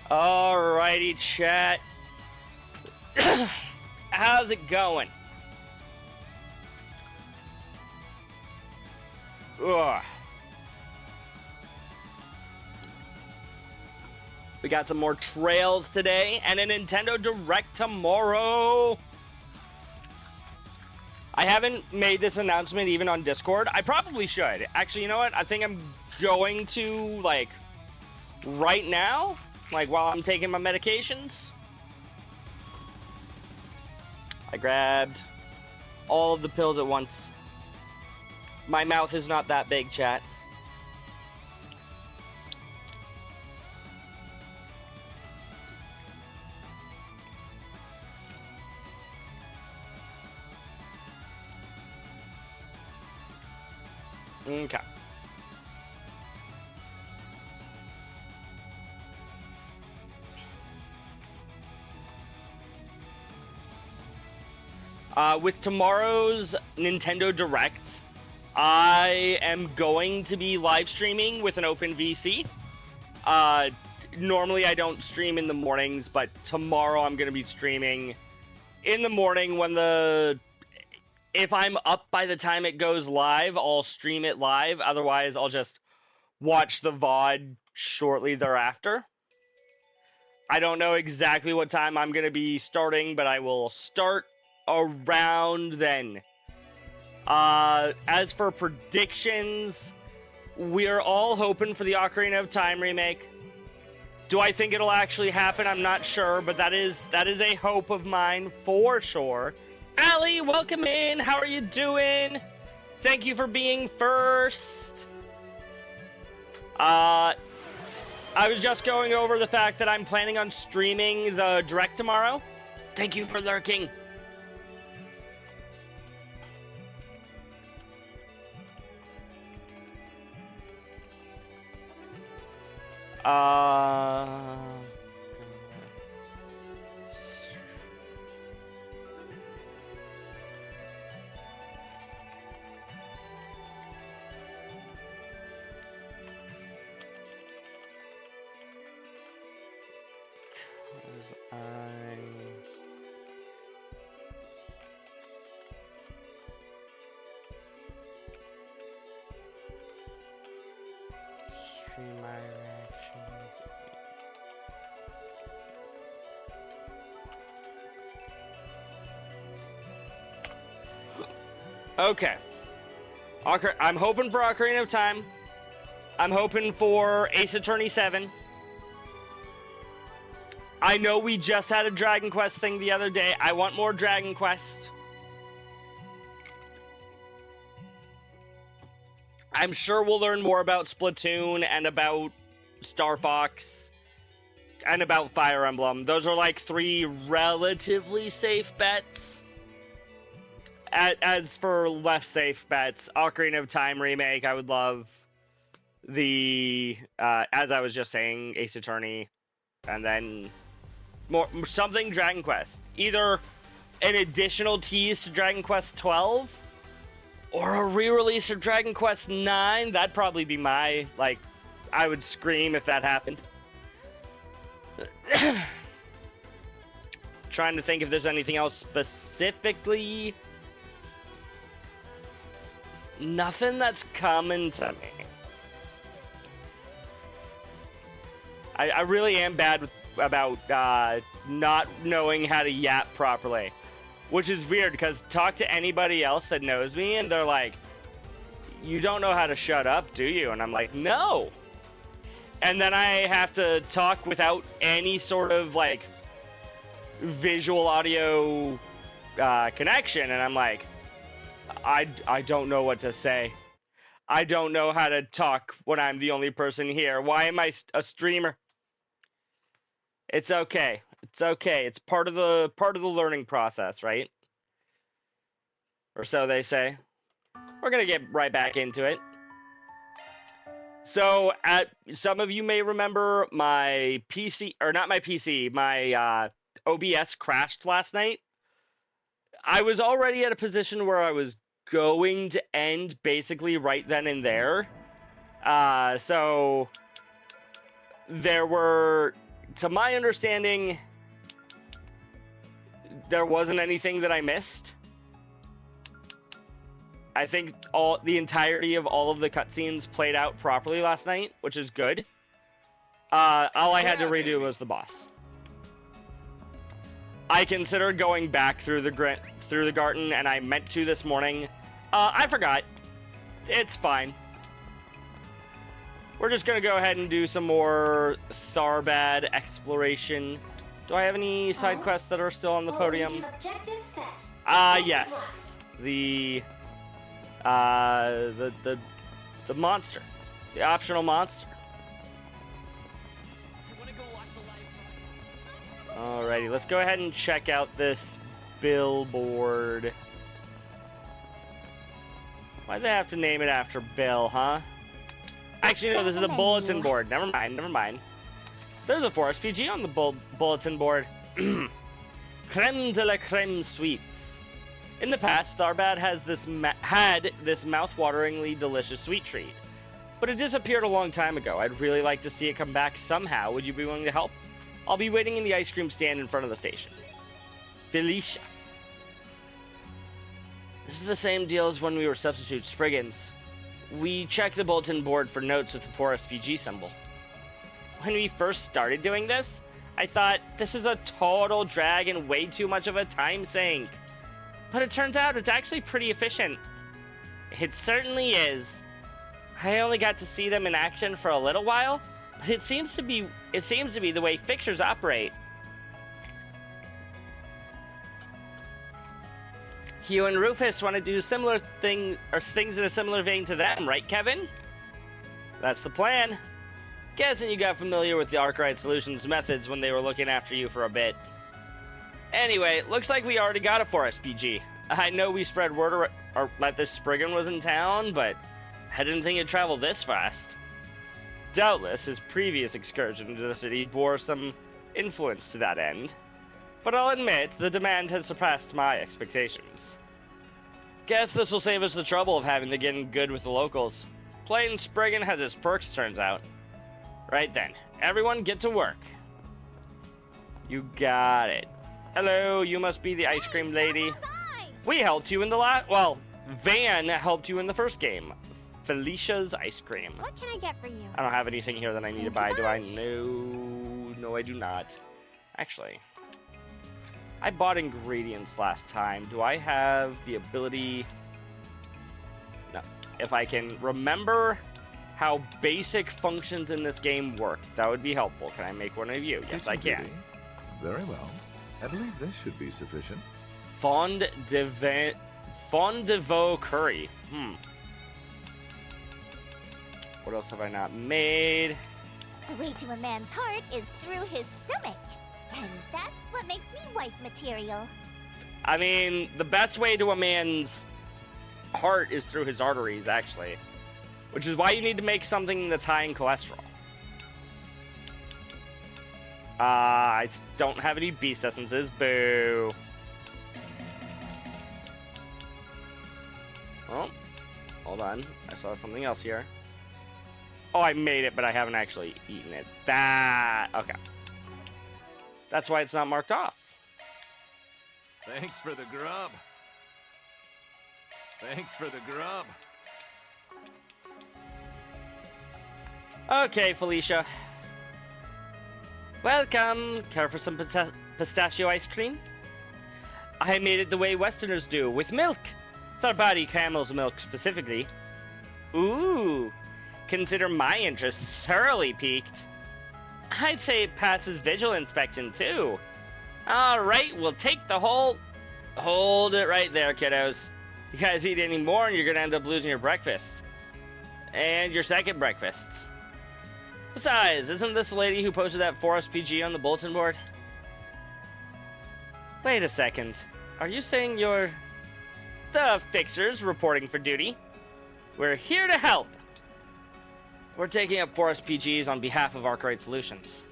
Alrighty, chat. How's it going? Ugh. We got some more trails today and a Nintendo Direct tomorrow. I haven't made this announcement even on Discord. I probably should. Actually, you know what? I think I'm going to, like, right now, like, while I'm taking my medications. I grabbed all of the pills at once. My mouth is not that big, chat. Okay. With tomorrow's Nintendo Direct, I am going to be live streaming with an open VC. Normally I don't stream in the mornings, but tomorrow I'm going to be streaming in the morning when if I'm up by the time it goes live, I'll stream it live. Otherwise, I'll just watch the VOD shortly thereafter. I don't know exactly what time I'm going to be starting, but I will start around then. As for predictions, we're all hoping for the Ocarina of Time remake. Do I think it'll actually happen? I'm not sure, but that is a hope of mine for sure. Allie, welcome in. How are you doing? Thank you for being first. I was just going over the fact that I'm planning on streaming the Direct tomorrow. Thank you for lurking. Stream my reactions. Okay. I'm hoping for Ocarina of Time. I'm hoping for Ace Attorney 7. I know we just had a Dragon Quest thing the other day. I want more Dragon Quest. I'm sure we'll learn more about Splatoon and about Star Fox and about Fire Emblem. Those are like 3 relatively safe bets. As for less safe bets, Ocarina of Time remake, I would love the, as I was just saying, Ace Attorney, and then something Dragon Quest. Either an additional tease to Dragon Quest 12, or a re-release of Dragon Quest 9. That'd probably be my, like, I would scream if that happened. Trying to think if there's anything else specifically. Nothing that's coming to me. I really am bad about not knowing how to yap properly. Which is weird, because talk to anybody else that knows me, and they're like, you don't know how to shut up, do you? And I'm like, no! And then I have to talk without any sort of, like, visual audio connection, and I'm like, I don't know what to say. I don't know how to talk when I'm the only person here. Why am I a streamer? It's okay. It's okay. It's part of the learning process, right? Or so they say. We're gonna get right back into it. So, some of you may remember my PC, or not my PC, my OBS crashed last night. I was already at a position where I was going to end basically right then and there. So there were to my understanding, there wasn't anything that I missed. I think the entirety of all of the cutscenes played out properly last night, which is good. All I had to redo was the boss. I considered going back through the garden, and I meant to this morning. I forgot. It's fine. We're just gonna go ahead and do some more Tharbad exploration. Do I have any side quests that are still on the podium? Yes. The monster. The optional monster. Alrighty, let's go ahead and check out this billboard. Why'd they have to name it after Bill, huh? Actually, no, this is a bulletin board. Never mind. There's a Forest PG on the bulletin board. Creme de la creme sweets. In the past, Tharbad had this mouth-wateringly delicious sweet treat, but it disappeared a long time ago. I'd really like to see it come back somehow. Would you be willing to help? I'll be waiting in the ice cream stand in front of the station. Felicia. This is the same deal as when we were substitute Spriggans. We checked the bulletin board for notes with the Forest PG symbol. When we first started doing this, I thought, this is a total drag and way too much of a time sink. But it turns out it's actually pretty efficient. It certainly is. I only got to see them in action for a little while, but it seems to be the way fixers operate. You and Rufus want to do similar things in a similar vein to them, right, Kevin? That's the plan. Guessing you got familiar with the Arkwright Solutions methods when they were looking after you for a bit. Anyway, looks like we already got a Forest PG. I know we spread word that this Spriggan was in town, but I didn't think it'd travel this fast. Doubtless, his previous excursion to the city bore some influence to that end. But I'll admit, the demand has surpassed my expectations. Guess this will save us the trouble of having to get in good with the locals. Playing Spriggan has its perks, turns out. Right then, everyone get to work. You got it. Hello, you must be the ice cream lady. We helped you in the Van helped you in the first game. Felicia's ice cream. What can I get for you? I don't have anything here that I need to buy, do I? No, I do not. Actually, I bought ingredients last time. Do I have the ability? No. If I can remember how basic functions in this game work, that would be helpful. Can I make one of you? Yes, I can. Very well. I believe this should be sufficient. Fond de veau curry. What else have I not made? The way to a man's heart is through his stomach. And that's what makes me wife material. I mean, the best way to a man's heart is through his arteries, actually. Which is why you need to make something that's high in cholesterol. I don't have any beast essences. Boo. Oh, hold on. I saw something else here. Oh, I made it, but I haven't actually eaten it. Okay. That's why it's not marked off. Thanks for the grub. Thanks for the grub. Okay, Felicia. Welcome. Care for some pistachio ice cream? I made it the way Westerners do, with milk. Tharbadi camel's milk, specifically. Ooh. Consider my interest thoroughly piqued. I'd say it passes visual inspection, too. Alright, we'll take the whole... Hold it right there, kiddos. You guys eat any more and you're gonna end up losing your breakfasts. And your second breakfasts. Besides, isn't this the lady who posted that Forest PG on the bulletin board? Wait a second. Are you saying you're... the fixers reporting for duty? We're here to help. We're taking up Forest PGs on behalf of Arkwright Solutions.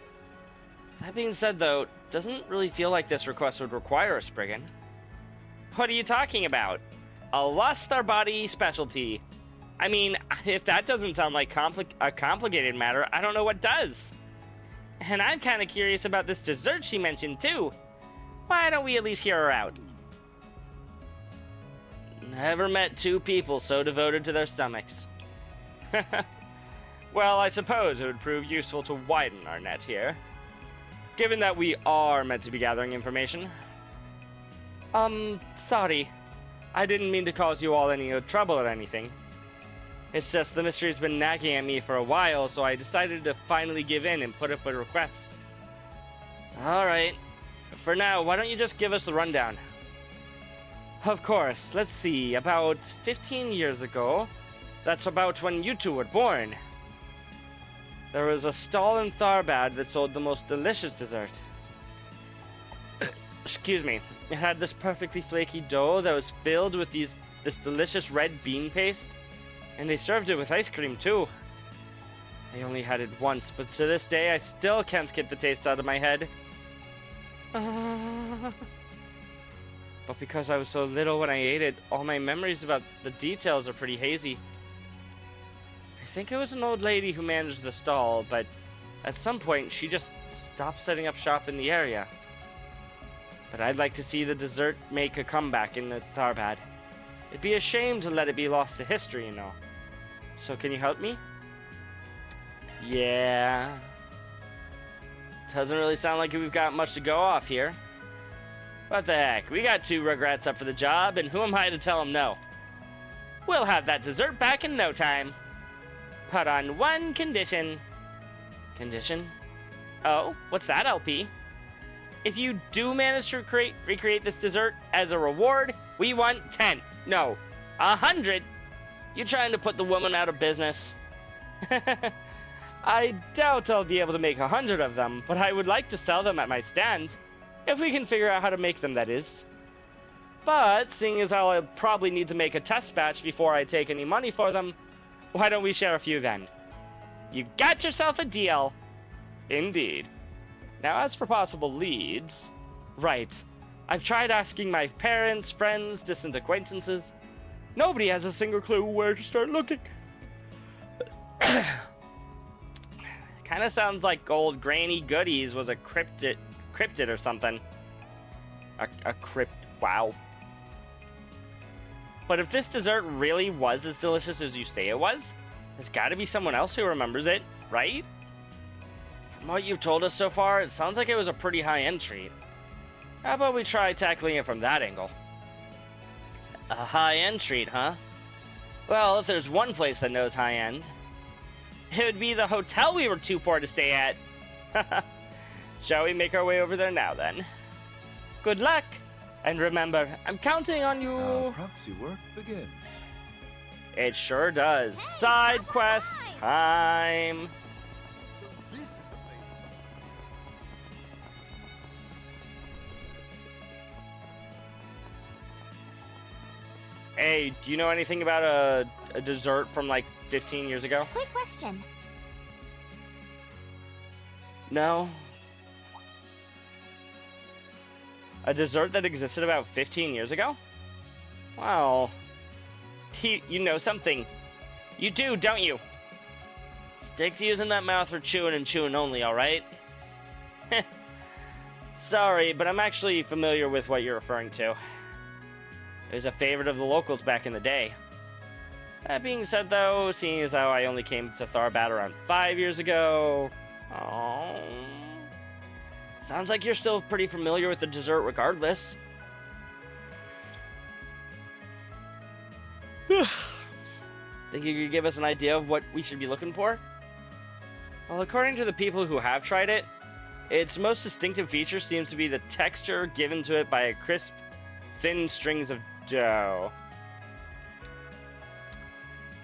That being said, though, doesn't really feel like this request would require a Spriggan. What are you talking about? A lost our body specialty. I mean, if that doesn't sound like a complicated matter, I don't know what does. And I'm kind of curious about this dessert she mentioned too. Why don't we at least hear her out? Never met two people so devoted to their stomachs. Well, I suppose it would prove useful to widen our net here. Given that we are meant to be gathering information. Sorry. I didn't mean to cause you all any trouble or anything. It's just the mystery's been nagging at me for a while, so I decided to finally give in and put up a request. Alright. For now, why don't you just give us the rundown? Of course. Let's see. About 15 years ago, that's about when you two were born, there was a stall in Tharbad that sold the most delicious dessert. Excuse me. It had this perfectly flaky dough that was filled with this delicious red bean paste. And they served it with ice cream, too. I only had it once, but to this day, I still can't get the taste out of my head. But because I was so little when I ate it, all my memories about the details are pretty hazy. I think it was an old lady who managed the stall, but at some point, she just stopped setting up shop in the area. But I'd like to see the dessert make a comeback in the Tharbad. It'd be a shame to let it be lost to history, you know. So can you help me? Yeah. Doesn't really sound like we've got much to go off here. What the heck? We got two Rugrats up for the job, and who am I to tell them no? We'll have that dessert back in no time. But on one condition. Condition? Oh, what's that, LP? If you do manage to recreate this dessert as a reward, we want 10. No, 100. You're trying to put the woman out of business. I doubt I'll be able to make 100 of them, but I would like to sell them at my stand. If we can figure out how to make them, that is. But, seeing as how I'll probably need to make a test batch before I take any money for them, why don't we share a few then? You got yourself a deal. Indeed. Now, as for possible leads... Right. I've tried asking my parents, friends, distant acquaintances. Nobody has a single clue where to start looking. Kind of sounds like old Granny Goodies was a cryptid or something. Wow. But if this dessert really was as delicious as you say it was, there's got to be someone else who remembers it, right? From what you've told us so far, it sounds like it was a pretty high-end treat. How about we try tackling it from that angle? A high-end treat, huh? Well, if there's one place that knows high-end, it would be the hotel we were too poor to stay at. Shall we make our way over there now, then? Good luck! And remember, I'm counting on you! Our proxy work begins. It sure does. Hey, Side stop quest the time! So this is the famous... Hey, do you know anything about a dessert from like 15 years ago? Quick question. No. A dessert that existed about 15 years ago? Well, you know something. You do, don't you? Stick to using that mouth for chewing and chewing only, alright? Sorry, but I'm actually familiar with what you're referring to. It was a favorite of the locals back in the day. That being said, though, seeing as how I only came to Tharbad around 5 years ago... Oh... Sounds like you're still pretty familiar with the dessert regardless. Think you could give us an idea of what we should be looking for? Well, according to the people who have tried it, its most distinctive feature seems to be the texture given to it by a crisp, thin strings of dough.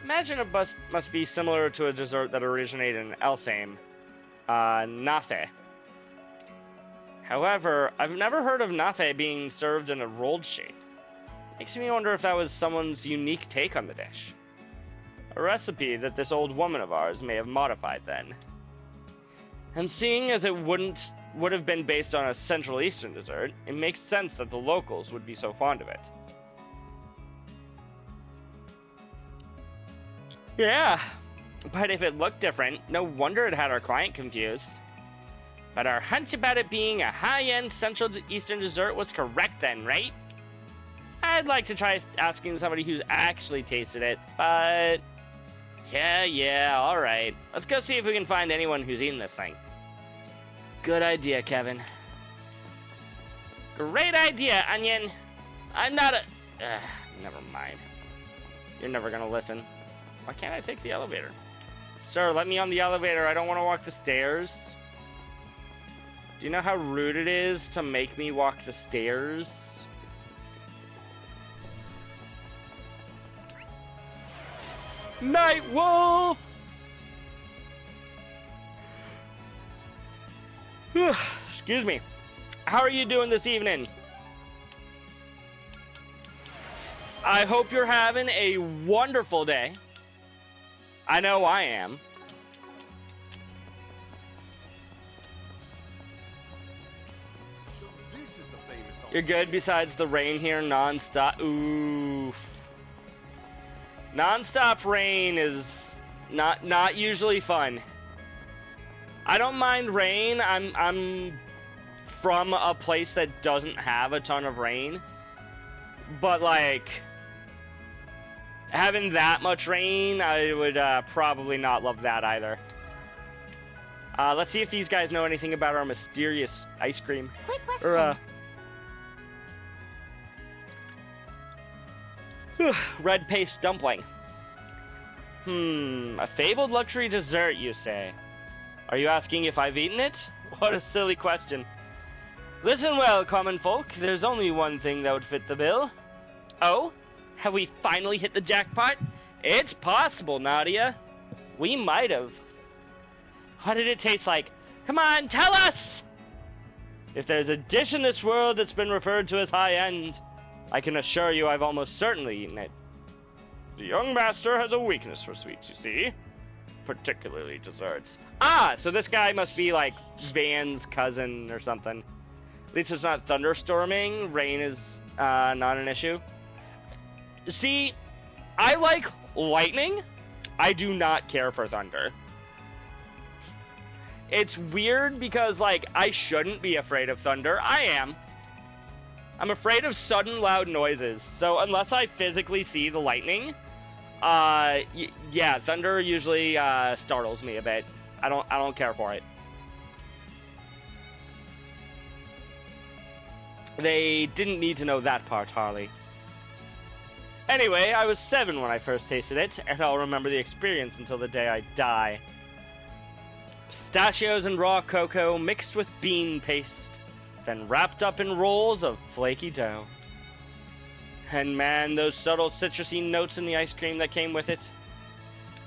Imagine it must be similar to a dessert that originated in Elsame, nafe. However, I've never heard of nafe being served in a rolled shape. Makes me wonder if that was someone's unique take on the dish. A recipe that this old woman of ours may have modified then. And seeing as it would have been based on a Central Eastern dessert, it makes sense that the locals would be so fond of it. Yeah, but if it looked different, no wonder it had our client confused. But our hunch about it being a high-end Central Eastern dessert was correct then, right? I'd like to try asking somebody who's actually tasted it, but... Yeah, alright. Let's go see if we can find anyone who's eaten this thing. Good idea, Kevin. Great idea, Onion. I'm not a... never mind. You're never gonna listen. Why can't I take the elevator? Sir, let me on the elevator. I don't want to walk the stairs. Do you know how rude it is to make me walk the stairs? Night Wolf! Excuse me. How are you doing this evening? I hope you're having a wonderful day. I know I am. So this is the famous song. You're good besides the rain here non-stop. Oof. Non-stop rain is not usually fun. I don't mind rain. I'm from a place that doesn't have a ton of rain. But like having that much rain, I would probably not love that either. Let's see if these guys know anything about our mysterious ice cream. Quick question. Red paste dumpling. A fabled luxury dessert, you say? Are you asking if I've eaten it? What a silly question. Listen well, common folk. There's only one thing that would fit the bill. Oh? Have we finally hit the jackpot? It's possible, Nadia. We might have. What did it taste like? Come on, tell us! If there's a dish in this world that's been referred to as high-end, I can assure you I've almost certainly eaten it. The young master has a weakness for sweets, you see. Particularly desserts. Ah, so this guy must be like Van's cousin or something. At least it's not thunderstorming. Rain is not an issue. See, I like lightning. I do not care for thunder. It's weird because, like, I shouldn't be afraid of thunder. I am. I'm afraid of sudden loud noises. So unless I physically see the lightning, yeah, thunder usually startles me a bit. I don't care for it. They didn't need to know that part, Harley. Anyway, I was 7 when I first tasted it, and I'll remember the experience until the day I die. Pistachios and raw cocoa mixed with bean paste, then wrapped up in rolls of flaky dough. And man, those subtle citrusy notes in the ice cream that came with it.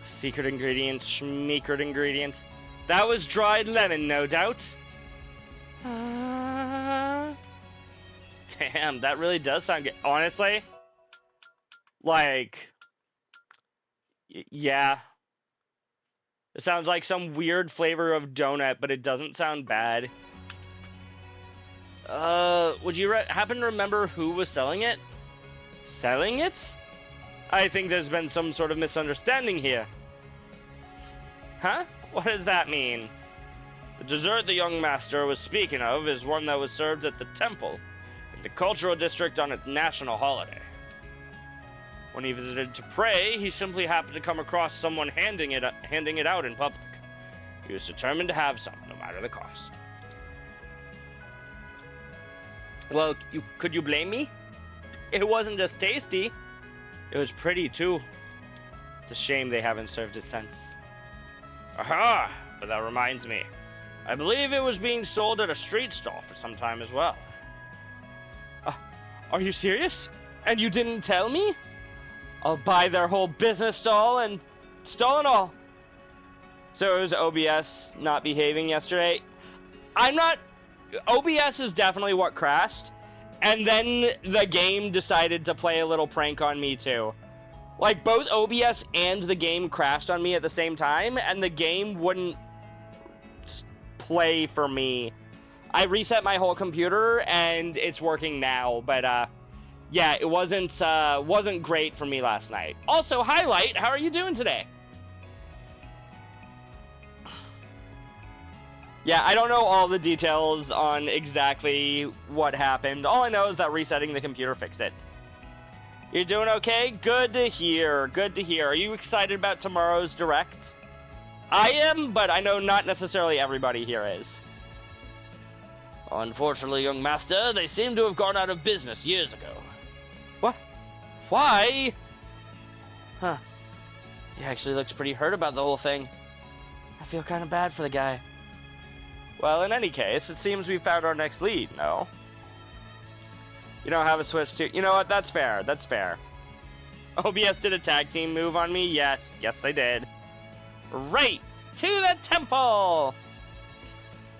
Secret ingredients, schmeecret ingredients. That was dried lemon, no doubt. Damn, that really does sound good. Honestly, like, yeah. It sounds like some weird flavor of donut, but it doesn't sound bad. Would you happen to remember who was selling it? Selling it? I think there's been some sort of misunderstanding here. Huh? What does that mean? The dessert the young master was speaking of is one that was served at the temple in the cultural district on its national holiday. When he visited to pray, he simply happened to come across someone handing it out in public. He was determined to have some, no matter the cost. Well, could you blame me? It wasn't just tasty, it was pretty too. It's a shame they haven't served it since. Aha! But that reminds me. I believe it was being sold at a street stall for some time as well. Are you serious? And you didn't tell me? I'll buy their whole business stall and all. So it was OBS not behaving yesterday. OBS is definitely what crashed. And then the game decided to play a little prank on me too. Like, both OBS and the game crashed on me at the same time, and the game wouldn't play for me. I reset my whole computer, and it's working now, but, yeah, it wasn't great for me last night. Also, Highlight, how are you doing today? Yeah, I don't know all the details on exactly what happened. All I know is that resetting the computer fixed it. You're doing okay? Good to hear. Good to hear. Are you excited about tomorrow's direct? I am, but I know not necessarily everybody here is. Unfortunately, young master, they seem to have gone out of business years ago. What? Why? Huh. He actually looks pretty hurt about the whole thing. I feel kind of bad for the guy. Well, in any case, it seems we found our next lead, no? You don't have a switch to... You know what? That's fair. That's fair. OBS did a tag team move on me? Yes. Yes, they did. Right! To the temple!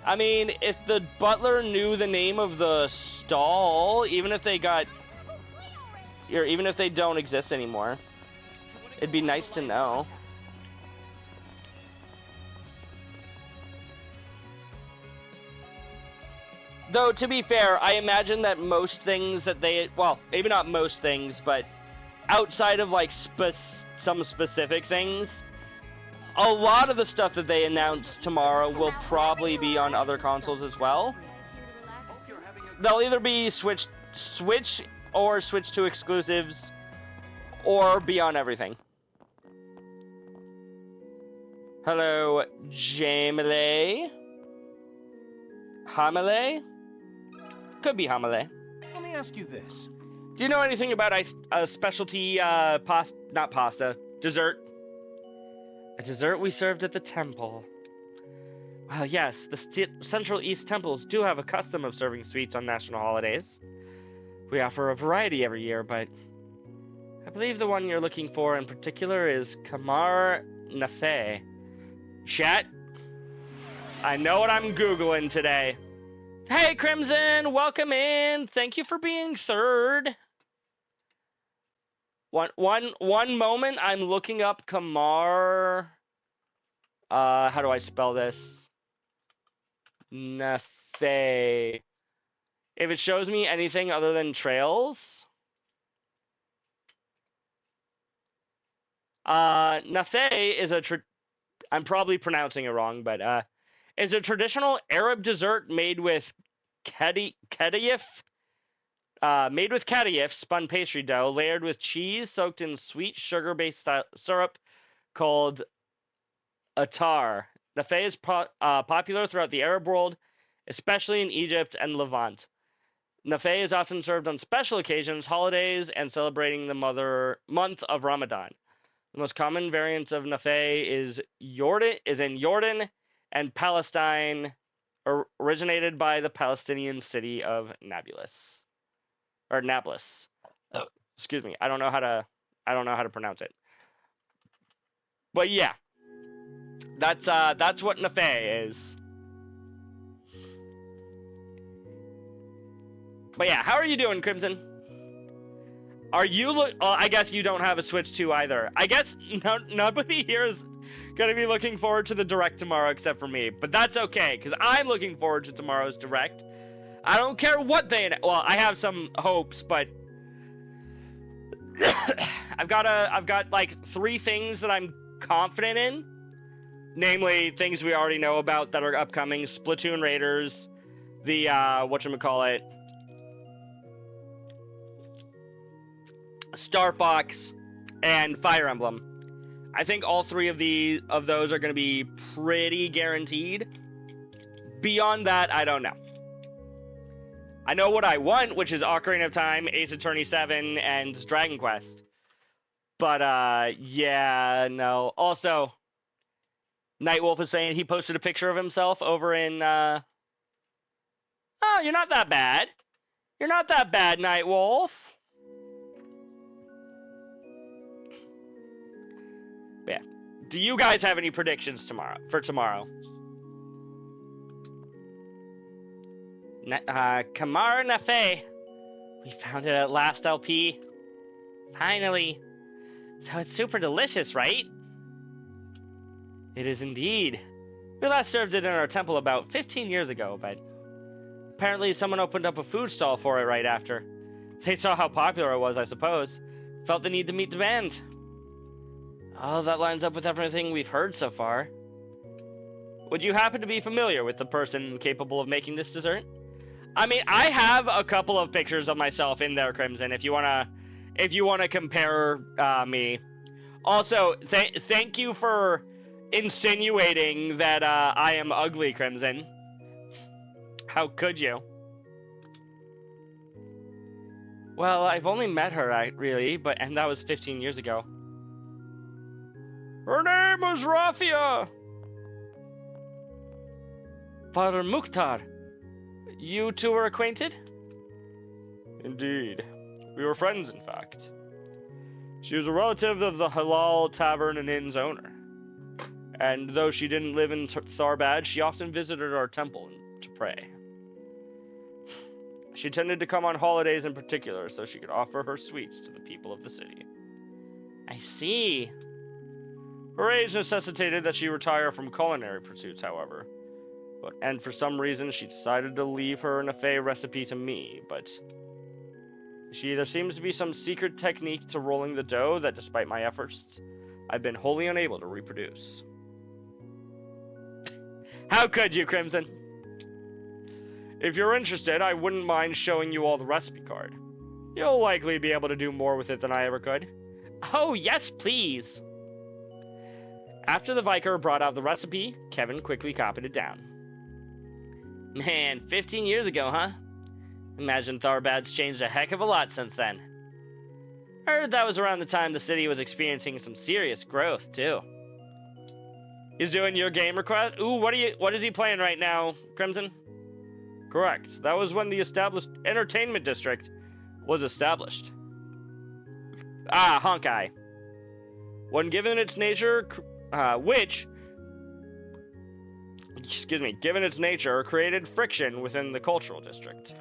I mean, if the butler knew the name of the stall, even if they got... Or even if they don't exist anymore, it'd be nice to know. Though, to be fair, I imagine that most things that they... Well, maybe not most things, but outside of, like, some specific things, a lot of the stuff that they announce tomorrow will probably be on other consoles as well. They'll either be Switch or Switch 2 exclusives, or be on everything. Hello, Jamile? Hamile? Could be Hamile. Let me ask you this. Do you know anything about a specialty dessert? A dessert we served at the temple. Well, yes, the Central East temples do have a custom of serving sweets on national holidays. We offer a variety every year, but I believe the one you're looking for in particular is Kamar Nafe. Chat, I know what I'm Googling today. Hey, Crimson, welcome in. Thank you for being third. One moment, I'm looking up Kamar. How do I spell this? Nafe. If it shows me anything other than trails. Nafe is I'm probably pronouncing it wrong, but is a traditional Arab dessert made with kadayif, spun pastry dough, layered with cheese, soaked in sweet sugar-based syrup called attar. Nafe is popular throughout the Arab world, especially in Egypt and Levant. Nafe is often served on special occasions, holidays, and celebrating the month of Ramadan. The most common variants of nafe is in Jordan and Palestine, originated by the Palestinian city of Nablus. Excuse me. I don't know how to pronounce it. But yeah. That's what nafe is. But yeah, how are you doing, Crimson? Are you I guess you don't have a Switch 2 either. I guess nobody here is going to be looking forward to the Direct tomorrow except for me. But that's okay, because I'm looking forward to tomorrow's Direct. I don't care what they... Well, I have some hopes, but... I've got like 3 things that I'm confident in. Namely, things we already know about that are upcoming. Splatoon Raiders. The, whatchamacallit... Star Fox, and Fire Emblem. I think all 3 of those are going to be pretty guaranteed. Beyond that, I don't know. I know what I want, which is Ocarina of Time, Ace Attorney 7, and Dragon Quest. But, yeah, no. Also, Nightwolf is saying he posted a picture of himself over in, Oh, you're not that bad. You're not that bad, Nightwolf. Yeah. Do you guys have any predictions for tomorrow? Kamar Nafe. We found it at last, LP. Finally. So it's super delicious, right? It is indeed. We last served it in our temple about 15 years ago, but apparently someone opened up a food stall for it right after. They saw how popular it was, I suppose. Felt the need to meet demand. Oh, that lines up with everything we've heard so far. Would you happen to be familiar with the person capable of making this dessert? I mean, I have a couple of pictures of myself in there, Crimson, if you wanna compare me. Also, thank you for insinuating that I am ugly, Crimson. How could you? Well, I've only met her, really, and that was 15 years ago. Her name was Rafia! Father Mukhtar, you two were acquainted? Indeed. We were friends, in fact. She was a relative of the Halal Tavern and Inn's owner. And though she didn't live in Tharbad, she often visited our temple to pray. She tended to come on holidays in particular so she could offer her sweets to the people of the city. I see. Her age necessitated that she retire from culinary pursuits, however. And for some reason, she decided to leave her Nafé recipe to me, but there seems to be some secret technique to rolling the dough that, despite my efforts, I've been wholly unable to reproduce. How could you, Crimson? If you're interested, I wouldn't mind showing you all the recipe card. You'll likely be able to do more with it than I ever could. Oh, yes, please! After the Vicar brought out the recipe, Kevin quickly copied it down. Man, 15 years ago, huh? Imagine Tharbad's changed a heck of a lot since then. Heard that was around the time the city was experiencing some serious growth, too. He's doing your game request? Ooh, what is he playing right now, Crimson? Correct. That was when the established entertainment district was established. Ah, Honkai. When given its nature, given its nature, created friction within the cultural district.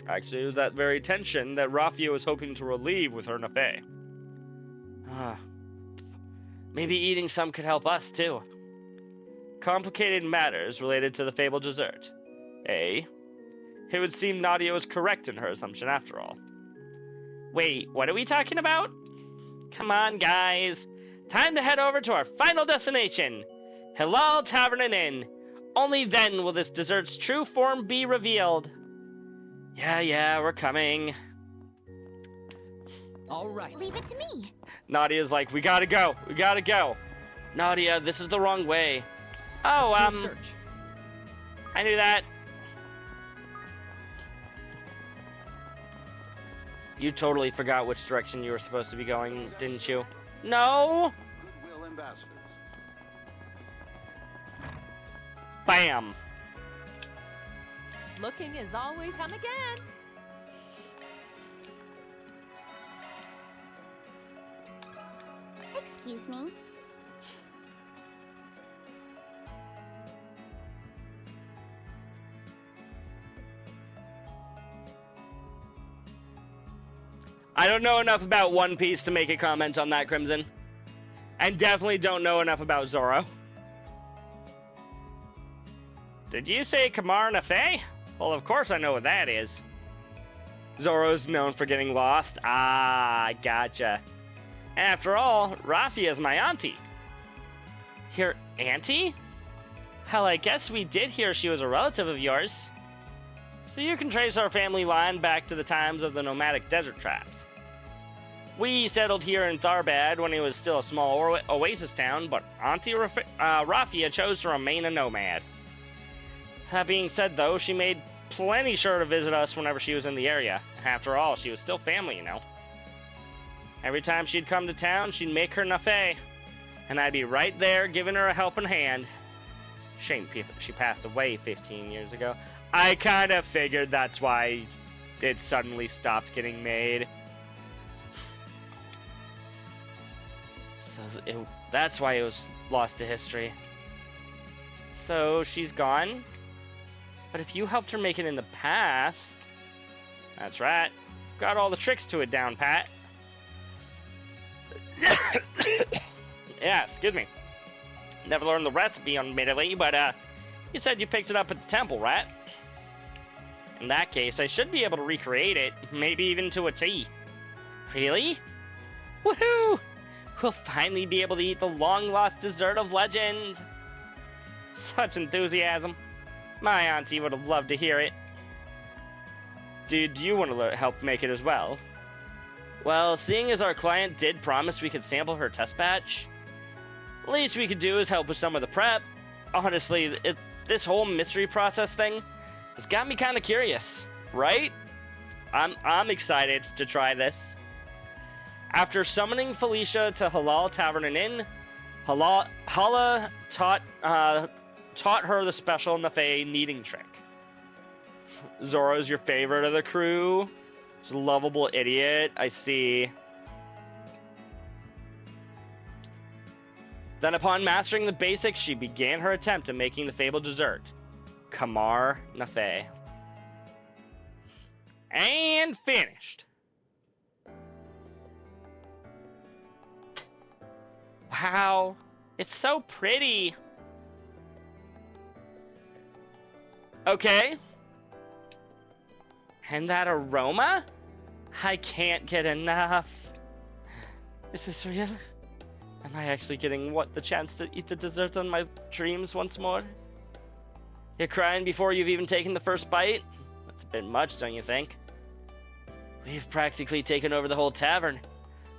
Actually, it was that very tension that Rafia was hoping to relieve with her Nafé. Maybe eating some could help us, too. Complicated matters related to the fabled dessert. Eh? It would seem Nadia was correct in her assumption after all. Wait, what are we talking about? Come on, guys. Time to head over to our final destination, Halal Tavern and Inn. Only then will this dessert's true form be revealed. Yeah, we're coming. All right. Leave it to me. Nadia's like, we gotta go. Nadia, this is the wrong way. Oh, Let's do a search. I knew that. You totally forgot which direction you were supposed to be going, didn't you? No! Goodwill ambassadors. Bam! Looking is always come again. Excuse me. I don't know enough about One Piece to make a comment on that, Crimson. And definitely don't know enough about Zoro. Did you say Kamar Nafé? Well, of course I know what that is. Zoro's known for getting lost. Ah, gotcha. After all, Rafia's my auntie. Your auntie? Hell, I guess we did hear she was a relative of yours. So you can trace our family line back to the times of the nomadic desert tribes. We settled here in Tharbad when it was still a small oasis town, but Auntie Rafia chose to remain a nomad. That being said, though, she made plenty sure to visit us whenever she was in the area. After all, she was still family, you know. Every time she'd come to town, she'd make her Nafé, and I'd be right there giving her a helping hand. Shame she passed away 15 years ago. I kind of figured that's why it suddenly stopped getting made. So that's why it was lost to history. So she's gone? But if you helped her make it in the past... That's right. Got all the tricks to it down, Pat. Yeah, excuse me. Never learned the recipe, admittedly, but you said you picked it up at the temple, right? In that case, I should be able to recreate it, maybe even to a T. Really? Woohoo! We'll finally be able to eat the long-lost dessert of legend. Such enthusiasm. My auntie would have loved to hear it. Did you want to help make it as well? Well, seeing as our client did promise we could sample her test batch, the least we could do is help with some of the prep. Honestly, this whole mystery process thing has got me kind of curious, right? I'm excited to try this. After summoning Felicia to Halal Tavern and Inn, Hala taught her the special Nafay kneading trick. Zoro's your favorite of the crew. He's a lovable idiot, I see. Then upon mastering the basics, she began her attempt at making the fabled dessert, Kamar Nafay. And finished. Wow, it's so pretty. Okay. And that aroma? I can't get enough. Is this real? Am I actually getting the chance to eat the dessert on my dreams once more? You're crying before you've even taken the first bite? That's a bit much, don't you think? We've practically taken over the whole tavern.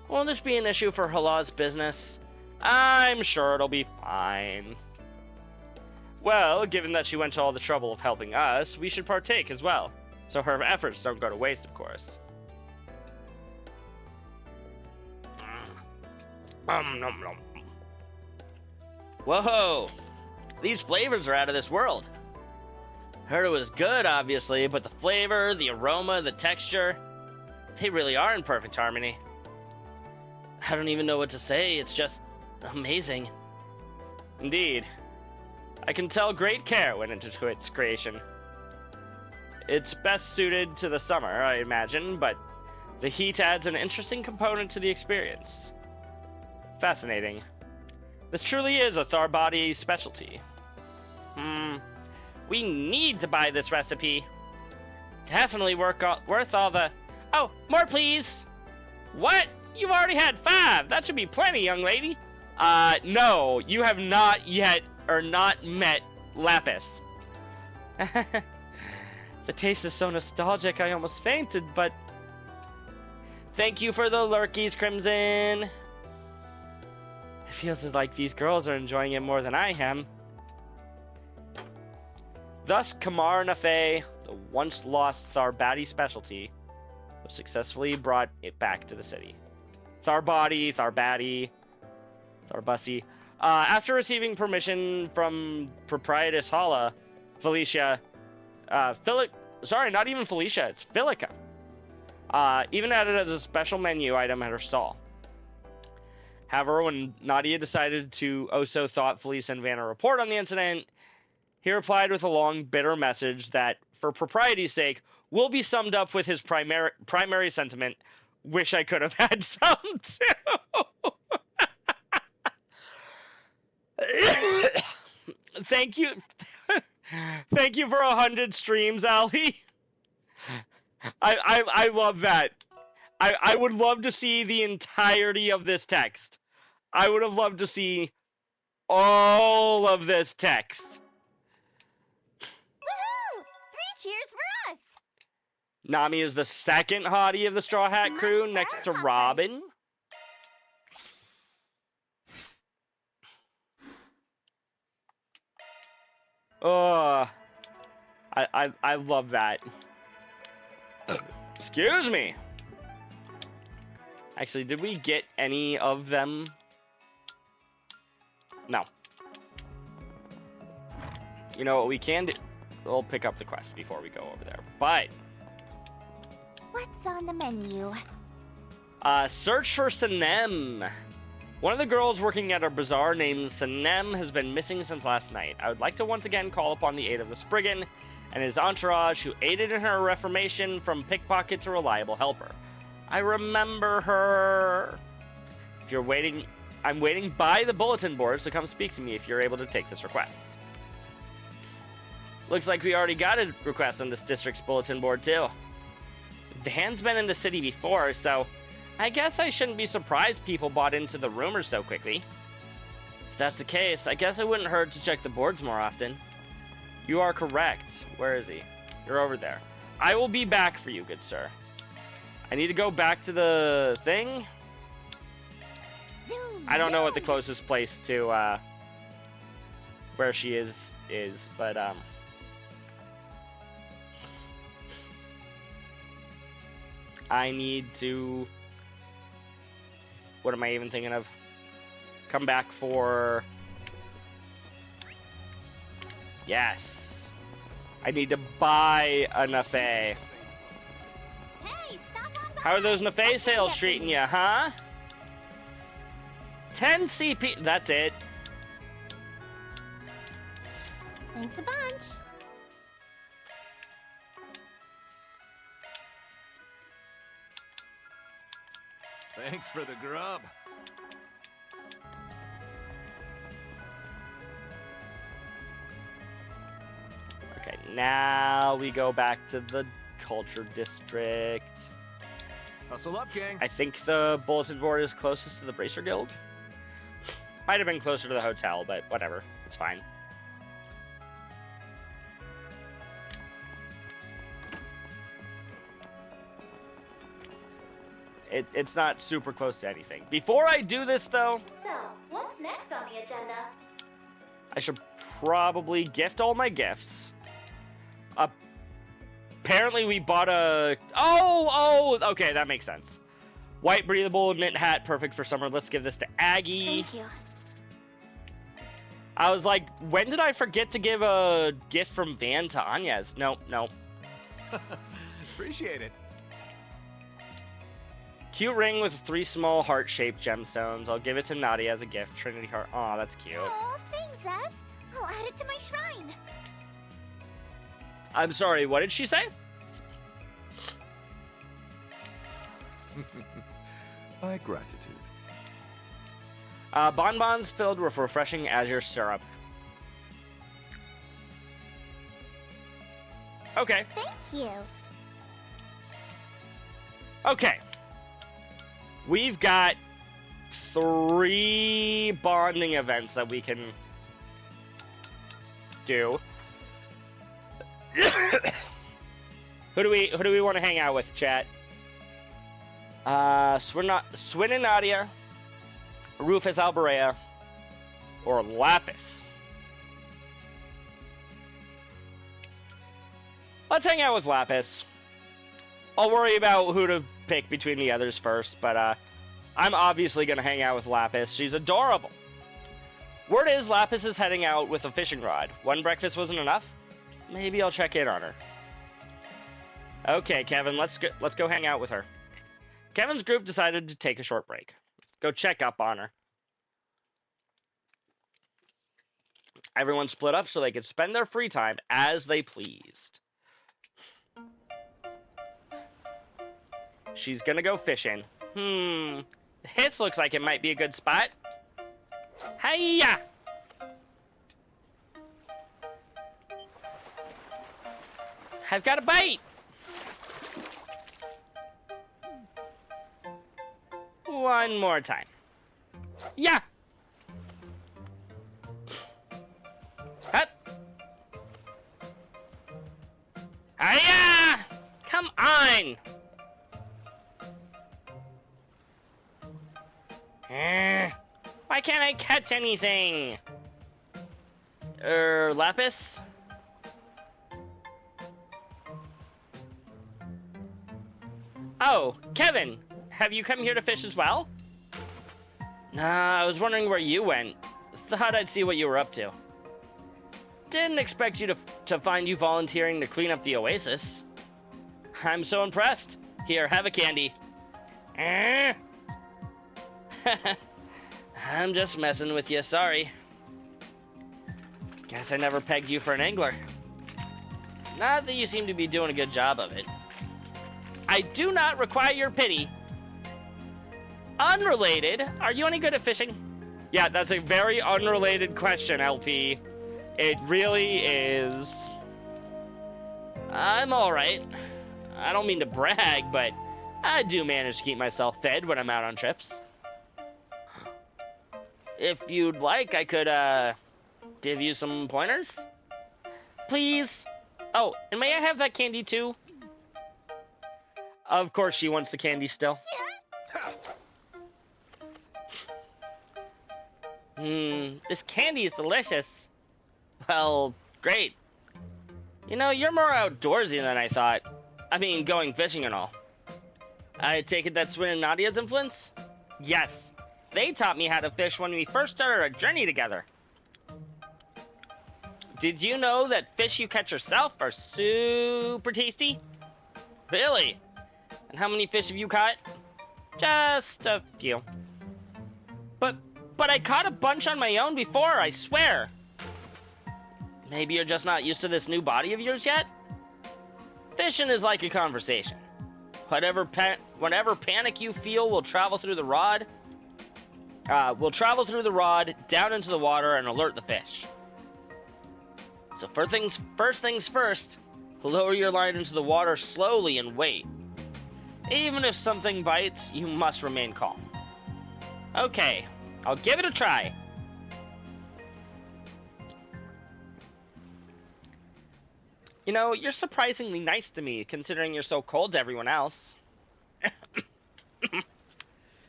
Won't this be an issue for Halah's business? I'm sure it'll be fine. Well, given that she went to all the trouble of helping us, we should partake as well, so her efforts don't go to waste, of course. Nom nom. Whoa! These flavors are out of this world. Heard it was good, obviously, but the flavor, the aroma, the texture, they really are in perfect harmony. I don't even know what to say, it's just amazing. Indeed. I can tell great care went into its creation. It's best suited to the summer, I imagine, but the heat adds an interesting component to the experience. Fascinating. This truly is a Tharbadi specialty. We need to buy this recipe. Definitely worth all the... Oh, more please! What? You've already had 5! That should be plenty, young lady. No, you have not yet, or not met Lapis. The taste is so nostalgic, I almost fainted, but... Thank you for the lurkies, Crimson. It feels like these girls are enjoying it more than I am. Thus, Kamar Nafay, the once-lost Tharbadi specialty, was successfully brought back to the city. Tharbadi. After receiving permission from proprietress Hala, Felicia, not even Felicia, it's Filica, even added as a special menu item at her stall. However, when Nadia decided to so thoughtfully send Van a report on the incident, he replied with a long, bitter message that, for propriety's sake, will be summed up with his primary sentiment, wish I could have had some too. Thank you. Thank you for 100 streams, Ali. I love that. I would love to see the entirety of this text. I would have loved to see all of this text. Woohoo! 3 cheers for us! Nami is the second hottie of the Straw Hat crew, next to Robin. Oh, I love that. Excuse me. Actually, did we get any of them? No. You know what we can do? We'll pick up the quest before we go over there. But What's on the menu? search for Sanem. One of the girls working at a bazaar named Sanem has been missing since last night. I would like to once again call upon the aid of the Spriggan and his entourage, who aided in her reformation from pickpocket to reliable helper. I remember her. If you're waiting, I'm waiting by the bulletin board, so come speak to me if you're able to take this request. Looks like we already got a request on this district's bulletin board too. Van's been in the city before, so I guess I shouldn't be surprised people bought into the rumors so quickly. If that's the case, I guess it wouldn't hurt to check the boards more often. You are correct. Where is he? You're over there. I will be back for you, good sir. I need to go back to the thing. Zoom, I don't know what the zoom. closest place to where she is, but I need to. What am I even thinking of? Come back for. Yes. I need to buy a Nafé. Hey, stop on by. How are those What Nafé can I sales get for treating you? you, huh? 10 CP. That's it. Thanks a bunch. Thanks for the grub. Okay, now we go back to the culture district. Hustle up, gang. I think the bulletin board is closest to the Bracer Guild. Might have been closer to the hotel, but whatever. It's fine. It's not super close to anything. Before I do this, though, So, what's next on the agenda? I should probably gift all my gifts. Apparently, we bought a... Oh! Okay, that makes sense. White breathable mint hat, perfect for summer. Let's give this to Aggie. Thank you. I was like, when did I forget to give a gift from Van to Anya's? Nope. Appreciate it. Cute ring with 3 small heart-shaped gemstones. I'll give it to Nadia as a gift. Trinity heart. Aw, that's cute. Oh, thanks, Ez. I'll add it to my shrine. I'm sorry, what did she say? My gratitude. Bonbons filled with refreshing azure syrup. Okay. Thank you. Okay. We've got 3 bonding events that we can do. Who do we want to hang out with, chat? Swin and Nadia, Rufus Alberea, or Lapis. Let's hang out with Lapis. I'll worry about who to pick between the others first, but I'm obviously going to hang out with Lapis. She's adorable. Word is Lapis is heading out with a fishing rod. One breakfast wasn't enough? Maybe I'll check in on her. Okay, Kevin, let's go hang out with her. Kevin's group decided to take a short break. Go check up on her. Everyone split up so they could spend their free time as they pleased. She's gonna go fishing. This looks like it might be a good spot. Hiya! I've got a bite! One more time. Yeah! Hut! Hiya! Come on! Why can't I catch anything? Lapis? Oh, Kevin, have you come here to fish as well? Nah, I was wondering where you went. Thought I'd see what you were up to. Didn't expect you to find you volunteering to clean up the oasis. I'm so impressed. Here, have a candy. I'm just messing with you, sorry. Guess I never pegged you for an angler. Not that you seem to be doing a good job of it. I do not require your pity. Unrelated, are you any good at fishing? Yeah, that's a very unrelated question, LP. It really is. I'm alright. I don't mean to brag, but I do manage to keep myself fed when I'm out on trips. If you'd like, I could, give you some pointers? Please? Oh, and may I have that candy too? Of course she wants the candy still. This candy is delicious. Well, great. You know, you're more outdoorsy than I thought. I mean, going fishing and all. I take it that's Swin and Nadia's influence? Yes. They taught me how to fish when we first started our journey together. Did you know that fish you catch yourself are super tasty? Really? And how many fish have you caught? Just a few. But I caught a bunch on my own before, I swear. Maybe you're just not used to this new body of yours yet? Fishing is like a conversation. Whenever panic you feel will travel through the rod, down into the water and alert the fish. So first things first, lower your line into the water slowly and wait. Even if something bites, you must remain calm. Okay, I'll give it a try. You know, you're surprisingly nice to me, considering you're so cold to everyone else.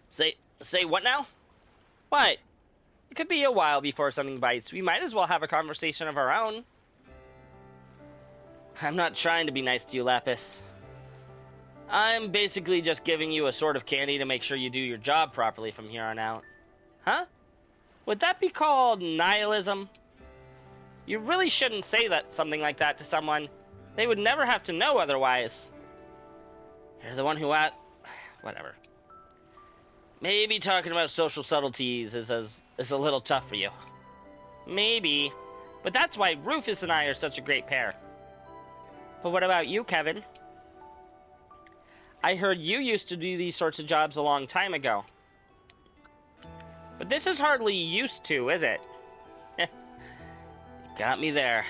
Say what now? What? It could be a while before something bites. We might as well have a conversation of our own. I'm not trying to be nice to you, Lapis. I'm basically just giving you a sort of candy to make sure you do your job properly from here on out. Huh? Would that be called nihilism? You really shouldn't say something like that to someone. They would never have to know otherwise. You're the one who whatever. Maybe talking about social subtleties is a little tough for you. Maybe. But that's why Rufus and I are such a great pair. But what about you, Kevin? I heard you used to do these sorts of jobs a long time ago. But this is hardly used to, is it? Got me there.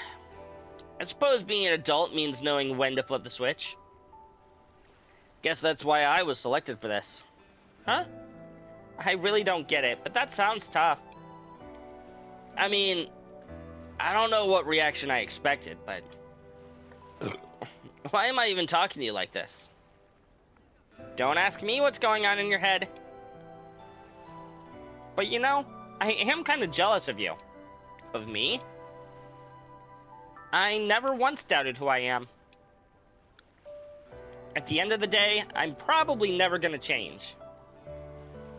I suppose being an adult means knowing when to flip the switch. Guess that's why I was selected for this. Huh? I really don't get it, but that sounds tough. I mean, I don't know what reaction I expected, but... Why am I even talking to you like this? Don't ask me what's going on in your head. But you know, I am kind of jealous of you. Of me? I never once doubted who I am. At the end of the day, I'm probably never gonna change.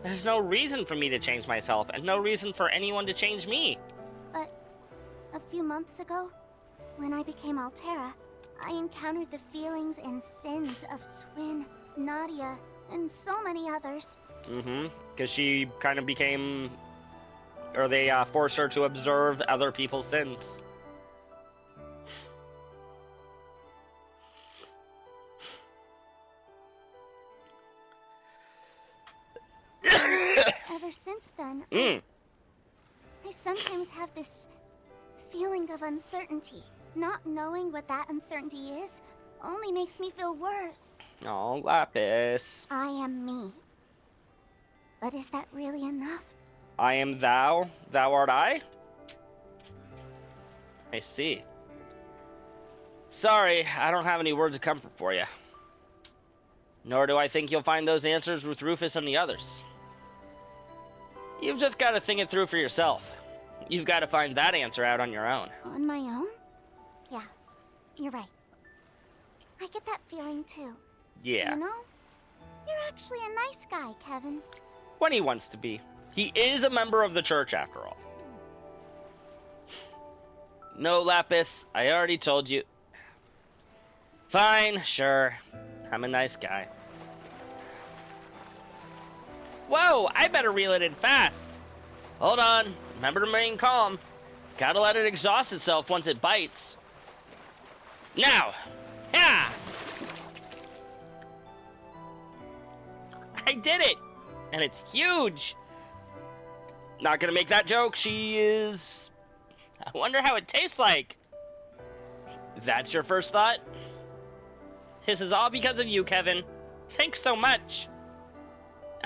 There's no reason for me to change myself, and no reason for anyone to change me. But a few months ago, when I became Altera, I encountered the feelings and sins of Swin, Nadia, and so many others. Because she kind of became... Or they forced her to observe other people's sins. Ever since then, I sometimes have this feeling of uncertainty. Not knowing what that uncertainty is only makes me feel worse. Oh, Lapis. I am me. But is that really enough? I am thou, thou art I? I see. Sorry, I don't have any words of comfort for you. Nor do I think you'll find those answers with Rufus and the others. You've just got to think it through for yourself. You've got to find that answer out on your own. On my own? Yeah, you're right. I get that feeling too. Yeah. You know, you're actually a nice guy, Kevin. When he wants to be. He is a member of the church, after all. No, Lapis, I already told you. Fine, sure. I'm a nice guy. Whoa, I better reel it in fast. Hold on, remember to remain calm. Gotta let it exhaust itself once it bites. Now! Yeah! I did it! And it's huge! Not gonna make that joke, she is... I wonder how it tastes like. That's your first thought? This is all because of you, Kevin. Thanks so much.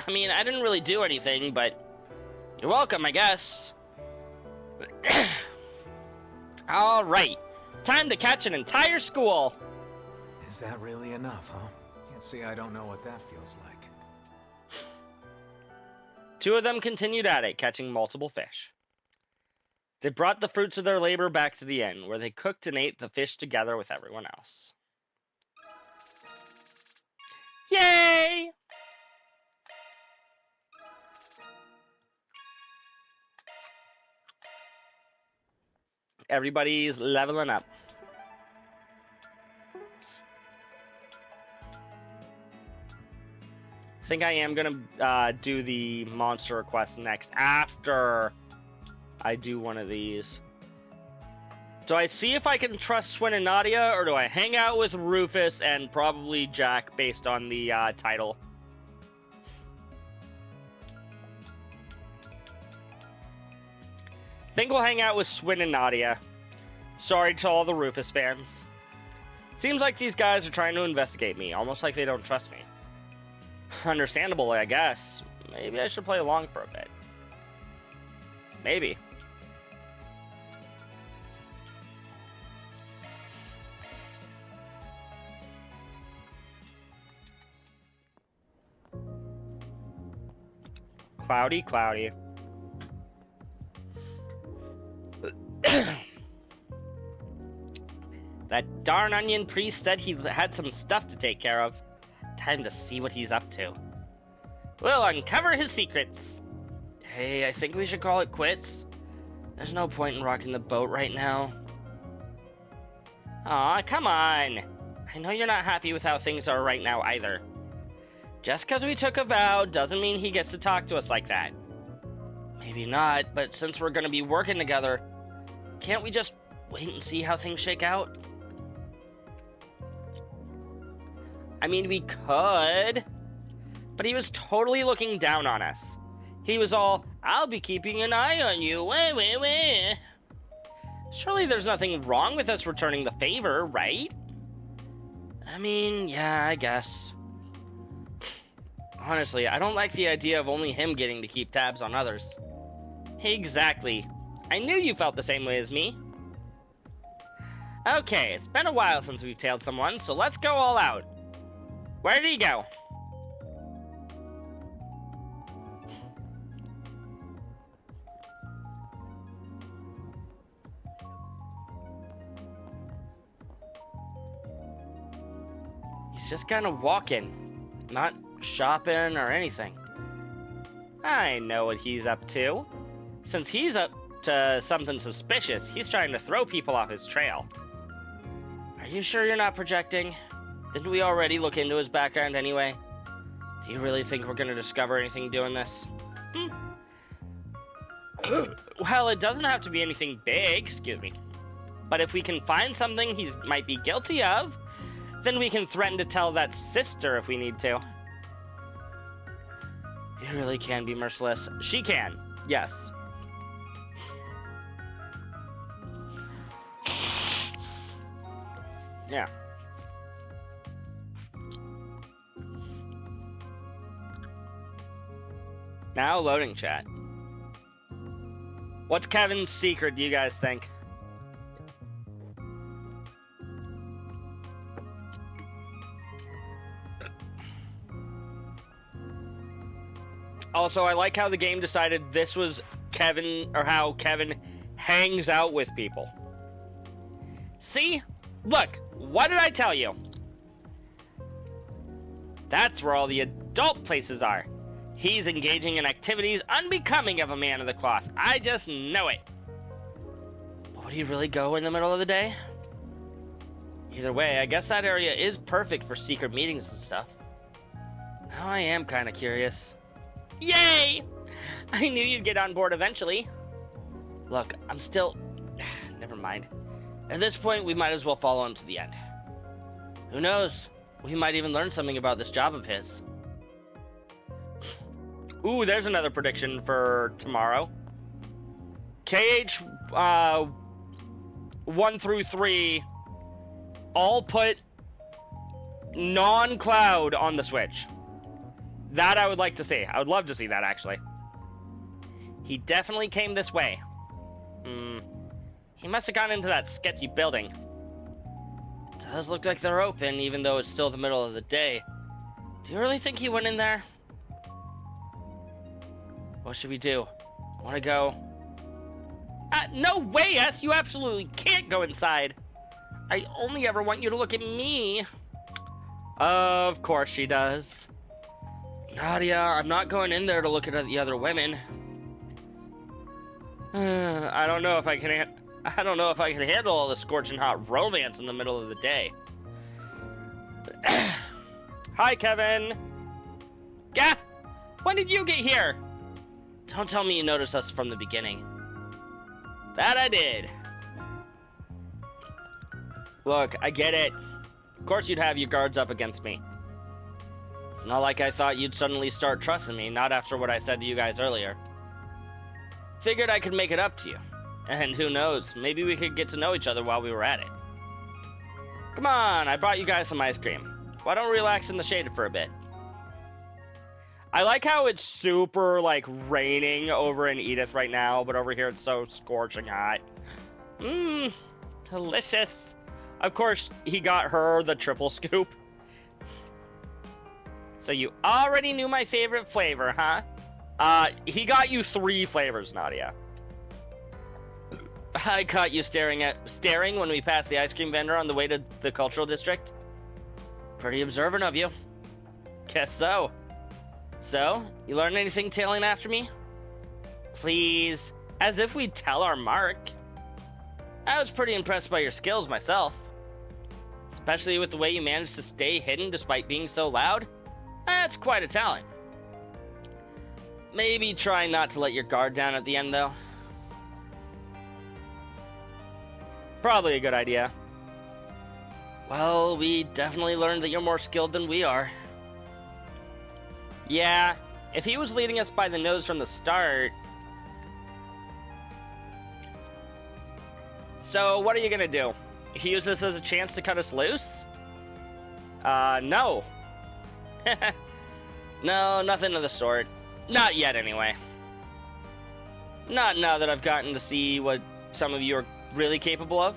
I mean, I didn't really do anything, but You're welcome, I guess. All right. Time to catch an entire school. Is that really enough, huh? Can't say I don't know what that feels like. Two of them continued at it, catching multiple fish. They brought the fruits of their labor back to the inn, where they cooked and ate the fish together with everyone else. Yay! Everybody's leveling up. I think I am gonna do the monster request next after I do one of these. Do I see if I can trust Swin and Nadia, or do I hang out with Rufus and probably Jack based on the title? Think we'll hang out with Swin and Nadia. Sorry to all the Rufus fans. Seems like these guys are trying to investigate me, almost like they don't trust me. Understandable, I guess. Maybe I should play along for a bit. Maybe. Cloudy, cloudy. That darn onion priest said he had some stuff to take care of. Time to see what he's up to. We'll uncover his secrets. Hey, I think we should call it quits. There's no point in rocking the boat right now. Aw, come on. I know you're not happy with how things are right now either. Just because we took a vow doesn't mean he gets to talk to us like that. Maybe not, but since we're going to be working together, can't we just wait and see how things shake out? I mean, we could, but he was totally looking down on us. He was all, I'll be keeping an eye on you, wah, wah, wah. Surely there's nothing wrong with us returning the favor, right? I mean, yeah, I guess. Honestly, I don't like the idea of only him getting to keep tabs on others. Exactly. I knew you felt the same way as me. Okay, it's been a while since we've tailed someone, so let's go all out. Where did he go? He's just kind of walking, not shopping or anything. I know what he's up to. Since he's up to something suspicious, he's trying to throw people off his trail. Are you sure you're not projecting? Didn't we already look into his background anyway? Do you really think we're gonna discover anything doing this? Well, it doesn't have to be anything big, excuse me. But if we can find something he might be guilty of, then we can threaten to tell that sister if we need to. You really can be merciless. She can, yes. Yeah. Now loading chat. What's Kevin's secret, do you guys think? Also, I like how the game decided this was Kevin, or how Kevin hangs out with people. See? Look, what did I tell you? That's where all the adult places are. He's engaging in activities unbecoming of a man of the cloth. I just know it. But would he really go in the middle of the day? Either way, I guess that area is perfect for secret meetings and stuff. Now I am kind of curious. Yay! I knew you'd get on board eventually. Look, I'm still... Never mind. At this point, we might as well follow him to the end. Who knows? We might even learn something about this job of his. Ooh, there's another prediction for tomorrow. KH 1 through 3 all put non-cloud on the Switch. That I would like to see. I would love to see that, actually. He definitely came this way. He must have gone into that sketchy building. Does look like they're open, even though it's still the middle of the day. Do you really think he went in there? What should we do? Want to go? No way, S! You absolutely can't go inside. I only ever want you to look at me. Of course she does. Nadia, I'm not going in there to look at the other women. I don't know if I can handle all the scorching hot romance in the middle of the day. Hi, Kevin. Gah! When did you get here? Don't tell me you noticed us from the beginning. That I did. Look, I get it. Of course you'd have your guards up against me. It's not like I thought you'd suddenly start trusting me, not after what I said to you guys earlier. Figured I could make it up to you. And who knows, maybe we could get to know each other while we were at it. Come on, I brought you guys some ice cream. Why don't we relax in the shade for a bit? I like how it's super, like, raining over in Edith right now, but over here it's so scorching hot. Mmm, delicious. Of course, he got her the triple scoop. So you already knew my favorite flavor, huh? He got you 3 flavors, Nadia. I caught you staring when we passed the ice cream vendor on the way to the cultural district. Pretty observant of you. Guess so. So, you learn anything tailing after me? Please, as if we'd tell our mark. I was pretty impressed by your skills myself. Especially with the way you managed to stay hidden despite being so loud. That's quite a talent. Maybe try not to let your guard down at the end, though. Probably a good idea. Well, we definitely learned that you're more skilled than we are. Yeah, if he was leading us by the nose from the start... So, what are you gonna do? Use this as a chance to cut us loose? No. No, nothing of the sort. Not yet, anyway. Not now that I've gotten to see what some of you are really capable of.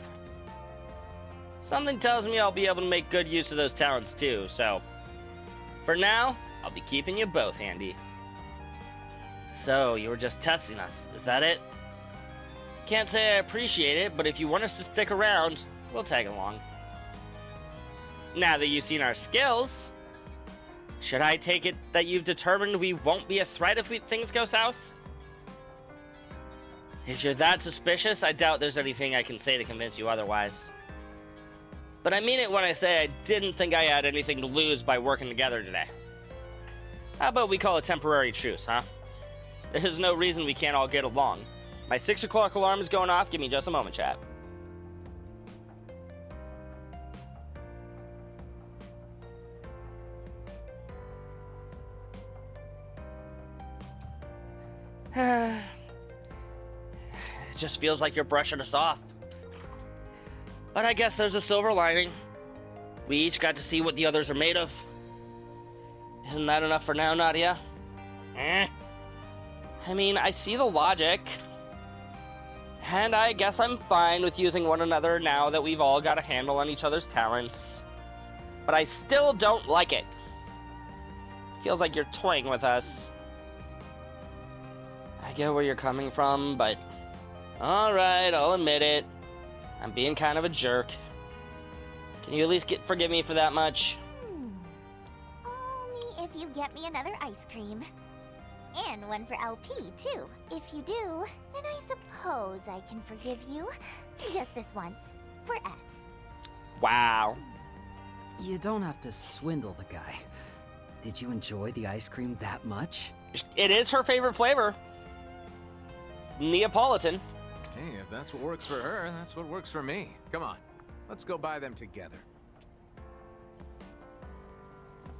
Something tells me I'll be able to make good use of those talents too, so... For now, I'll be keeping you both handy. So, you were just testing us, is that it? Can't say I appreciate it, but if you want us to stick around, we'll tag along. Now that you've seen our skills, should I take it that you've determined we won't be a threat if things go south? If you're that suspicious, I doubt there's anything I can say to convince you otherwise. But I mean it when I say I didn't think I had anything to lose by working together today. How about we call a temporary truce, huh? There's no reason we can't all get along. My 6 o'clock alarm is going off. Give me just a moment, chat. It just feels like you're brushing us off. But I guess there's a silver lining. We each got to see what the others are made of. Isn't that enough for now, Nadia? I mean, I see the logic. And I guess I'm fine with using one another now that we've all got a handle on each other's talents. But I still don't like it. Feels like you're toying with us. I get where you're coming from, but... Alright, I'll admit it. I'm being kind of a jerk. Can you at least forgive me for that much? Only if you get me another ice cream. And one for LP, too. If you do, then I suppose I can forgive you. Just this once. For S. Wow. You don't have to swindle the guy. Did you enjoy the ice cream that much? It is her favorite flavor. Neapolitan. Hey, if that's what works for her, that's what works for me. Come on, let's go buy them together.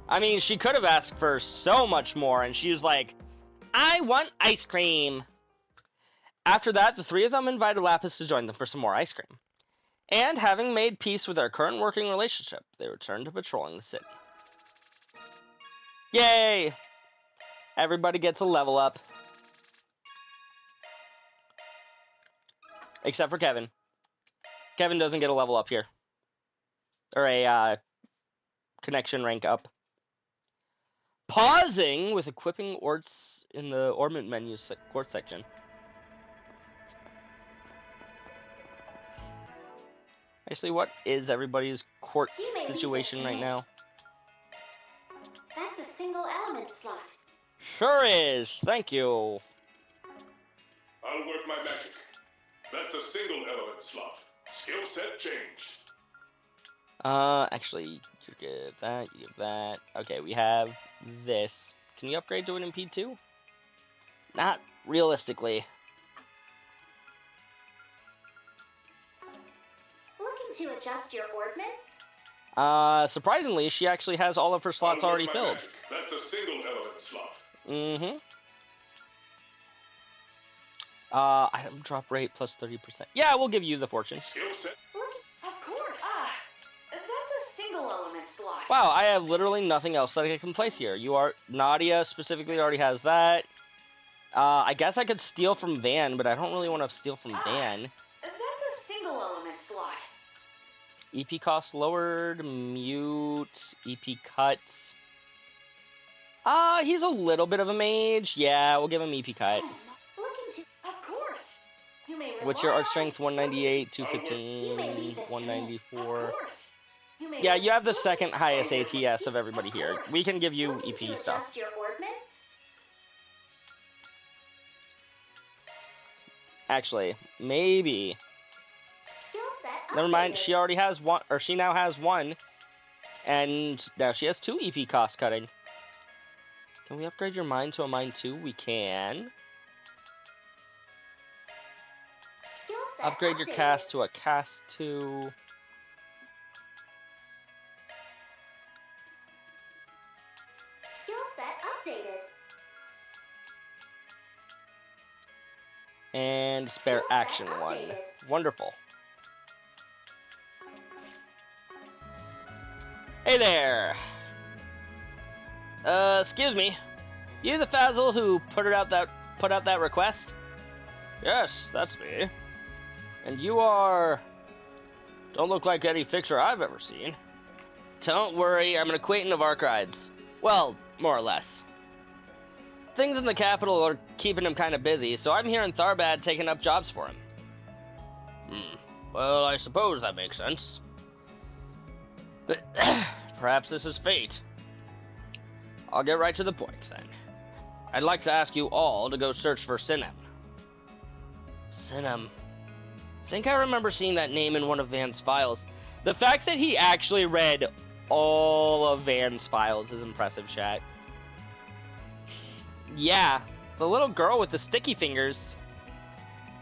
I mean, she could have asked for so much more, and she was like, I want ice cream. After that, the 3 of them invited Lapis to join them for some more ice cream. And having made peace with their current working relationship, they returned to patrolling the city. Yay! Everybody gets a level up. Except for Kevin. Kevin doesn't get a level up here. Or a connection rank up. Pausing with equipping orts in the ornament menu court section. Actually, what is everybody's court situation right now? That's a single element slot. Sure is. Thank you. I'll work my magic. That's a single element slot. Skill set changed. Actually, you give that, you give that. Okay, we have this. Can you upgrade to an MP2? Not realistically. Looking to adjust your ordnance? Surprisingly, she actually has all of her slots already filled. Magic. That's a single element slot. Mm-hmm. Item drop rate plus 30%. Yeah, we'll give you the fortune. Skill set. Of course. That's a single element slot. Wow, I have literally nothing else that I can place here. Nadia specifically already has that. I guess I could steal from Van, but I don't really want to steal from Van. That's a single element slot. EP cost lowered, mute, EP cuts. He's a little bit of a mage. Yeah, we'll give him EP cut. Of course. You may What's your art strength? 198, 215, 194. Yeah, you have the second highest ATS of everybody here. We can give you EP stuff. Your ordnance? Actually, maybe. Skill set Never mind, updated. she already has one, or she now has one. And now she has 2 EP cost cutting. Can we upgrade your mine to a mine 2? We can. Skill set Upgrade your updated. cast to a cast 2. Skill set updated. And spare Skill set action 1. updated. Wonderful. Hey there. Excuse me. You the Fazzle who put out that request? Yes, that's me. And you are... Don't look like any fixer I've ever seen. Don't worry, I'm an acquaintance of Arkwright's. Well, more or less. Things in the capital are keeping him kind of busy, so I'm here in Tharbad taking up jobs for him. Well, I suppose that makes sense. Perhaps this is fate. I'll get right to the point, then. I'd like to ask you all to go search for Sinem. Sinem. I think I remember seeing that name in one of Van's files. The fact that he actually read all of Van's files is impressive, chat. Yeah, the little girl with the sticky fingers.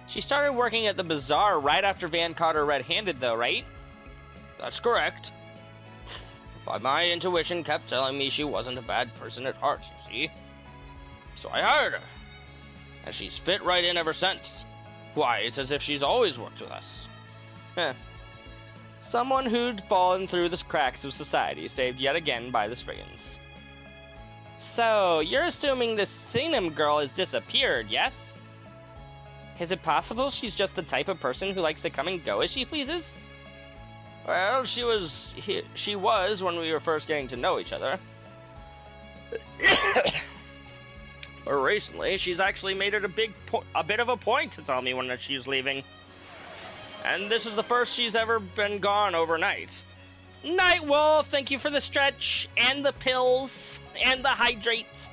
She started working at the bazaar right after Van caught her red-handed, though, right? That's correct. But my intuition kept telling me she wasn't a bad person at heart, you see. So I hired her. And she's fit right in ever since. Why, it's as if she's always worked with us. Heh. Someone who'd fallen through the cracks of society, saved yet again by the Spriggans. So, you're assuming this Sinem girl has disappeared, yes? Is it possible she's just the type of person who likes to come and go as she pleases? Well, she was when we were first getting to know each other. But recently, she's actually made it a bit of a point to tell me when she's leaving. And this is the first she's ever been gone overnight. Nightwolf, thank you for the stretch, and the pills, and the hydrate.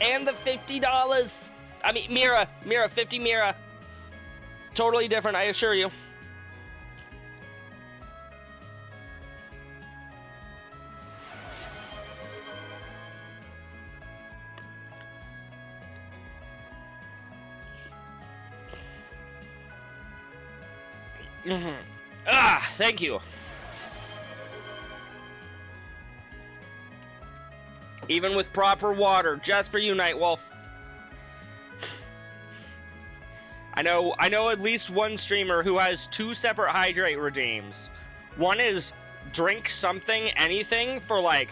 And the $50. I mean, Mira, 50 Mira. Totally different, I assure you. Thank you. Even with proper water, just for you, Nightwolf. I know at least one streamer who has 2 separate hydrate redeems. One is drink something, anything, for like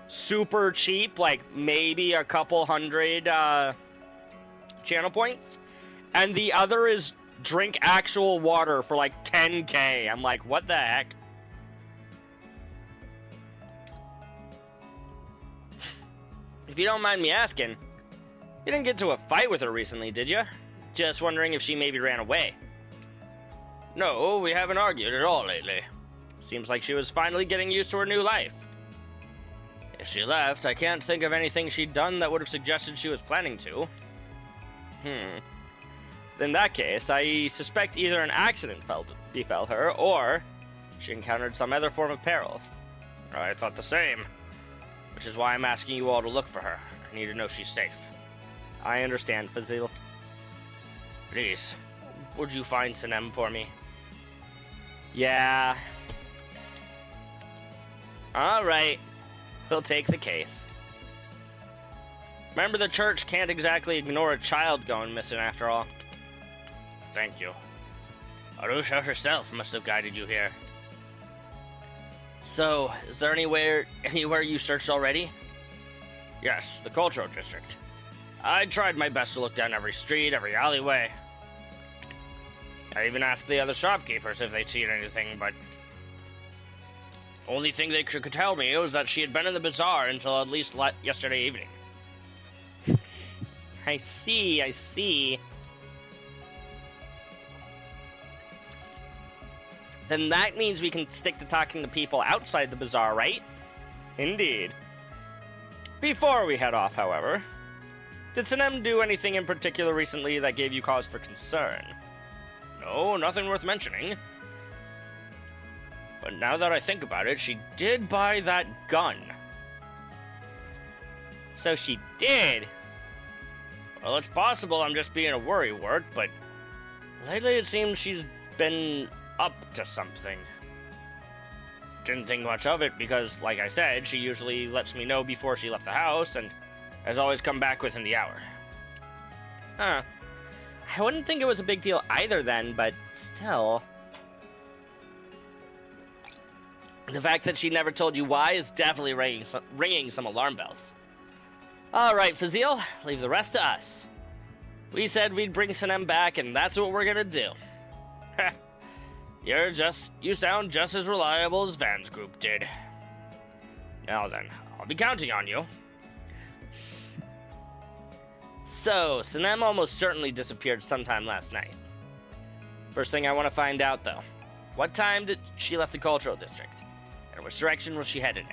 super cheap, like maybe a couple hundred channel points, and the other is drink actual water for like 10k. I'm like, what the heck? If you don't mind me asking, you didn't get into a fight with her recently, did you? Just wondering if she maybe ran away. No, we haven't argued at all lately. Seems like she was finally getting used to her new life. If she left, I can't think of anything she'd done that would have suggested she was planning to. In that case, I suspect either an accident befell her, or she encountered some other form of peril. I thought the same, which is why I'm asking you all to look for her. I need to know she's safe. I understand, Fazil. Please, would you find Sanem for me? Yeah. Alright, we'll take the case. Remember, the church can't exactly ignore a child going missing after all. Thank you. Arusha herself must have guided you here. So, is there anywhere you searched already? Yes, the cultural district. I tried my best to look down every street, every alleyway. I even asked the other shopkeepers if they'd seen anything, but only thing they could tell me was that she had been in the bazaar until at least yesterday evening. I see. Then that means we can stick to talking to people outside the bazaar, right? Indeed. Before we head off, however, did Sanem do anything in particular recently that gave you cause for concern? No, nothing worth mentioning. But now that I think about it, she did buy that gun. So she did. Well, it's possible I'm just being a worrywart, but lately it seems she's been up to something. Didn't think much of it because, like I said, she usually lets me know before she left the house and has always come back within the hour. Huh. I wouldn't think it was a big deal either then, but still. The fact that she never told you why is definitely ringing some alarm bells. Alright, Fazil, leave the rest to us. We said we'd bring Sanem back, and that's what we're gonna do. You sound just as reliable as Van's group did. Now then, I'll be counting on you. So, Sanem almost certainly disappeared sometime last night. First thing I want to find out, though. What time did she left the cultural district? And which direction was she headed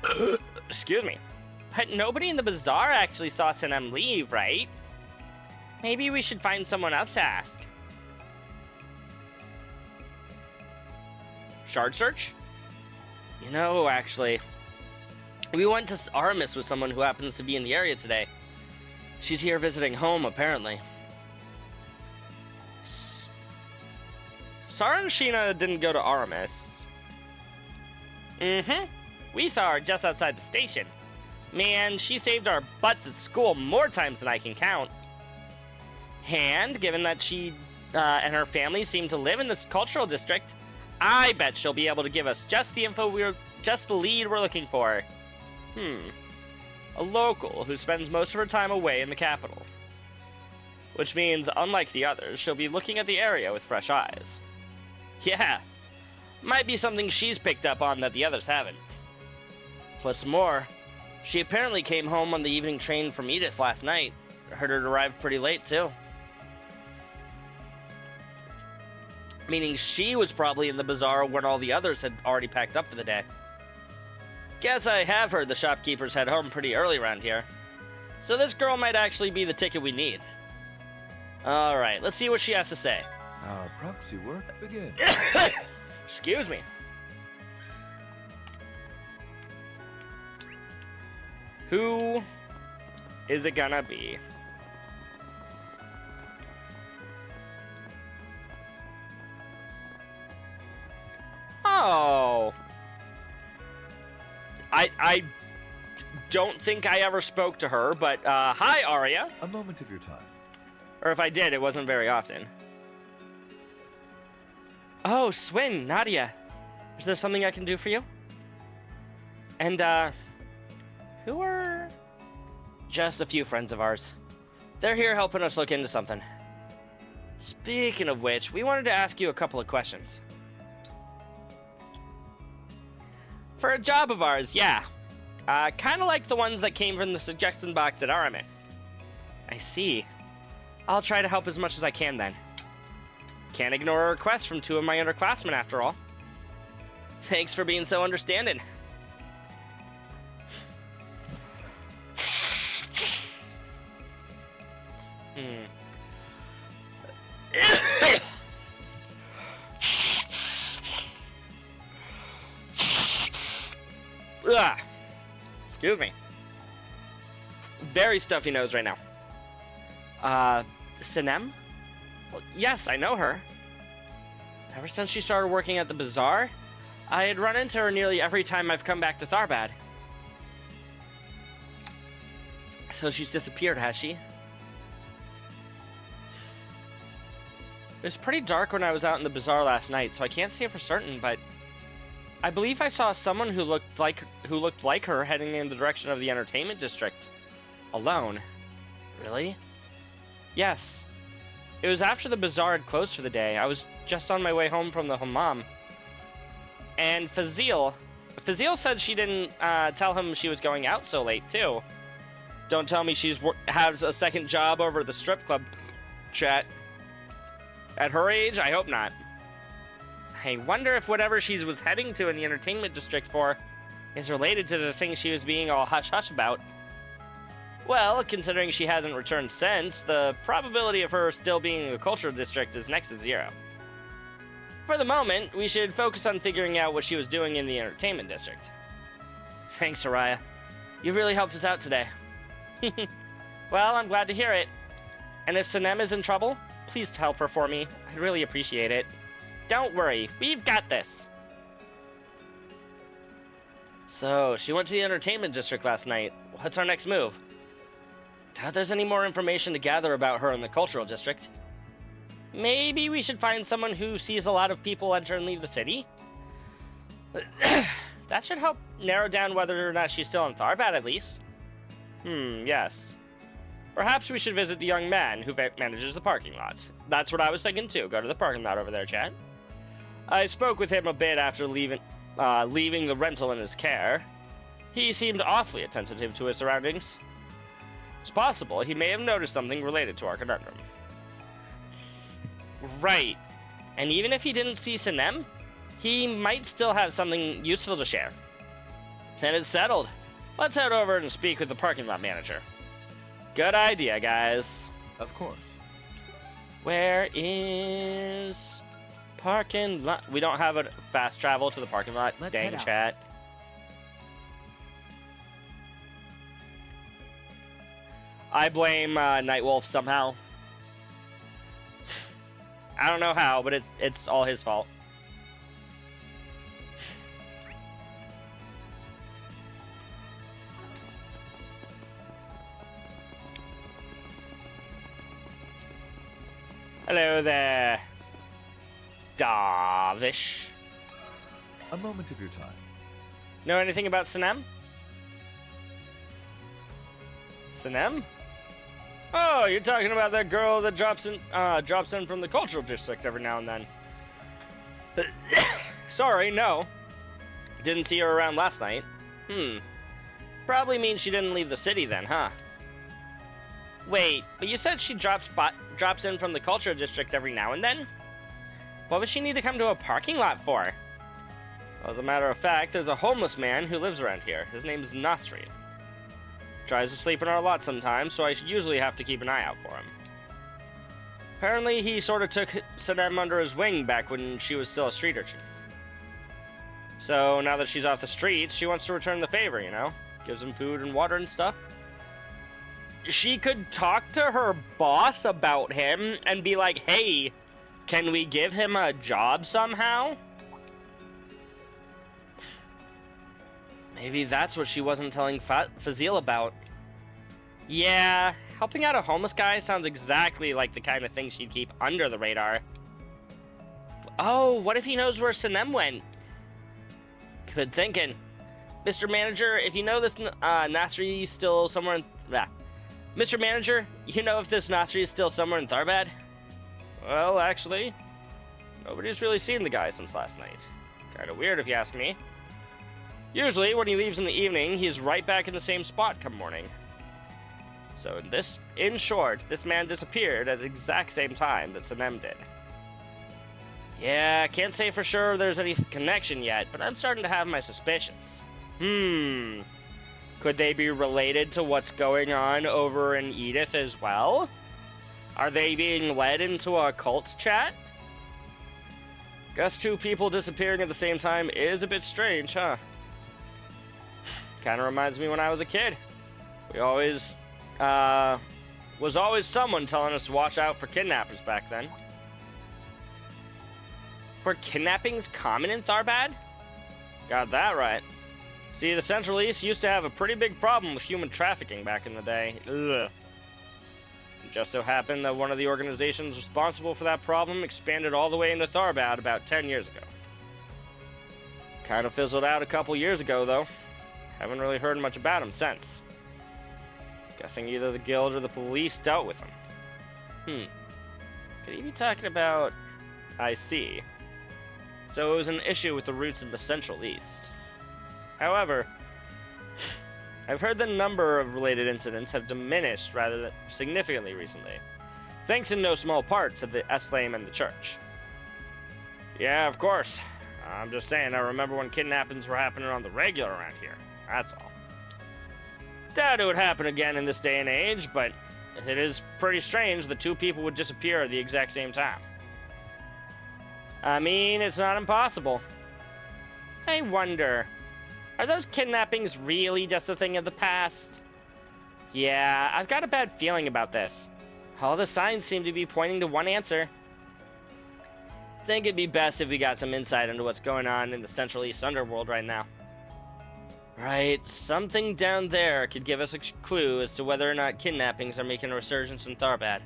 in? Excuse me. But nobody in the bazaar actually saw Sanem leave, right? Maybe we should find someone else to ask. Shard search? You know, actually, we went to Aramis with someone who happens to be in the area today. She's here visiting home, apparently. Sarah and Sheena didn't go to Aramis. We saw her just outside the station. Man, she saved our butts at school more times than I can count. And, given that she and her family seem to live in this cultural district, I bet she'll be able to give us just the lead we're looking for. A local who spends most of her time away in the capital. Which means, unlike the others, she'll be looking at the area with fresh eyes. Yeah, might be something she's picked up on that the others haven't. What's more, she apparently came home on the evening train from Edith last night. I heard her arrive pretty late, too. Meaning she was probably in the bazaar when all the others had already packed up for the day. Guess I have heard the shopkeepers head home pretty early around here. So this girl might actually be the ticket we need. Alright, let's see what she has to say. Our proxy work begins. Excuse me. Who is it gonna be? Oh. I don't think I ever spoke to her, but hi, Arya. A moment of your time. Or if I did, it wasn't very often. Oh, Swin, Nadia. Is there something I can do for you? And, who are... Just a few friends of ours. They're here helping us look into something. Speaking of which, we wanted to ask you a couple of questions. For a job of ours, yeah. Kind of like the ones that came from the suggestion box at RMS. I see. I'll try to help as much as I can then. Can't ignore a request from 2 of my underclassmen after all. Thanks for being so understanding. Ugh. Excuse me. Very stuffy nose right now. Sinem? Well, yes, I know her. Ever since she started working at the bazaar, I had run into her nearly every time I've come back to Tharbad. So she's disappeared, has she? It was pretty dark when I was out in the bazaar last night, so I can't say for certain, but I believe I saw someone who looked like her heading in the direction of the entertainment district. Alone. Really? Yes. It was after the bazaar had closed for the day. I was just on my way home from the hammam. And Fazil said she didn't tell him she was going out so late, too. Don't tell me she's has a second job over at the strip club, chat. At her age, I hope not. I wonder if whatever she was heading to in the entertainment district for is related to the thing she was being all hush-hush about. Well, considering she hasn't returned since, the probability of her still being in the cultural district is next to 0. For the moment, we should focus on figuring out what she was doing in the entertainment district. Thanks, Araya. You really helped us out today. Well, I'm glad to hear it. And if Sinem is in trouble, please help her for me. I'd really appreciate it. Don't worry, we've got this. So, she went to the entertainment district last night. What's our next move? Doubt there's any more information to gather about her in the cultural district. Maybe we should find someone who sees a lot of people enter and leave the city? That should help narrow down whether or not she's still in Tharbad, at least. Yes. Perhaps we should visit the young man who manages the parking lot. That's what I was thinking too. Go to the parking lot over there, Chad. I spoke with him a bit after leaving the rental in his care. He seemed awfully attentive to his surroundings. It's possible he may have noticed something related to our conundrum. Right. And even if he didn't see Sinem, he might still have something useful to share. Then it's settled. Let's head over and speak with the parking lot manager. Good idea, guys. Of course. Where is parking lot? We don't have a fast travel to the parking lot. Let's Dang, head out. chat. I blame Nightwolf somehow. I don't know how, but it's all his fault. Hello there, Darvish. A moment of your time. Know anything about Sinem? Sinem? Oh, you're talking about that girl that drops in from the cultural district every now and then. Sorry, no. Didn't see her around last night. Probably means she didn't leave the city then, huh? Wait, but you said she drops in from the cultural district every now and then? What would she need to come to a parking lot for? Well, as a matter of fact, there's a homeless man who lives around here. His name's Nasri. Tries to sleep in our lot sometimes, so I usually have to keep an eye out for him. Apparently, he sort of took Sinem under his wing back when she was still a street urchin. So, now that she's off the streets, she wants to return the favor, you know? Gives him food and water and stuff. She could talk to her boss about him and be like, hey, can we give him a job somehow? Maybe that's what she wasn't telling Fazil about. Yeah, helping out a homeless guy sounds exactly like the kind of thing she'd keep under the radar. Oh, what if he knows where Sinem went? Good thinking. Mr. Manager, if you know this Nasri's still somewhere in... Mr. Manager, you know if this Nazi is still somewhere in Tharbad? Well, actually, nobody's really seen the guy since last night. Kinda weird if you ask me. Usually, when he leaves in the evening, he's right back in the same spot come morning. So in short, this man disappeared at the exact same time that Sanem did. Yeah, I can't say for sure there's any connection yet, but I'm starting to have my suspicions. Could they be related to what's going on over in Edith as well? Are they being led into a cult chat? Guess two people disappearing at the same time is a bit strange, huh? Kinda reminds me when I was a kid. We always, was always someone telling us to watch out for kidnappers back then. Were kidnappings common in Tharbad? Got that right. See, the Central East used to have a pretty big problem with human trafficking back in the day. Ugh. It just so happened that one of the organizations responsible for that problem expanded all the way into Tharbad about 10 years ago. Kind of fizzled out a couple years ago, though. Haven't really heard much about him since. Guessing either the guild or the police dealt with him. Could he be talking about... I see. So it was an issue with the roots of the Central East. However, I've heard the number of related incidents have diminished rather significantly recently, thanks in no small part to the Eslame and the church. Yeah, of course. I'm just saying, I remember when kidnappings were happening on the regular around here. That's all. Doubt it would happen again in this day and age, but it is pretty strange that two people would disappear at the exact same time. I mean, it's not impossible. I wonder, are those kidnappings really just a thing of the past? Yeah, I've got a bad feeling about this. All the signs seem to be pointing to one answer. Think it'd be best if we got some insight into what's going on in the Central East underworld right now. Right, something down there could give us a clue as to whether or not kidnappings are making a resurgence in Tharbad.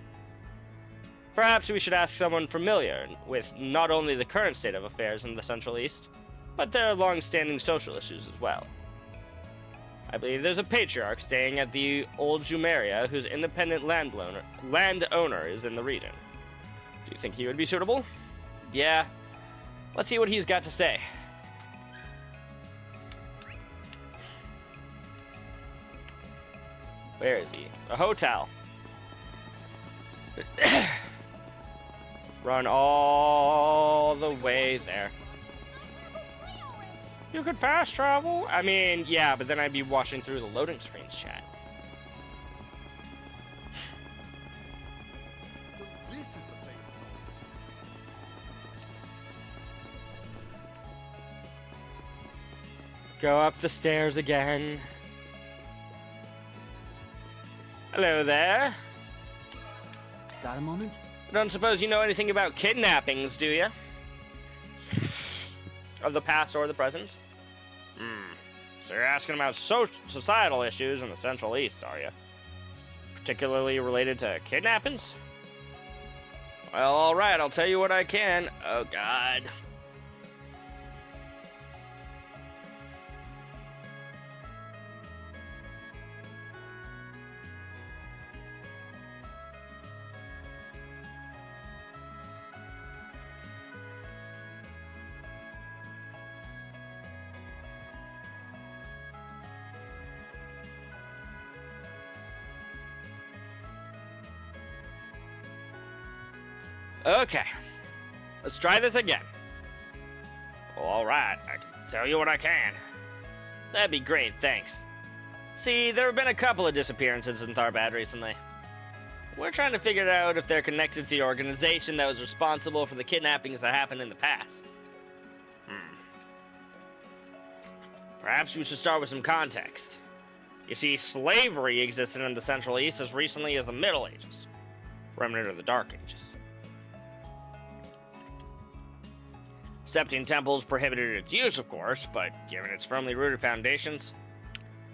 Perhaps we should ask someone familiar with not only the current state of affairs in the Central East, but their long-standing social issues as well. I believe there's a patriarch staying at the Old Jumeria whose independent landowner is in the region. Do you think he would be suitable? Yeah. Let's see what he's got to say. Where is he? A hotel. Run all the way there. You could fast travel? I mean, yeah, but then I'd be washing through the loading screens, chat. So this is the thing. Go up the stairs again. Hello there. Got a moment? I don't suppose you know anything about kidnappings, do you? Of the past or the present? So you're asking about societal issues in the Central East, are you? Particularly related to kidnappings? Well, alright, I'll tell you what I can. Oh, God. Okay, let's try this again. Well, alright, I can tell you what I can. That'd be great, thanks. See, there have been a couple of disappearances in Tharbad recently. We're trying to figure out if they're connected to the organization that was responsible for the kidnappings that happened in the past. Perhaps we should start with some context. You see, slavery existed in the Central East as recently as the Middle Ages, remnant of the Dark Ages. Septine temples prohibited its use, of course, but given its firmly rooted foundations,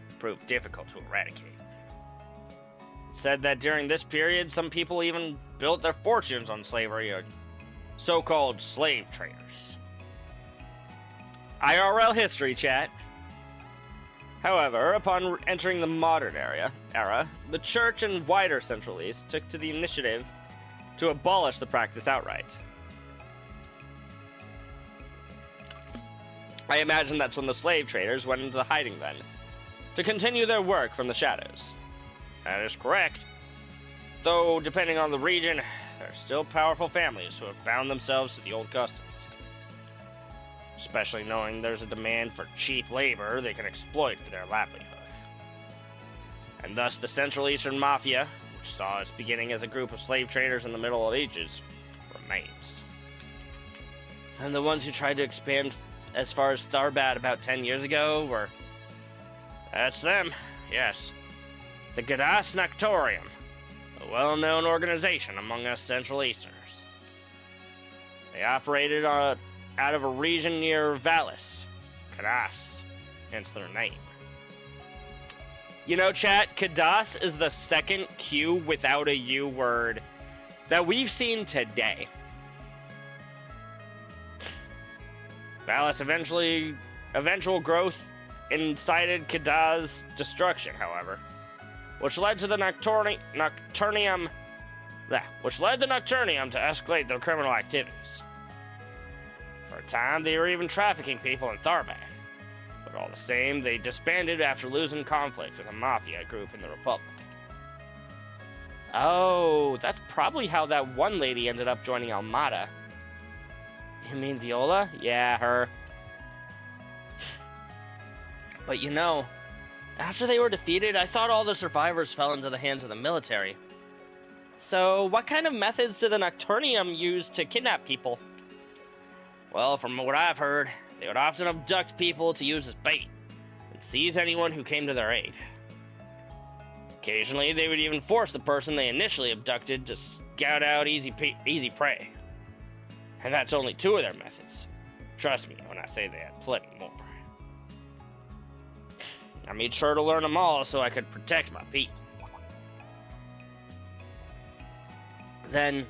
it proved difficult to eradicate. It's said that during this period, some people even built their fortunes on slavery, or so-called slave traders. IRL history, chat. However, upon entering the modern era, the Church and wider Central East took to the initiative to abolish the practice outright. I imagine that's when the slave traders went into hiding then, to continue their work from the shadows. That is correct. Though, depending on the region, there are still powerful families who have bound themselves to the old customs. Especially knowing there's a demand for cheap labor they can exploit for their livelihood. And thus the Central Eastern Mafia, which saw its beginning as a group of slave traders in the Middle Ages, remains. And the ones who tried to expand as far as Tharbad about 10 years ago were... That's them, yes. The Gadas Noctorium, a well-known organization among us Central Easterners. They operated out of a region near Valis, Kadas, hence their name. You know, chat, Kadas is the second Q without a U word that we've seen today. Valis' eventual growth incited Kadas' destruction, however, which led the Nocturnium to escalate their criminal activities. For a time, they were even trafficking people in Tharbad, but all the same, they disbanded after losing conflict with a mafia group in the Republic. Oh, that's probably how that one lady ended up joining Almada. You mean Viola? Yeah, her. But you know, after they were defeated, I thought all the survivors fell into the hands of the military. So, what kind of methods did the Nocturnium use to kidnap people? Well, from what I've heard, they would often abduct people to use as bait, and seize anyone who came to their aid. Occasionally, they would even force the person they initially abducted to scout out easy prey. And that's only two of their methods. Trust me when I say they had plenty more. I made sure to learn them all so I could protect my people. Then,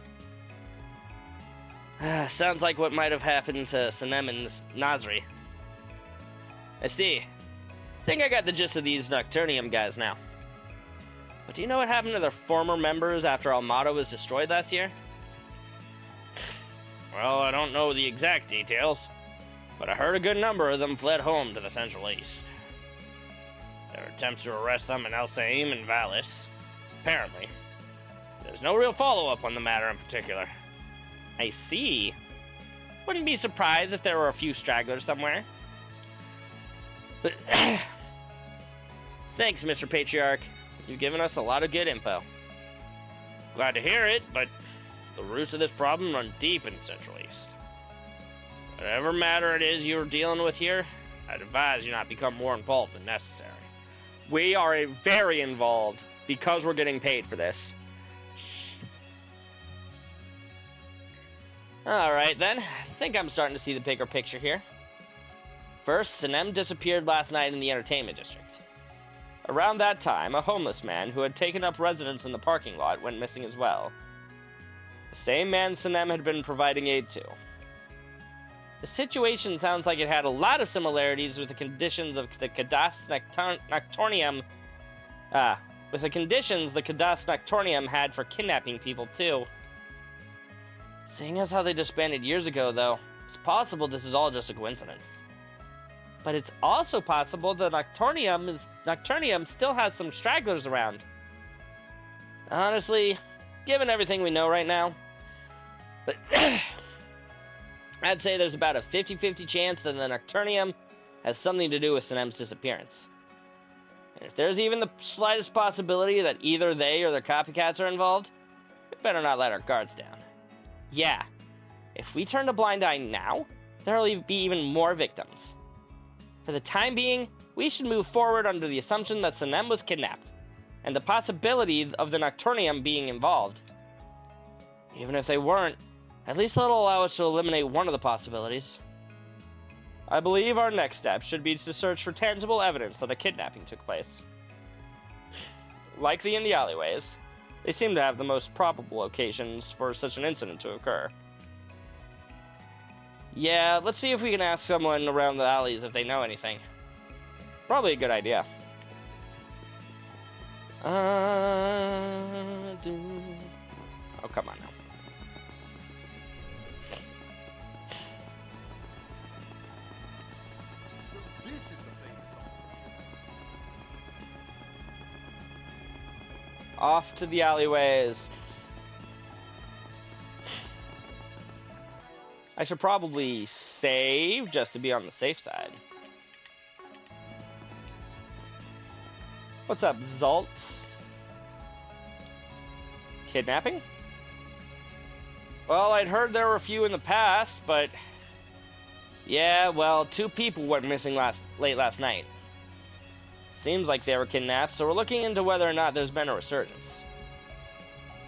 sounds like what might have happened to Sanem and Nasri. I see. Think I got the gist of these Nocturnium guys now. But do you know what happened to their former members after Almada was destroyed last year? Well, I don't know the exact details, but I heard a good number of them fled home to the Central East. There were attempts to arrest them in Elsaim and Valis, apparently. There's no real follow-up on the matter in particular. I see. Wouldn't be surprised if there were a few stragglers somewhere. But thanks, Mr. Patriarch. You've given us a lot of good info. Glad to hear it, but the roots of this problem run deep in the Central East. Whatever matter it is you're dealing with here, I'd advise you not become more involved than necessary. We are very involved because we're getting paid for this. Alright then, I think I'm starting to see the bigger picture here. First, Sanem disappeared last night in the entertainment district. Around that time, a homeless man who had taken up residence in the parking lot went missing as well. The same man Sanem had been providing aid to. The situation sounds like it had a lot of similarities with the conditions of the Kadas Nocturnium. With the conditions the Kadas Nocturnium had for kidnapping people too. Seeing as how they disbanded years ago, though, it's possible this is all just a coincidence. But it's also possible the Nocturnium still has some stragglers around. Honestly, given everything we know right now, I'd say there's about a 50-50 chance that the Nocturnium has something to do with Sanem's disappearance. And if there's even the slightest possibility that either they or their copycats are involved, we better not let our guards down. Yeah, if we turn a blind eye now, there'll be even more victims. For the time being, we should move forward under the assumption that Sanem was kidnapped, and the possibility of the Nocturnium being involved. Even if they weren't, at least that'll allow us to eliminate one of the possibilities. I believe our next step should be to search for tangible evidence that a kidnapping took place. Likely in the alleyways, they seem to have the most probable locations for such an incident to occur. Yeah, let's see if we can ask someone around the alleys if they know anything. Probably a good idea. Oh, come on now. So this is the famous Off to the alleyways. I should probably save just to be on the safe side. What's up, Zaltz? Kidnapping? Well, I'd heard there were a few in the past, but... yeah, well, 2 people went missing late last night. Seems like they were kidnapped, so we're looking into whether or not there's been a resurgence.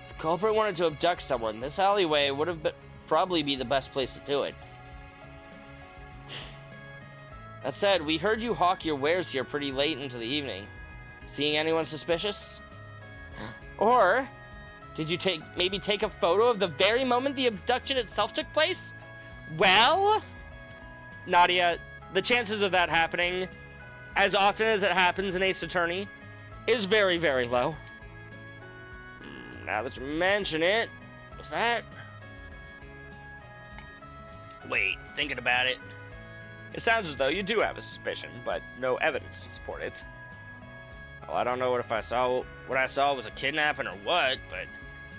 If the culprit wanted to abduct someone, this alleyway would have probably be the best place to do it. That said, we heard you hawk your wares here pretty late into the evening. Seeing anyone suspicious? Or did you maybe take a photo of the very moment the abduction itself took place? Well, Nadia, the chances of that happening, as often as it happens in Ace Attorney, is very, very low. Now that you mention it, what's that? Wait, thinking about it. It sounds as though you do have a suspicion, but no evidence to support it. Well, I don't know what I saw was a kidnapping or what, but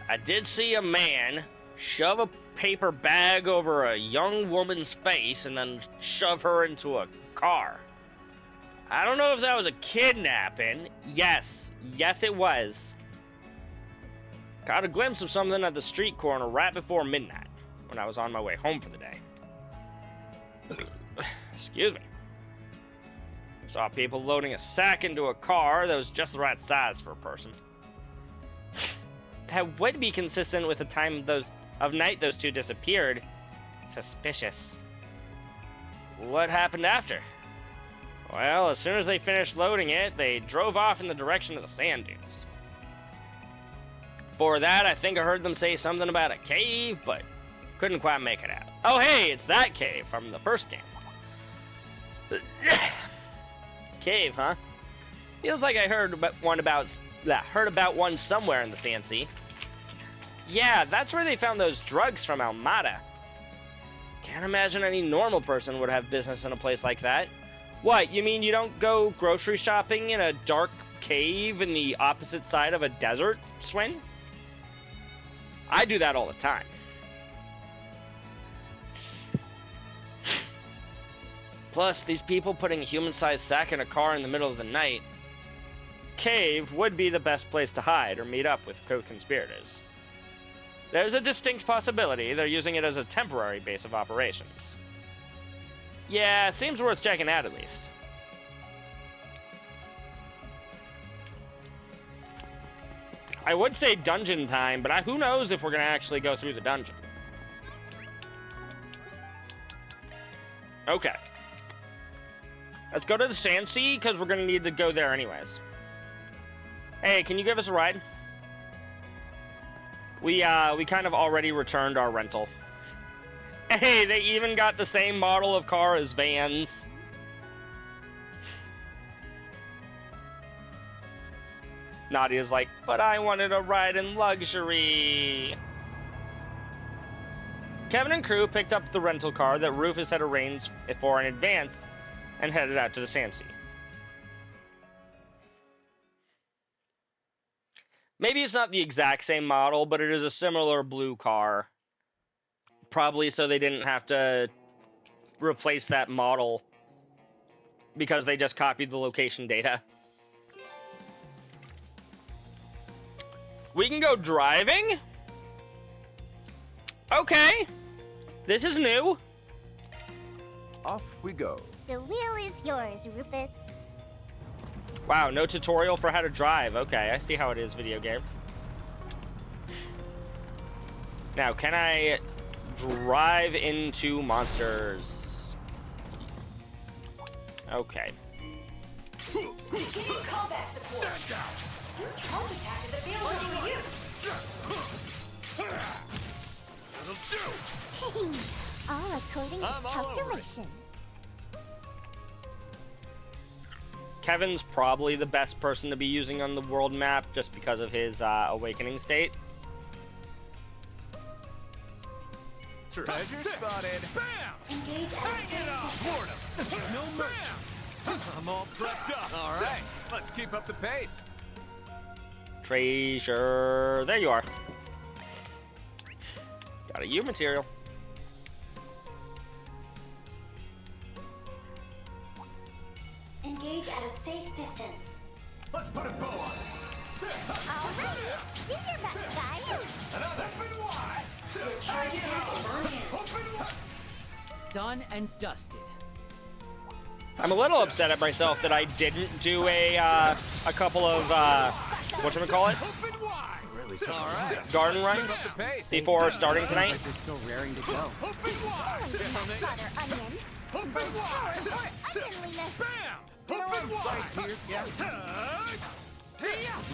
I did see a man shove a paper bag over a young woman's face and then shove her into a car. I don't know if that was a kidnapping. Yes it was. Caught a glimpse of something at the street corner right before midnight when I was on my way home for the day. Excuse me. Saw people loading a sack into a car that was just the right size for a person. That would be consistent with the time of night those 2 disappeared. Suspicious. What happened after? Well, as soon as they finished loading it, they drove off in the direction of the sand dunes. For that, I think I heard them say something about a cave, but couldn't quite make it out. Oh, hey, it's that cave from the first game. Cave, huh? Feels like I heard about one somewhere in the CNC. Yeah, that's where they found those drugs from Almada. Can't imagine any normal person would have business in a place like that. What, you mean you don't go grocery shopping in a dark cave in the opposite side of a desert, Swin? I do that all the time. Plus, these people putting a human-sized sack in a car in the middle of the night. Cave would be the best place to hide or meet up with co-conspirators. There's a distinct possibility they're using it as a temporary base of operations. Yeah, seems worth checking out at least. I would say dungeon time, but who knows if we're going to actually go through the dungeon. Okay. Let's go to the Sand Sea, because we're going to need to go there anyways. Hey, can you give us a ride? We kind of already returned our rental. Hey, they even got the same model of car as Vans. Nadia's like, but I wanted a ride in luxury. Kevin and crew picked up the rental car that Rufus had arranged for in advance and headed out to the Sand Sea. Maybe it's not the exact same model, but it is a similar blue car. Probably so they didn't have to replace that model because they just copied the location data. We can go driving? Okay. This is new. Off we go. The wheel is yours, Rufus. Wow, no tutorial for how to drive. Okay, I see how it is, video game. Now, can I drive into monsters? Okay. Need combat support. Your charge attack is available for use. All according to calculation. Kevin's probably the best person to be using on the world map just because of his awakening state. Treasure spotted. Engage at a safe distance. No mercy. I'm all prepped up. All right, let's keep up the pace. Treasure. There you are. Got a U material. Engage at a safe distance. Let's put a bow on this. Alright, do your best, guys. Another. Open wide. Your charge attack is on hand. Open wide. Done and dusted. I'm a little upset at myself that I didn't do a couple of whatchamacallit? Open wide. Really tough. All right. Garden runs Keep up the pace. before starting tonight. Like they're still raring to go. Open wide. Butter onion. Open wide. Onionliness. Bam. Open wide.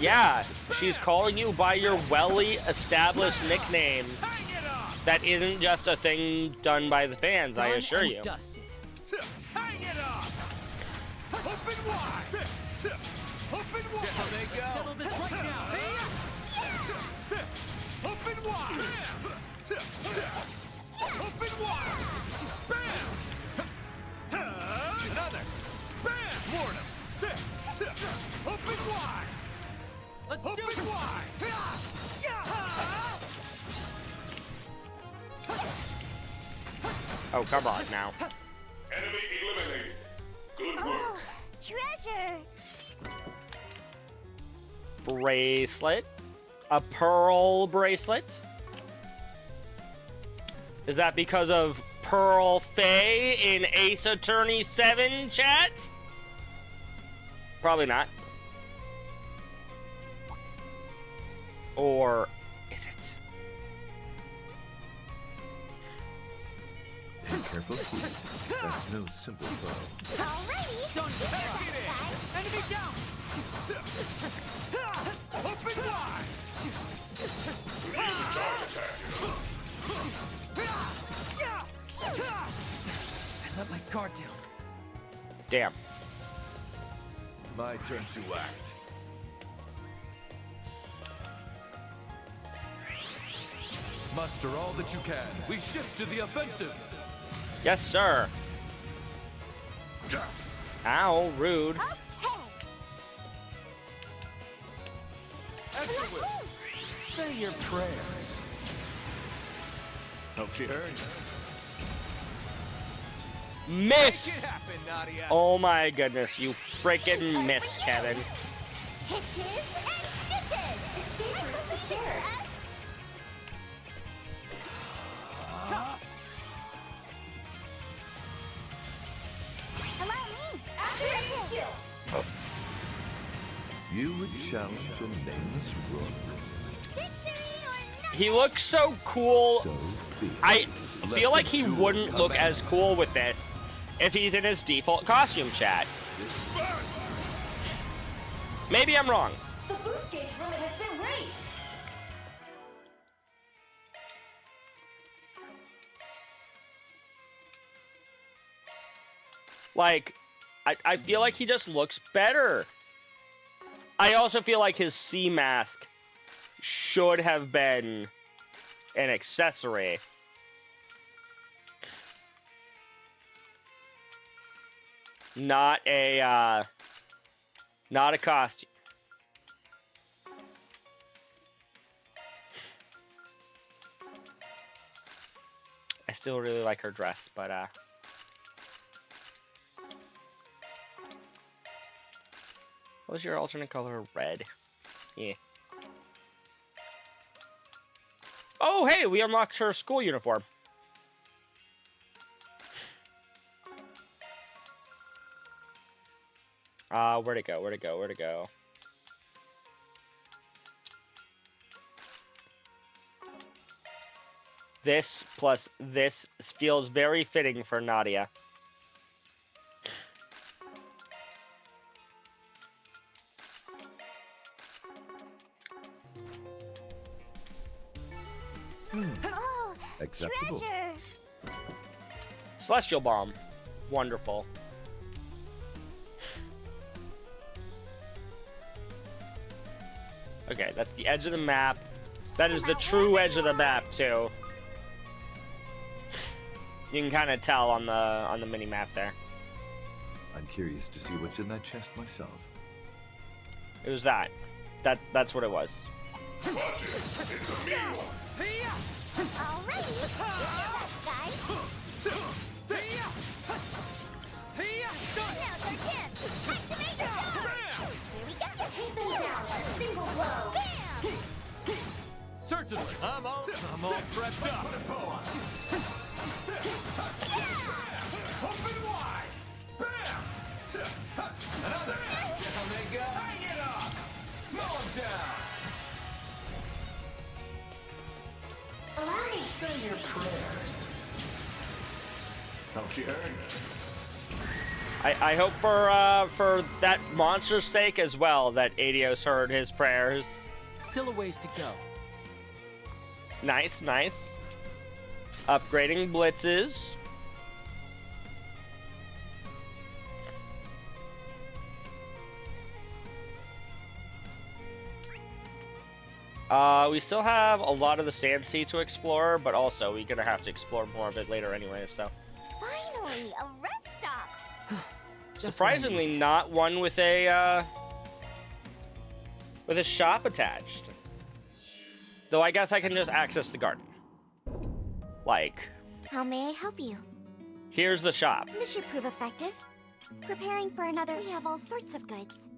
Yeah, she's calling you by your well-established nickname Hang it up. that isn't just a thing done by the fans, I Done assure and you. Dusted. Hang it up. Open wide. Open wide. Down they go. Settle this right now. Open wide. Open wide. Bam. Another. Bam. Mortem. Open wide. Let's open do it. Wide. Oh, come on now. Enemy eliminated. Good work. Oh, treasure. Bracelet. A pearl bracelet. Is that because of Pearl Faye in Ace Attorney 7 chats? Probably not. Or is it? Be careful, Queen. That's no simple foe. Alrighty. Done. Guys. Enemy down. Open wide. Lead the charge attack. I let my guard down. Damn. My turn to act. Muster all that you can. We shift to the offensive. Yes, sir. Ow, rude. Okay. Excellent. Say your prayers. Hope she heard. Miss! Make it happen, Nadia. Oh my goodness, you freaking missed, Kevin. Hitches and stitches. Escape route secure. Allow me. Activate skill. You would challenge a nameless rook. Victory or nothing. He looks so cool. So be it. I Let feel like the he duel wouldn't look commence. as cool with this if he's in his default costume chat. Maybe I'm wrong. The boost gauge limit has been raised. Like, I feel like he just looks better. I also feel like his sea mask should have been an accessory. Not a costume. I still really like her dress, but what was your alternate color? Red. Yeah. Oh, hey, we unlocked her school uniform. Where'd it go? Where'd it go? Where'd it go? This plus this feels very fitting for Nadia. Oh, Acceptable. treasure. Celestial Bomb. Wonderful. Okay, that's the edge of the map. That is the true edge of the map, too. You can kind of tell on the mini map there. I'm curious to see what's in that chest myself. It was that. That's what it was. Watch it. It's a me one. Alrighty, guys. Now's our chance. Activate the shot. Here we go. Take them down with a single blow. Bam! Certainly. I'm all prepped up. Open wide. Bam! Another. Omega. Hang it up. Mow him down. Allow me to say your prayers. Hope she heard. I hope for that monster's sake as well that Adios heard his prayers. Still a ways to go. Nice, nice. Upgrading blitzes. We still have a lot of the Sand Sea to explore, but also we're gonna have to explore more of it later anyway, so. Finally, a rest stop. Just what I Surprisingly, need. not one with a shop attached. Though I guess I can just access the garden. Like, How may I help you? here's the shop. This should prove effective. Preparing for another, we have all sorts of goods.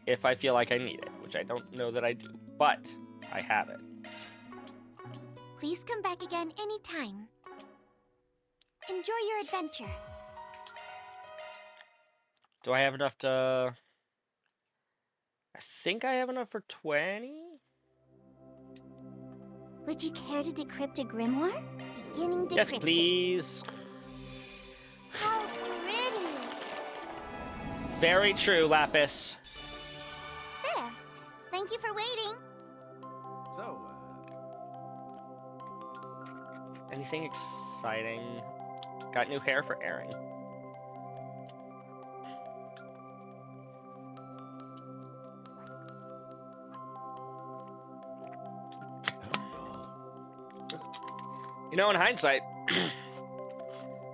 If I feel like I need it, which I don't know that I do, but I have it. Please come back again anytime. Enjoy your adventure. Do I have enough to... I think I have enough for 20? Would you care to decrypt a grimoire? Beginning decryption. Yes, please. How pretty. Very true, Lapis. There. Thank you for waiting. So, Anything exciting? Got new hair for Aaron. You know, in hindsight,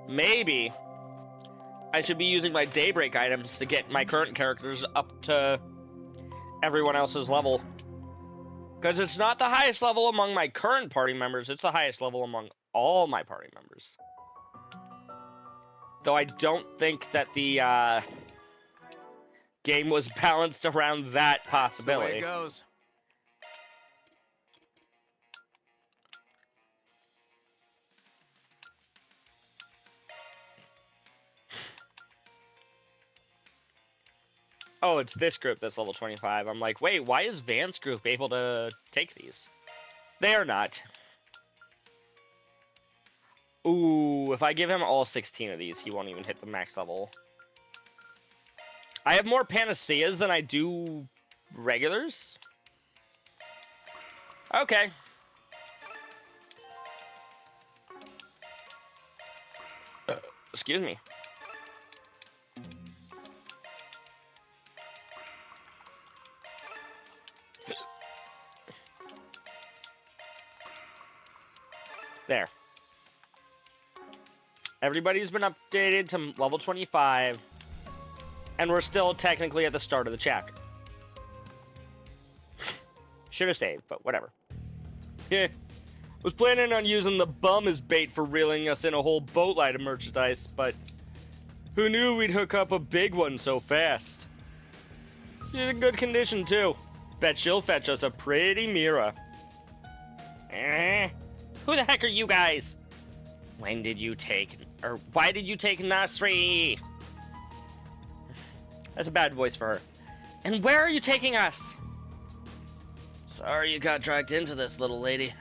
maybe I should be using my Daybreak items to get my current characters up to everyone else's level. Because it's not the highest level among my current party members, it's the highest level among all my party members. Though I don't think that the game was balanced around that possibility. That's the way it goes. Oh, it's this group that's level 25. I'm like, wait, why is Van's group able to take these? They are not. Ooh, if I give him all 16 of these, he won't even hit the max level. I have more Panaceas than I do regulars? Okay. Excuse me. There. Everybody's been updated to level 25, and we're still technically at the start of the chapter. Should have saved, but whatever. Yeah. Was planning on using the bum as bait for reeling us in a whole boatload of merchandise, but who knew we'd hook up a big one so fast? She's in good condition, too. Bet she'll fetch us a pretty mirror. Who the heck are you guys? When did you take... Or why did you take Nasri? That's a bad voice for her. And where are you taking us? Sorry you got dragged into this, little lady.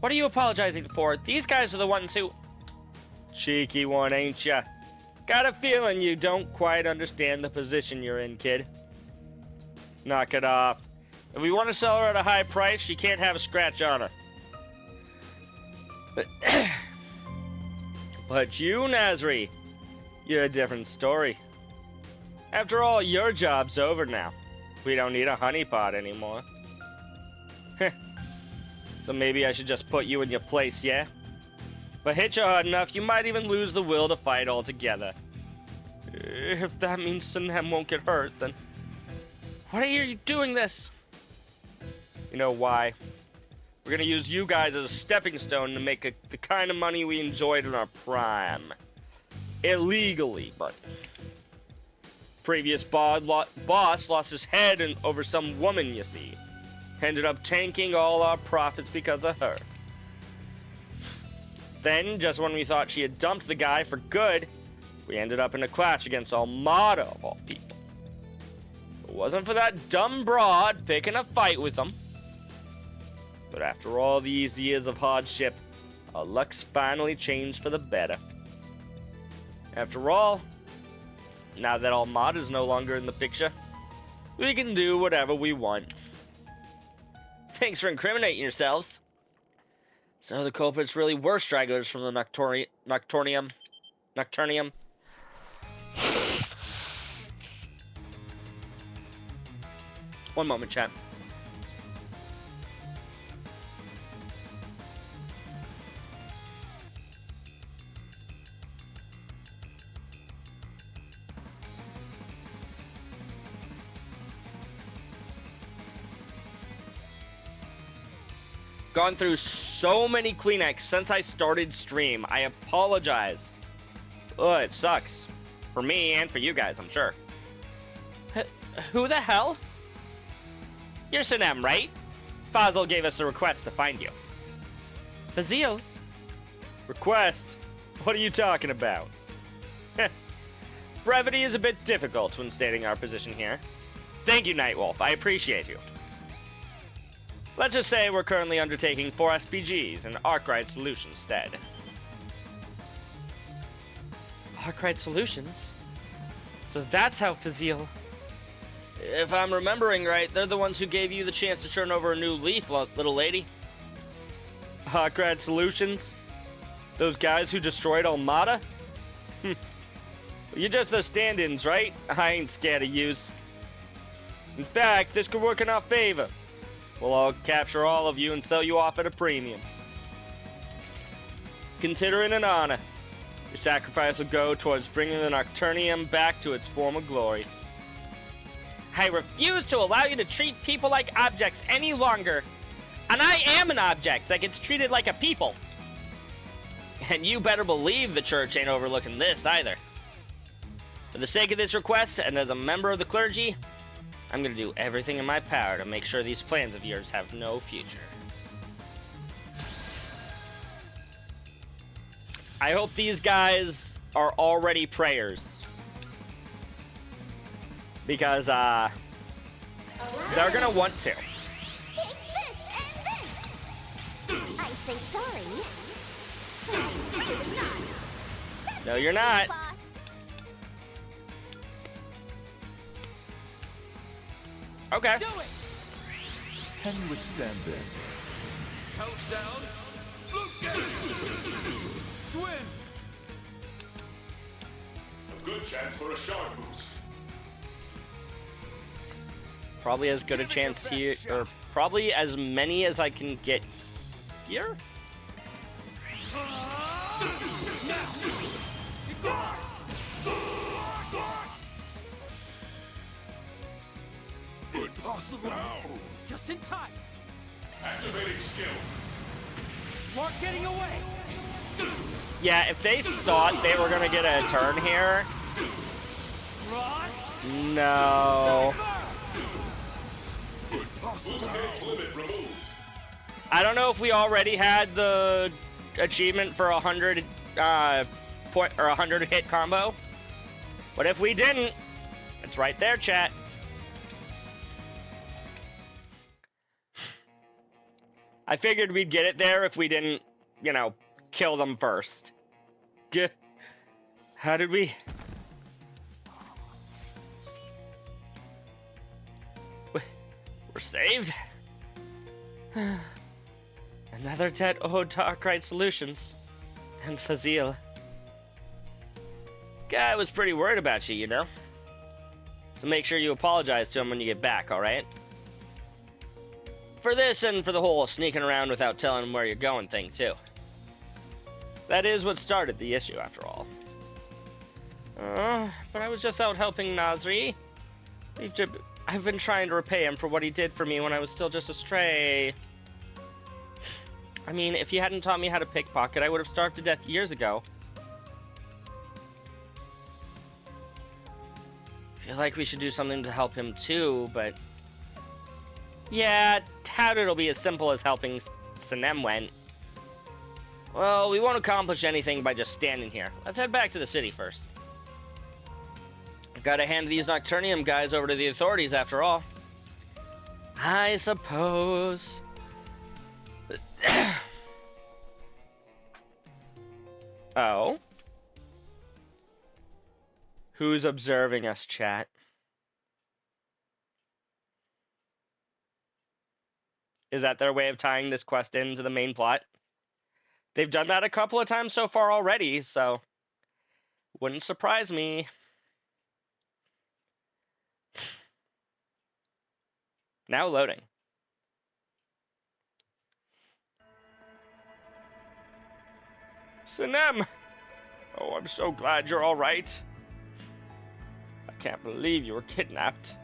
What are you apologizing for? These guys are the ones who... Cheeky one, ain't ya? Got a feeling you don't quite understand the position you're in, kid. Knock it off. If we want to sell her at a high price, she can't have a scratch on her. But you, Nasri, you're a different story. After all, your job's over now. We don't need a honeypot anymore. So maybe I should just put you in your place, yeah? But hit you hard enough, you might even lose the will to fight altogether. If that means Sunem won't get hurt, then why are you doing this? You know why? We're gonna use you guys as a stepping stone to make the kind of money we enjoyed in our prime. Illegally, but previous boss lost his head over some woman, you see. Ended up tanking all our profits because of her. Then, just when we thought she had dumped the guy for good, we ended up in a clash against Armada, of all people. If it wasn't for that dumb broad picking a fight with them. But after all these years of hardship, our luck's finally changed for the better. After all, now that Armada's no longer in the picture, we can do whatever we want. Thanks for incriminating yourselves. So the culprits really were stragglers from the Nocturnium. One moment, chat. Gone through so many Kleenex since I started stream. I apologize. Ugh, it sucks. For me and for you guys, I'm sure. Who the hell? You're Sunem, right? Fazil gave us a request to find you. Fazil? Request? What are you talking about? Brevity is a bit difficult when stating our position here. Thank you, Nightwolf. I appreciate you. Let's just say we're currently undertaking 4 SPGs and Arkwright Solutions instead. Arkwright Solutions? So that's how Fazil... If I'm remembering right, they're the ones who gave you the chance to turn over a new leaf, little lady. Arkwright Solutions? Those guys who destroyed Armada? You're just the stand-ins, right? I ain't scared of yous. In fact, this could work in our favor. We'll all capture all of you and sell you off at a premium. Consider it an honor. Your sacrifice will go towards bringing the Nocturnium back to its former glory. I refuse to allow you to treat people like objects any longer. And I am an object that gets treated like a people. And you better believe the church ain't overlooking this either. For the sake of this request, and as a member of the clergy, I'm gonna do everything in my power to make sure these plans of yours have no future. I hope these guys are already prayers. Because, they're gonna want to. Take this and this! I'd say sorry. I'm really not. No, you're not. Boss. Okay. Do it! Can you withstand this? Countdown. Look! Swin! A good chance for a shard boost. Probably as good a chance here, or probably as many as I can get here? Impossible! Just in time. Activating skill. Mark getting away. Yeah, if they thought they were gonna get a turn here, Cross. no. Stage limit removed. I don't know if we already had the achievement for 100 point or 100 hit combo, but if we didn't, it's right there, chat. I figured we'd get it there if we didn't, you know, kill them first. How did we? We're saved. Another debt owed to Arkwright Solutions and Fazil. Guy was pretty worried about you, you know. So make sure you apologize to him when you get back, alright? For this and for the whole sneaking around without telling him where you're going thing, too. That is what started the issue, after all. But I was just out helping Nasri. I've been trying to repay him for what he did for me when I was still just a stray. I mean, if he hadn't taught me how to pickpocket, I would have starved to death years ago. I feel like we should do something to help him too, but... yeah, doubt it'll be as simple as helping Sanem went. Well, we won't accomplish anything by just standing here. Let's head back to the city first. I've got to hand these Nocturnium guys over to the authorities after all. I suppose. Oh? Who's observing us, chat? Is that their way of tying this quest into the main plot? They've done that a couple of times so far already, so wouldn't surprise me. Now loading. Sanem! Oh, I'm so glad you're alright. I can't believe you were kidnapped.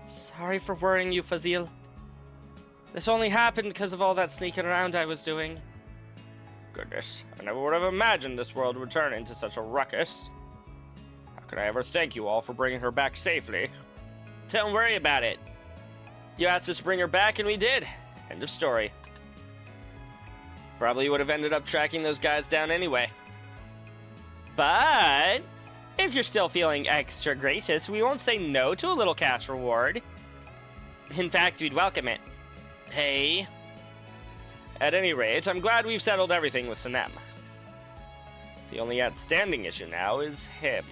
Sorry for worrying you, Fazil. This only happened because of all that sneaking around I was doing. Goodness, I never would have imagined this world would turn into such a ruckus. How could I ever thank you all for bringing her back safely? Don't worry about it. You asked us to bring her back, and we did. End of story. Probably would have ended up tracking those guys down anyway. But if you're still feeling extra gracious, we won't say no to a little cash reward. In fact, we'd welcome it. Hey. At any rate, I'm glad we've settled everything with Sanem. The only outstanding issue now is him.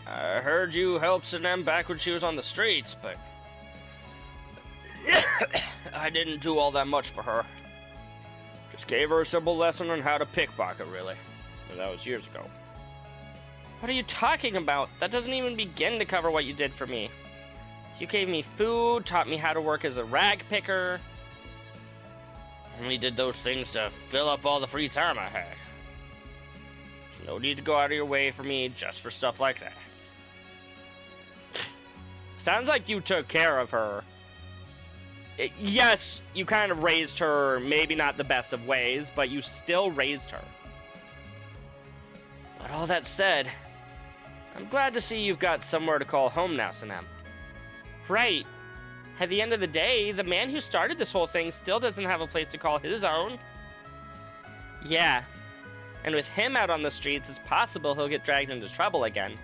I heard you helped Sanem back when she was on the streets, but I didn't do all that much for her. Just gave her a simple lesson on how to pickpocket, really. And that was years ago. What are you talking about? That doesn't even begin to cover what you did for me. You gave me food, taught me how to work as a rag picker. Only did those things to fill up all the free time I had. There's no need to go out of your way for me just for stuff like that. Sounds like you took care of her. Yes, you kind of raised her, maybe not the best of ways, but you still raised her. But all that said, I'm glad to see you've got somewhere to call home now, Sanem. Right. At the end of the day, the man who started this whole thing still doesn't have a place to call his own. Yeah. And with him out on the streets, it's possible he'll get dragged into trouble again.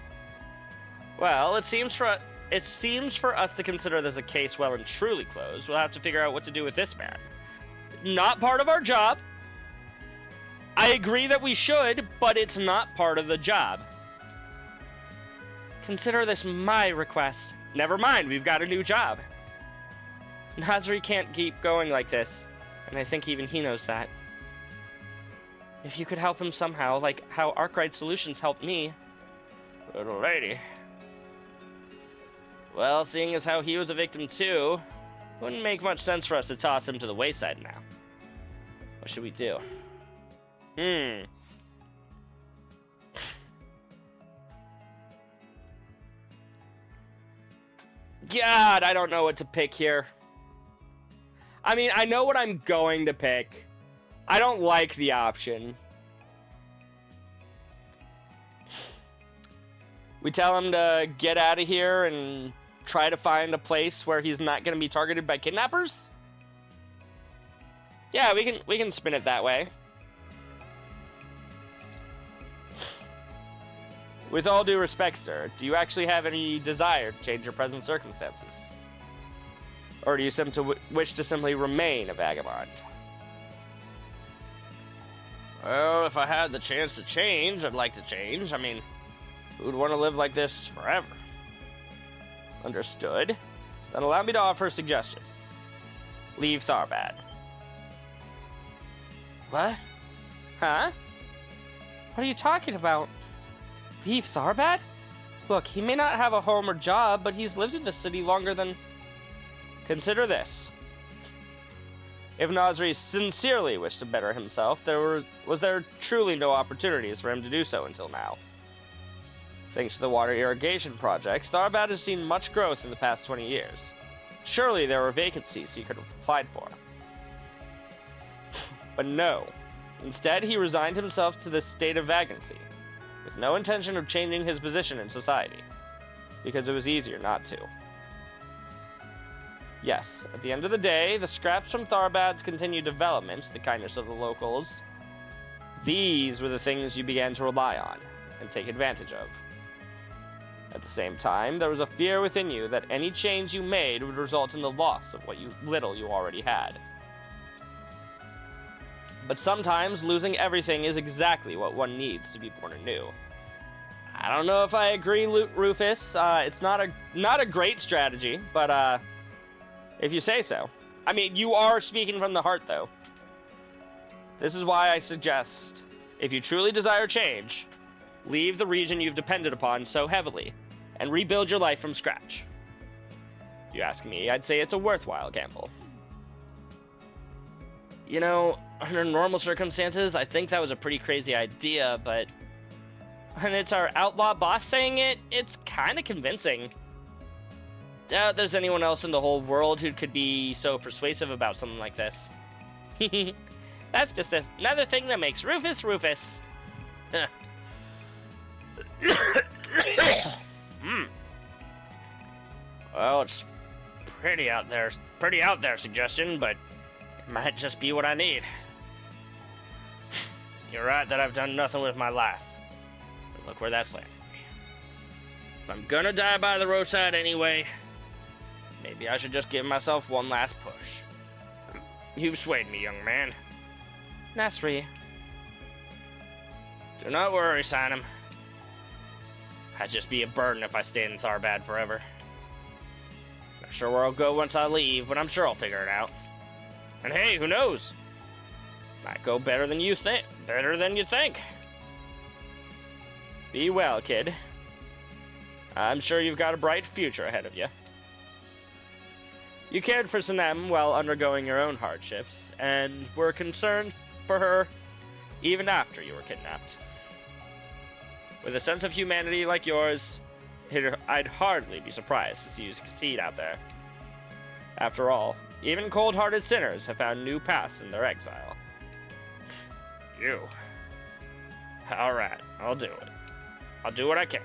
Well, it seems for us to consider this a case well and truly closed. We'll have to figure out what to do with this man. Not part of our job. I agree that we should, but it's not part of the job. Consider this my request. Never mind, we've got a new job. Nasri can't keep going like this, and I think even he knows that. If you could help him somehow, like how Arkwright Solutions helped me. Little lady. Well, seeing as how he was a victim too, wouldn't make much sense for us to toss him to the wayside now. What should we do? God, I don't know what to pick here. I mean, I know what I'm going to pick. I don't like the option. We tell him to get out of here and try to find a place where he's not going to be targeted by kidnappers? Yeah, we can spin it that way. With all due respect, sir, do you actually have any desire to change your present circumstances? Or do you wish to simply remain a vagabond? Well, if I had the chance to change, I'd like to change. I mean, who'd want to live like this forever? Understood. Then allow me to offer a suggestion. Leave Tharbad. What? Huh? What are you talking about? Thief Tharbad? Look, he may not have a home or job, but he's lived in the city longer than... Consider this. If Nasri sincerely wished to better himself, was there truly no opportunities for him to do so until now. Thanks to the water irrigation project, Tharbad has seen much growth in the past 20 years. Surely there were vacancies he could have applied for. But no. Instead, he resigned himself to this state of vacancy, with no intention of changing his position in society, because it was easier not to. Yes, at the end of the day, the scraps from Tharbad's continued development, the kindness of the locals, these were the things you began to rely on and take advantage of. At the same time, there was a fear within you that any change you made would result in the loss of what little you already had. But sometimes losing everything is exactly what one needs to be born anew. I don't know if I agree, Rufus. It's not a great strategy, but if you say so. I mean, you are speaking from the heart, though. This is why I suggest, if you truly desire change, leave the region you've depended upon so heavily, and rebuild your life from scratch. If you ask me, I'd say it's a worthwhile gamble. You know, under normal circumstances, I think that was a pretty crazy idea, but when it's our outlaw boss saying it, it's kind of convincing. Doubt there's anyone else in the whole world who could be so persuasive about something like this. That's just another thing that makes Rufus Rufus. Well, it's pretty out there suggestion, but it might just be what I need. You're right that I've done nothing with my life. But look where that's landed me. If I'm gonna die by the roadside anyway, maybe I should just give myself one last push. You've swayed me, young man. Nasri. Do not worry, Sinem. I'd just be a burden if I stayed in Tharbad forever. Not sure where I'll go once I leave, but I'm sure I'll figure it out. And hey, who knows? Might go better than you think. Be well, kid. I'm sure you've got a bright future ahead of you. You cared for Sinem while undergoing your own hardships, and were concerned for her even after you were kidnapped. With a sense of humanity like yours, I'd hardly be surprised to see you succeed out there. After all, even cold-hearted sinners have found new paths in their exile. You. Alright, I'll do it. I'll do what I can.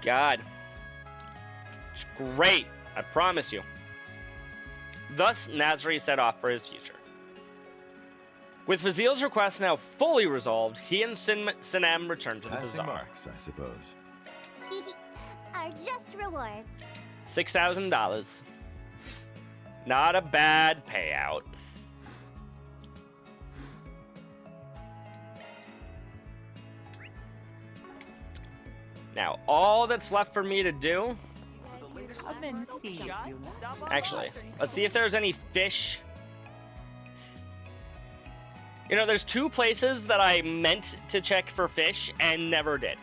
God. It's great, I promise you. Thus, Nasri set off for his future. With Fazil's request now fully resolved, he and Sinem returned to the Passing bazaar. marks, I suppose. Are just rewards. $6,000. Not a bad payout. Now, all that's left for me to do... Actually, let's see if there's any fish. You know, there's two places that I meant to check for fish and never did.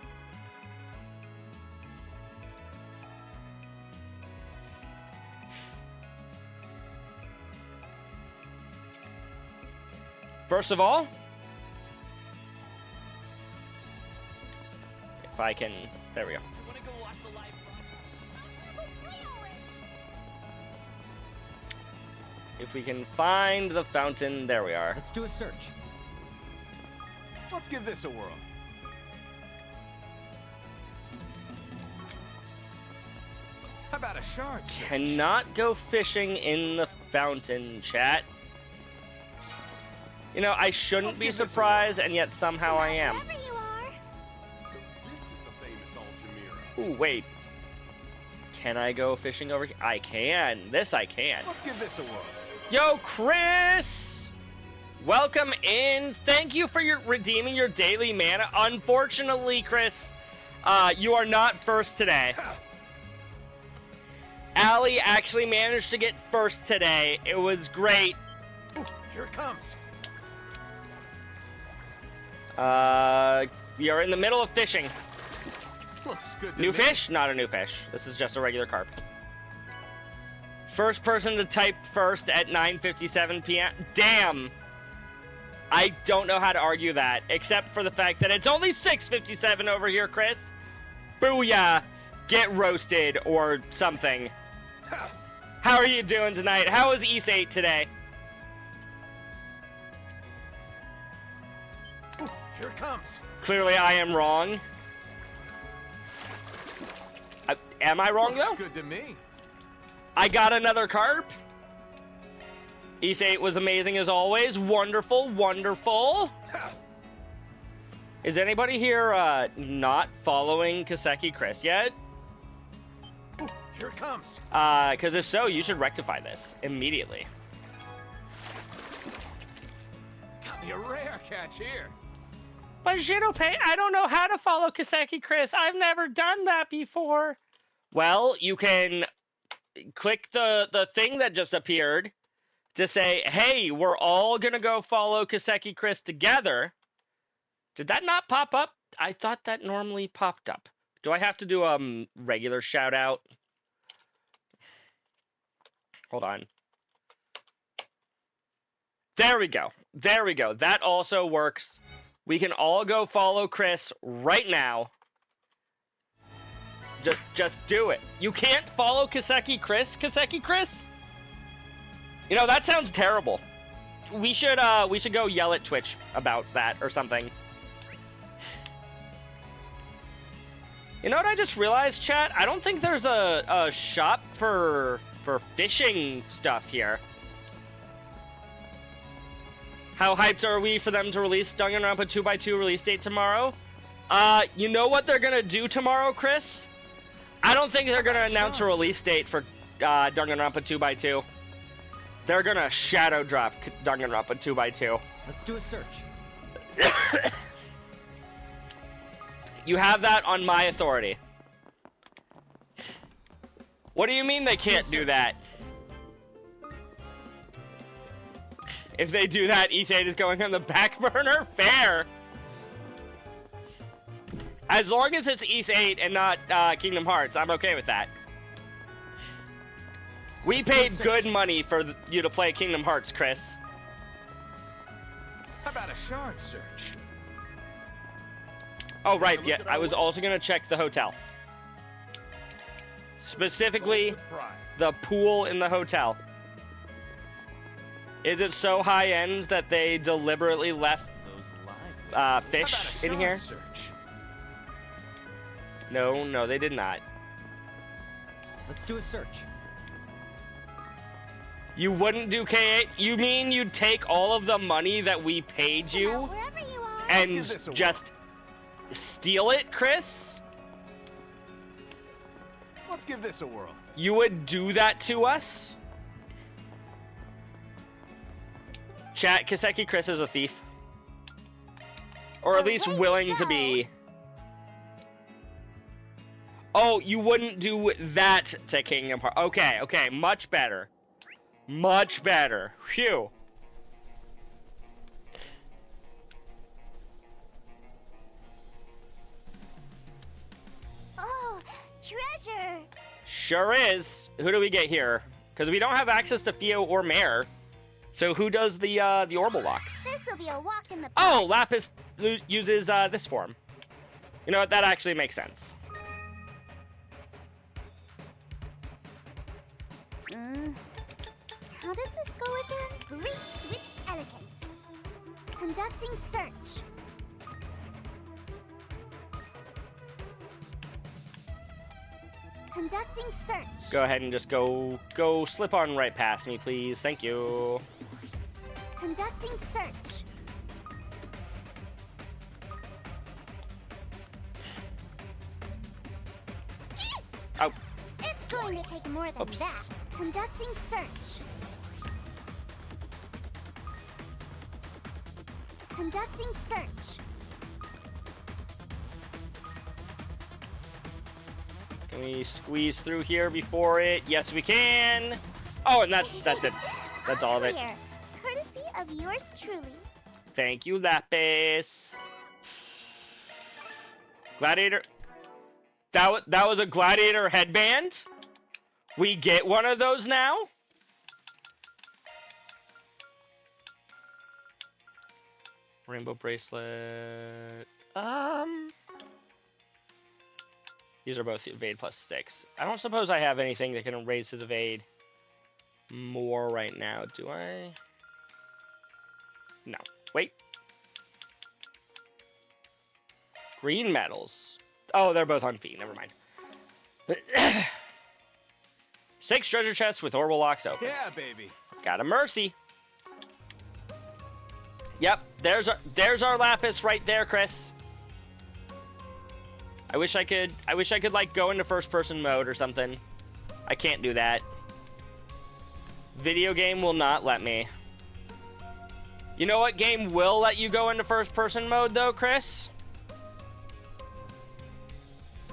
First of all, if I can, there we go. If we can find the fountain, there we are. Let's do a search. Let's give this a whirl. How about a shard search? Cannot go fishing in the fountain, chat. You know, I shouldn't be surprised, and yet somehow I am. Wherever you are. So this is the famous Altamira. Ooh, wait. Can I go fishing over here? I can. This I can. Let's give this a whirl. Yo, Chris! Welcome in. Thank you for redeeming your daily mana. Unfortunately, Chris, you are not first today. Allie actually managed to get first today. It was great. Ooh, here it comes. We are in the middle of fishing. Looks good to New me. fish? Not a new fish. This is just a regular carp. First person to type first at 9:57 p.m. Damn! I don't know how to argue that, except for the fact that it's only 6:57 over here, Chris. Booyah! Get roasted or something. How are you doing tonight? How was East 8 today? Ooh, here it comes. Clearly I am wrong. Am I wrong, Looks though? good to me. I got another carp. East 8 was amazing as always. Wonderful, wonderful. Is anybody here not following Kaseki Chris yet? Ooh, here it comes. Because if so, you should rectify this immediately. Got me a rare catch here. But Shadowpay, I don't know how to follow Kaseki Chris. I've never done that before. Well, you can click the thing that just appeared to say, hey, we're all going to go follow Kaseki Chris together. Did that not pop up? I thought that normally popped up. Do I have to do a regular shout out? Hold on. There we go. There we go. That also works. We can all go follow Chris right now. Just do it. You can't follow Kaseki Chris? Kaseki Chris? You know, that sounds terrible. We should go yell at Twitch about that or something. You know what I just realized, chat? I don't think there's a shop for fishing stuff here. How hyped are we for them to release Danganronpa 2x2 release date tomorrow? You know what they're gonna do tomorrow, Chris? I don't think they're gonna announce a release date for Danganronpa 2x2. They're gonna shadow drop Danganronpa 2x2. Let's do a search. You have that on my authority. What do you mean they can't do that? If they do that, East 8 is going on the back burner? Fair. As long as it's East 8 and not Kingdom Hearts, I'm okay with that. We paid good money for you to play Kingdom Hearts, Chris. How about a shard search? Oh, right, yeah, I was also going to check the hotel. Specifically, the pool in the hotel. Is it so high-end that they deliberately left fish in here? Search? No, they did not. Let's do a search. You wouldn't do K8? You mean you'd take all of the money that we paid you Wherever you are. and just steal it, Chris? Let's give this a whirl. You would do that to us? Chat, Kaseki Chris is a thief. Or at least willing to be. Oh, you wouldn't do that to Kingdom Hearts. Okay, much better. Much better. Phew. Oh, treasure! Sure is. Who do we get here? Because we don't have access to Theo or Mare. So who does the Orbital locks? This'll be a walk in the park. Oh, Lapis uses this form. You know what? That actually makes sense. How does this go again? Reached with elegance. Conducting search. Conducting search. Go ahead and just go slip on right past me, please. Thank you. Conducting search. Oh. It's going to take more than Oops. that. Conducting search. Conducting search. Can we squeeze through here before it? Yes, we can. Oh, and that's it. That's all of it. Here, courtesy of yours truly. Thank you, Lapis. Gladiator. That was a gladiator headband? We get one of those now? Rainbow bracelet. These are both evade +6. I don't suppose I have anything that can raise his evade more right now, do I? No. Wait. Green medals. Oh, they're both on feet. Never mind. 6 treasure chests with orbital locks open. Yeah, baby. Got a mercy. Yep, there's our Lapis right there, Chris. I wish I could like go into first person mode or something. I can't do that. Video game will not let me. You know what game will let you go into first person mode though, Chris?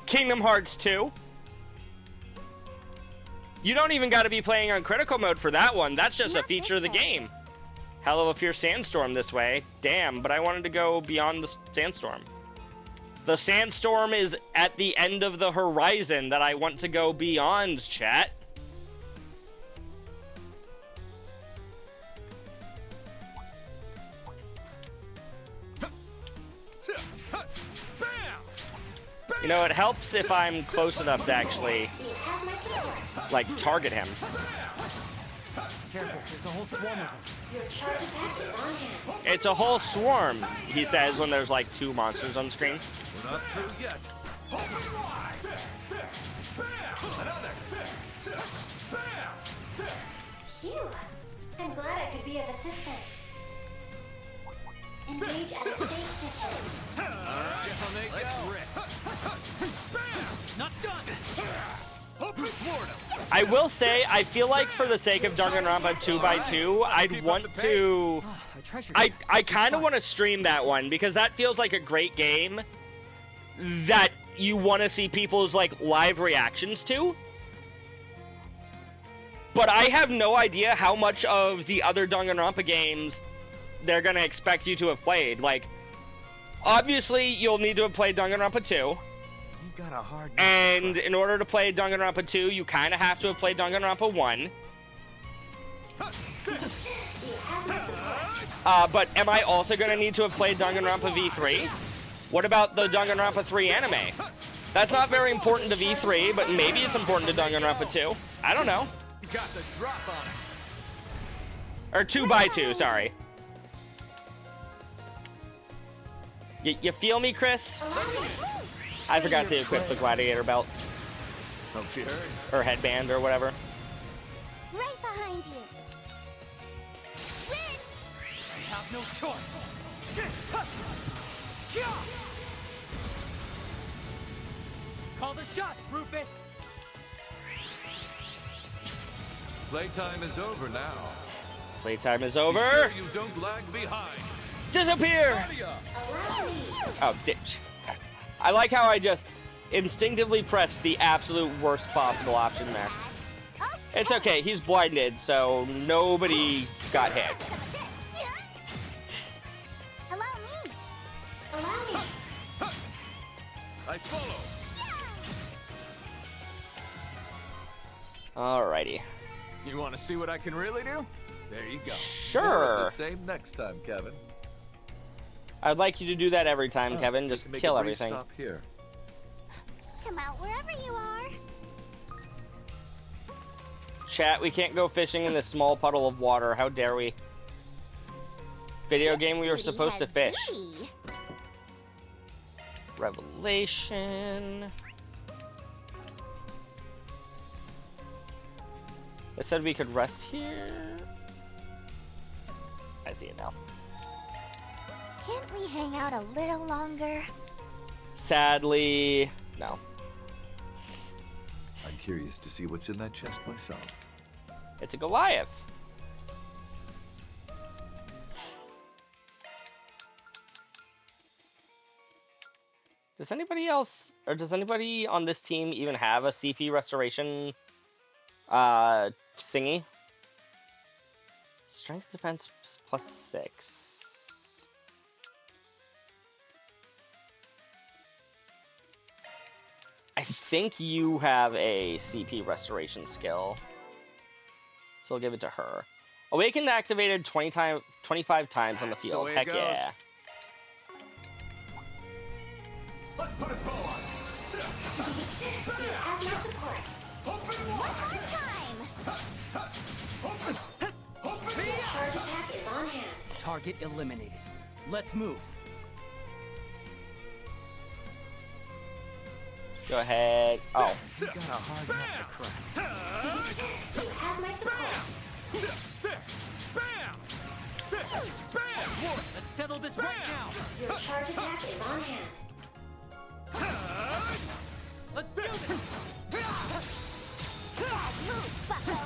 Kingdom Hearts 2. You don't even got to be playing on critical mode for that one. That's just a feature of the game. Hell of a fierce sandstorm this way. Damn, but I wanted to go beyond the sandstorm. The sandstorm is at the end of the horizon that I want to go beyond, chat. You know, it helps if I'm close enough to actually, like, target him. Careful, there's a whole swarm of them. Your charge attack is on hand. It's a whole swarm, he says when there's like 2 monsters on screen. We're not through yet. Phew. I'm glad I could be of assistance. Engage at a safe distance. Let's rip. Not done. Open Florida. I will say, I feel like for the sake of Danganronpa 2x2, I'd want to... I kind of want to stream that one, because that feels like a great game that you want to see people's, like, live reactions to. But I have no idea how much of the other Danganronpa games they're going to expect you to have played. Like, obviously, you'll need to have played Danganronpa 2. Got a hard And in order to play Danganronpa 2, you kind of have to have played Danganronpa 1. But am I also going to need to have played Danganronpa V3? What about the Danganronpa 3 anime? That's not very important to V3, but maybe it's important to Danganronpa 2. I don't know. You got the drop on it. Or 2x2, sorry. You feel me, Chris? I forgot to equip the gladiator belt. Hope she heard. Or headband or whatever. Right behind you. Swin! I have no choice. Call the shots, Rufus. Playtime is over now. Playtime is Be over. sure you don't lag behind. Disappear! Nadia! Oh, I like how I just instinctively pressed the absolute worst possible option there. It's okay, he's blinded, so nobody got hit. Allow me. Allow me. I follow. Alrighty. You want to see what I can really do? There you go. More of Sure. the same next time, Kevin. I'd like you to do that every time, Kevin. We Just can make kill a brief everything. Stop here. Come out wherever you are. Chat, we can't go fishing in this small puddle of water. How dare we? Video game, we were supposed to fish. Beauty. Revelation. It said we could rest here. I see it now. Can't we hang out a little longer? Sadly, no. I'm curious to see what's in that chest myself. It's a Goliath. Does anybody else, or does anybody on this team even have a CP restoration thingy? Strength defense +6. I think you have a CP restoration skill, so I'll give it to her. Awakened activated 25 times on the That's the field. way it Heck goes. yeah. Let's put a bow on this. You have my support. Open One wide. more time! Your charge attack is on hand. Target eliminated. Let's move. Go ahead. Oh, You got a hard nut to crack. You have my support. Bam! Bam! Let's settle this right now. Your charge attack is on hand. Let's do this. Move, bucko!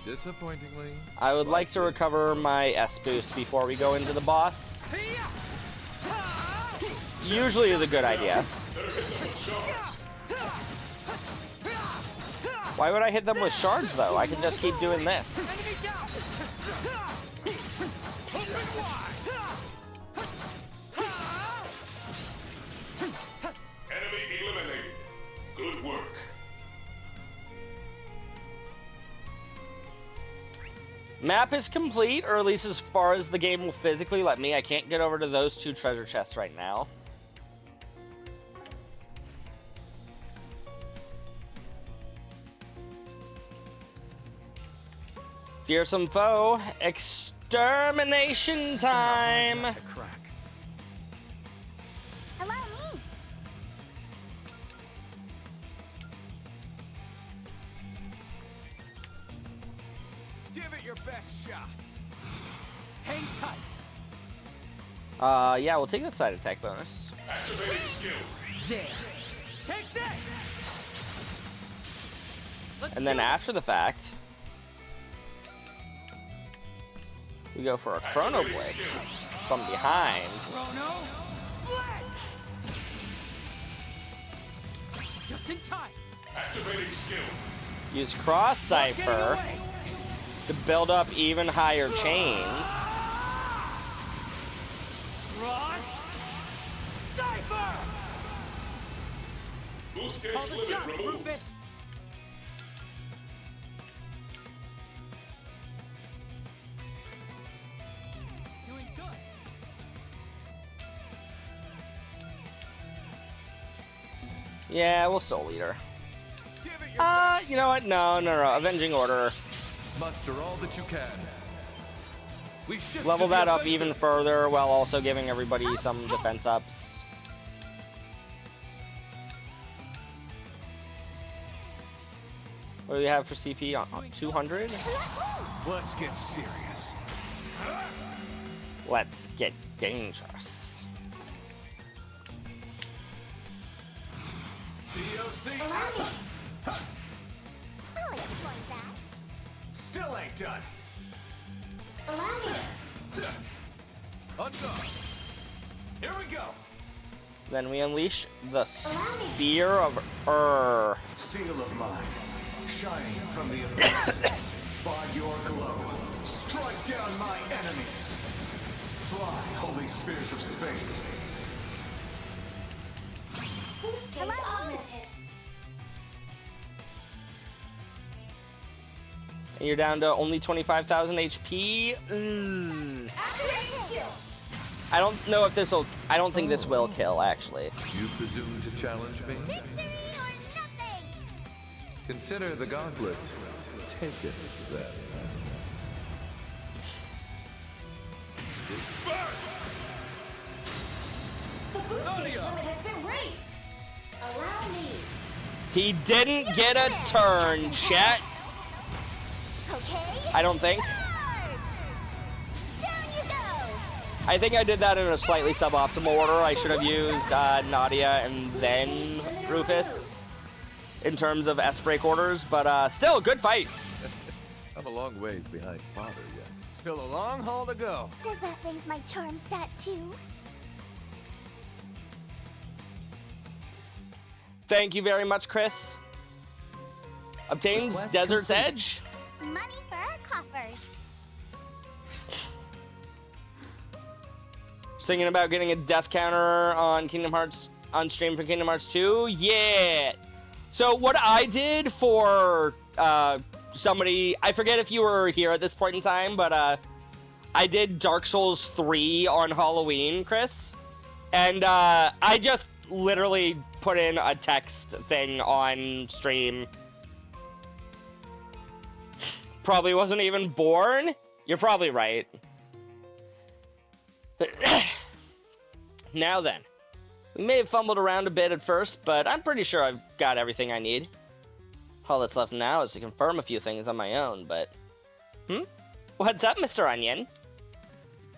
Disappointingly. I would like to recover my S boost before we go into the boss. Usually is a good idea. Why would I hit them with shards though? I can just keep doing this. Enemy eliminated. Good work. Map is complete, or at least as far as the game will physically let me. I can't get over to those 2 treasure chests right now. Fearsome foe, extermination time! Nut to crack. Allow me! Give it your best shot. Hang tight. Yeah, we'll take that side attack bonus. Activating skill. There. Take this. And then after the fact, we go for a Chrono Blade from behind. Chrono. Blade. Just in time. Activating skill. Use Cross Getting Cipher away. to build up even higher chains. Cross. Cipher. Boost gauge Call the limit shots, removed. Rufus. Doing good. Yeah, we'll Soul Eater. Give it your best. You know what? No. Avenging Order. Muster all that you can. We shift Level to the that up offensive. even further while also giving everybody some defense ups. What do we have for CP? 200? Let's get serious. Let's get dangerous. COC. I'll explain that. Still ain't done. Allow me. Undone. Here we go. Then we unleash the Spear of Seal of mine, shining from the abyss. By your glow, strike down my enemies. Fly, holy spears of space. Boost gauge augmented. And you're down to only 25,000 HP. Activating skill. I don't know if this will. I don't think this will kill, actually. You presume to challenge me? Victory or nothing! Consider the gauntlet. Take it then. Disperse. The boost gauge Nadia. limit has been raised. Allow me. He didn't get a turn, chat. Okay? I don't think. Charge! Down you go! I think I did that in a slightly suboptimal order. I should have used Nadia and then Rufus in terms of S-break orders, but still, good fight. I'm a long ways behind Father yet. Still a long haul to go. Does that raise my charm stat too? Thank you very much, Chris. Obtains Request Desert's completed. Edge. Money for our coffers. Thinking about getting a death counter on Kingdom Hearts on stream for Kingdom Hearts 2. Yeah. So what I did for somebody, I forget if you were here at this point in time, but I did Dark Souls 3 on Halloween, Chris, and I just literally put in a text thing on stream. Probably wasn't even born. You're probably right. Now then, we may have fumbled around a bit at first, but I'm pretty sure I've got everything I need. All that's left now is to confirm a few things on my own, but... What's up, Mr. Onion?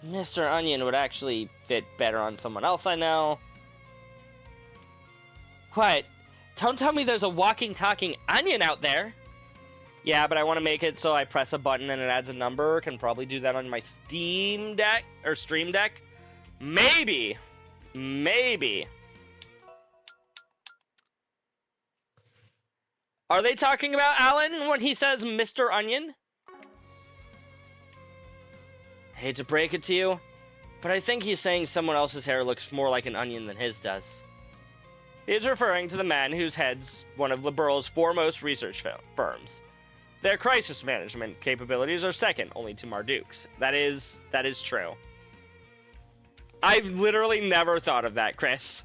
Mr. Onion would actually fit better on someone else I know. What? Don't tell me there's a walking, talking onion out there! Yeah, but I want to make it so I press a button and it adds a number. Can probably do that on my Steam Deck, or Stream Deck. Maybe. Maybe. Are they talking about Alan when he says Mr. Onion? Hate to break it to you, but I think he's saying someone else's hair looks more like an onion than his does. He's referring to the man whose heads one of Liberal's foremost research firms. Their crisis management capabilities are second only to Marduk's. That is true. I've literally never thought of that, Chris.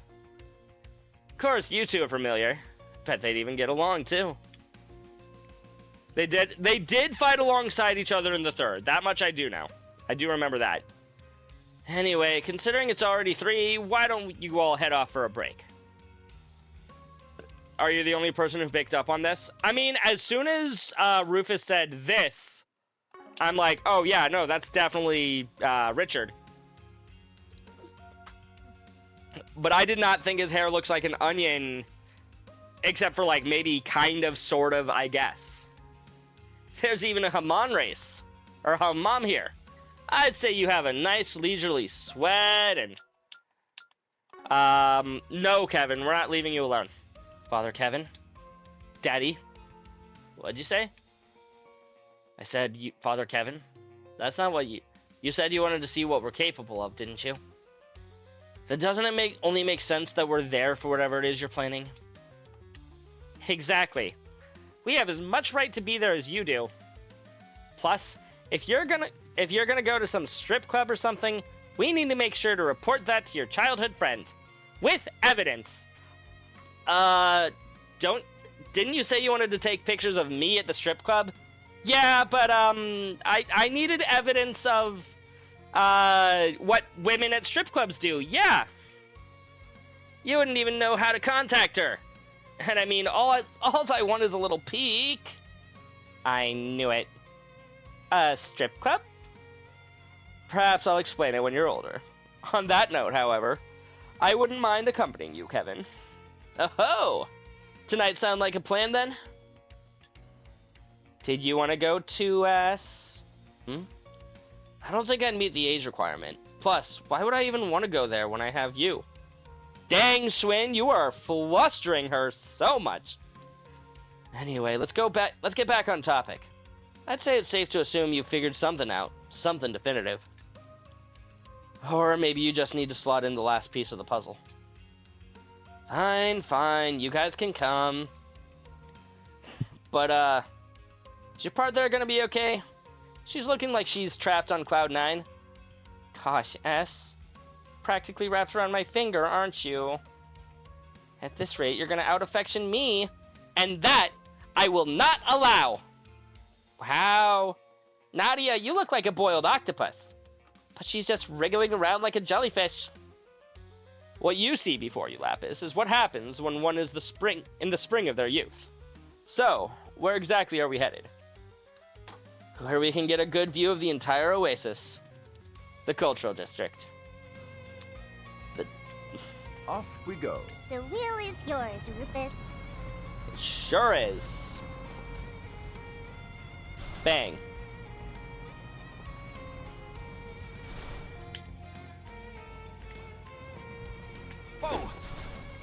Of course, you two are familiar. Bet they'd even get along, too. They did fight alongside each other in the third. That much I do know. I do remember that. Anyway, considering it's already 3, why don't you all head off for a break? Are you the only person who picked up on this? I mean, as soon as Rufus said this, I'm like, oh yeah, no, that's definitely Richard. But I did not think his hair looks like an onion, except for like maybe kind of, sort of, I guess. There's even a Hammam race, or Hammam here. I'd say you have a nice leisurely sweat and... no, Kevin, we're not leaving you alone. Father Kevin? Daddy? What'd you say? I said, Father Kevin? That's not what you... You said you wanted to see what we're capable of, didn't you? Then doesn't it only make sense that we're there for whatever it is you're planning? Exactly. We have as much right to be there as you do. Plus, if you're gonna go to some strip club or something, we need to make sure to report that to your childhood friends. With evidence. Didn't you say you wanted to take pictures of me at the strip club? Yeah, but, I needed evidence of, what women at strip clubs do, yeah. You wouldn't even know how to contact her. And I mean, all I want is a little peek. I knew it. A strip club? Perhaps I'll explain it when you're older. On that note, however, I wouldn't mind accompanying you, Kevin. Oh-ho! Tonight sound like a plan, then? Did you want to go to, I don't think I'd meet the age requirement. Plus, why would I even want to go there when I have you? Dang, Swin, you are flustering her so much. Anyway, let's get back on topic. I'd say it's safe to assume you figured something out. Something definitive. Or maybe you just need to slot in the last piece of the puzzle. Fine, you guys can come. But, is your part there gonna be okay? She's looking like she's trapped on Cloud 9. Gosh, S. Practically wrapped around my finger, aren't you? At this rate, you're gonna out-affection me, and that I will not allow! Wow. Nadia, you look like a boiled octopus. But she's just wriggling around like a jellyfish. What you see before you, Lapis, is what happens when one is in the spring of their youth. So, where exactly are we headed? Where we can get a good view of the entire oasis. The Cultural District. Off we go. The wheel is yours, Rufus. It sure is. Bang. Whoa!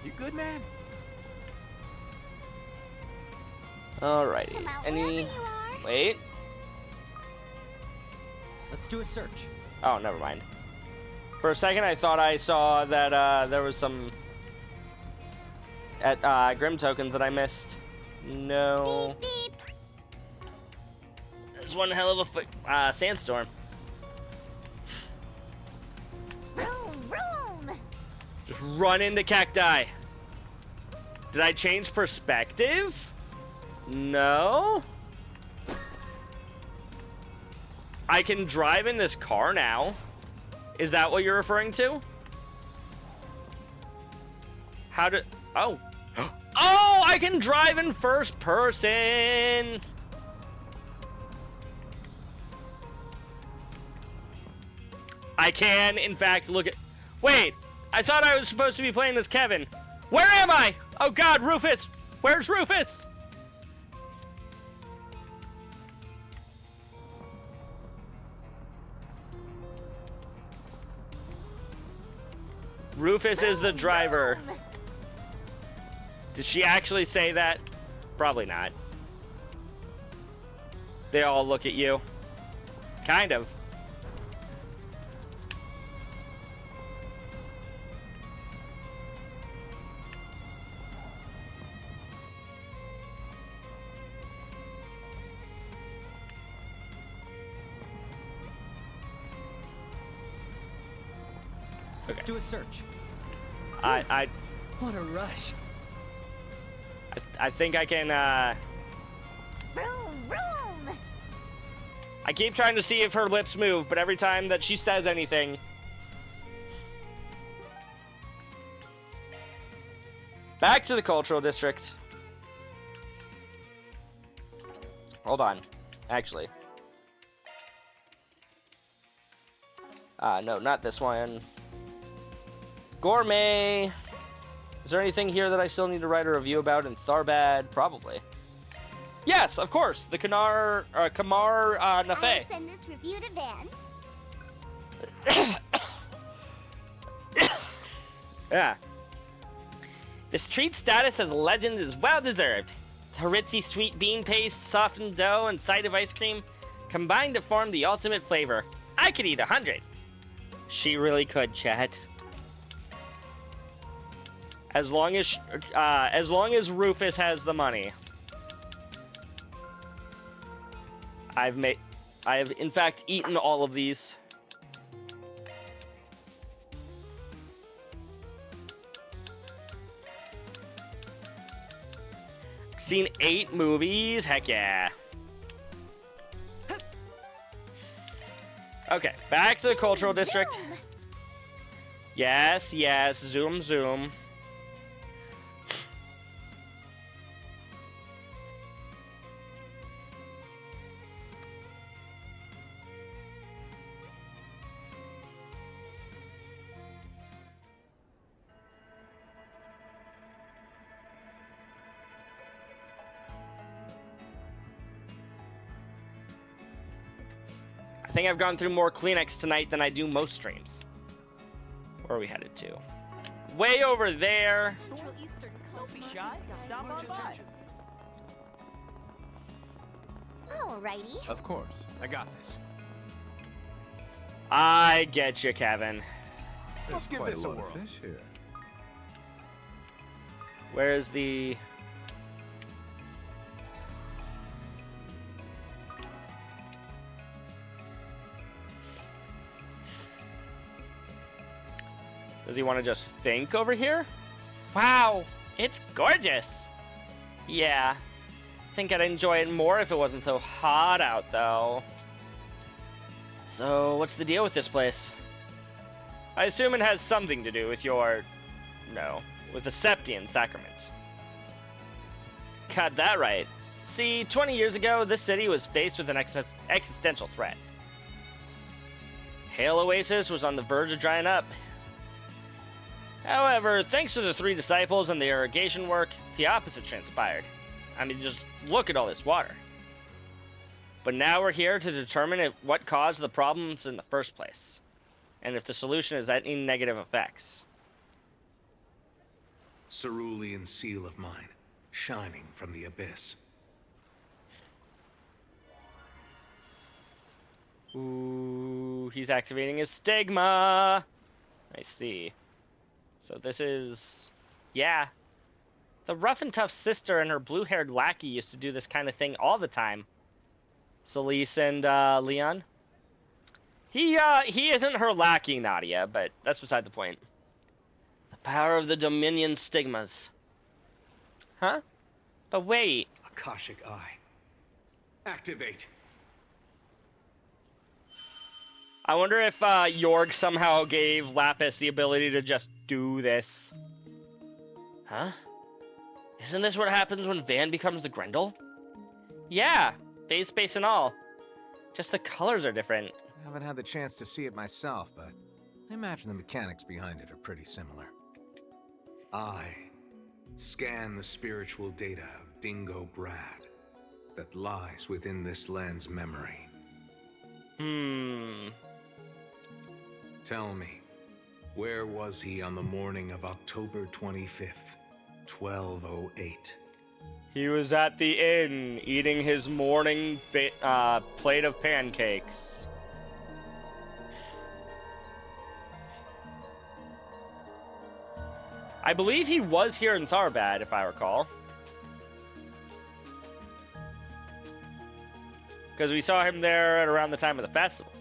You good, man? Alrighty. Come out Any... wherever you are. Wait. Let's do a search. Oh, never mind. For a second, I thought I saw that there was some at Grim tokens that I missed. No. Beep, beep. There's one hell of a sandstorm. Vroom, vroom. Just run into cacti. Did I change perspective? No. I can drive in this car now. Is that what you're referring to? How did... Oh. Oh, I can drive in first person. I can, in fact, look at... Wait, I thought I was supposed to be playing as Kevin. Where am I? Oh God, Rufus. Where's Rufus? Rufus is the driver. Vroom. Did she actually say that? Probably not. They all look at you. Kind of. Let's do a search. I What a rush. think I can, Vroom, vroom. I keep trying to see if her lips move, but every time that she says anything... Back to the cultural district. Hold on. Actually. No, not this one. Gourmet. Is there anything here that I still need to write a review about in Tharbad? Probably. Yes, of course. The Kamar I'll Nafé. send this review to Van. Yeah. This treat status as a legend is well deserved. Haritzi sweet bean paste, softened dough, and side of ice cream combined to form the ultimate flavor. I could eat 100. She really could, chat. As long as Rufus has the money. I have in fact eaten all of these. Seen 8 movies? Heck yeah. Okay, back to the cultural district. Zoom. Yes, yes, zoom, zoom. I think I've gone through more Kleenex tonight than I do most streams. Where are we headed to? Way over there. Don't be shy. Stop on by. Alrighty. Of course. I got this. I get you, Kevin. Let's give this a whirl. Where's the... Does he want to just think over here? Wow, it's gorgeous. Yeah, I think I'd enjoy it more if it wasn't so hot out, though. So, what's the deal with this place? I assume it has something to do with your... No, with the Septian sacraments. Got that right. See, 20 years ago, this city was faced with an existential threat. Hail Oasis was on the verge of drying up. However, thanks to the 3 disciples and the irrigation work, the opposite transpired. I mean, just look at all this water. But now we're here to determine what caused the problems in the first place, and if the solution is any negative effects. Cerulean seal of mine, shining from the abyss. Ooh, he's activating his stigma. I see. So this is... yeah. The rough and tough sister and her blue-haired lackey used to do this kind of thing all the time. Celise and Leon. He isn't her lackey, Nadia, but that's beside the point. The power of the Dominion stigmas. Huh? But wait. Akashic Eye. Activate. I wonder if Yorg somehow gave Lapis the ability to just do this. Huh? Isn't this what happens when Van becomes the Grendel? Yeah, phase space and all. Just the colors are different. I haven't had the chance to see it myself, but I imagine the mechanics behind it are pretty similar. I scan the spiritual data of Dingo Brad that lies within this land's memory. Tell me, where was he on the morning of October 25th, 1208? He was at the inn, eating his morning plate of pancakes. I believe he was here in Tharbad, if I recall. Because we saw him there at around the time of the festival.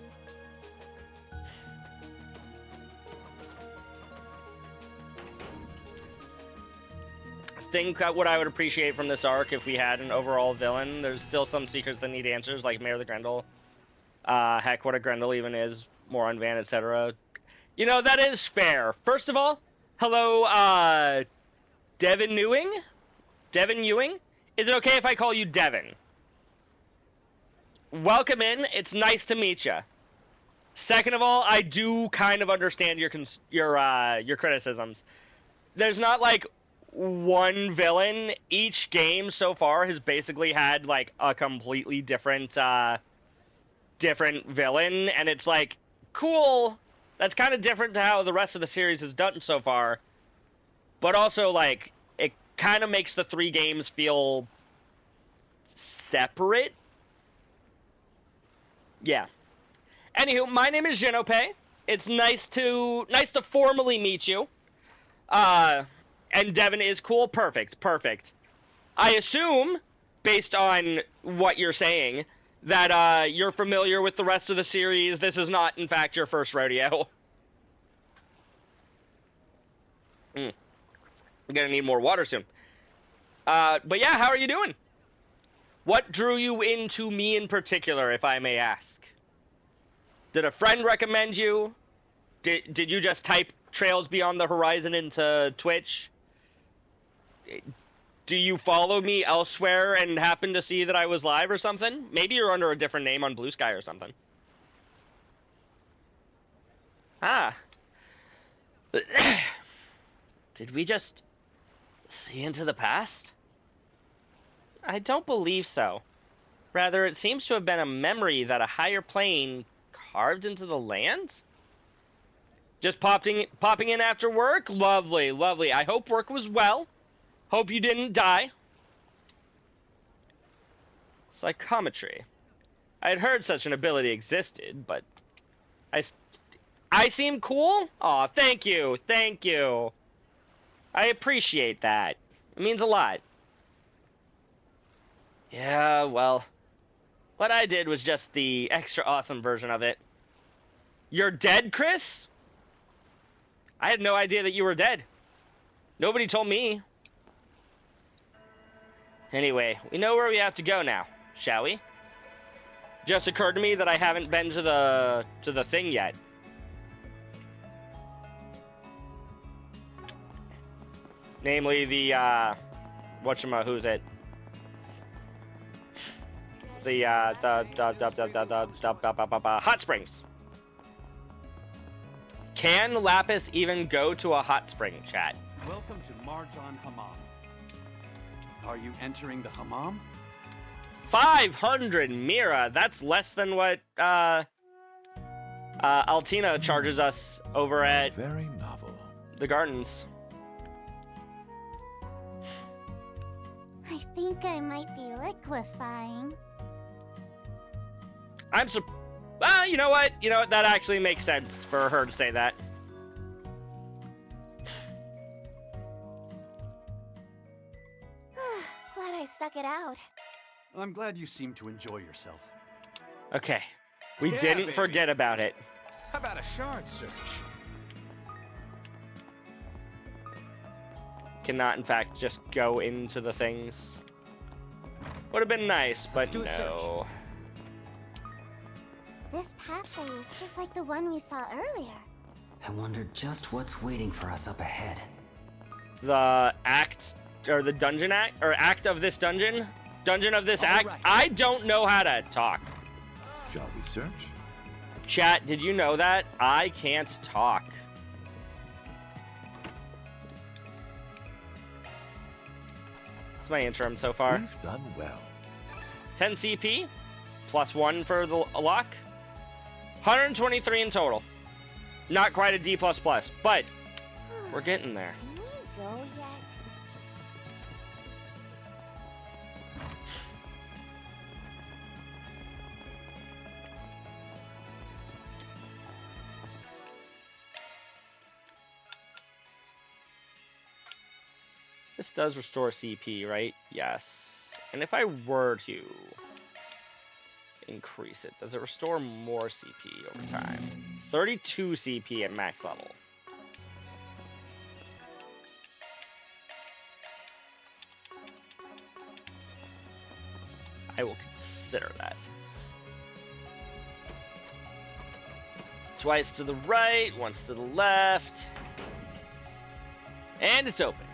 I think what I would appreciate from this arc if we had an overall villain, there's still some secrets that need answers, like Mayor the Grendel. Heck, what a Grendel even is, more on Van, etc. You know, that is fair. First of all, hello, Devin Ewing? Devin Ewing? Is it okay if I call you Devin? Welcome in. It's nice to meet you. Second of all, I do kind of understand your criticisms. There's not like one villain. Each game so far has basically had like a completely different villain, and it's like cool. That's kind of different to how the rest of the series has done so far. But also like it kind of makes the 3 games feel separate. Yeah. Anywho, my name is Jinope. It's nice to formally meet you. And Devin is cool. Perfect. I assume, based on what you're saying, that you're familiar with the rest of the series. This is not, in fact, your first rodeo. I'm gonna need more water soon. But yeah, how are you doing? What drew you into me in particular, if I may ask? Did a friend recommend you? Did you just type Trails Beyond the Horizon into Twitch? Do you follow me elsewhere and happen to see that I was live or something? Maybe you're under a different name on Blue Sky or something. Ah. Did we just see into the past? I don't believe so. Rather, it seems to have been a memory that a higher plane carved into the lands? Just popping in after work? Lovely. I hope work was well. Hope you didn't die. Psychometry. I had heard such an ability existed, but I seem cool? Aw, thank you. I appreciate that. It means a lot. Yeah, well, what I did was just the extra awesome version of it. You're dead, Chris? I had no idea that you were dead. Nobody told me. Anyway, we know where we have to go now, shall we? Just occurred to me that I haven't been to the thing yet. Namely the who's it? The hot springs. Can Lapis even go to a hot spring, chat? Welcome to Marjan Hammam. Are you entering the hammam? 500 Mira. That's less than what Altina charges us over at Very novel. the gardens. I think I might be liquefying. Well, you know what? You know what? That actually makes sense for her to say that. Glad I stuck it out. I'm glad you seem to enjoy yourself. Okay. We Yeah, didn't baby. forget about it. How about a shard search? Cannot, in fact, just go into the things. Would have been nice, but do a search. no. This pathway is just like the one we saw earlier. I wonder just what's waiting for us up ahead. The act, or the dungeon act, or act of this dungeon? Dungeon of this All act? right. I don't know how to talk. Shall we search? Chat, did you know that? I can't talk. That's my interim so far. We've done well. 10 CP, plus 1 for the lock. 123 in total. Not quite a D++, but we're getting there. Can we go yet? This does restore CP, right? Yes. And if I were to increase it, does it restore more CP over time? 32 CP at max level. I will consider that. Twice to the right, once to the left. And it's open.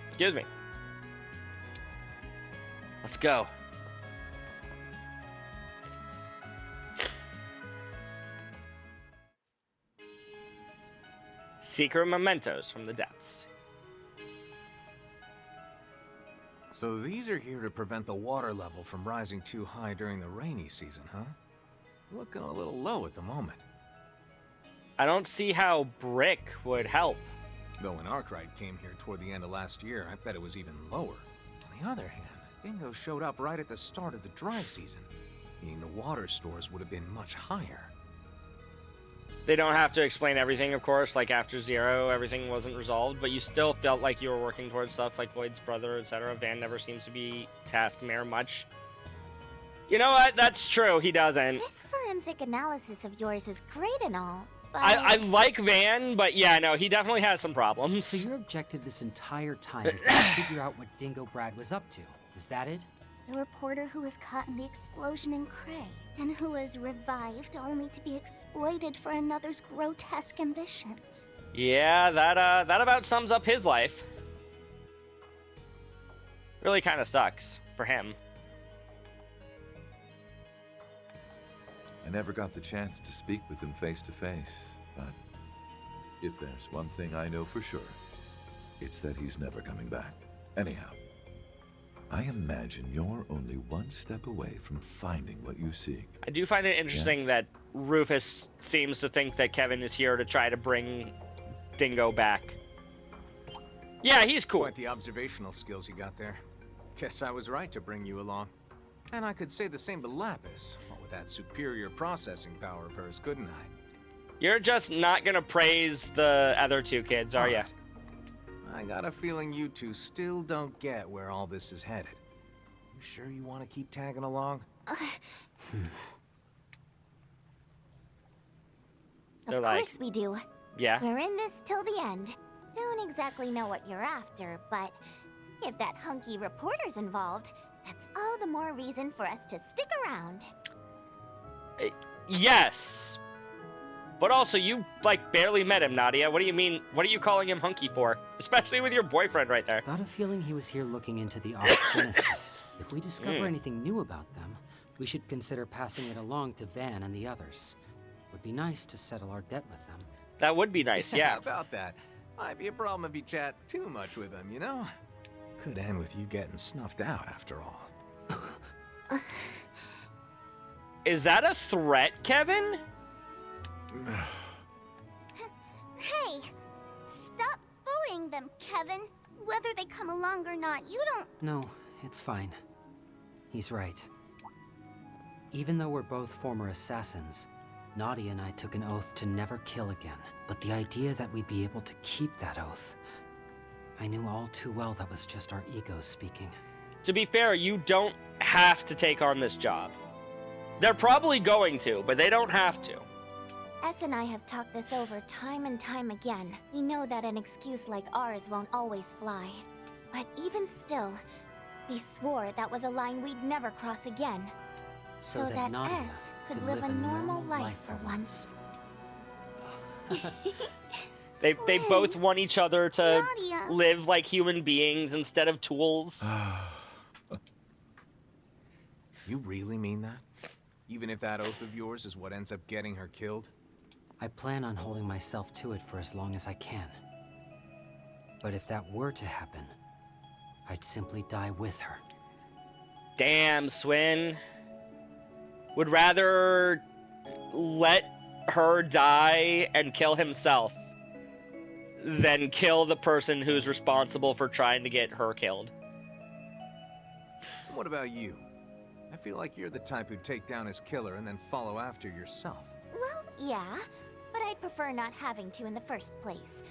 Excuse me. Let's go. Secret mementos from the depths. So these are here to prevent the water level from rising too high during the rainy season, huh? Looking a little low at the moment. I don't see how brick would help. Though when Arkwright came here toward the end of last year, I bet it was even lower. On the other hand, Dingo showed up right at the start of the dry season, meaning the water stores would have been much higher. They don't have to explain everything, of course, like after Zero, everything wasn't resolved, but you still felt like you were working towards stuff like Lloyd's brother, etc. Van never seems to be task mayor much. You know what? That's true, he doesn't. This forensic analysis of yours is great and all, but... I like Van, but yeah, no, he definitely has some problems. So your objective this entire time is to figure out what Dingo Brad was up to. Is that it? The reporter who was caught in the explosion in Cray, and who was revived only to be exploited for another's grotesque ambitions. Yeah, that about sums up his life. Really kind of sucks for him. I never got the chance to speak with him face to face, but if there's one thing I know for sure, it's that he's never coming back. Anyhow, I imagine you're only one step away from finding what you seek. I do find it interesting Yes. that Rufus seems to think that Kevin is here to try to bring Dingo back. Yeah, he's cool. Quite the observational skills you got there. Guess I was right to bring you along. And I could say the same to Lapis, what with that superior processing power of hers, couldn't I? You're just not gonna praise the other two kids, are ya? Alright. I got a feeling you two still don't get where all this is headed. You sure you want to keep tagging along? They're Of like, course we do. yeah. We're in this till the end. Don't exactly know what you're after, but if that hunky reporter's involved, that's all the more reason for us to stick around. Yes. But also, you, like, barely met him, Nadia. What do you mean? What are you calling him hunky for? Especially with your boyfriend right there. Got a feeling he was here looking into the Ox Genesis. If we discover anything new about them, we should consider passing it along to Van and the others. Would be nice to settle our debt with them. That would be nice, yeah. How about that? Might be a problem if you chat too much with them, you know? Could end with you getting snuffed out after all. Is that a threat, Kevin? Hey! Stop bullying them, Kevin! Whether they come along or not, you don't... No, it's fine. He's right. Even though we're both former assassins, Nadia and I took an oath to never kill again. But the idea that we'd be able to keep that oath, I knew all too well that was just our egos speaking. To be fair, you don't have to take on this job. They're probably going to, but they don't have to. S and I have talked this over time and time again. We know that an excuse like ours won't always fly. But even still, we swore that was a line we'd never cross again. So that Nadia S could live a normal life for once. They both want each other to Nadia. live like human beings instead of tools. You really mean that? Even if that oath of yours is what ends up getting her killed? I plan on holding myself to it for as long as I can. But if that were to happen, I'd simply die with her. Damn, Swin. Would rather let her die and kill himself than kill the person who's responsible for trying to get her killed. What about you? I feel like you're the type who'd take down his killer and then follow after yourself. Well, yeah, but I'd prefer not having to in the first place.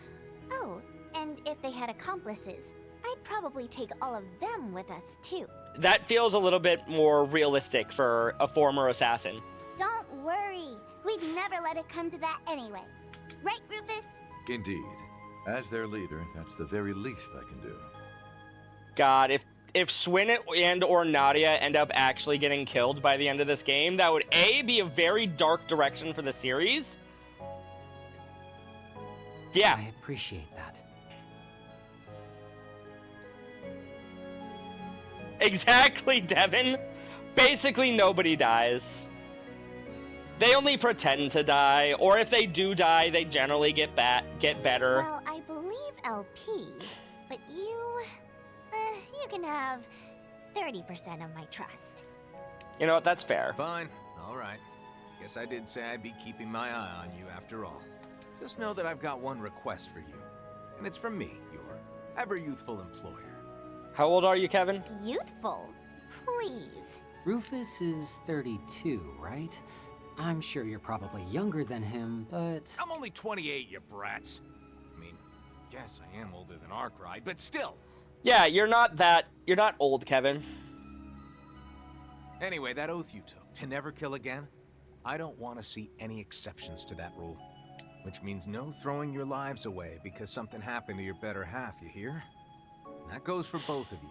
Oh, and if they had accomplices, I'd probably take all of them with us, too. That feels a little bit more realistic for a former assassin. Don't worry. We'd never let it come to that anyway. Right, Rufus? Indeed. As their leader, that's the very least I can do. God, if Swin and or Nadia end up actually getting killed by the end of this game, that would A, be a very dark direction for the series. Yeah. I appreciate that. Exactly, Devin. Basically, nobody dies. They only pretend to die, or if they do die, they generally get better. Well, I believe LP, but you can have 30% of my trust. You know what? That's fair. Fine. All right. Guess I did say I'd be keeping my eye on you after all. Just know that I've got one request for you. And it's from me, your ever-youthful employer. How old are you, Kevin? Youthful? Please. Rufus is 32, right? I'm sure you're probably younger than him, but... I'm only 28, you brats. I mean, yes, I am older than Arkwright, but still. Yeah, you're not old, Kevin. Anyway, that oath you took, to never kill again, I don't want to see any exceptions to that rule. Which means no throwing your lives away because something happened to your better half, you hear? And that goes for both of you.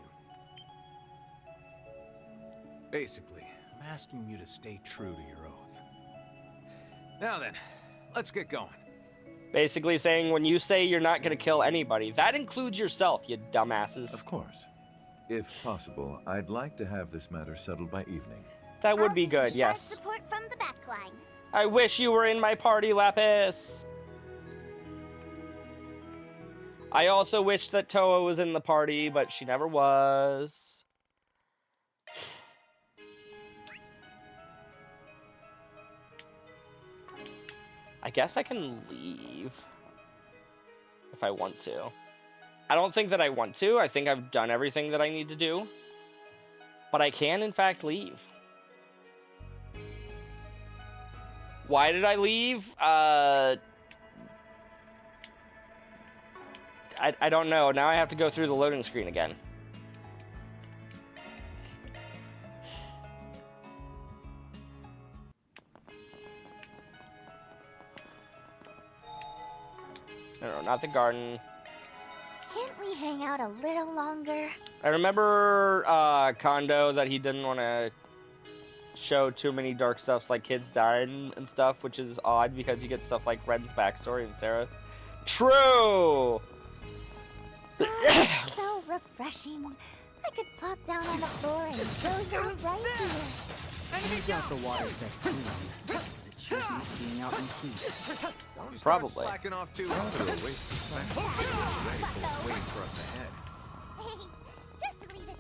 Basically, I'm asking you to stay true to your oath. Now then, let's get going. Basically saying when you say you're not going to kill anybody, that includes yourself, you dumbasses. Of course. If possible, I'd like to have this matter settled by evening. That would be good, Sharp yes. support from the backline. I wish you were in my party, Lapis. I also wish that Toa was in the party, but she never was. I guess I can leave if I want to. I don't think that I want to. I think I've done everything that I need to do. But I can, in fact, leave. Why did I leave? I don't know. Now I have to go through the loading screen again. No, not the garden. Can't we hang out a little longer? I remember Kondo that he didn't want to show too many dark stuffs like kids dying and stuff, which is odd because you get stuff like Ren's backstory and Sarah. True! So refreshing. I could plop down on the floor and doze out right here. I doubt the water's that clean. It sure beats being out in heat. Don't start Probably. slacking off too hard. Ready for what's waiting for us ahead. Hey,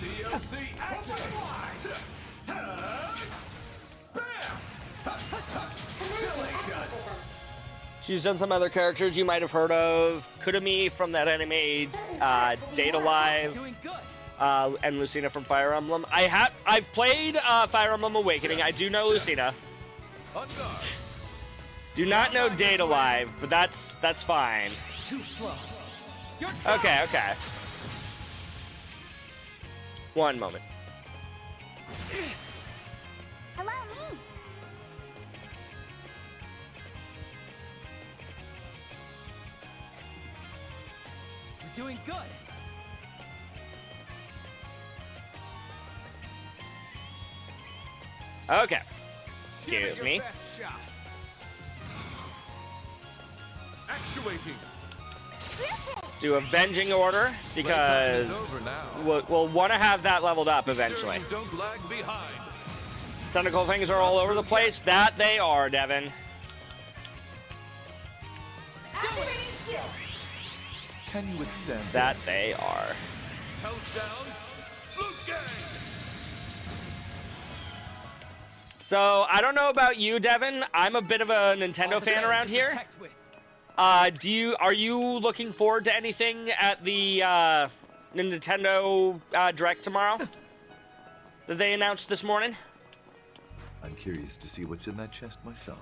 COC action! Exorcism. She's done some other characters you might have heard of. Kurumi from that anime, Data Live, Doing good. and Lucina from Fire Emblem. I've played Fire Emblem Awakening. I do know Lucina. Do not know Data Live, but that's fine. Too slow. You're Okay, okay. One moment. Allow me. You're doing good. Okay. Give it Excuse your me. best shot. Actuating. Do Avenging Order because we'll want to have that leveled up eventually. Don't lag behind. Tentacle things are all over the place. That they are, Devin. Activating skill. Can you withstand That this? they are. Countdown. Blue game. So I don't know about you, Devin. I'm a bit of a Nintendo fan around here. Protect with. Are you looking forward to anything at the Nintendo Direct tomorrow that they announced this morning? I'm curious to see what's in that chest myself.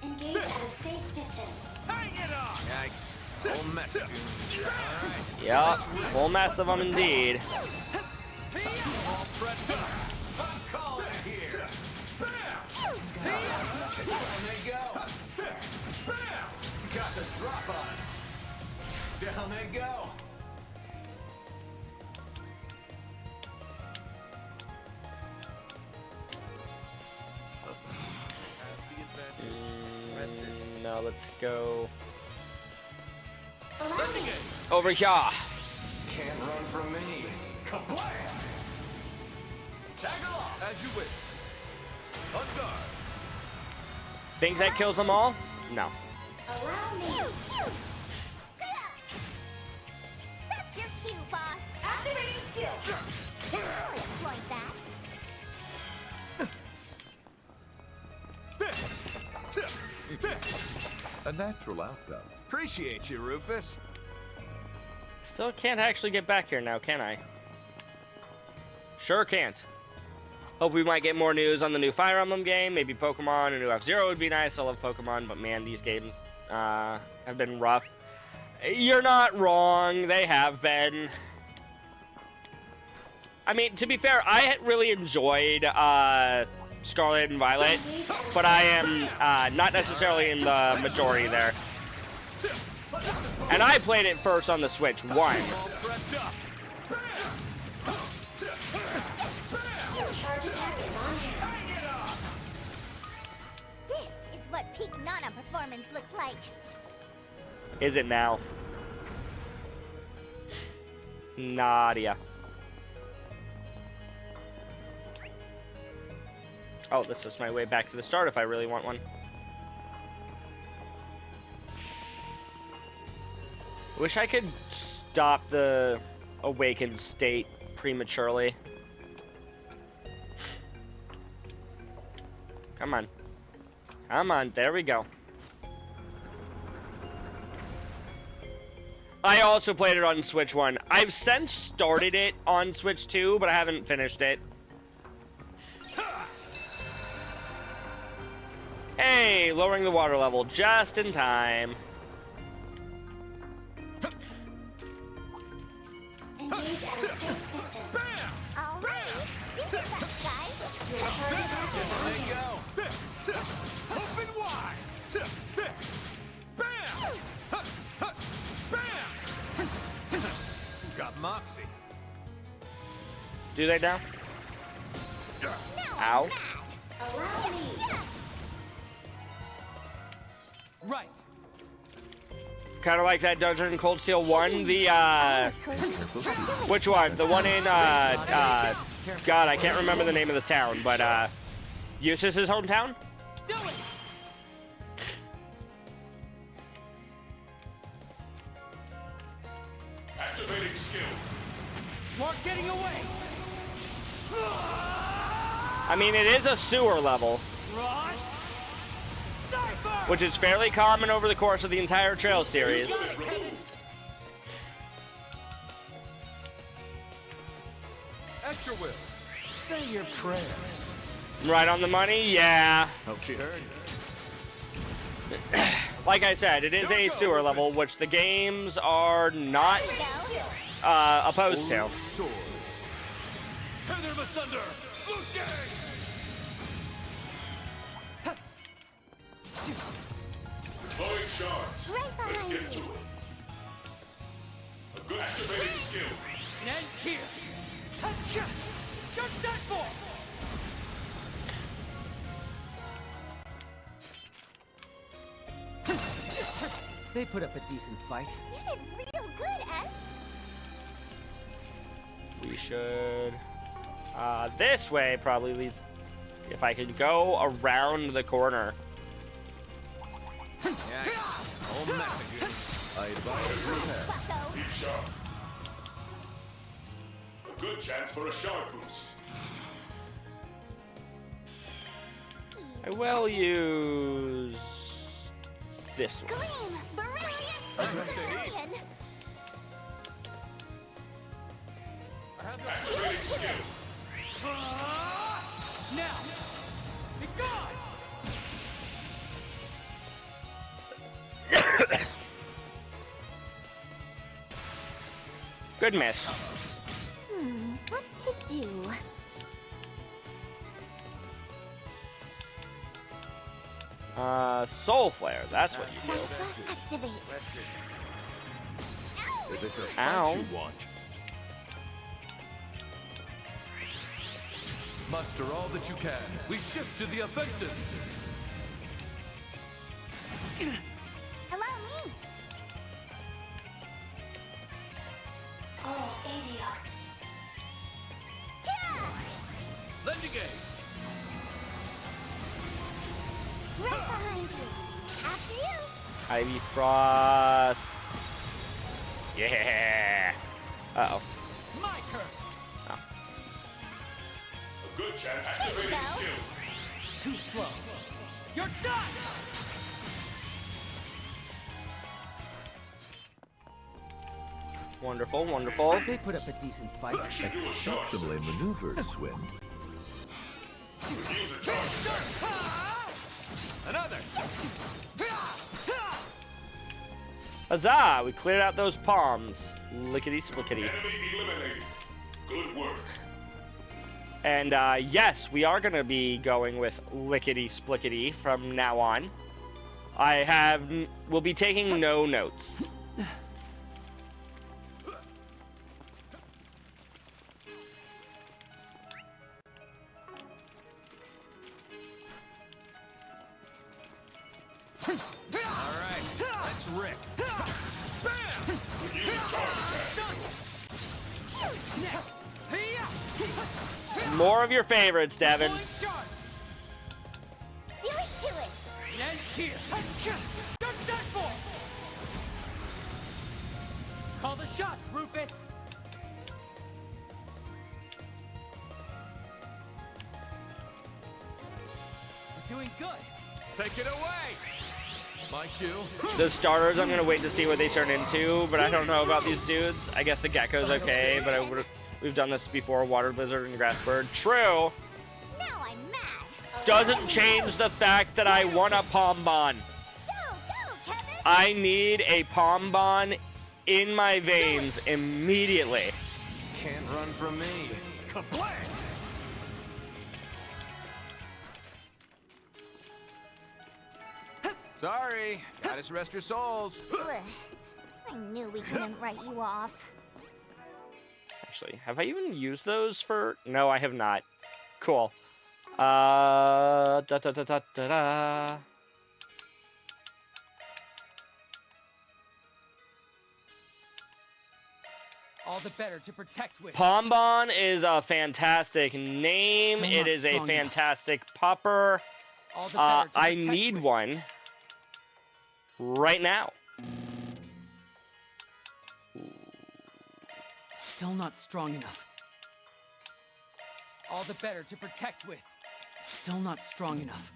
Engage at a safe distance. Hang it on. Yikes. Whole mess of goons. Alright. Yeah, full mess of them indeed. All prepped up. I'm calling it here. Bam. Down they go. Bam. Got the drop on it. Down they go. No, let's go Allow me. over here. Can't run from me. Kablam! Tag along as you wish. On guard. Think that kills them all? No. Allow me. That's your cue, boss. Activating skill. I'll exploit that. A natural outcome. Appreciate you, Rufus. Still can't actually get back here now, can I? Sure can't. Hope we might get more news on the new Fire Emblem game. Maybe Pokemon, a new F-Zero would be nice. I love Pokemon, but man, these games have been rough. You're not wrong. They have been. I mean, to be fair, I really enjoyed Scarlet and Violet, but I am not necessarily in the majority there. And I played it first on the Switch, one. All prepped up. Your charge attack is on here. Hang it on. This is what peak Nana performance looks like. Is it now? Nadia. Oh, this is my way back to the start if I really want one. Wish I could stop the awakened state prematurely. Come on. Come on, there we go. I also played it on Switch 1. I've since started it on Switch 2, but I haven't finished it. Hey, lowering the water level just in time. Engage at a safe distance. All right, you get that, guys. Your charge attack is on There you here. go. Open wide. Bam! Bam! Got Moxie. Do they now? Ow. Allow me. Right. Kind of like that Dungeon and Cold Steel 1, the, which one? The one in, God, I can't remember the name of the town, but, Eustace's hometown? Do it. Activating skill. Smart getting away. I mean, it is a sewer level, Ross. Cypher. which is fairly common over the course of the entire Trail series. Unit removed. At your will. Say your prayers. Right on the money? Yeah. Hope she heard. Like I said, it is a sewer level, which the games are not opposed to. Swords. Tear them asunder. Blue gang. Deploying shards. Right Let's behind get to you. it. A good activating skill. Nens here. You're done for. They put up a decent fight. You did real good, S. We should... this way probably leads... If I could go around the corner. Yikes. Whole mess of goodies. I advise repair. Bucko. Keep sharp. A good chance for a shard boost. I will use... this one. Gleam. Brilliant. Centurion. Activating skill. Now. Be gone. Good miss. What to do? Soul Flare, that's what you do. Cypher activate. If it's a Ow. fight you want. Muster all that you can. We shift to the offensive. Allow me. Oh, Adios. Lendigate. Right behind you. After you. Ivy Frost. Yeah. Uh-oh. My turn. A good chance. Activating skill. Too slow. You're done. Wonderful, wonderful. They put up a decent fight. Should do a shard Exceptionally surge. maneuvered, Swin. Use a charge attack. Another. Huzzah! We cleared out those palms. Lickety-splickety. Enemy eliminated. Good work. And yes, we are going to be going with lickety-splickety from now on. We'll be taking no notes. All right. Let's rip. Use a charge attack. Next. More of your favorites, Devin. Deploying shards. Do it to it. Nens here. You're done for. Call the shots, Rufus. We're doing good. Take it away. My cue. The starters, I'm going to wait to see what they turn into, but I don't know about these dudes. I guess the gecko's okay, but we've done this before, Water Blizzard and Grass Bird. True. Now I'm mad. Doesn't change the fact that I want a Pombon. Go, Kevin. I need a Pombon in my veins immediately. Can't run from me. Kablam! Sorry, gotta rest your souls. Ugh. I knew we couldn't write you off. Actually, have I even used those for... No, I have not. Cool. Da da da da da da. All the better to protect with. Pombon is a fantastic name. Still It not is a strong enough. fantastic popper. All the better to I protect need with. one right now. Still not strong enough. All the better to protect with. Still not strong enough.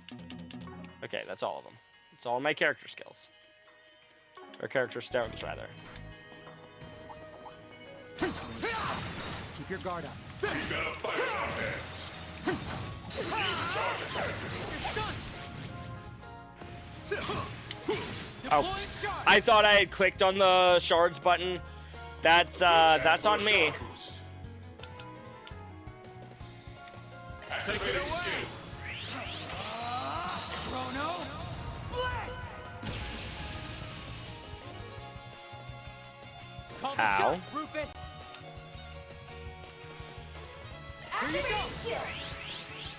Okay, that's all of them. It's all my character skills. Or character stones, rather. Keep your guard up. We've got a fight on our hands. Oh, I thought I had clicked on the shards button. That's on me. Activating skill. Chrono, call the Ow. shots, Rufus. Here you go.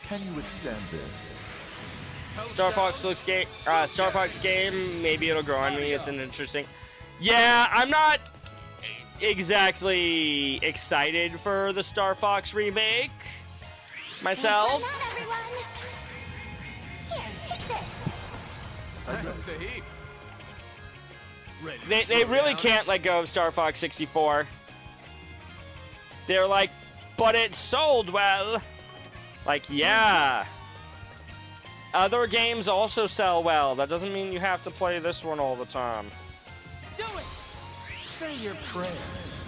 Can you withstand this? Star Fox game. Maybe it'll grow on me. It's an interesting. Yeah, I'm not exactly excited for the Star Fox remake myself. Not everyone. Here, take this. They really can't let go of Star Fox 64. They're like, but it sold well. Like, yeah. Other games also sell well. That doesn't mean you have to play this one all the time. Do it. Say your prayers.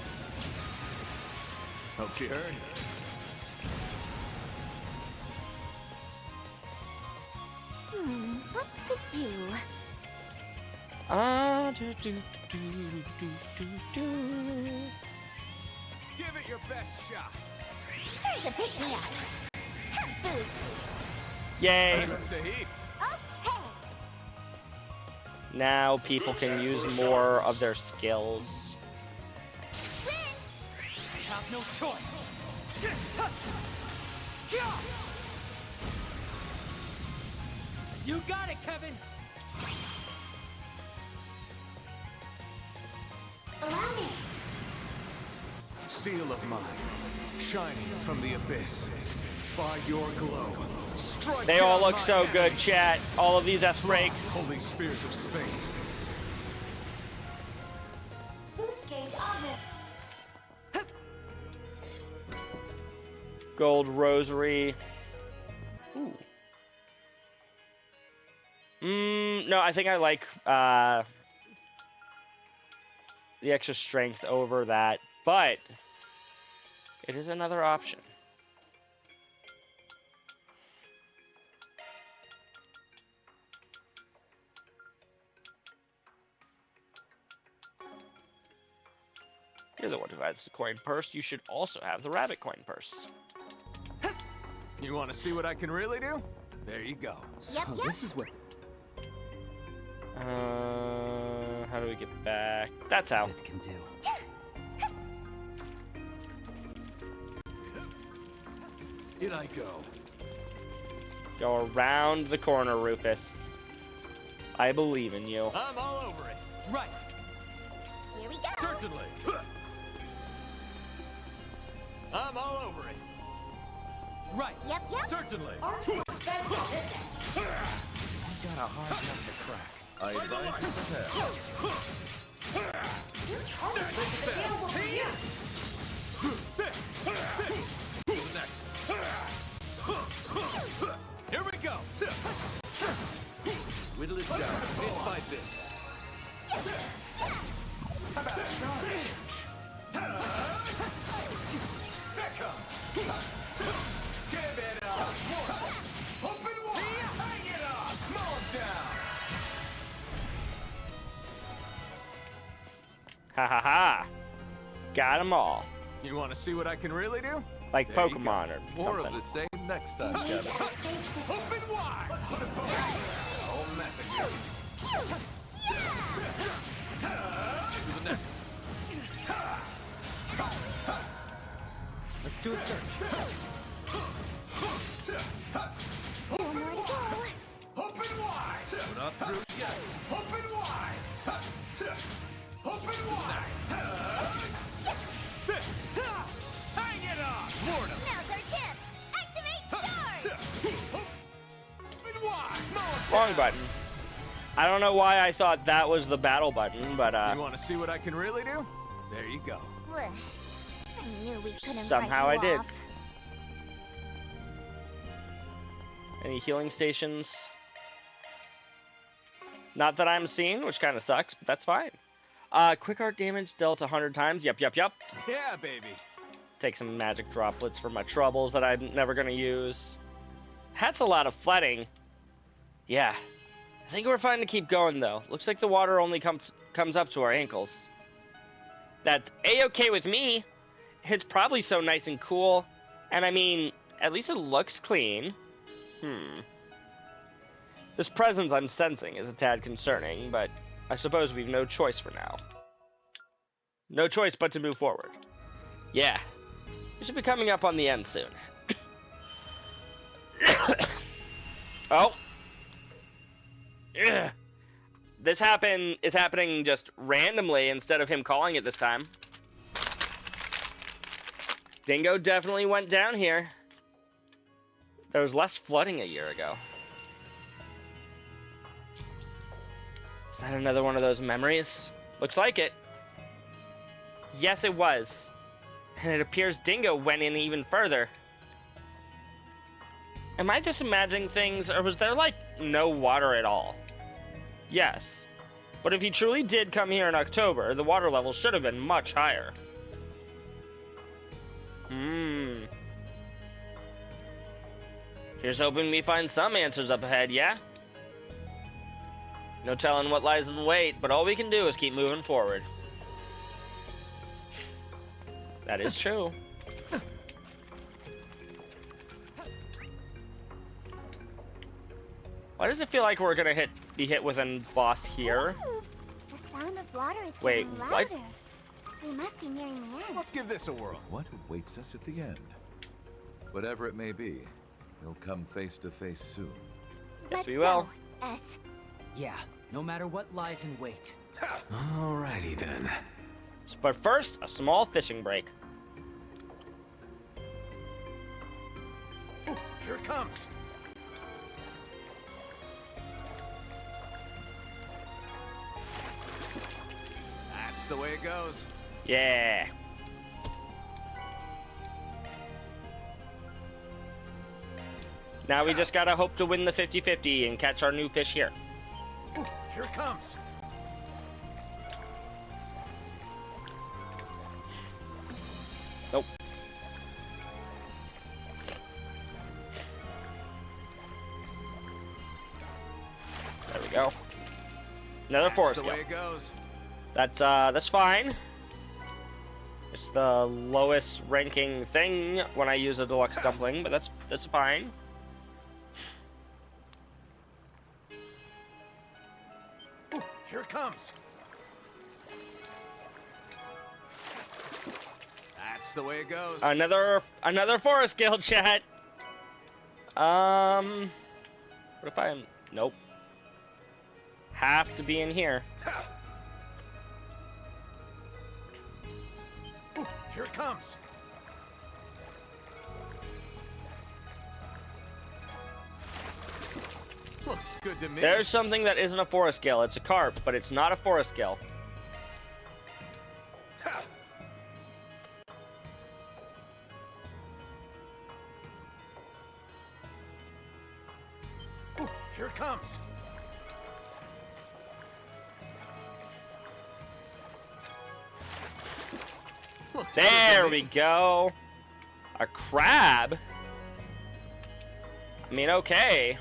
Hope she heard. What to do? Give it your best shot. Here's a pick-me-up. Boost. Yay. Okay. Now people can use more of their skills. Swin. I have no choice. You got it, Kevin. Allow me. Seal of mine, shining from the abyss. By your glow, strike They all down look my so good, enemies. chat. All of these S Fly, breaks. holy spears of space. Boost gauge augment. Gold rosary. Ooh. No, I think I like the extra strength over that, but it is another option. You're the one who has the coin purse. You should also have the rabbit coin purse. You want to see what I can really do? There you go. So yep. this is what How do we get back? That's how. With can do. In I go. Go around the corner, Rufus. I believe in you. I'm all over it. Right. Here we go. Certainly. I'm all over it. Right. Yep. Certainly. Arms work best at this end. I've got a hard nut to crack. I advise you prepare. Your charge is available for use. Here we go. Whittle it down bit by bit. How about a charge? Stick 'em. Give it up. Open wide. Hang it up. Mow 'em down. Ha ha ha. Got them all. You want to see what I can really do? Like There you Pokemon or More something. of the same next time, Need Kevin. a safe distance. Open wide. Let's put it both. Oh, messages. Let's do a search. Two more to go. Open wide. We're not through yet. Open wide. Open wide. Hang it up. Florida. Now's our chance. Activate charge. Open wide. Wrong button. I don't know why I thought that was the battle button, but You want to see what I can really do? There you go. Blech. I knew we couldn't Somehow write I you did. off. Any healing stations? Not that I'm seeing, which kind of sucks, but that's fine. Quick art damage dealt 100 times. Yep. Yeah, baby. Take some magic droplets for my troubles that I'm never gonna use. That's a lot of flooding. Yeah. I think we're fine to keep going, though. Looks like the water only comes up to our ankles. That's A-okay with me. It's probably so nice and cool. And I mean, at least it looks clean. This presence I'm sensing is a tad concerning, but I suppose we've no choice for now. No choice but to move forward. Yeah. We should be coming up on the end soon. Oh. Ugh. This is happening just randomly instead of him calling it this time. Dingo definitely went down here. There was less flooding a year ago. Is that another one of those memories? Looks like it. Yes, it was. And it appears Dingo went in even further. Am I just imagining things, or was there, like, no water at all? Yes. But if he truly did come here in October, the water level should have been much higher. Here's hoping we find some answers up ahead, yeah? No telling what lies in wait, but all we can do is keep moving forward. That is true. Why does it feel like we're gonna be hit with a boss here? Ooh, the sound of water is Wait, getting what? louder. We must be nearing the end. Let's give this a whirl. What awaits us at the end? Whatever it may be, we'll come face to face soon. Let's we will. go, S. Yeah, no matter what lies in wait. Alrighty then. But first, a small fishing break. Ooh, here it comes. That's the way it goes. Yeah. Now we just gotta hope to win the 50-50 and catch our new fish here. Ooh, here it comes. Nope. There we go. Another forest That's the way kill. it goes. That's fine. It's the lowest ranking thing when I use a deluxe dumpling, but that's fine. Ooh, here it comes. That's the way it goes. Another forest kill, chat. What if I'm... Nope. Have to be in here. Ooh, here it comes. Looks good to me. There's something that isn't a forest gill. It's a carp, but it's not a forest gill. Ooh, here it comes. Looks good to There me. we go. A crab? I mean, okay.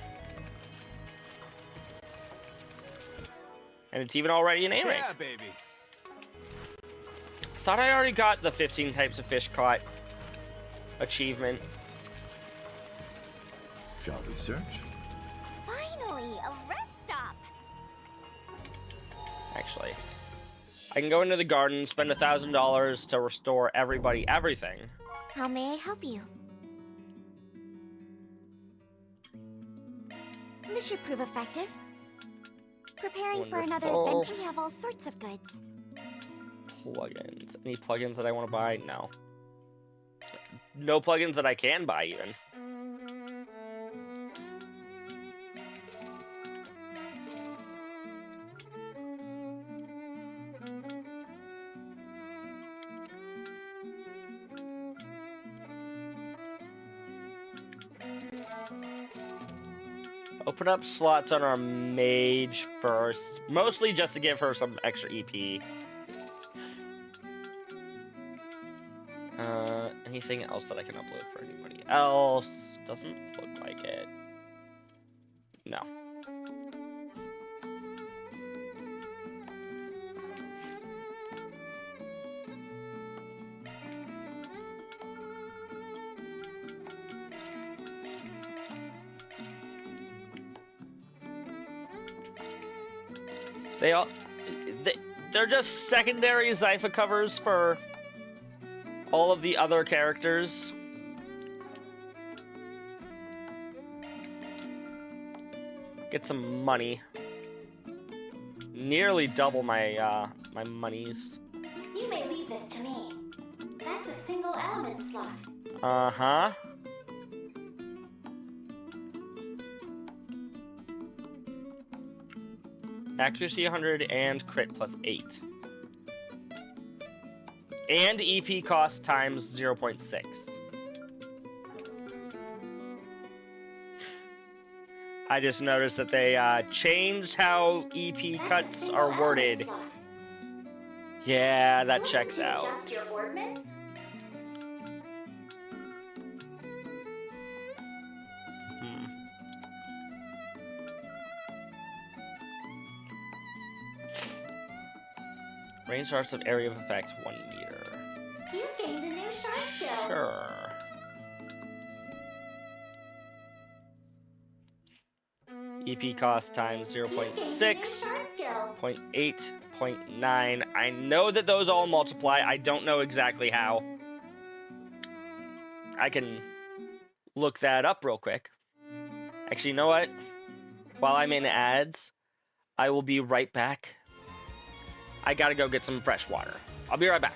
And it's even already an A rank. Yeah, baby. Thought I already got the 15 types of fish caught achievement. Shall we search? Finally, a rest stop. Actually, I can go into the garden, spend $1,000 to restore everybody everything. How may I help you? This should prove effective. Preparing for another Wonderful. adventure, we have all sorts of goods. Plugins. Any plugins that I want to buy? No. No plugins that I can buy, even. Open up slots on our mage first, mostly just to give her some extra EP. Anything else that I can upload for anybody else? Doesn't look like it. No. They're just secondary Zypha covers for all of the other characters. Get some money. Nearly double my my monies. You may leave this to me. That's a single element slot. Uh-huh. Accuracy 100 and crit plus 8. And EP cost times 0.6. I just noticed that they changed how EP cuts are worded. Yeah, that checks out. Adjust your ordnance? Range starts of area of effect 1 meter. You gained a new shard skill. Sure. EP cost times 0.6, 0.8, 0.9. I know that those all multiply. I don't know exactly how. I can look that up real quick. Actually, you know what? While I'm in ads, I will be right back. I gotta go get some fresh water. I'll be right back.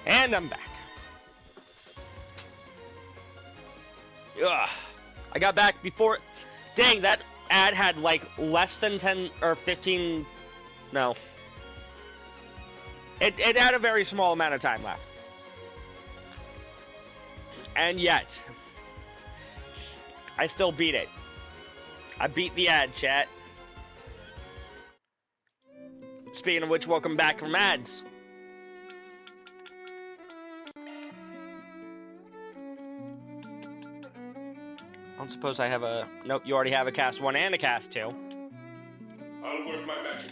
And I'm back. Ugh. I got back before... Dang, that ad had like less than 10 or 15... No. It had a very small amount of time left. And yet, I still beat it. I beat the ad, chat. Speaking of which, welcome back from ads. I don't suppose I have a... Nope, you already have a cast 1 and a cast 2. I'll work my magic.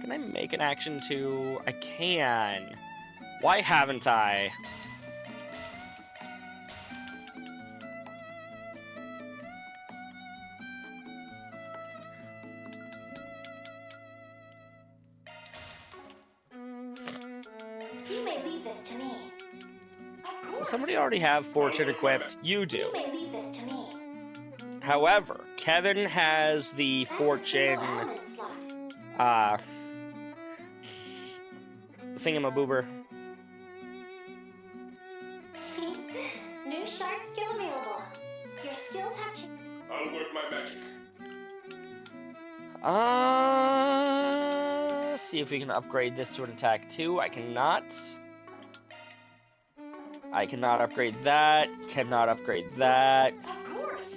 Can I make an action 2? I can. Why haven't I? You may leave this to me. Does somebody already have Fortune equipped? You do. You may leave this to me. However, Kevin has the Fortune thingamaboober. New shard skill available. Your skills have changed. I'll work my magic. See if we can upgrade this to an attack 2. I cannot. I cannot upgrade that. Cannot upgrade that. Of course.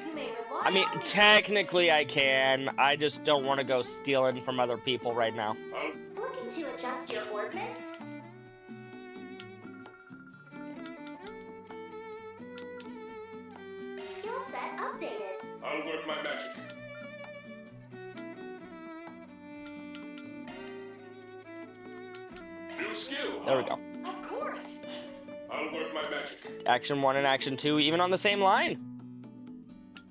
You may rely I mean, on me. technically I can. I just don't want to go stealing from other people right now. Looking to adjust your ordnance? Skill set updated. I'll work my magic. New skill. There we go. Of course. I'll work my magic. Action 1 and Action 2, even on the same line.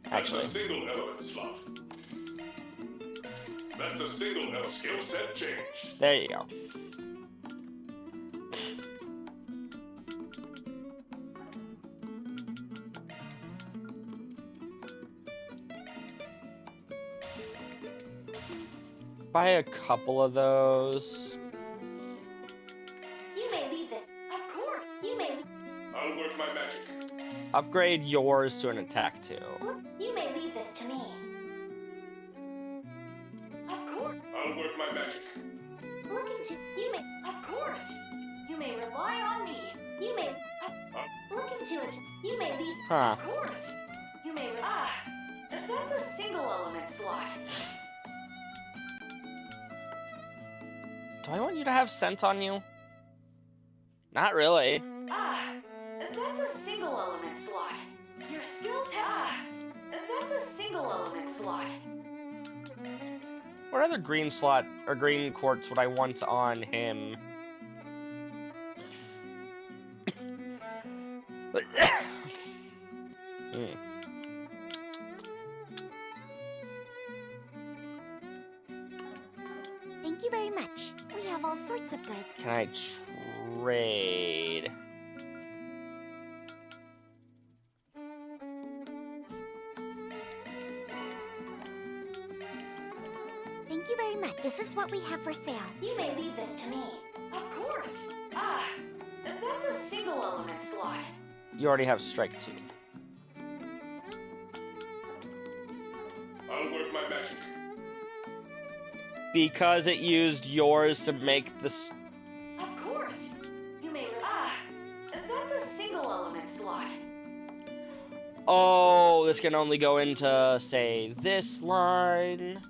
That's Actually. a single element slot. That's a single element. Skill set changed. There you go. Buy a couple of those. You may leave this. Of course. You may. I'll work my magic. Upgrade yours to an attack 2. Look, you may leave this to me. Of course. I'll work my magic. Look into. You may. Of course. You may rely on me. You may. Look into it. You may leave. Huh. Of course. You may. That's a single element slot. Do I want you to have scent on you? Not really. That's a single element slot. Your skills have. That's a single element slot. What other green slot or green quartz would I want on him? Thank you very much. We have all sorts of goods. Can I trade? Thank you very much. This is what we have for sale. You may leave this to me. Of course. That's a single element slot. You already have strike 2. I'll work my magic. Because it used yours to make this. Of course. You may. That's a single element slot. Oh, this can only go into, say, this line.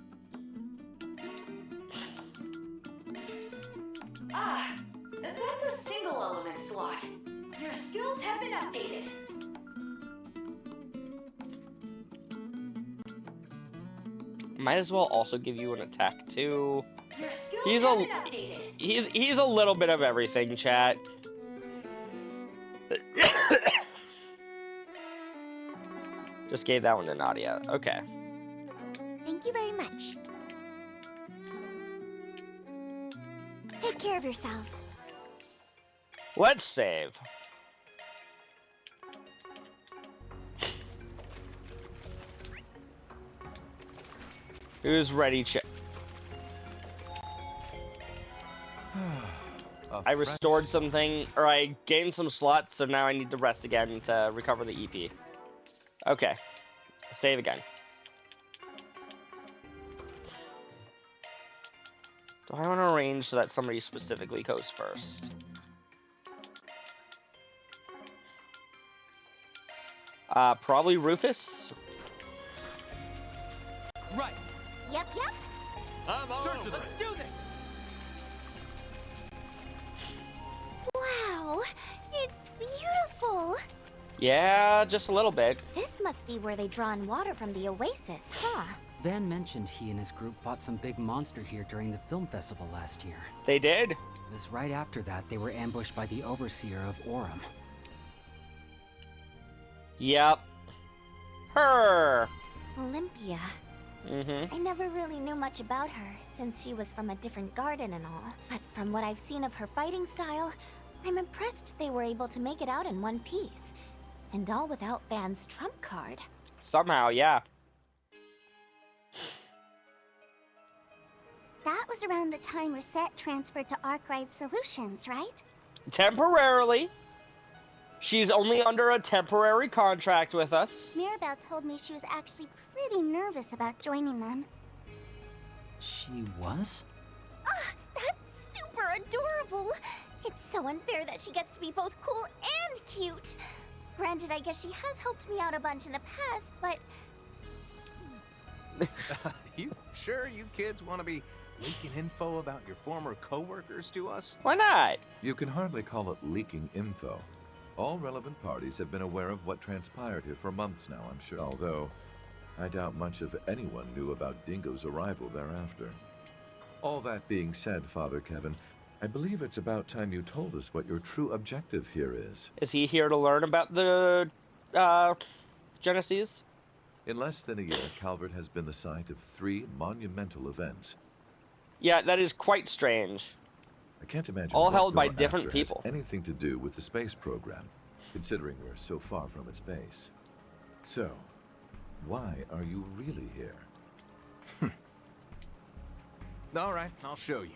That's a single element slot. Your skills have been updated. Might as well also give you an attack too. Your skills He's have a been updated. he's a little bit of everything, chat. Just gave that one to Nadia. Okay. Thank you very much. Take care of yourselves. Let's save. Who's ready, chat? I restored something, or I gained some slots, so now I need to rest again to recover the EP. Okay. Save again. Do I want to arrange so that somebody specifically goes first? Probably Rufus. Right. Yep. I'm all over. Let's do this. Wow, it's beautiful. Yeah, just a little bit. This must be where they draw in water from the oasis, huh? Van mentioned he and his group fought some big monster here during the film festival last year. They did. It was right after that they were ambushed by the overseer of Orem. Yep. Her. Olympia. Mm-hmm. I never really knew much about her, since she was from a different garden and all. But from what I've seen of her fighting style, I'm impressed they were able to make it out in one piece. And all without Van's trump card. Somehow, yeah. That was around the time Reset transferred to Arkwright Solutions, right? Temporarily. She's only under a temporary contract with us. Mirabelle told me she was actually pretty nervous about joining them. She was? Ugh, that's super adorable! It's so unfair that she gets to be both cool and cute. Granted, I guess she has helped me out a bunch in the past, but... You sure you kids want to be leaking info about your former co-workers to us? Why not? You can hardly call it leaking info. All relevant parties have been aware of what transpired here for months now, I'm sure. Although, I doubt much of anyone knew about Dingo's arrival thereafter. All that being said, Father Kevin, I believe it's about time you told us what your true objective here is. Is he here to learn about the Genesis? In less than a year, Calvert has been the site of 3 monumental events. Yeah, that is quite strange. I can't imagine All what held by you're different after has people. anything to do with the space program, considering we're so far from its base. So, why are you really here? All right, I'll show you.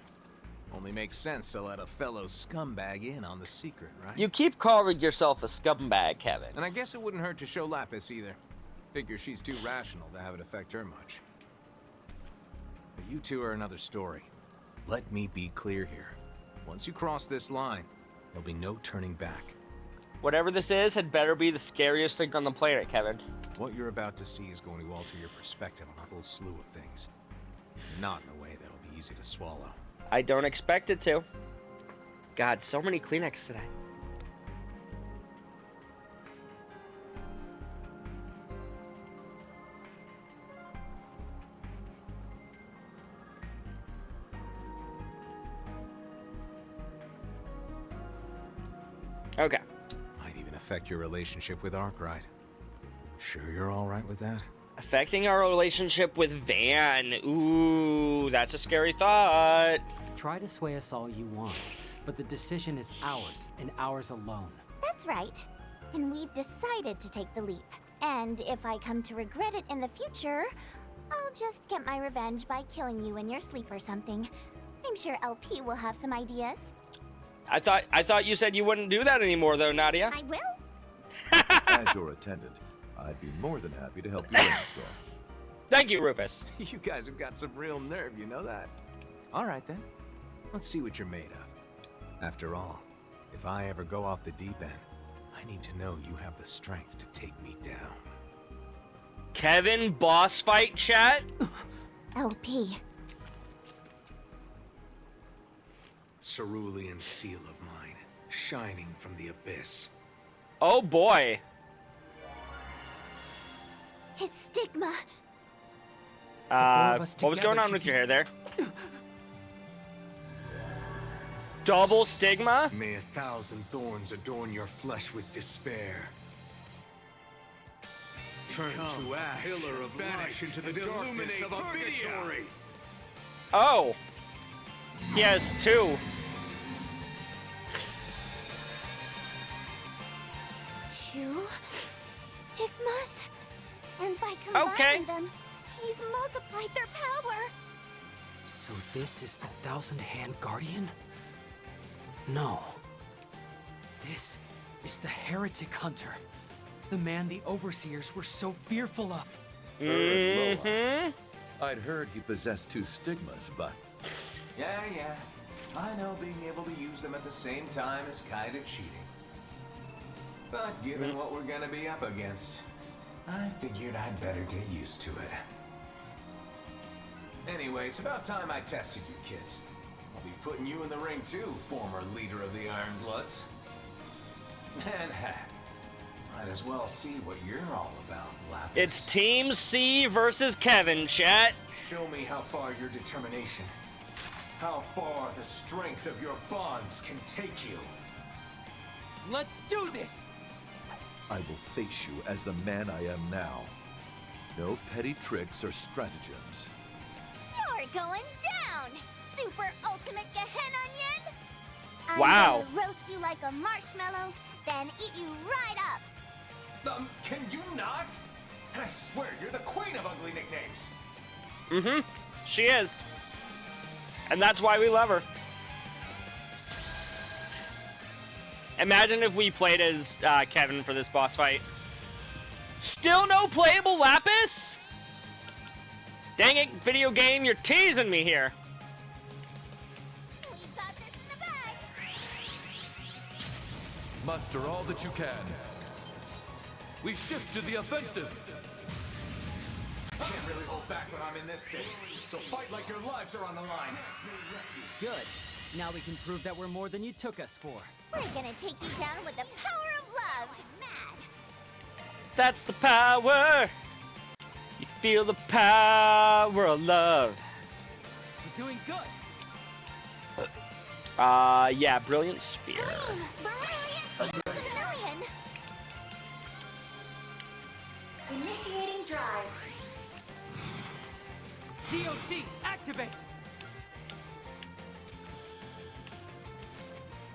Only makes sense to let a fellow scumbag in on the secret, right? You keep calling yourself a scumbag, Kevin. And I guess it wouldn't hurt to show Lapis either. Figure she's too rational to have it affect her much. But you two are another story. Let me be clear here. Once you cross this line, there'll be no turning back. Whatever this is had better be the scariest thing on the planet, Kevin. What you're about to see is going to alter your perspective on a whole slew of things. Not in a way that'll be easy to swallow. I don't expect it to. God, so many Kleenex today. Okay. Might even affect your relationship with Arkwright. Sure you're all right with that? Affecting our relationship with Van. Ooh, that's a scary thought. Try to sway us all you want, but the decision is ours, and ours alone. That's right. And we've decided to take the leap. And if I come to regret it in the future, I'll just get my revenge by killing you in your sleep or something. I'm sure LP will have some ideas. I thought you said you wouldn't do that anymore, though, Nadia. I will? As your attendant, I'd be more than happy to help you brainstorm. Thank you, Rufus. You guys have got some real nerve, you know that? All right, then. Let's see what you're made of. After all, if I ever go off the deep end, I need to know you have the strength to take me down. Kevin, boss fight chat? LP. Cerulean seal of mine, shining from the abyss. Oh boy. His stigma. What was going on with your hair there? Double stigma? May 1,000 thorns adorn your flesh with despair. Turn to ash, pillar of vanish into the darkness of purgatory. Oh. He has 2. 2 stigmas? And by combining them, he's multiplied their power. So this is the 1,000-Hand Guardian? No. This is the Heretic Hunter. The man the Overseers were so fearful of. Mm-hmm. I'd heard he possessed 2 stigmas, but... Yeah. I know being able to use them at the same time is kinda cheating. But given what we're gonna be up against, I figured I'd better get used to it. Anyway, it's about time I tested you kids. I'll be putting you in the ring too, former leader of the Iron Bloods. And heck, might as well see what you're all about, Lapis. It's Team C versus Kevin, chat. Show me how far your determination, how far the strength of your bonds can take you. Let's do this! I will face you as the man I am now. No petty tricks or stratagems. You're going down, super ultimate Gehen Onion! Wow. I'm gonna roast you like a marshmallow, then eat you right up! Can you not? I swear, you're the queen of ugly nicknames. Mm-hmm. She is. And that's why we love her. Imagine if we played as Kevin for this boss fight. Still no playable Lapis? Dang it, video game, you're teasing me here. We've got this in the bag! Muster all that you can. We shift to the offensive. I can't really hold back when I'm in this state, so fight like your lives are on the line. Good. Now we can prove that we're more than you took us for. We're gonna take you down with the power of love! Mad! That's the power. You feel the power of love. We're doing good. Yeah, Brilliant Sphere. Brilliant! Million! Initiating drive. COC, activate!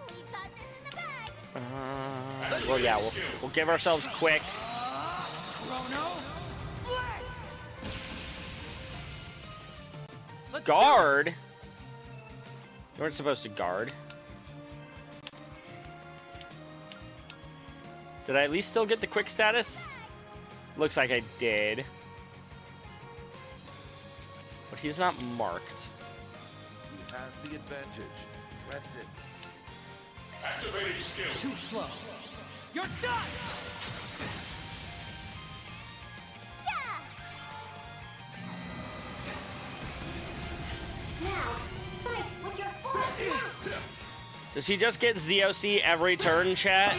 We got this in the bag. Well, yeah, we'll give ourselves quick. Chrono, let's Guard? You weren't supposed to guard. Did I at least still get the quick status? Looks like I did. But he's not marked. You have the advantage. Press it. Activating skill. Too slow. You're done! Yeah. Now, fight with your fullest might. Does he just get ZOC every turn, chat?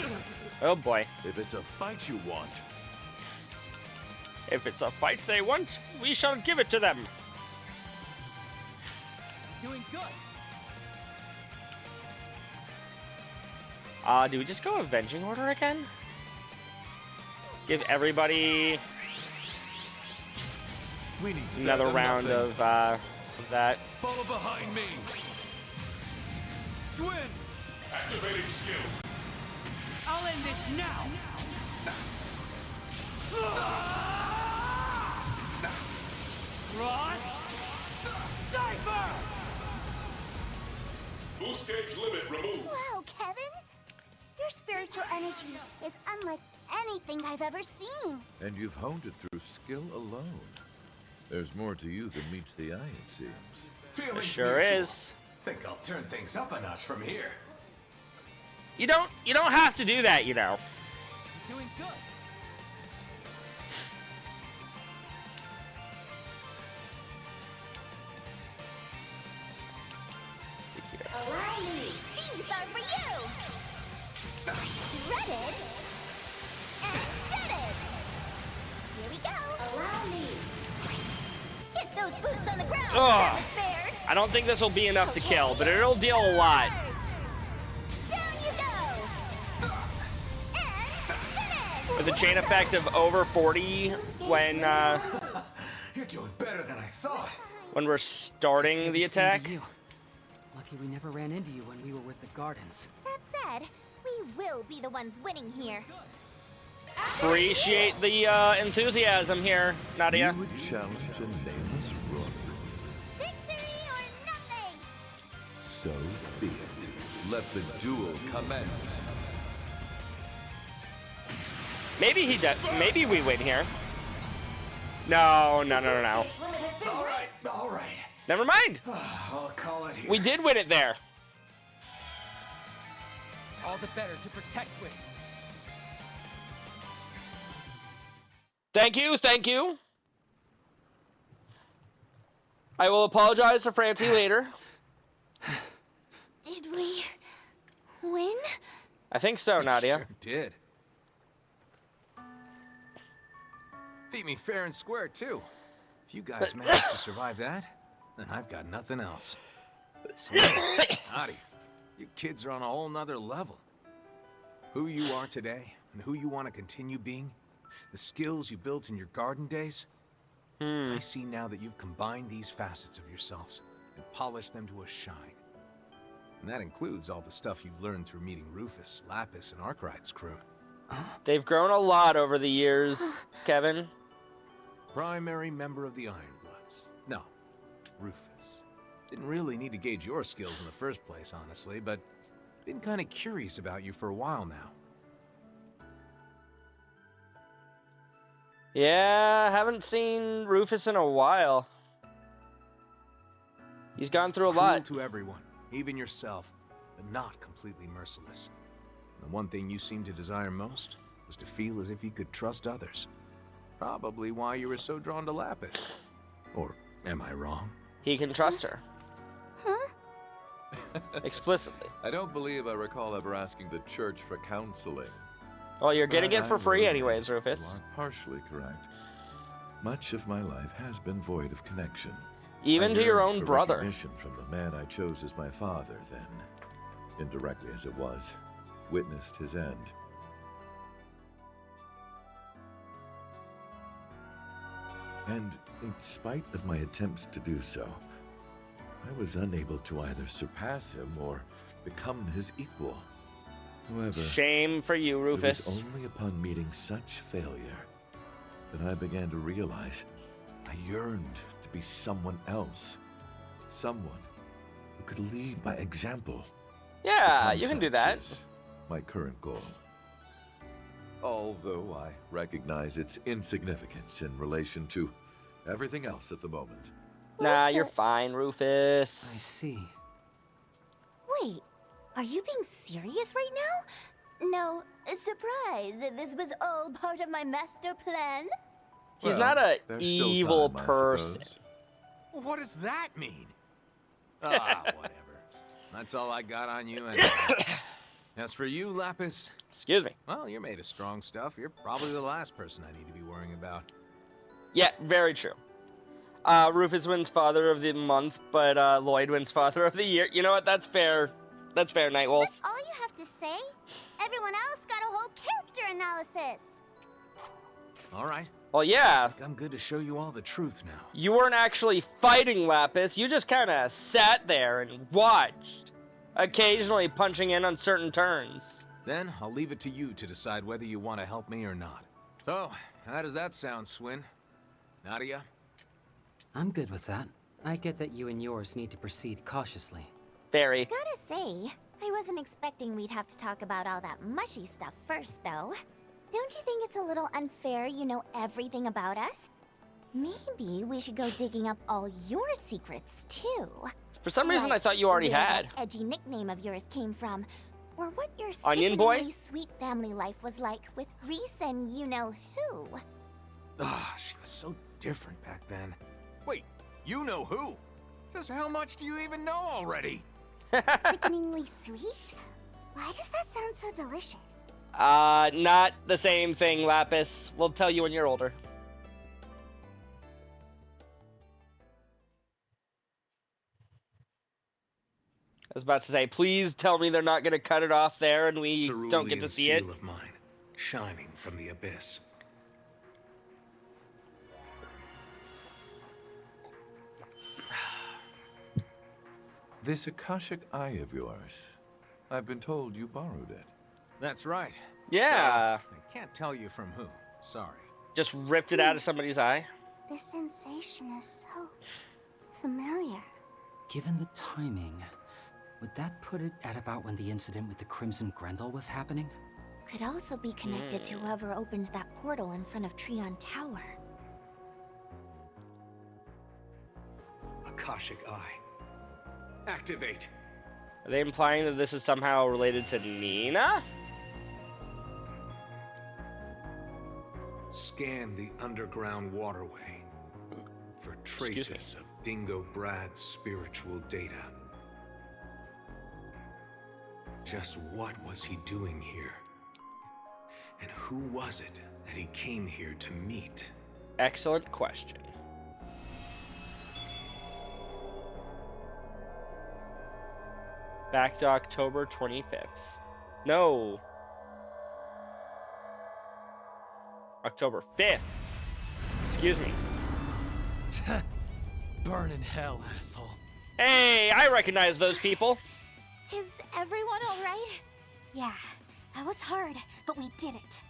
Oh boy. If it's a fight you want, If it's a fight they want, we shall give it to them. Doing good. Do we just go Avenging Order again? Give everybody we need spare another them round nothing. of that. Follow behind me. Swin, Activating skill. I'll end this now. Ross, Cypher! Boost gauge limit removed. Wow, Kevin. Your spiritual energy is unlike anything I've ever seen. And you've honed it through skill alone. There's more to you than meets the eye, it seems. It Feelings sure mutual. is. Think I'll turn things up a notch from here. You don't have to do that, you know. Doing good. Let's see here. Allow me. These are for you. Shredded and deaded. Here we go. Allow me. Get those boots on the ground, Ugh. Service Bears. I don't think this will be enough to kill, but it'll deal a lot. Down you go. And finish. With a chain effect of over 40 You're doing better than I thought. when we're starting Say the same to attack. you. Lucky we never ran into you when we were with the Gardens. That said, we will be the ones winning here. Appreciate the enthusiasm here, Nadia. You would challenge a nameless rook. Victory or nothing. So be it. Let the duel commence. Maybe he does. Maybe we win here. No. Gauge limit has been raised. All right. Never mind. I'll call it here. We did win it there. All the better to protect with. Thank you. I will apologize to Francie later. Did we win? I think so, You Nadia. Sure did. Beat me fair and square, too. If you guys managed to survive that, then I've got nothing else. Swin, Nadia, you kids are on a whole nother level. Who you are today, and who you want to continue being, the skills you built in your garden days, I see now that you've combined these facets of yourselves and polished them to a shine. And that includes all the stuff you've learned through meeting Rufus, Lapis, and Arkwright's crew. They've grown a lot over the years, Kevin. Primary member of the Ironbloods. No, Rufus. Didn't really need to gauge your skills in the first place, honestly, but been kind of curious about you for a while now. Yeah, haven't seen Rufus in a while. He's gone through a Cruel lot. to everyone, even yourself, but not completely merciless. The one thing you seemed to desire most was to feel as if you could trust others. Probably why you were so drawn to Lapis. Or am I wrong? He can trust her. Huh? Explicitly. I don't believe I recall ever asking the church for counseling. Well, you're getting But it for I free will anyways, admit, Rufus. You are partially correct. Much of my life has been void of connection. Even I to your yearned own for brother. recognition from the man I chose as my father then, indirectly as it was, witnessed his end. And in spite of my attempts to do so, I was unable to either surpass him or become his equal. However, Shame for you, it Rufus. was only upon meeting such failure that I began to realize I yearned to be someone else. Someone who could lead by example. Yeah, Become you can do such that. is my current goal. Although I recognize its insignificance in relation to everything else at the moment. Nah, you're Rufus. fine, I Rufus. see. Wait, are you being serious right now? No, surprise. This was all part of my master plan. He's Well, not a there's still evil time, I person. suppose. What does that mean? Ah, whatever. That's all I got on you anyway. As for you, Lapis, Excuse me. well, you're made of strong stuff. You're probably the last person I need to be worrying about. Yeah, very true. Rufus wins Father of the Month, but Lloyd wins Father of the Year. You know what? That's fair. That's fair, Nightwolf. That's all you have to say? Everyone else got a whole character analysis. All right. Well, yeah. Think I'm good to show you all the truth now. You weren't actually fighting Lapis. You just kind of sat there and watched, occasionally punching in on certain turns. Then I'll leave it to you to decide whether you want to help me or not. So, how does that sound, Swin? Nadia? I'm good with that. I get that you and yours need to proceed cautiously. Very. Gotta say, I wasn't expecting we'd have to talk about all that mushy stuff first, though. Don't you think it's a little unfair you know everything about us? Maybe we should go digging up all your secrets, too. For some reason, I Like thought you already where had. that edgy nickname of yours came from, or what your Onion Boy? sickeningly sweet family life was like with Reese and you-know-who. Ah, she was so different back then. Wait, you know who? Just how much do you even know already? Sickeningly sweet? Why does that sound so delicious? Not the same thing, Lapis. We'll tell you when you're older. I was about to say, please tell me they're not going to cut it off there and we don't get to Cerulean see it. seal of mine, shining from the abyss. This Akashic Eye of yours, I've been told you borrowed it. That's right. Yeah. I can't tell you from who. Sorry. Just ripped it out of somebody's eye. This sensation is so familiar. Given the timing, would that put it at about when the incident with the Crimson Grendel was happening? Could also be connected to whoever opened that portal in front of Treon Tower. Akashic Eye. Activate. Are they implying that this is somehow related to Nina? Scan the underground waterway for traces of Dingo Brad's spiritual data. Just what was he doing here? And who was it that he came here to meet? Excellent question. Back to October 25th. No. October 5th. Excuse me. Burn in hell, asshole. Hey, I recognize those people. Is everyone alright? Yeah, that was hard, but we did it.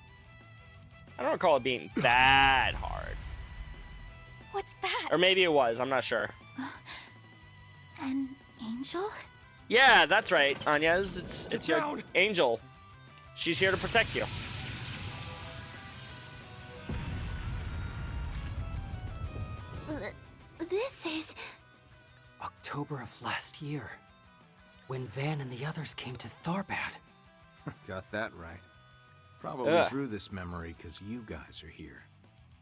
I don't recall it being that hard. What's that? Or maybe it was, I'm not sure. An angel? Yeah, that's right, Anya's. It's your down. angel. She's here to protect you. This is... October of last year, when Van and the others came to Tharbad. Got that right. Probably Ugh. drew this memory because you guys are here.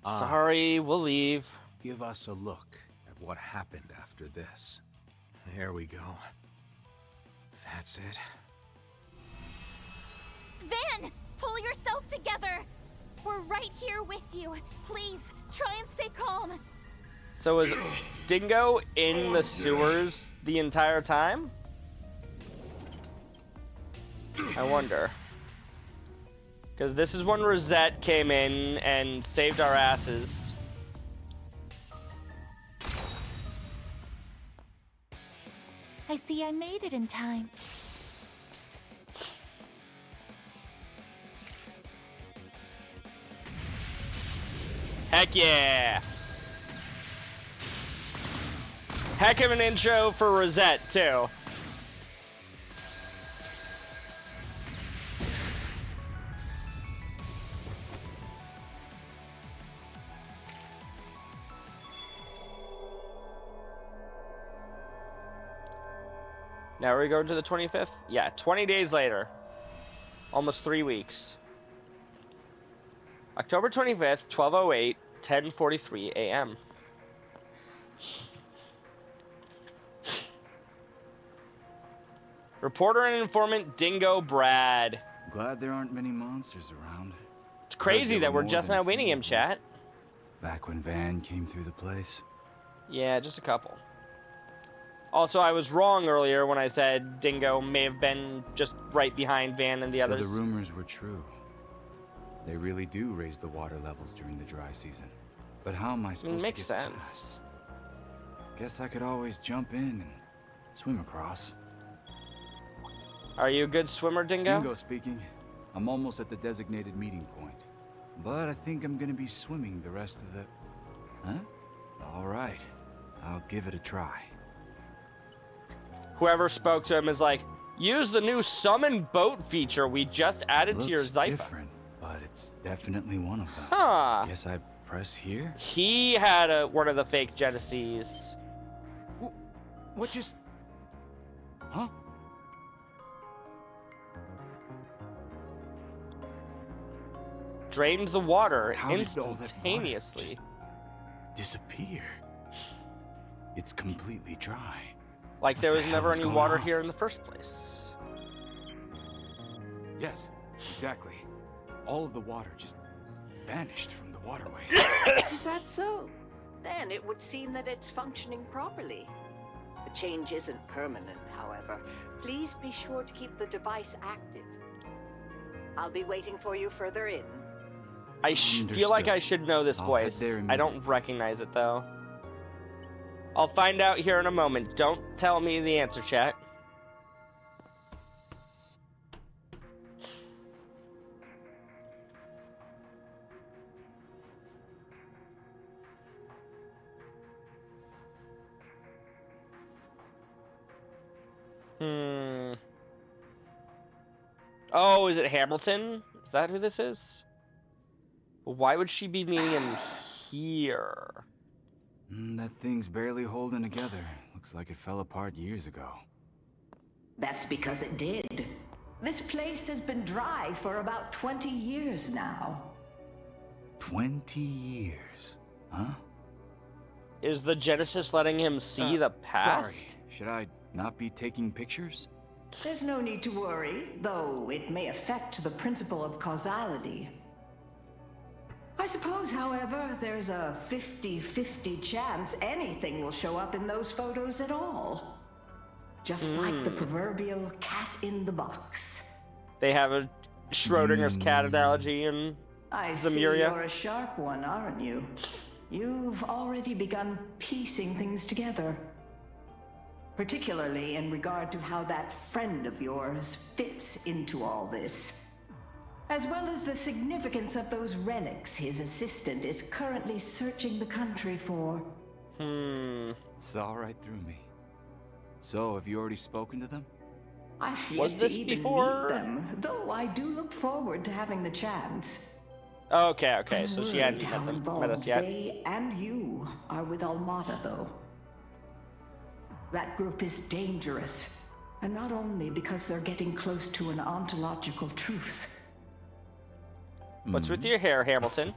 Sorry, we'll leave. Give us a look at what happened after this. There we go. That's it. Van, pull yourself together. We're right here with you. Please, try and stay calm. So was Dingo in the sewers the entire time? I wonder. Because this is when Rosette came in and saved our asses. I see I made it in time. Heck yeah! Heck of an intro for Rosette, too. Now are we going to the 25th? Yeah, 20 days later. Almost 3 weeks. October 25th, 12:08, 10:43 a.m. Reporter and informant Dingo Brad. Glad there aren't many monsters around. It's crazy that we're just now winning him, chat. Back when Van came through the place? Yeah, just a couple. Also, I was wrong earlier when I said Dingo may have been just right behind Van and the others. So the rumors were true. They really do raise the water levels during the dry season. But how am I supposed to get sense. past? Guess I could always jump in and swim across. Are you a good swimmer, Dingo? Dingo speaking. I'm almost at the designated meeting point. But I think I'm gonna be swimming the rest of the... Huh? Alright. I'll give it a try. Whoever spoke to him is like, use the new summon boat feature we just added to your Zypha. Different, but it's definitely one of them. Huh. Guess I press here? He had one of the fake Genesees. What just... Huh? Drained the water How did all that instantaneously. water just disappear? It's completely dry. Like there was hell never is any going water on? here in the first place. Yes, exactly. All of the water just vanished from the waterway. Is that so? Then it would seem that it's functioning properly. The change isn't permanent, however. Please be sure to keep the device active. I'll be waiting for you further in. I feel like I should know this I'll voice. head there I don't recognize it though. I'll find out here in a moment. Don't tell me the answer, chat. Oh, is it Hamilton? Is that who this is? Why would she be meeting him here? That thing's barely holding together. Looks like it fell apart years ago. That's because it did. This place has been dry for about 20 years now. 20 years, huh? Is the Genesis letting him see the past? Sorry, should I not be taking pictures? There's no need to worry, though it may affect the principle of causality. I suppose, however, there's a 50-50 chance anything will show up in those photos at all. Just like the proverbial cat in the box. They have a Schrodinger's cat analogy in I see Zemuria. you're a sharp one, aren't you? You've already begun piecing things together. Particularly in regard to how that friend of yours fits into all this. As well as the significance of those relics his assistant is currently searching the country for. Saw right through me. So, have you already spoken to them? I've yet to even meet them, though I do look forward to having the chance. Okay, I'm so she worried hadn't how met us involved yet. they and you are with Almata, though. That group is dangerous, and not only because they're getting close to an ontological truth. What's with your hair, Hamilton?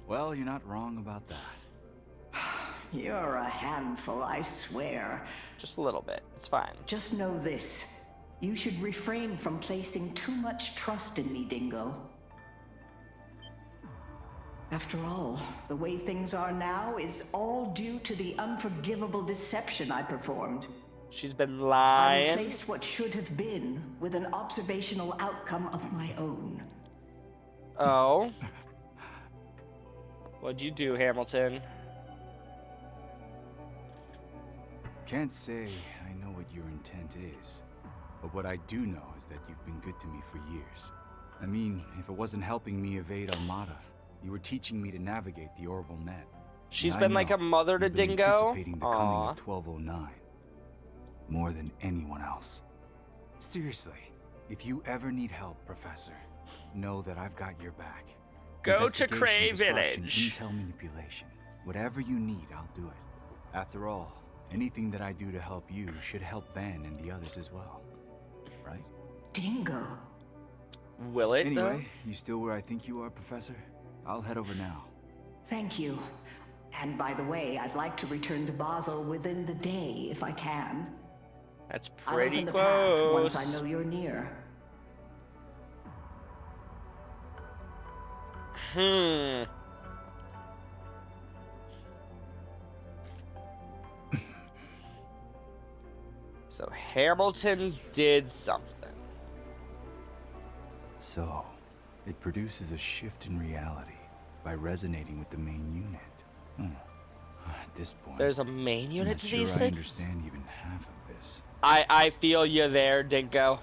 Well, you're not wrong about that. You're a handful, I swear. Just a little bit. It's fine. Just know this. You should refrain from placing too much trust in me, Dingo. After all, the way things are now is all due to the unforgivable deception I performed. She's been I lying. replaced what should have been with an observational outcome of my own. Oh. What'd you do, Hamilton? can't say I know what your intent is, but what I do know is that you've been good to me for years. I mean, if it wasn't helping me evade Armada, you were teaching me to navigate the orbital net. She's And been I like know a mother to you've been Dingo. anticipating the coming Aw. of 1209 more than anyone else. Seriously, if you ever need help, Professor, know that I've got your back. Go to Investigation, Cray disruption, Village. Intel manipulation. Whatever you need, I'll do it. After all, anything that I do to help you should help Van and the others as well. Right? Dingo. Will it, Anyway, though? you still where I think you are, Professor? I'll head over now. Thank you. And by the way, I'd like to return to Basel within the day if I can. That's I'll pretty open the close. path once I know you're near. So Hamilton did something. So, it produces a shift in reality by resonating with the main unit. At this point, There's a main I'm unit not to sure these I things? understand even half of this. I feel you there, Dingo.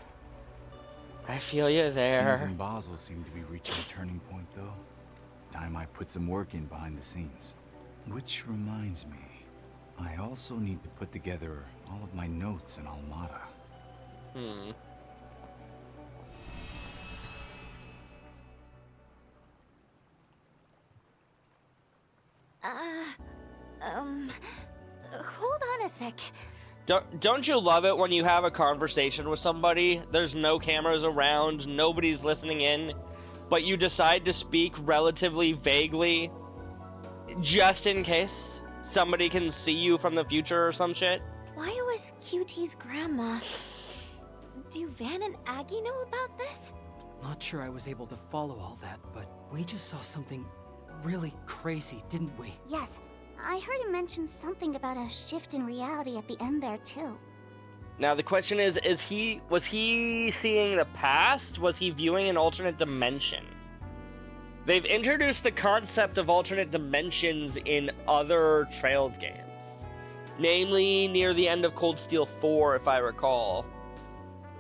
I feel you Things there. in Basel seem to be reaching a turning point, though. Time I put some work in behind the scenes. Which reminds me, I also need to put together all of my notes in Almada. Hold on a sec. Don't you love it when you have a conversation with somebody, there's no cameras around, nobody's listening in, but you decide to speak relatively vaguely just in case somebody can see you from the future or some shit? Why was QT's grandma? Do Van and Aggie know about this? Not sure I was able to follow all that, but we just saw something really crazy, didn't we? Yes, I heard him mention something about a shift in reality at the end there, too. Now the question is was he seeing the past? Was he viewing an alternate dimension? They've introduced the concept of alternate dimensions in other Trails games. Namely, near the end of Cold Steel 4, if I recall.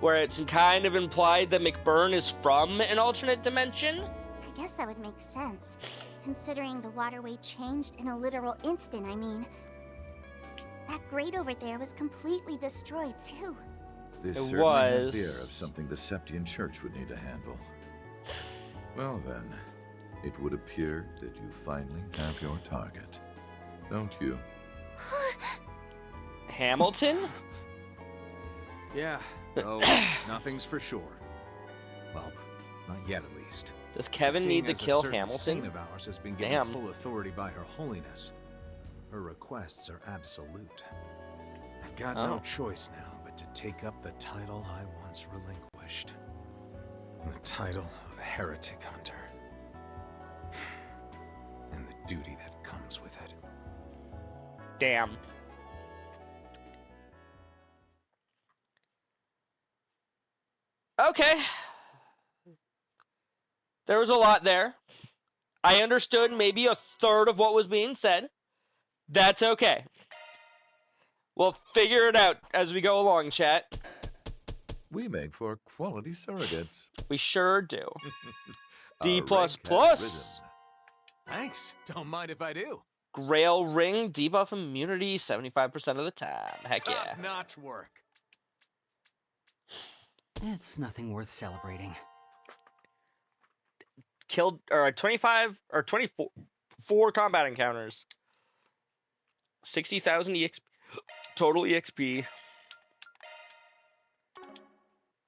Where it's kind of implied that McBurn is from an alternate dimension? I guess that would make sense, considering the waterway changed in a literal instant, I mean. That grate over there was completely destroyed, too. This It certainly has was. the air of something the Septian Church would need to handle. Well then, it would appear that you finally have your target. Don't you? Hamilton? Yeah, though nothing's for sure. Well, not yet at least. Does Kevin Seeing need to as a kill certain Hamilton? saint of ours has been given Damn. full authority by Her Holiness. Her requests are absolute. I've got no choice now but to take up the title I once relinquished. The title of Heretic Hunter. And the duty that comes with it. Damn. Okay. There was a lot there. I understood maybe a third of what was being said. That's okay. We'll figure it out as we go along, chat. We make for quality surrogates. We sure do. D++. Our rank has risen. Thanks. Don't mind if I do. Grail ring, debuff immunity 75% of the time. Heck yeah. Top-notch work. It's nothing worth celebrating. Killed, or 25, or 24 4 combat encounters. 60,000 EXP. Total EXP.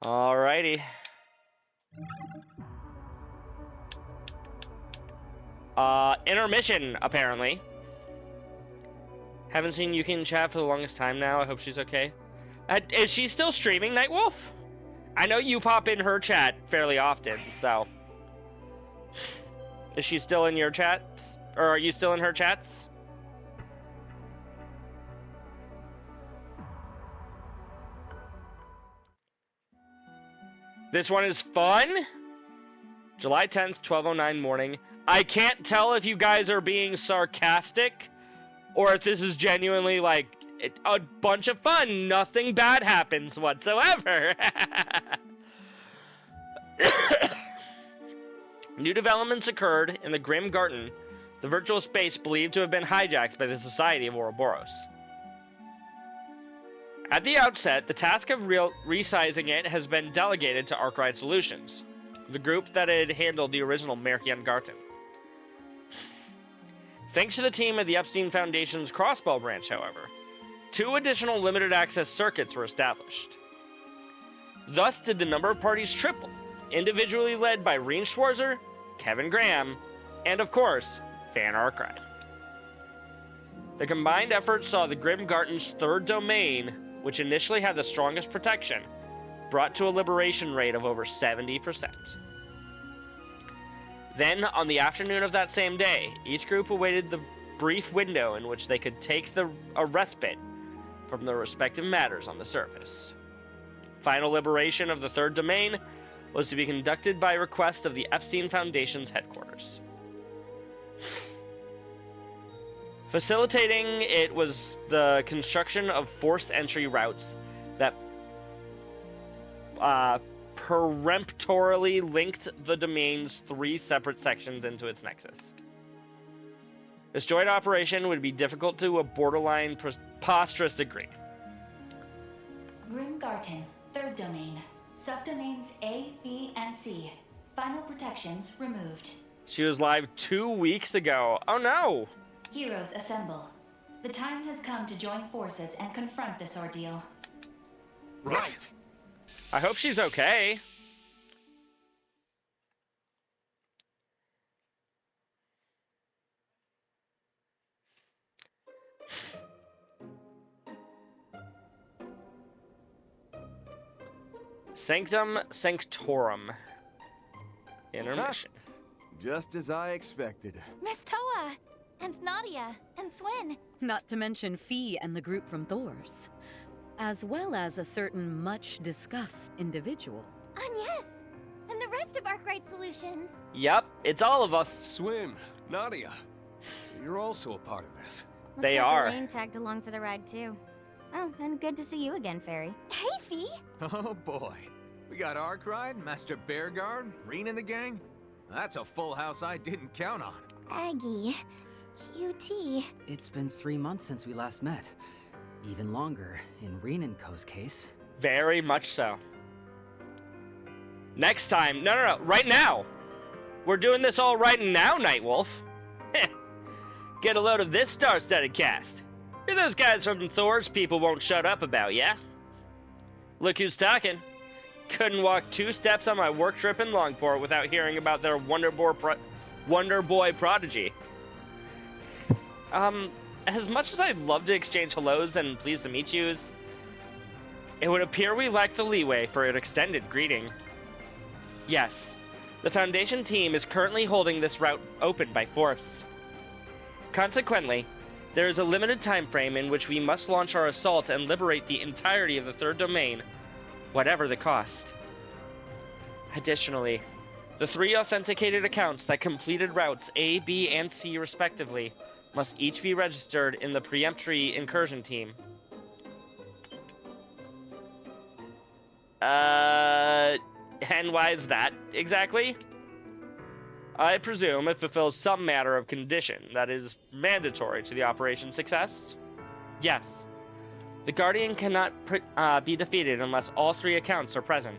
Alrighty. Intermission, apparently. Haven't seen Yuki in chat for the longest time now. I hope she's okay. Is she still streaming, Nightwolf? I know you pop in her chat fairly often, so... Is she still in your chats? Or are you still in her chats? This one is fun. July 10th, 12:09 morning. I can't tell if you guys are being sarcastic or if this is genuinely, like, a bunch of fun. Nothing bad happens whatsoever. New developments occurred in the Grim Garden, the virtual space believed to have been hijacked by the Society of Ouroboros. At the outset, the task of resizing it has been delegated to Arkwright Solutions, the group that had handled the original Merkian Garten. Thanks to the team of the Epstein Foundation's Crossbow branch, however, 2 additional limited access circuits were established. Thus did the number of parties triple, individually led by Reen Schwarzer, Kevin Graham, and of course, Van Arkwright. The combined effort saw the Grim Garden's third domain, which initially had the strongest protection, brought to a liberation rate of over 70%. Then, on the afternoon of that same day, each group awaited the brief window in which they could take a respite from their respective matters on the surface. Final liberation of the third domain was to be conducted by request of the Epstein Foundation's headquarters. Facilitating it was the construction of forced entry routes that peremptorily linked the domain's 3 separate sections into its nexus. This joint operation would be difficult to a borderline preposterous degree. Grim Garten, third domain. Subdomains A, B, and C. Final protections removed. She was live 2 weeks ago. Oh no! Heroes assemble. The time has come to join forces and confront this ordeal. Right! I hope she's okay. Sanctum Sanctorum. Intermission. Just as I expected. Miss Toa! And Nadia! And Swin! Not to mention Fee and the group from Thor's. As well as a certain much-discussed individual. Yes! And the rest of Arkwright Solutions! Yep, it's all of us. Swin, Nadia. So you're also a part of this. They Looks like are. Elaine tagged along for the ride too. Oh, and good to see you again, Fairy. Hey, Fee! Oh boy. We got Arkwright, Master Bearguard, Reen and the gang. That's a full house I didn't count on. Aggie. QT. It's been 3 months since we last met. Even longer in Reen and Co.'s case. Very much so. Next time. No. Right now. We're doing this all right now, Nightwolf. Get a load of this star-studded cast. You're those guys from Thor's people won't shut up about, yeah? Look who's talking. Couldn't walk 2 steps on my work trip in Longport without hearing about their Wonder Boy prodigy. As much as I'd love to exchange hellos and pleased to meet yous, it would appear we lack the leeway for an extended greeting. Yes, the Foundation team is currently holding this route open by force. Consequently, there is a limited time frame in which we must launch our assault and liberate the entirety of the third domain, whatever the cost. Additionally, the 3 authenticated accounts that completed routes A, B, and C respectively must each be registered in the preemptory incursion team. And why is that exactly? I presume it fulfills some matter of condition that is mandatory to the operation's success? Yes. The Guardian cannot be defeated unless all 3 accounts are present.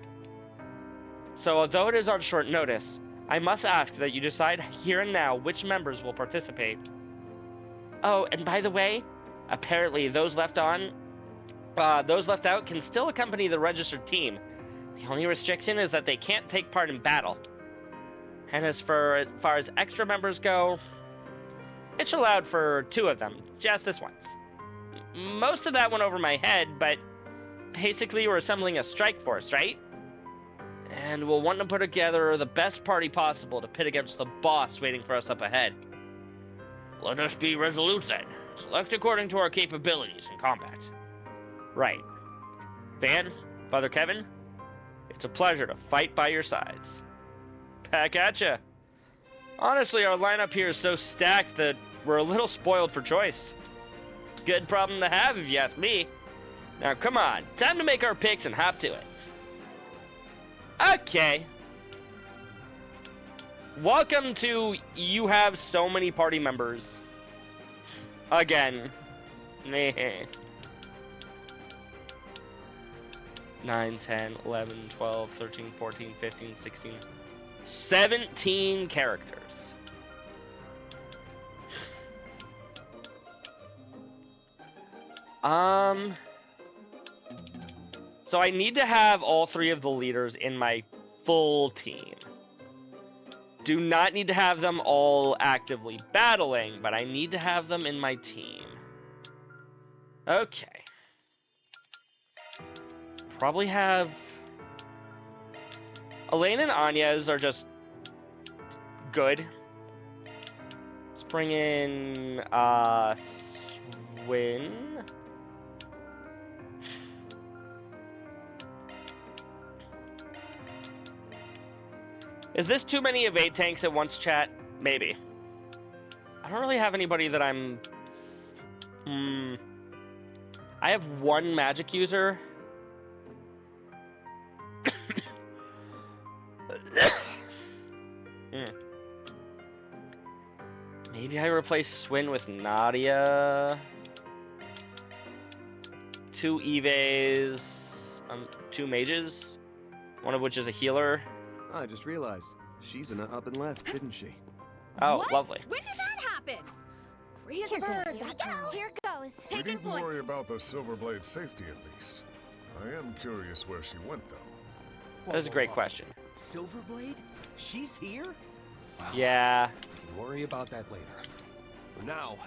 So although it is on short notice, I must ask that you decide here and now which members will participate. Oh, and by the way, apparently those left out can still accompany the registered team. The only restriction is that they can't take part in battle. And as far as extra members go, it's allowed for 2 of them, just this once. Most of that went over my head, but basically we're assembling a strike force, right? And we'll want to put together the best party possible to pit against the boss waiting for us up ahead. Let us be resolute then. Select according to our capabilities in combat. Right. Van, Father Kevin, it's a pleasure to fight by your sides. Back at ya. Honestly, our lineup here is so stacked that we're a little spoiled for choice. Good problem to have, if you ask me. Now, come on. Time to make our picks and hop to it. Okay. Welcome to You Have So Many Party Members. Again. 9, 10, 11, 12, 13, 14, 15, 16, 17 characters. So I need to have all 3 of the leaders in my full team. Do not need to have them all actively battling, but I need to have them in my team. Okay. Probably have... Elaine and Anya's are just good. Let's bring in Swin. Is this too many evade tanks at once, chat? Maybe. I don't really have anybody that I'm... I have 1 magic user. Maybe I replace Swin with Nadia. 2 Eves. 2 mages. One of which is a healer. I just realized. She's in a up and left, didn't she? Oh, What? lovely. When did that happen? Free as Here birds. goes. Here goes. We Taking needn't point. worry about the Silverblade's safety, at least. I am curious where she went, though. That is a great question. Silverblade? She's here? Well, Yeah. we can worry about that later. For now,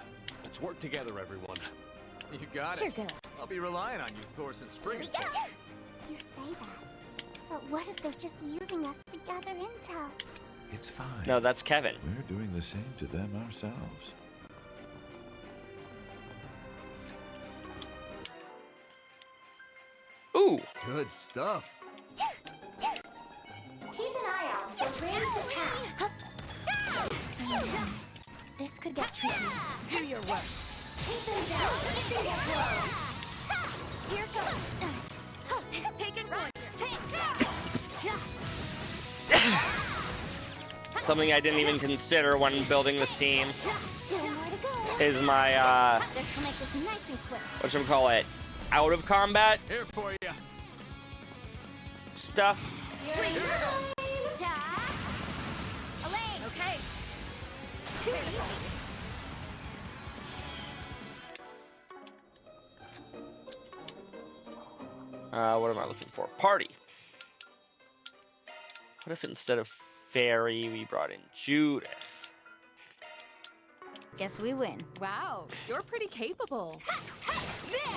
let's work together, everyone. You got Here it. goes. I'll be relying on you, Thorson Spring. You say that. But what if they're just using us to gather intel? It's fine. No, that's Kevin. We're doing the same to them ourselves. Ooh. Good stuff. Keep an eye out for ranged attacks. This could get tricky. Do your worst. Take them down. Single blow. Here goes. Taking point. Something I didn't even consider when building this team Still more to go. is my, This will make this nice and quick. whatchamacallit, out of combat Here for you. stuff. Elaine. Okay. What am I looking for? Party. What if instead of Fairy, we brought in Judith? Guess we win. Wow, you're pretty capable.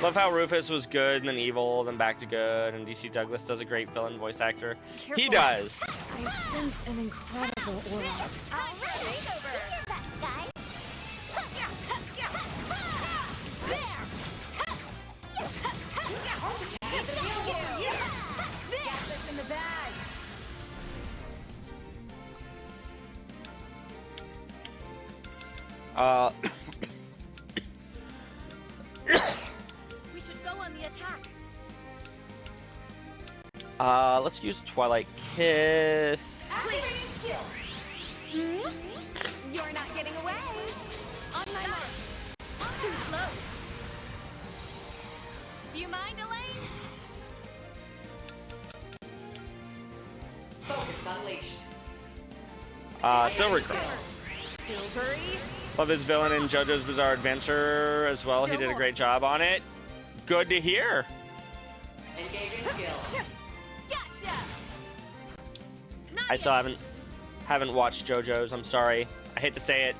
Love how Rufus was good and then evil, then back to good, and DC Douglas does a great villain voice actor. He does. I sense an incredible aura. All right. Do your best, guys. In the bag. We should go on the attack. Let's use Twilight Kiss. Activating skill. You're not getting away. On my mark. Too slow. Do you mind, Elaine? Focus unleashed. Silver Girl. Silvery. Love his villain in JoJo's Bizarre Adventure as well. He did a great job on it. Good to hear. Engaging skill. Gotcha. I still haven't watched JoJo's. I'm sorry. I hate to say it.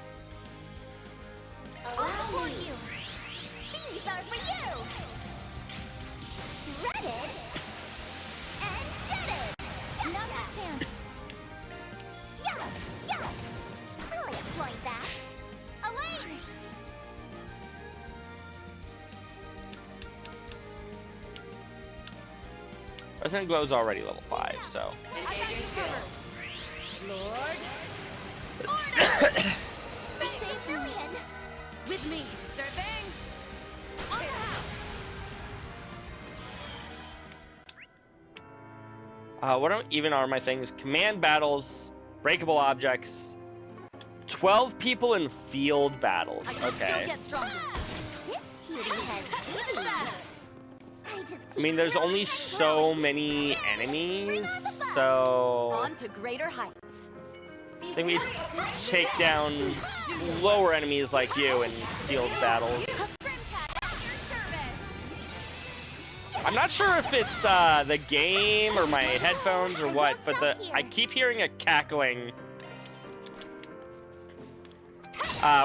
I'll support you. These are for you. Read it and did it. Now's your chance. Yeah. I'll exploit that. Elaine. Resident Glow's already level 5, so. Engaging skill. Lord. Be safe, Lillian. With me. Sure thing. What even are my things? Command battles, breakable objects, 12 people in field battles. Okay. I mean, there's only so many enemies, so On to greater heights. I think we take down lower enemies like you in field battles. I'm not sure if it's the game or my headphones or what, but I keep hearing a cackling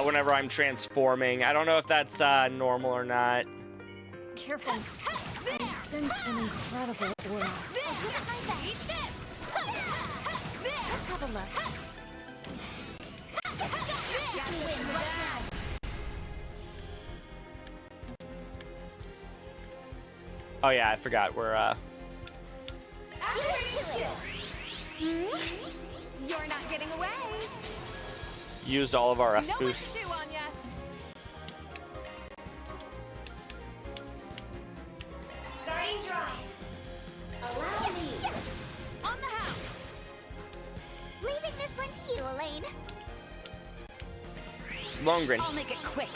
whenever I'm transforming. I don't know if that's normal or not. Careful. I sense an incredible aura. Let's have a look. Oh yeah, I forgot we're You're not getting away. used all of our F Know what boosts. to do, Anya. Starting drive. Allow me. On the house. Leaving this one to you, Elaine. Longren. I'll make it quick.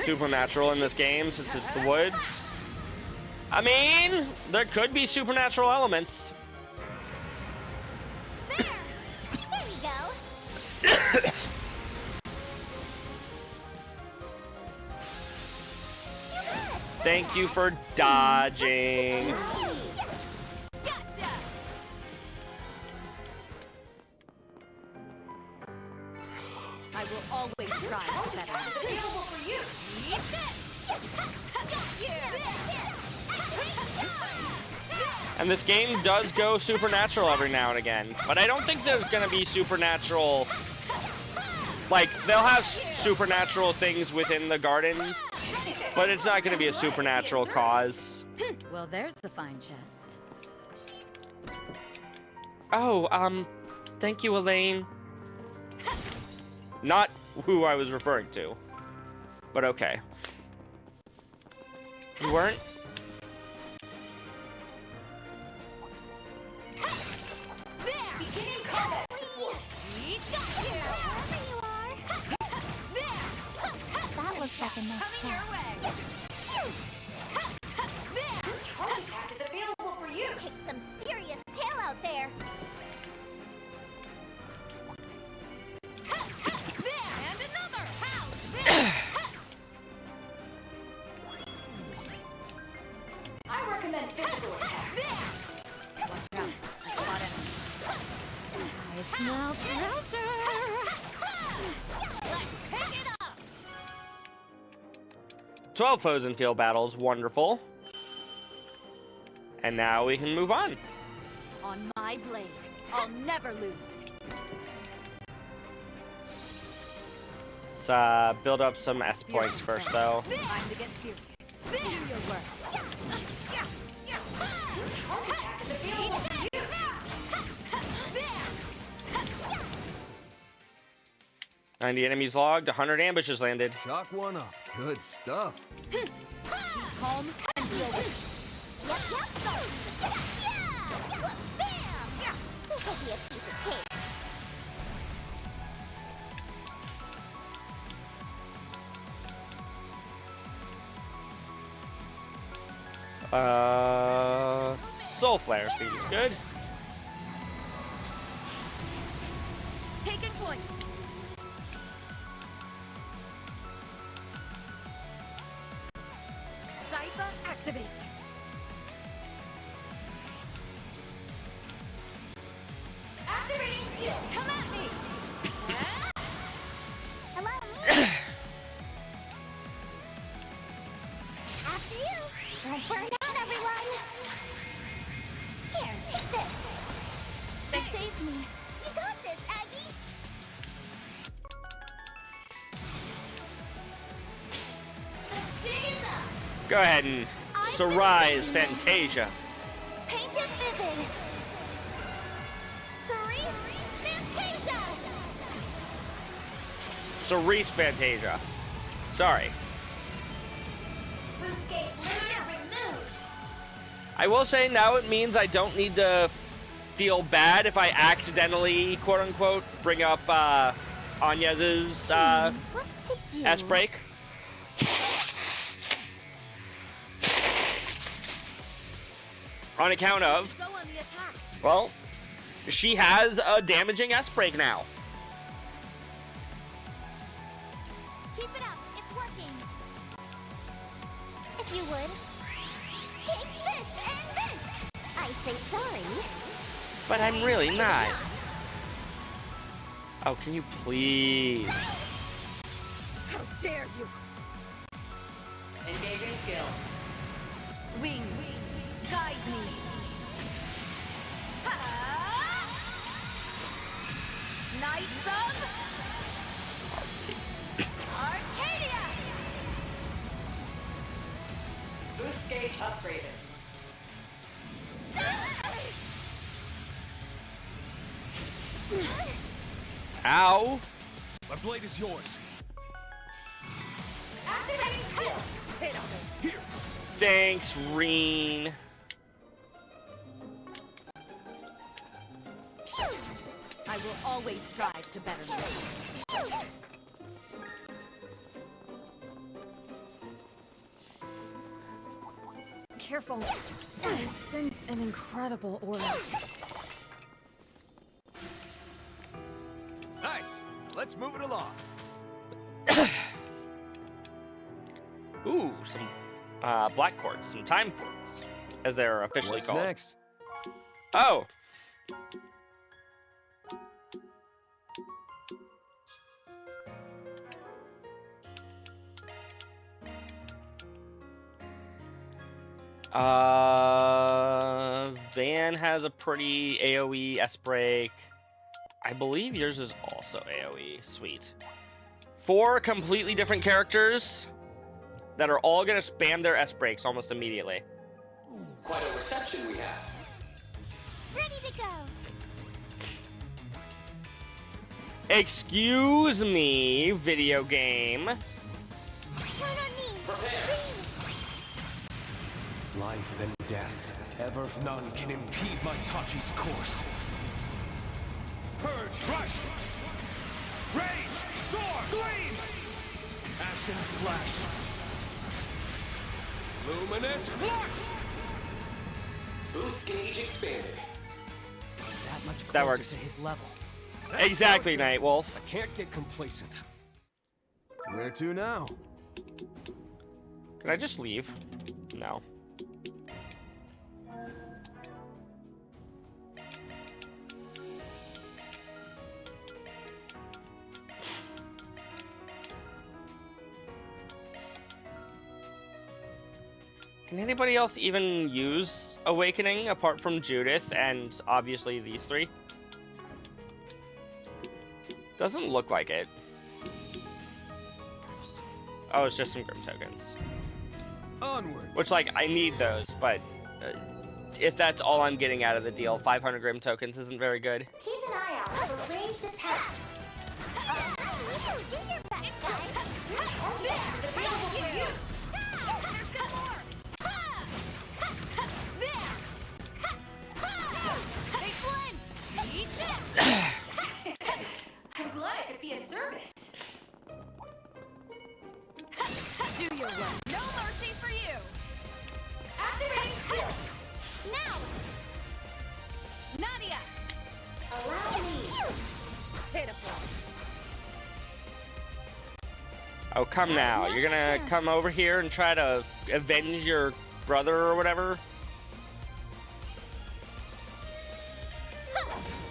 Supernatural in this game since it's the woods. I mean, there could be supernatural elements. There you go. Thank you for dodging. Gotcha. I will always strive to better myself. Available for you. And this game does go supernatural every now and again. But I don't think there's gonna be supernatural... Like, they'll have supernatural things within the gardens, but it's not gonna be a supernatural cause. Well, there's a fine chest. Oh, thank you, Elaine. Not who I was referring to, but okay. You weren't? Beginning combat support. That looks like a nice chest. Charge attack is available for you. Kick some serious tail out there. And another. How's I recommend physical attacks. I smell treasure. Let's pick it up. 12 foes in field battles, wonderful. And now we can move on. On my blade, I'll never lose. Let's build up some S points first, though. Time to get serious. Do your worst. Charge attack is available for you. 90 enemies logged, 100 ambushes landed. Chalk one up. Good stuff. Keep calm and deal with it. Bam! This'll be a piece of cake. Soul Flare seems good. Taking point. Cypher activate. Activating skill. Come at me. Hello, me. After you. Don't burn out, everyone. Here, take this. They saved me. You got this, Aggie. Go ahead and Sarais Fantasia. Painted vivid. Cerise Fantasia. Cerise Fantasia. Sorry. Boost gauge limiter removed. I will say now it means I don't need to feel bad if I accidentally, quote unquote, bring up Anyez's S break. On account of, well, she has a damaging S break now. Keep it up. It's working. If you would. Take this and this. I'd say sorry. But I'm really not. Oh, can you please? How dare you! Engaging skill. Wings, guide me. Knights of Arcadia! Boost gauge upgraded. Ow! My blade is yours. Activating skill. Hit him. Here. Thanks, Reen. I will always strive to better me. Careful. I sense an incredible aura. Nice. Let's move it along. Ooh, some black quartz, some time quartz, as they're officially What's called. next? Oh. Van has a pretty AoE S-break. I believe yours is also AoE. Sweet. 4 completely different characters that are all going to spam their S-breaks almost immediately. Quite a reception we have. Ready to go. Excuse me, video game. Turn on me. Prepare. Life and death, ever none can impede my Tachi's course. Purge, rush, rage, soar, gleam, ashen slash, luminous flux. Boost gauge expanded. That much closer That works. to his level. Exactly, Nightwolf. I can't get complacent. Where to now? Can I just leave? No. Can anybody else even use Awakening apart from Judith and obviously these 3? Doesn't look like it. Oh, it's just some Grim tokens. Onwards. Which, like, I need those, but if that's all I'm getting out of the deal, 500 Grim tokens isn't very good. Keep an eye out for ranged attacks. Do your best, guys. That's available for use. I'm glad I could be of service. Do your work. No mercy for you. Activating skill. Now, Nadia. Allow me. Pitiful. Oh, come now. You're gonna come over here and try to avenge your brother or whatever?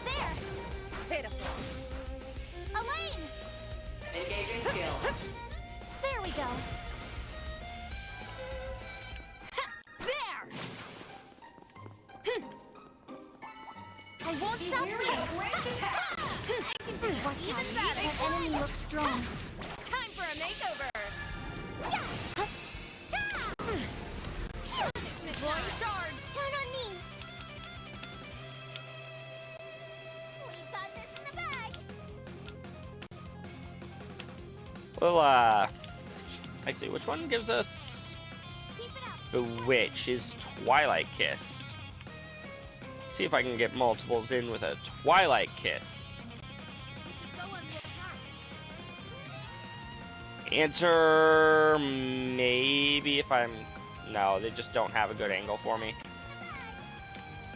There. Pitiful. Elaine. Engaging skill. There we go. There. I won't Be stop wary you. of ranged attacks. Watch Even out. better. That enemy looks strong. Time for a makeover. Punishment Deploying shards. Turn on me. We've got this in the bag. Well, actually, which one gives us... Keep it up. Bewitch is Twilight Kiss. See if I can get multiples in with a Twilight Kiss. Answer maybe if I'm... No, they just don't have a good angle for me.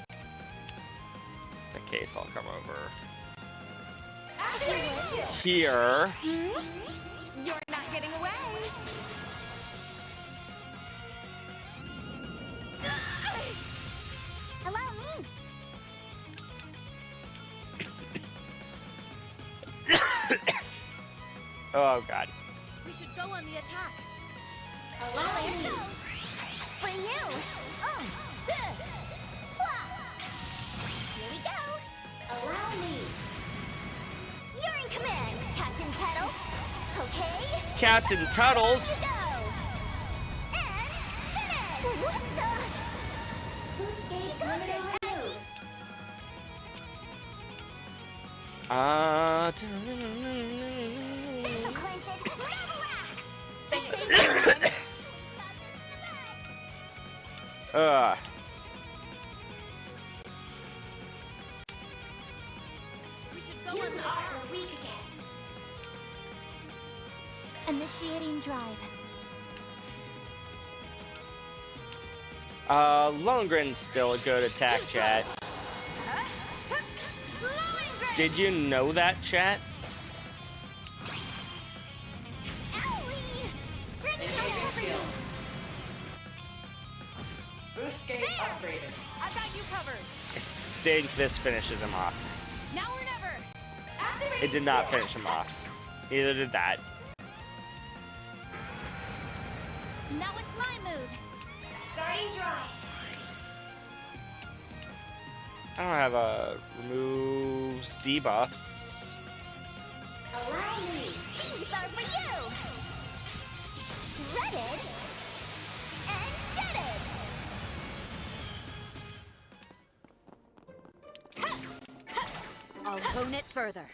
In that case, I'll come over here. You're not getting away. Allow me. Oh god. We should go on the attack. Allow me. For you. Here we go. Allow me. You're in command, Captain Tuttle. Okay? Captain Tuttles. Here you go. And finish. What the? Boost gauge limiter removed. This'll clinch it. No relax. Use an art we're weak against. Initiating drive. Lundgren's still a good attack, chat. Did you know that, chat? Boost gauge upgraded. I got you covered. I think this finishes him off. Now or never. It did not finish him off. Neither did that. Now it's my move. Starting drive. I don't have a removes debuffs. Allow me. These are for you. Redded and deaded. I'll hone it further.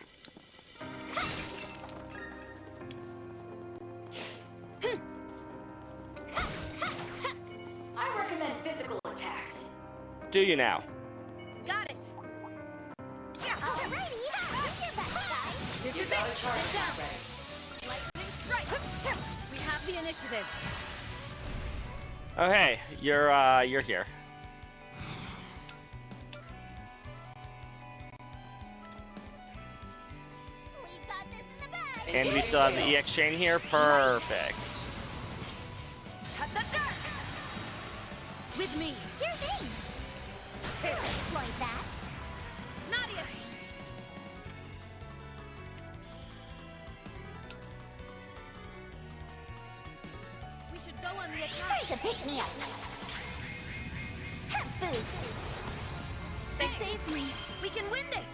I recommend physical attacks. Do you now? Got it. Alrighty. You're back, guys. This You is got it. a charge Get down. ready. Lightning strike. We have the initiative. Okay, you're here. We've got this in the bag. And we still have the EX chain here. Perfect. Cut the dark. With me. Sure thing. We'll exploit that. Nadia. We should go on the attack. There's a pick-me-up. Boost. They saved me. We can win this.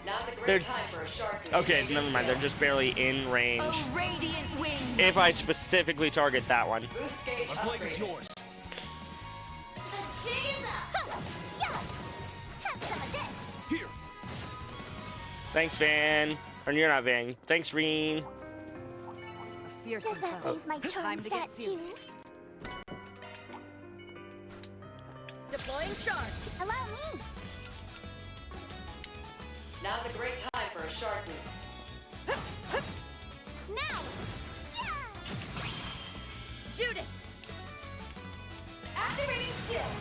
Now's a great They're- time for a shark. Okay, never mind. They're just barely in range. Oh, radiant wings. If I specifically target that one. Boost gauge My blade is upgraded. yours. Yeah. Have some of this. Here. Thanks, Van. Or you're not Van. Thanks, Reen. A fearsome Does that foe. raise my Time charm to stat get too? serious. Deploying shards. Allow me. Now's a great time for a shark boost. Now. Judith. Activating skill.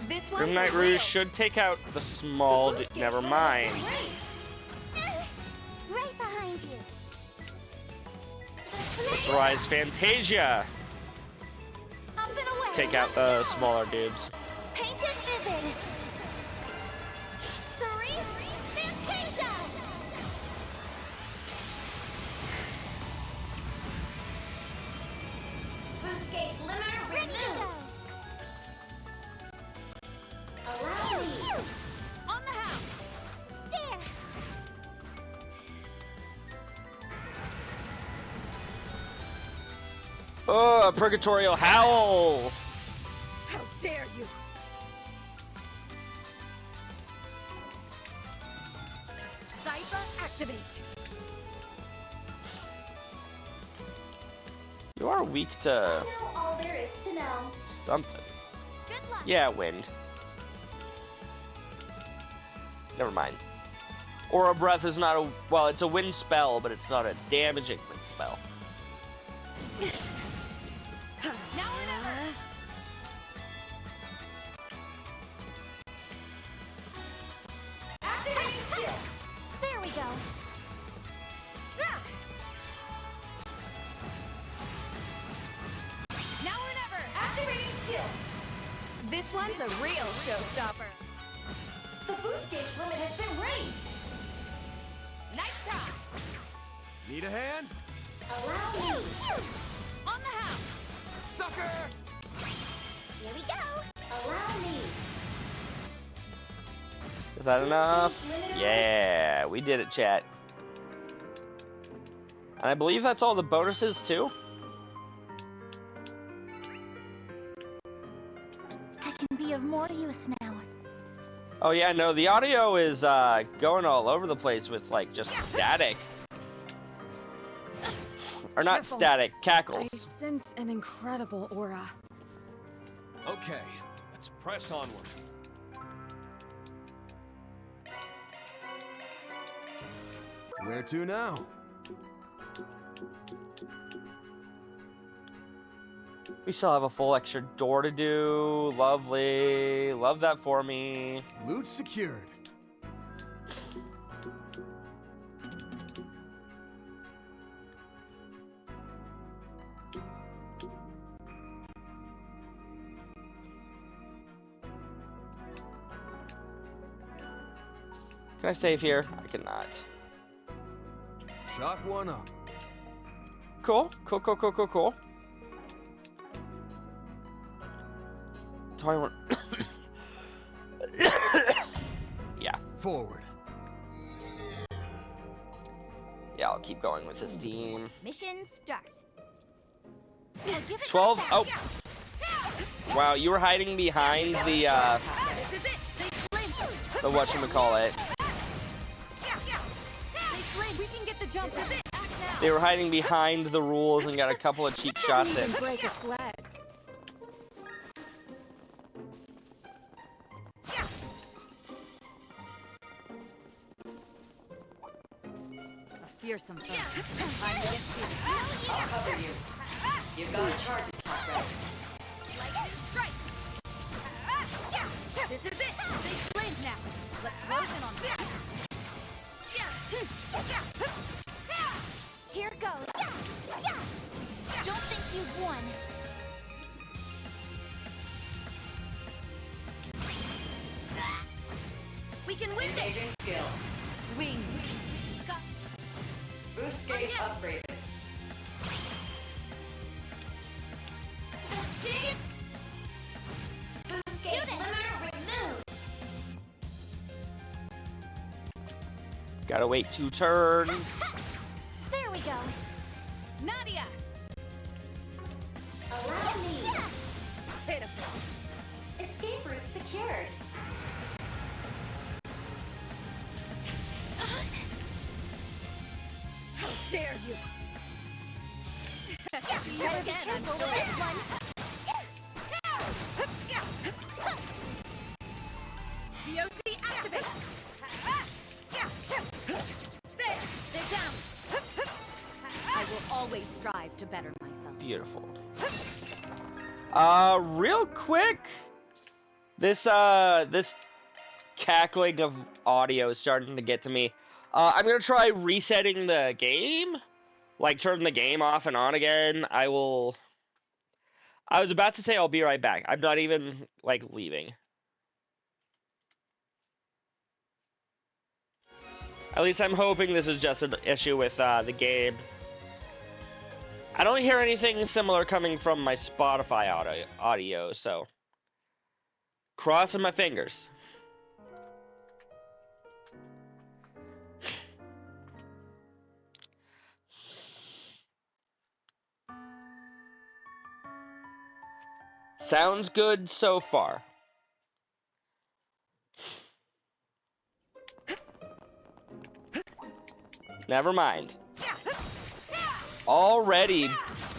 This Grim one's Knight a Rouge real. should take out the small. Never mind. Right behind you. Rise Fantasia. Up and away. Take out the smaller dudes. Painted vivid. Cerise Fantasia. Boost gauge limiter Ready to go. removed. Allow me. On the house. There. Oh, a Purgatorial Howl. How dare you? Zypha activate. You are weak to I know all there is to know. something. Yeah, wind. Never mind. Aura breath is not a, well, it's a wind spell, but it's not a damaging wind spell. Now or never. Activating skill. There we go. Now or never. Activating skill. This one's a real showstopper. The boost gauge limit has been raised. Nice try. Need a hand? Allow me. On the house. Sucker! Here we go. Allow me. Is that enough? Yeah, we did it, chat. And I believe that's all the bonuses, too? I can be of more use now. Oh yeah, no, the audio is going all over the place with, like, just static. Or not Careful. static, cackles. I sense an incredible aura. Okay, let's press onward. Where to now? We still have a full extra door to do. Lovely. Love that for me. Loot secured. Can I save here? I cannot. Shock one up. Cool. Cool, cool, cool, cool, cool. So I want... yeah. Forward. Yeah, I'll keep going with this team. Mission start. 12. Oh. Wow, you were hiding behind the whatchamacallit. We can get the jump. They were hiding behind the rules and got a couple of cheap shots in. Break a sled. A fearsome foe. I'm against you. I'll cover you. You've got a charges top ready. Lightning strike. This is it. They flamed now. Let's close in on them. Here goes. Don't think you've won. We can win this. Engaging skill. Wings. Boost gauge upgraded. Boost gauge limiter removed. Gotta wait 2 turns. There we go. Nadia. Allow me. Pitiful. Escape route secured. How dare you? Better be careful with this one. VOC activate. There. They're down. I will always strive to better myself. Beautiful. Real quick. This cackling of audio is starting to get to me. I'm gonna try resetting the game. Like, turn the game off and on again. I was about to say I'll be right back. I'm not even, like, leaving. At least I'm hoping this is just an issue with the game. I don't hear anything similar coming from my Spotify audio, so crossing my fingers. Sounds good so far. Never mind. Already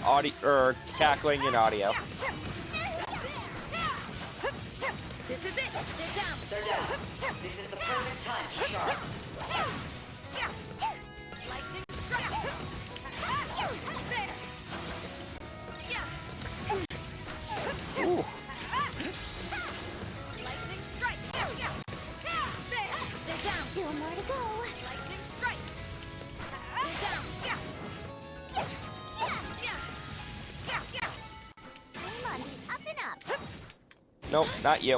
audio or cackling in audio. This is it. They're down. They're down. This is the perfect time for sharks. Lightning strike. Ooh. Lightning strike. They're down. Still more to go. Lightning strike. They're down. I'm on the up and up. Nope, not you.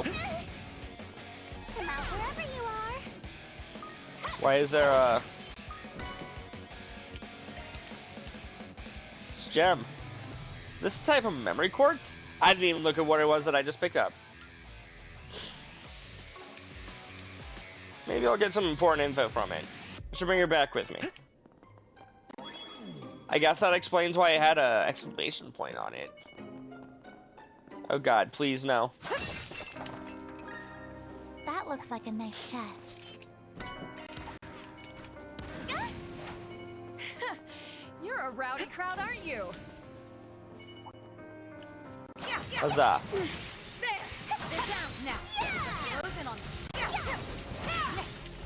Come out wherever you are. Why is there a gem? This type of memory quartz? I didn't even look at what it was that I just picked up. Maybe I'll get some important info from it. I should bring her back with me. I guess that explains why I had an exclamation point on it. Oh god, please no. That looks like a nice chest. You're a rowdy crowd, aren't you? Huzzah. They're down now. Close in on them. Next.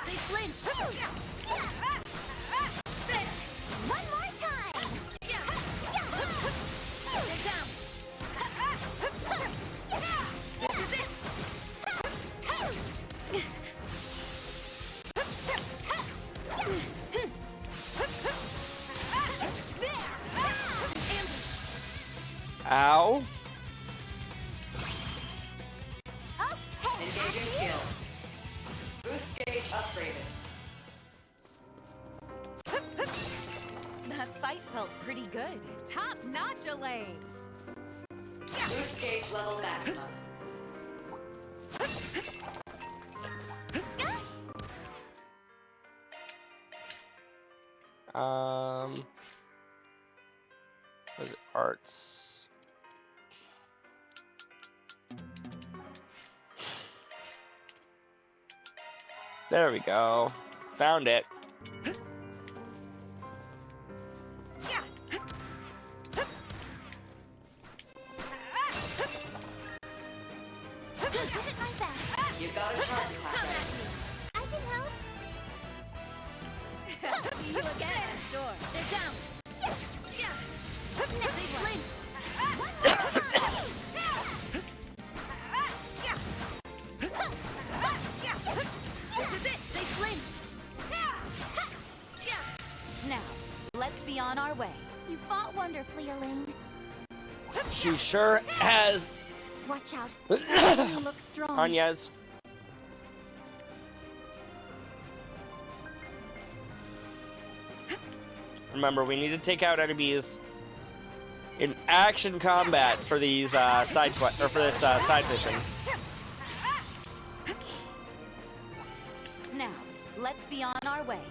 They flinched. One more time. They're down. This is it. Ow. Engaging skill. Boost gauge upgraded. That fight felt pretty good. Top notch, Elaine. Boost gauge level maximum. Was it arts? There we go. Found it. You got a charge attack. I can help. See you again, I'm sure. They're down. They flinched. This is it. They flinched. Now, let's be on our way. You fought wonderfully, Elaine. She sure has. Watch out. You look strong. Anyas. Remember, we need to take out enemies in action combat for these side mission. Now, let's be on our way.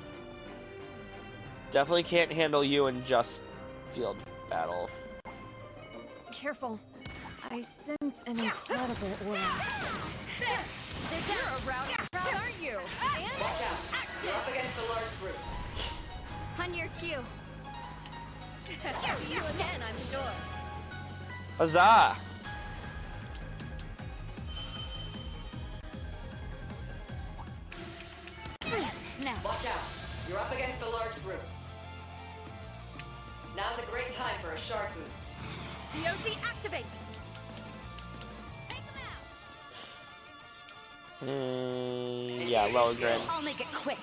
Definitely can't handle you in just field battle. Careful. I sense an incredible aura. You're a rowdy crowd, aren't you? And watch out. Action. You're up against a large group. On your cue. See you again, I'm sure. Huzzah! Now, watch out. You're up against a large group. Now's a great time for a shark boost. DOC activate. Yeah, Logren. I'll make it quick.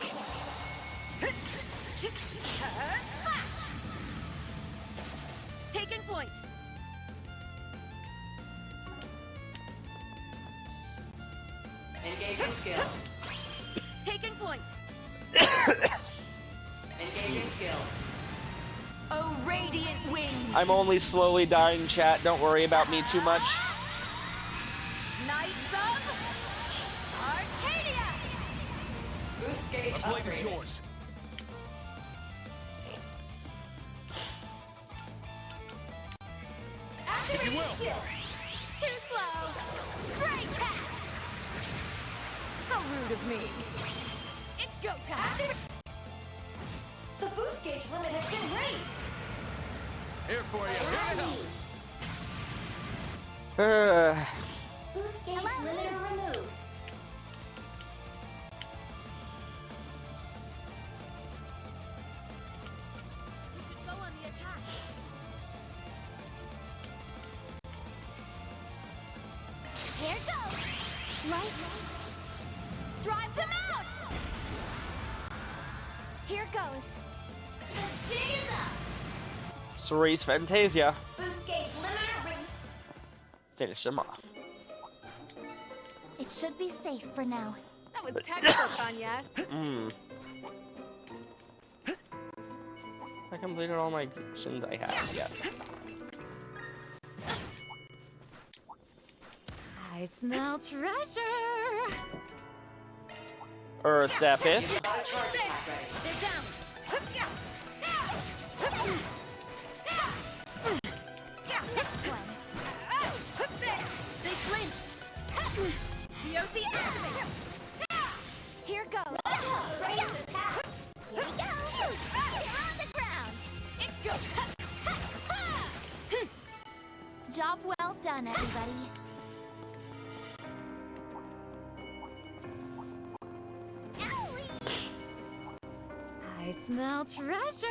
Taking point. Engaging skill. Taking point. Engaging skill. Oh, radiant wings. I'm only slowly dying, chat. Don't worry about me too much. Knights of Arcadia. Boost gauge Our blade is upgraded. yours. If you will. Too slow. Stray cat. How rude of me. It's go time. The boost gauge limit has been raised. Here for you. Here to help. Boost gauge limiter removed. We should go on the attack. Here goes. Right. Drive them out. Here goes. Cerise Fantasia. Boost gauge limiter ring. Finish them off. It should be safe for now. That was textbook on yes. I completed all my missions I have. Yes. I smell treasure. Earth's epic. They're down. Next one. They flinched. COC activate. Here goes. Raised attack. Here we go. They're on the ground. It's go. Job well done, everybody. I smell treasure.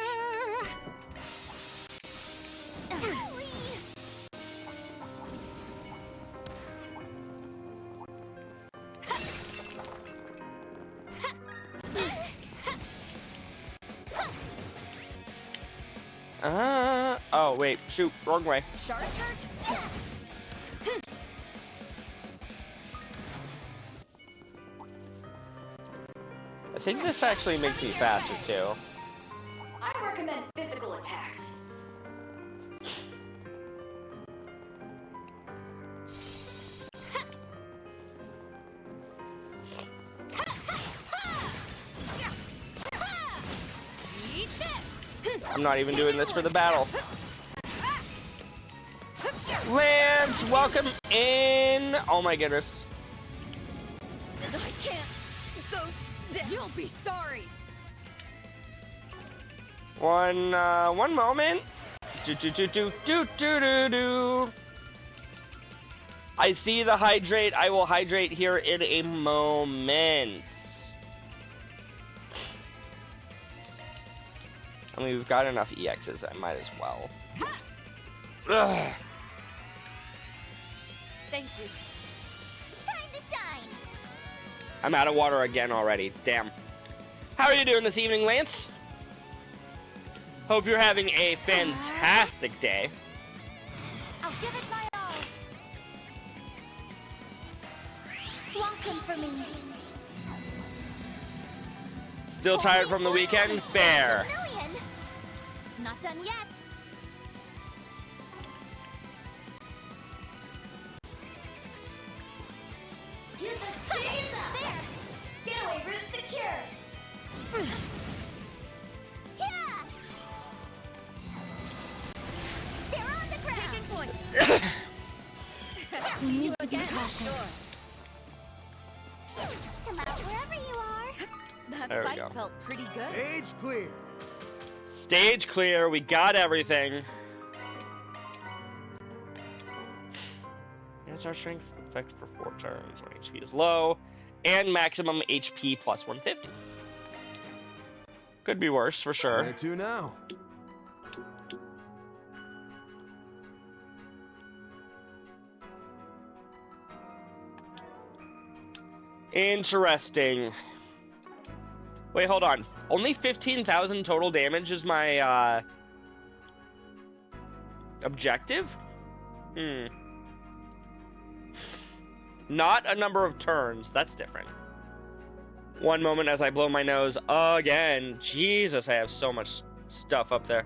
Oh wait, shoot, wrong way. Sharp search. I think this actually makes me faster too. I recommend physical attacks. I'm not even doing this for the battle. Lance, welcome in. Oh my goodness. I can't go down. You'll be sorry. One moment. Do. I see the hydrate. I will hydrate here in a moment. I mean, we've got enough EXs. I might as well. Ugh. Thank you. Time to shine. I'm out of water again already. Damn. How are you doing this evening, Lance? Hope you're having a fantastic day. I'll give it my all. Blossom for me. Still tired from the weekend? Fair. Not done yet. Use the There. Getaway route secure. Yeah. They're on the ground. Taking point. We need to be cautious. Come out wherever you are. That There we fight go. felt pretty good. Stage clear. Stage clear. We got everything. That's our strength effect for 4 turns when HP is low, and maximum HP plus 150. Could be worse for sure. Where to now? Interesting. Wait, hold on. Only 15,000 total damage is my objective? Not a number of turns. That's different. One moment as I blow my nose again. Jesus, I have so much stuff up there.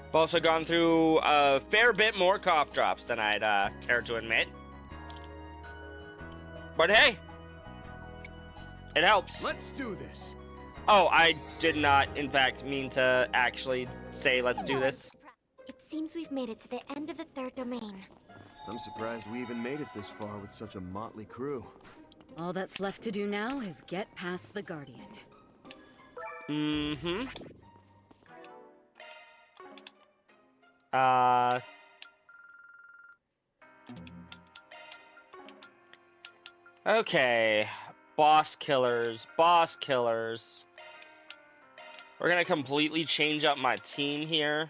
I've also gone through a fair bit more cough drops than I'd care to admit. But hey, it helps. Let's do this. Oh, I did not, in fact, mean to actually say let's do this. It seems we've made it to the end of the third domain. I'm surprised we even made it this far with such a motley crew. All that's left to do now is get past the Guardian. Mm-hmm. Okay. Boss killers. Boss killers. We're gonna completely change up my team here.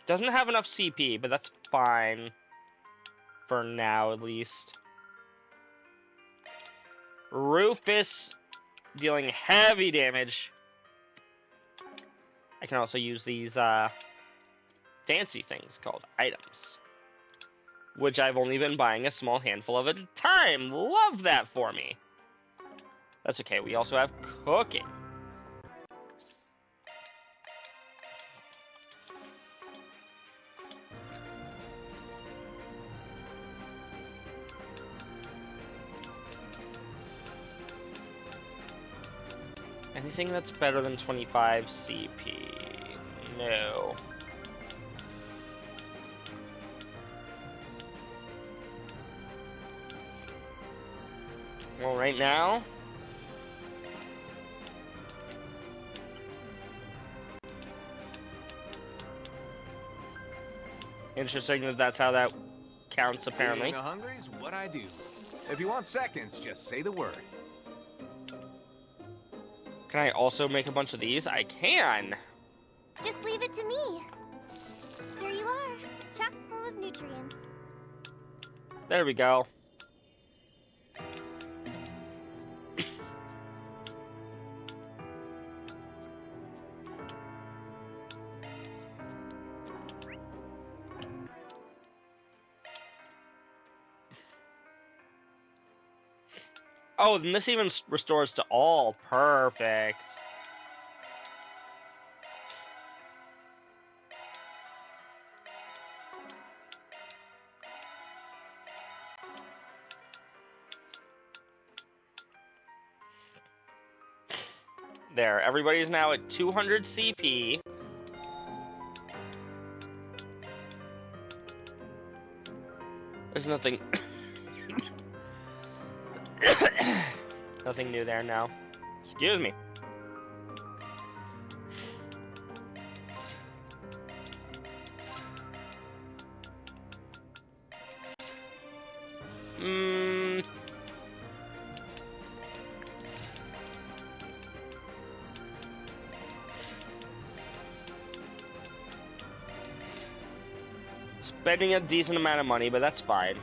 Doesn't have enough CP, but that's fine. For now, at least. Rufus dealing heavy damage. I can also use these fancy things called items, which I've only been buying a small handful of at a time. Love that for me. That's okay. We also have cooking. Anything that's better than 25 CP? No. Well, right now... Interesting that that's how that counts, apparently. Being a hungry's what I do. If you want seconds, just say the word. Can I also make a bunch of these? I can! Just leave it to me. Here you are, chock full of nutrients. There we go. Oh, and this even restores to all. Perfect. There, everybody's now at 200 CP. There's nothing... Nothing new there now. Excuse me. Spending a decent amount of money, but that's fine.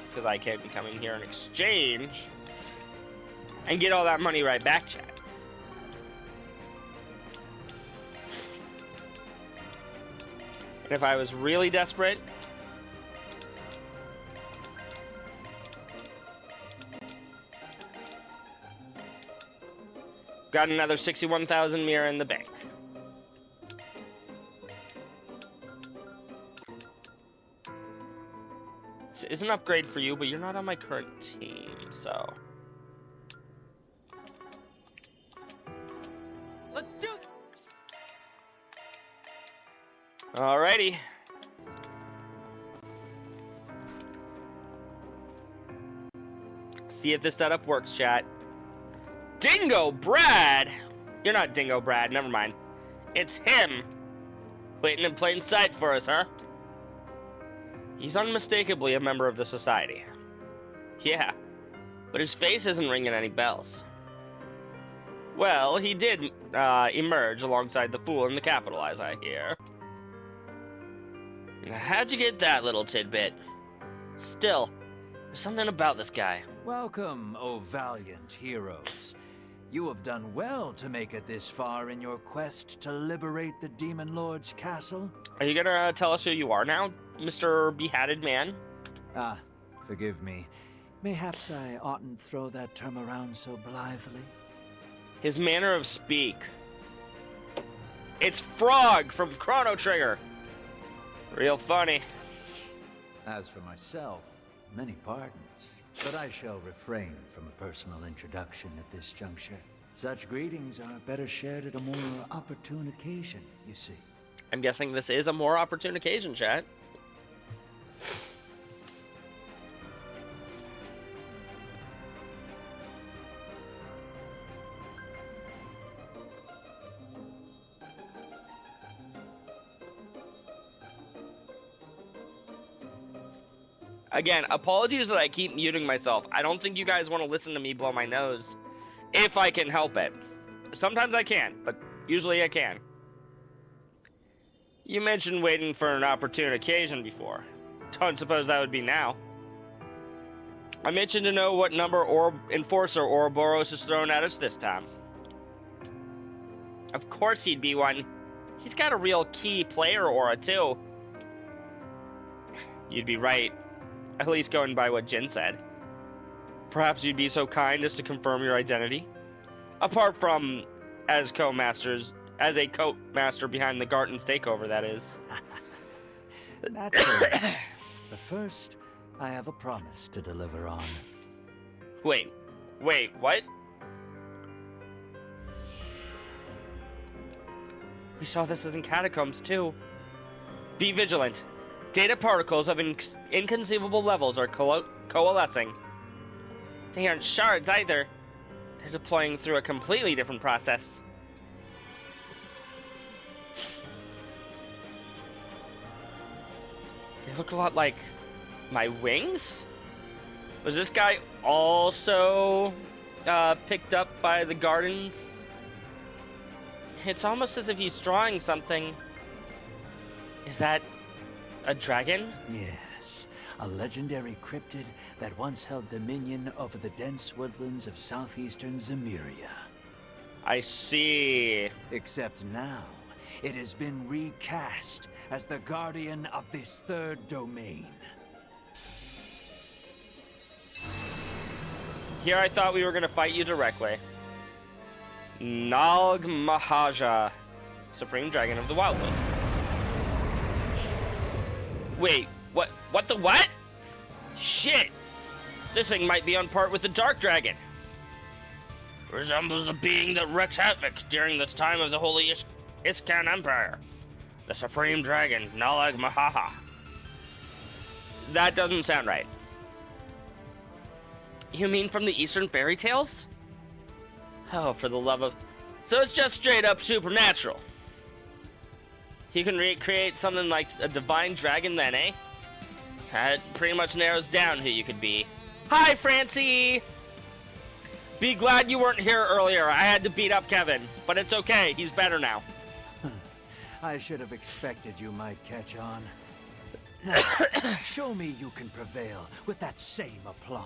Because I can't be coming here in exchange and get all that money right back, chat. And if I was really desperate, got another 61,000 mira in the bank. Is an upgrade for you, but you're not on my current team, so. Let's do it. Alrighty. See if this setup works, chat. Dingo Brad! You're not Dingo Brad, never mind. It's him. Waiting in plain sight for us, huh? He's unmistakably a member of the society. Yeah, but his face isn't ringing any bells. Well, he did emerge alongside the fool in the capital, as I hear. How'd you get that little tidbit? Still, there's something about this guy. Welcome, O valiant heroes. You have done well to make it this far in your quest to liberate the Demon Lord's castle. Are you gonna tell us who you are now, Mr. Beheaded Man? Ah, forgive me. Mayhaps I oughtn't throw that term around so blithely. His manner of speak. It's Frog from Chrono Trigger. Real funny. As for myself, many pardons, but I shall refrain from a personal introduction at this juncture. Such greetings are better shared at a more opportune occasion, you see. I'm guessing this is a more opportune occasion, chat. Again, apologies that I keep muting myself. I don't think you guys want to listen to me blow my nose. If I can help it. Sometimes I can, but usually I can. You mentioned waiting for an opportune occasion before. Don't suppose that would be now. I'm itching to know what number Enforcer Ouroboros has thrown at us this time. Of course he'd be one. He's got a real key player aura, too. You'd be right. At least going by what Jin said. Perhaps you'd be so kind as to confirm your identity? Apart from as a co-master behind the Garden's takeover, that is. Naturally. But first, I have a promise to deliver on. Wait, what? We saw this in Catacombs, too. Be vigilant. Data particles of inconceivable levels are coalescing. They aren't shards either. They're deploying through a completely different process. They look a lot like my wings? Was this guy also picked up by the gardens? It's almost as if he's drawing something. Is that a dragon? Yes, a legendary cryptid that once held dominion over the dense woodlands of southeastern Zemuria. I see. Except now, it has been recast as the guardian of this third domain. Here I thought we were going to fight you directly. Nalg Mahaja, Supreme Dragon of the Wildlands. Wait, what the what? Shit! This thing might be on par with the Dark Dragon. Resembles the being that wreaks havoc during the time of the Holy Iskan Empire. The Supreme Dragon, Nalag Mahaha. That doesn't sound right. You mean from the Eastern fairy tales? Oh, for the love of... So it's just straight up supernatural. He can recreate something like a divine dragon then, eh? That pretty much narrows down who you could be. Hi, Francie! Be glad you weren't here earlier. I had to beat up Kevin, but it's okay. He's better now. I should have expected you might catch on. Now, show me you can prevail with that same aplomb.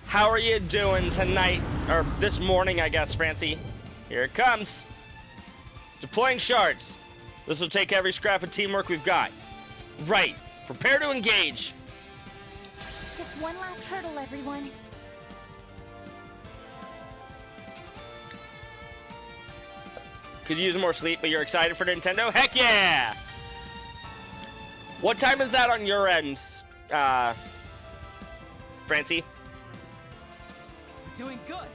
How are you doing tonight? Or this morning, I guess, Francie. Here it comes. Deploying shards. This will take every scrap of teamwork we've got. Right. Prepare to engage. Just one last hurdle, everyone. Could use more sleep, but you're excited for Nintendo? Heck yeah! What time is that on your end, Francie? Doing good.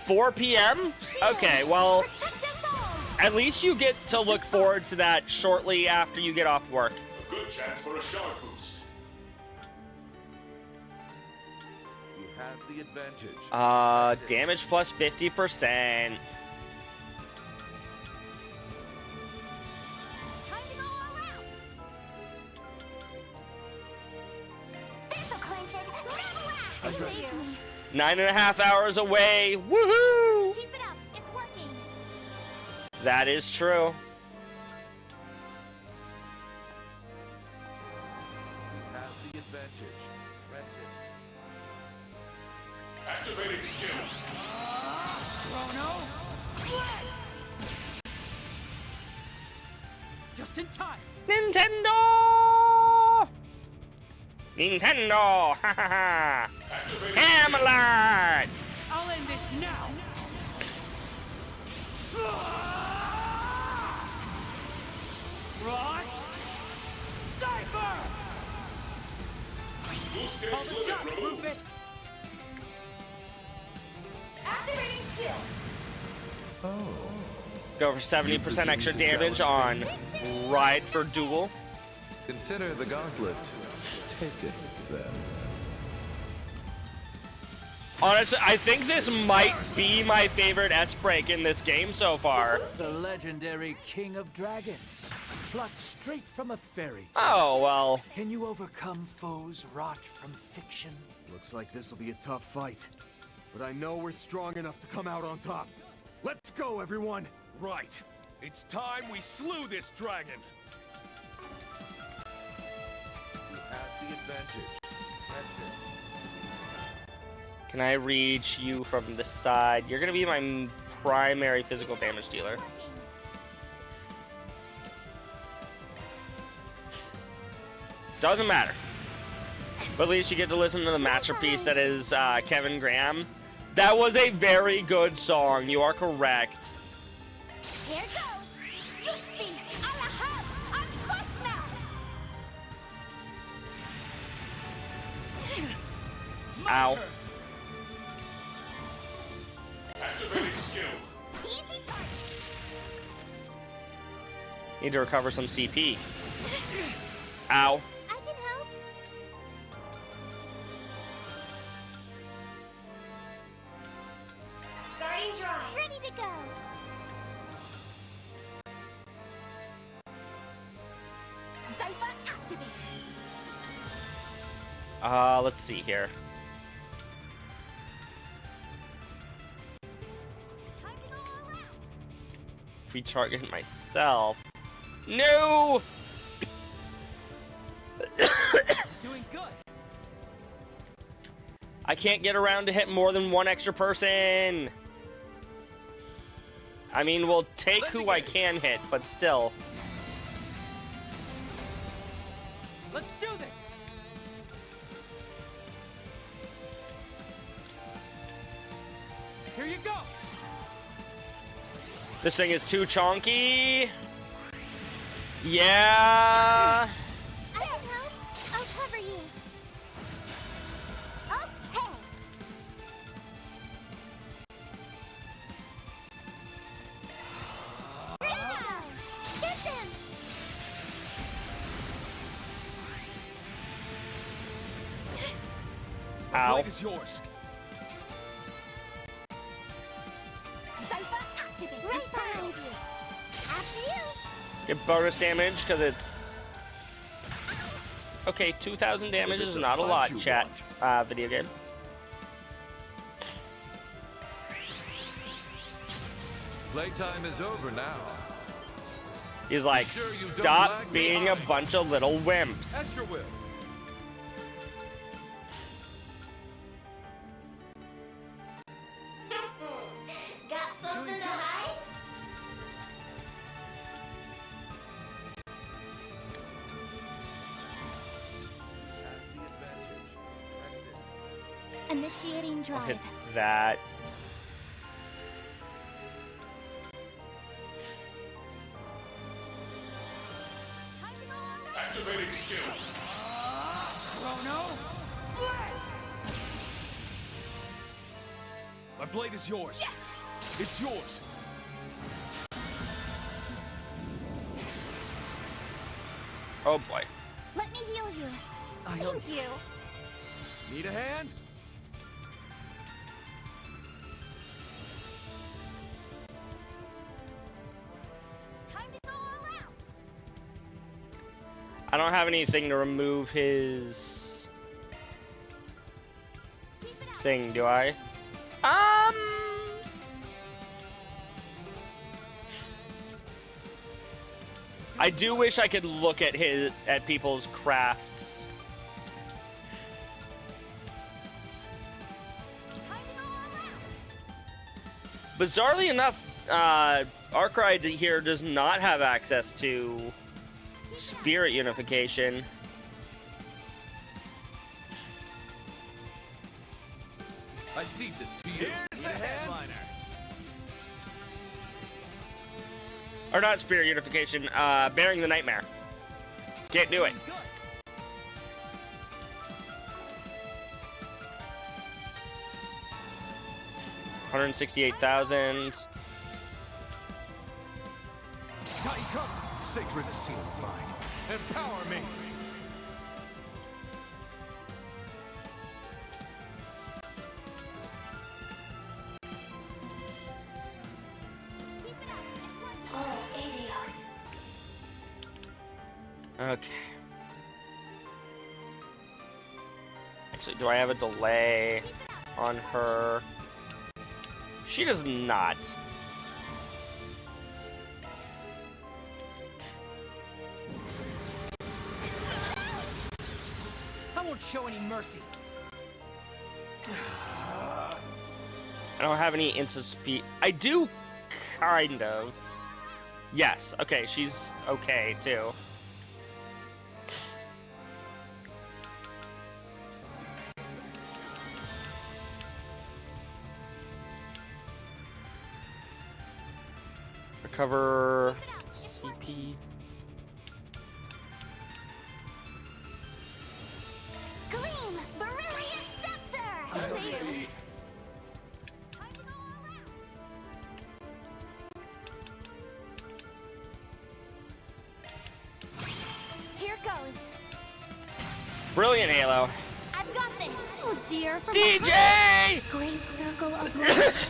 $4 p.m.? Okay, well, at least you get to look forward to that shortly after you get off work. A good chance for a shard boost. You have the advantage. Damage plus 50%. This'll clinch it. I see you. 9.5 hours away. Woohoo! Keep it up. It's working. That is true. You have the advantage. Press it. Activating skill. Chrono, just in time. Nintendo! Nintendo! Ha ha ha! Hammerlight! I'll end this now. Go for 70% extra damage on Ride for Duel. Consider the gauntlet. Take it then. Honestly, I think this might be my favorite S-Break in this game so far. The legendary King of Dragons, plucked straight from a fairy tale. Oh, well. Can you overcome foes wrought from fiction? Looks like this will be a tough fight. But I know we're strong enough to come out on top. Let's go, everyone! Right. It's time we slew this dragon. You have the advantage. Press it. Can I reach you from the side? You're gonna be my primary physical damage dealer. Doesn't matter. But at least you get to listen to the masterpiece that is Kevin Graham. That was a very good song. You are correct. Here goes. Yuspi, Alahab, Anfasna. Ow. Activating skill. Easy target. Need to recover some CP. Ow. I can help. Starting drive. Ready to go. Zypher activate. Let's see here. Free target myself. No! Doing good. I can't get around to hit more than one extra person. I mean, we'll take who I can hit, but still. Let's do this. Here you go. This thing is too chonky. Yeah. I can help. I'll cover you. Okay. Bring it down. Get them. The Ow. blade is yours. Zypher activate. Right behind you. After you. Get bonus damage because it's okay. 2,000 damage is not a lot. Chat. Video game. Playtime is over now. He's like, Sure you don't stop lag being a behind." bunch of little wimps. At your will. Got something to hide? Have the advantage. Press it. Initiating I'll drive. hit that. Activating skill. Chrono. My blade is yours. It's yours. Oh boy. Let me heal you. Thank you. Need a hand? Time to go all out. I don't have anything to remove his thing, do I? I do wish I could look at people's crafts. Bizarrely enough, Arkwright here does not have access to spirit unification. I cede this to you. Here's the headliner. Or not spirit unification, bearing the nightmare. Can't do it. Good. 168,000. Come, sacred seal of mine. Empower me. Oh, adios. Okay. Actually, do I have a delay on her? She does not. I won't show any mercy. I don't have any instant speed. I do, kind of. Yes. Okay, she's okay too. Recover CP. Gleam! Brilliant Scepter! Here goes. Brilliant, Halo. I've got this. Oh dear, from DJ! Great circle of light.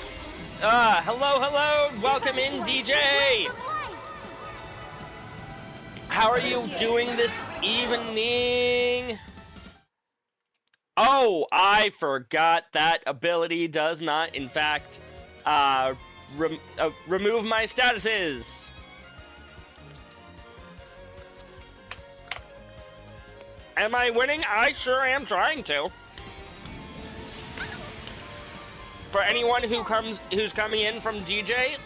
Hello, welcome in, DJ! How are you doing this evening? Oh, I forgot that ability does not, in fact, remove my statuses. Am I winning? I sure am trying to. For anyone who's coming in from DJ,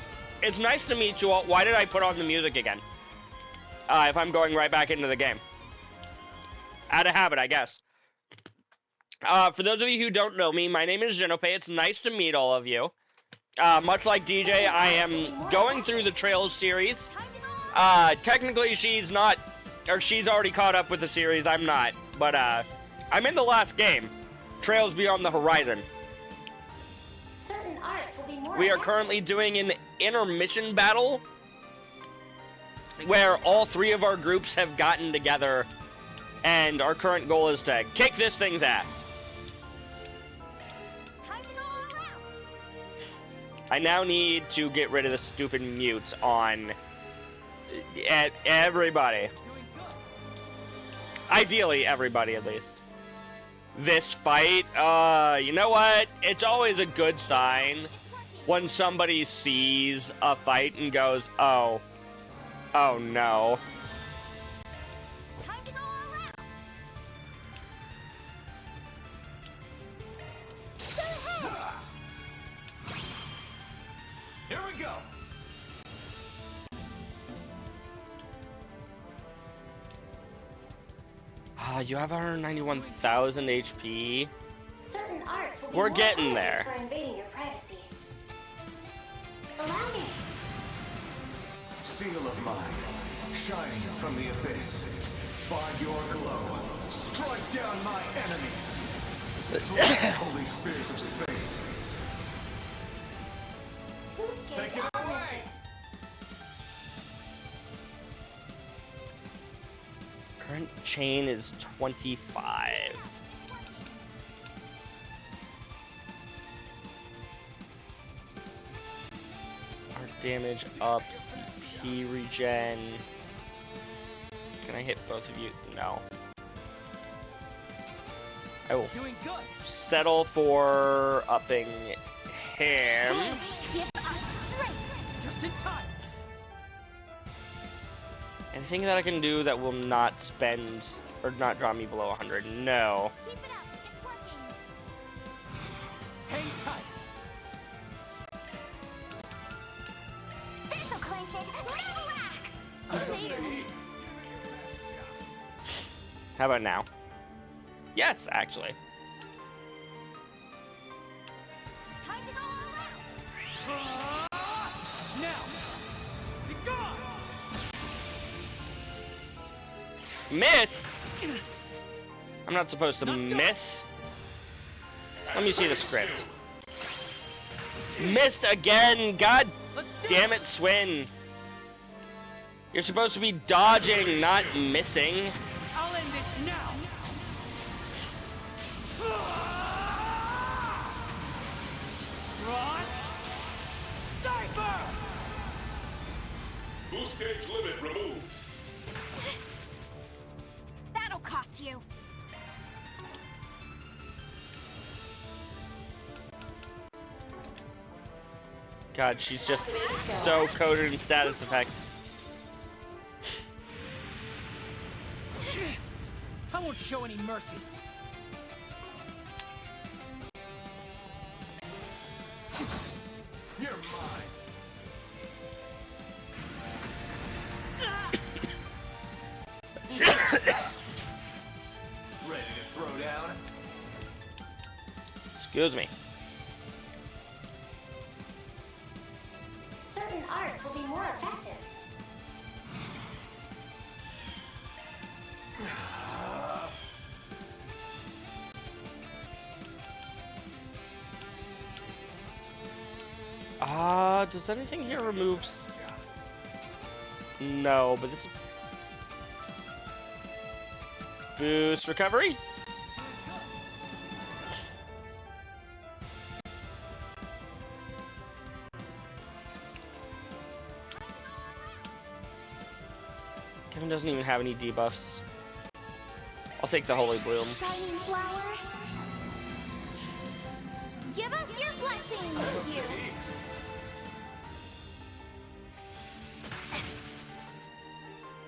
it's nice to meet you all. Why did I put on the music again? If I'm going right back into the game. Out of habit, I guess. For those of you who don't know me, my name is Genope. It's nice to meet all of you. Much like DJ, I am going through the Trails series. Technically, she's not, or she's already caught up with the series. I'm not, but I'm in the last game, Trails Beyond the Horizon. Certain arts will be more We are currently doing an intermission battle where all three of our groups have gotten together, and our current goal is to kick this thing's ass. I now need to get rid of the stupid mute on everybody. Ideally, everybody at least. This fight, you know what? It's always a good sign when somebody sees a fight and goes, oh no. Here we go. You have 191,000 HP. Certain arts will be We're more getting apologies there. for invading your privacy. Allow me. Seal of mine, shining from the abyss. By your glow, strike down my enemies. Fly, holy spears of space. Boost gauge Take it augmented. Current chain is 25. Art damage up, CP regen. Can I hit both of you? No. I will settle for upping him. Give us strength. Just in time. Anything that I can do that will not spend or not draw me below 100? No. Keep it up. It's working. Hang tight. This'll clinch it. Relax. How about now? Yes, actually. Time to go all out. Now. Be gone. Missed? I'm not supposed to miss. Let me see the script. Missed again. God damn it, Swin. You're supposed to be dodging, not missing. I'll end this now. Ross! Cypher! Boost gauge limit removed. That'll cost you. God, she's just so coded in status effects. I won't show any mercy. You're mine. Ready to throw down? Excuse me. Certain arts will be more effective. Does anything here remove? No, but this boost recovery. Kevin doesn't even have any debuffs. I'll take the Holy Bloom. Shining flower. Give us your blessings, you.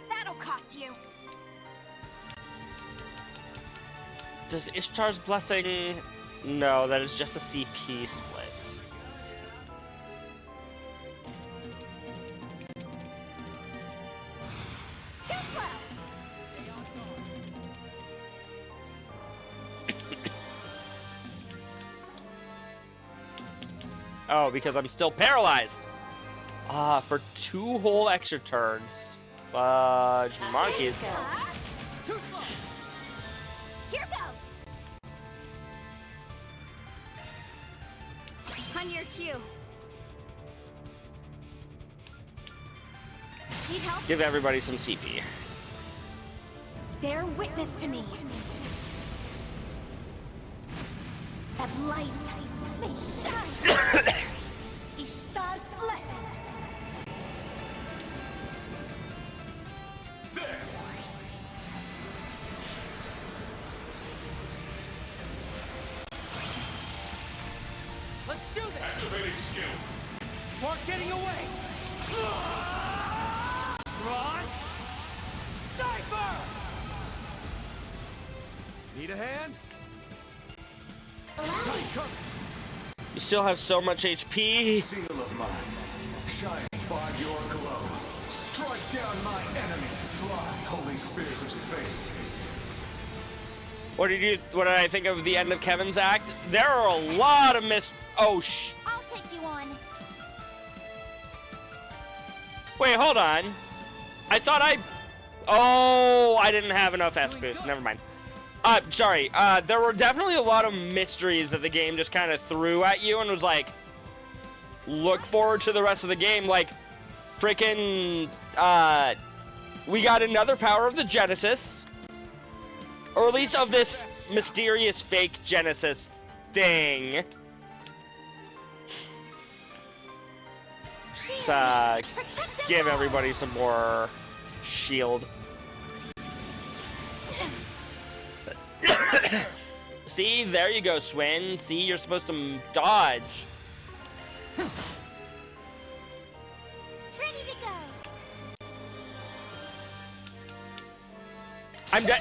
That'll cost you. Does Ishtar's Blessing? No, that is just a CP split. Too slow. Oh, because I'm still paralyzed. For 2 whole extra turns. Fudge monkeys. Too slow. Here goes. On your cue. Need help? Give everybody some CP. Bear witness to me. That light may shine. Ishtar's blessing. Let's do this. Activating skill. We're getting away. Ross! Cypher! Need a hand? You still have so much HP. Seal of mine, shining by your glow. Strike down my enemy. Fly, holy spears of space. What did I think of the end of Kevin's act? There are a lot of Oh, I'll take you on. Wait, hold on. I thought Oh, I didn't have enough S boost. Never mind. Sorry. There were definitely a lot of mysteries that the game just kind of threw at you and was like, look forward to the rest of the game. Like, freaking, we got another power of the Genesis. Or at least of this mysterious fake Genesis thing. Let's, give everybody some more shield. See, there you go, Swin. See, you're supposed to dodge. Ready to go.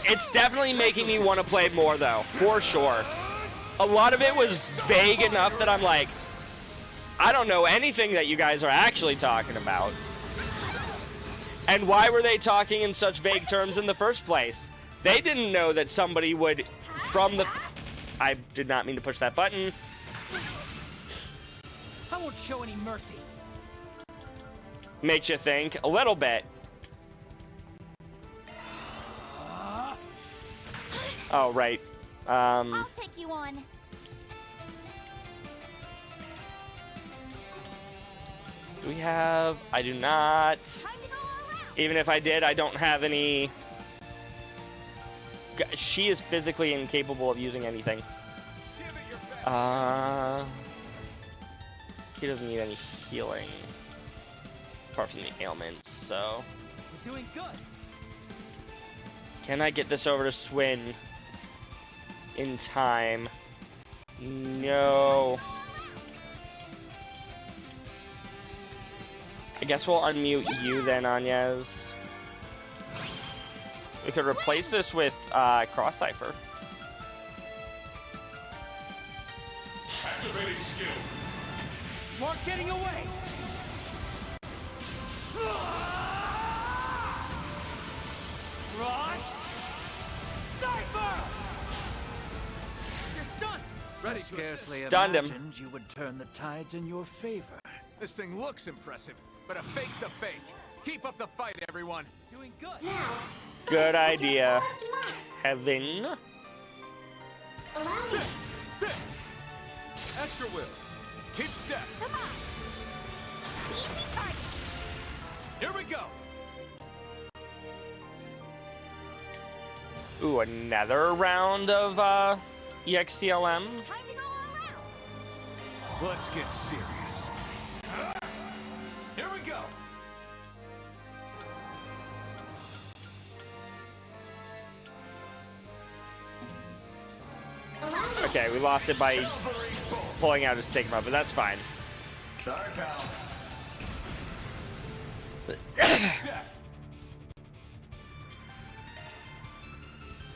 It's definitely making me want to play more, though, for sure. A lot of it was vague enough that I'm like, I don't know anything that you guys are actually talking about. And why were they talking in such vague terms in the first place? They didn't know that somebody would, I did not mean to push that button. I won't show any mercy. Makes you think a little bit. Oh, right. I'll take you on. Do we have? I do not. Even if I did, I don't have any... She is physically incapable of using anything. He doesn't need any healing. Apart from the ailments, so... We're doing good. Can I get this over to Swin in time? No. I guess we'll unmute you then, Anyez. We could replace this with Cross Cipher. Activating skill. Mark getting away. Cross Cipher. You're stunned. Ready. Scarcely Stunned him. imagined you would turn the tides in your favor. This thing looks impressive, but a fake's a fake. Keep up the fight, everyone. Doing good. Now, Good idea. first might. Heaven. Allow me. At your will. Keep step. Come on. Easy target. Here we go. Ooh, another round of EXTLM. Time to go all out. Let's get serious. Here we go. Allow me. Okay, we lost it by pulling out a stigma, but that's fine. Sorry, pal.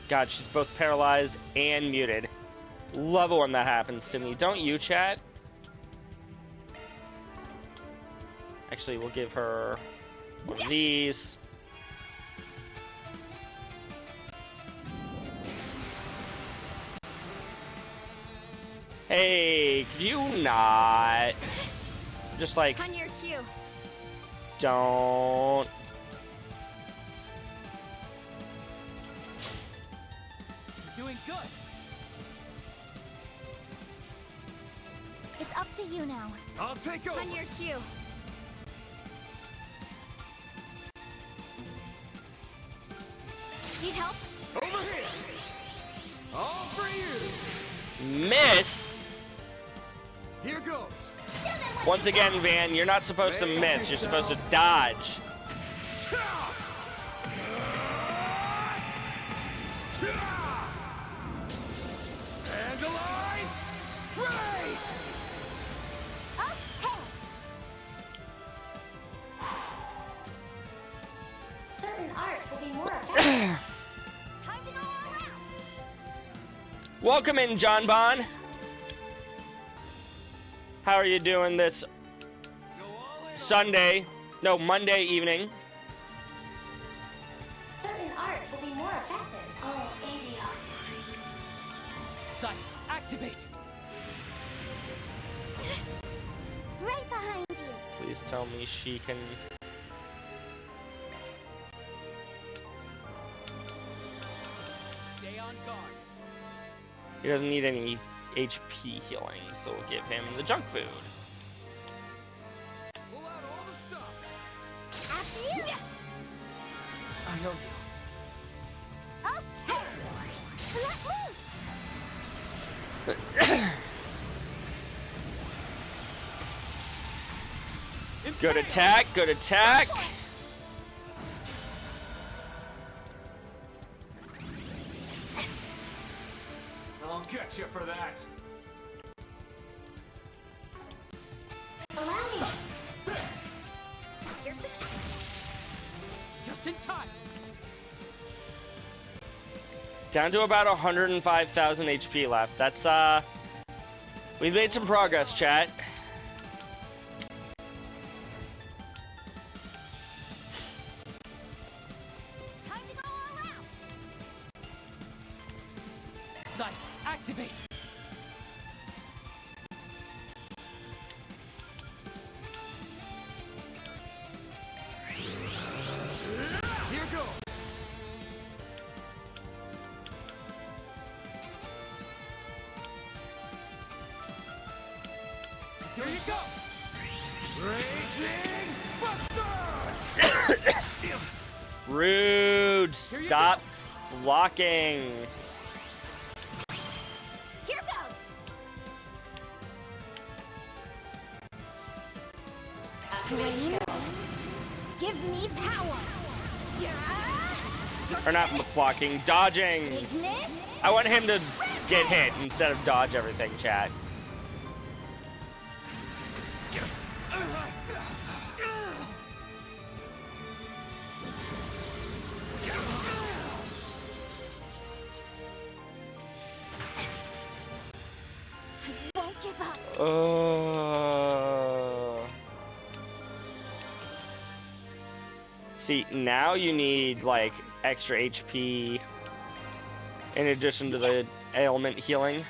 God, she's both paralyzed and muted. Love it when that happens to me. Don't you, chat? Actually, we'll give her one of these. Hey, could you not? Just like, On your cue. don't. You're doing good. It's up to you now. I'll take over. On your cue. Need help? Over here. All for you. Missed. Here goes. Once again, Van, you're not supposed to miss. You're supposed to dodge. Vandalize. Ray. Okay. Certain arts will be more effective. Time to go all out. Welcome in, John Bond. How are you doing this Sunday? No, Monday evening. Certain arts will be more effective. Oh, adios. Sight, activate. Right behind you. Please tell me she can... Stay on guard. He doesn't need any HP healing, so we'll give him the junk food. Pull out all the stops. After you. I know you. Okay. Let loose. Good attack, good attack. I'll get you for that. Allow me. Here's the Just in time. Down to about 105,000 HP left. That's, we've made some progress, chat. time to go all out. Sight, activate. Here goes. Here you go. Raging Buster. Rude. Stop blocking. Here goes. Flames, give me power. Or not blocking, dodging. Ignis. I want him to get hit instead of dodge everything, chat. Won't give up. See, now you need like extra HP in addition to the ailment healing.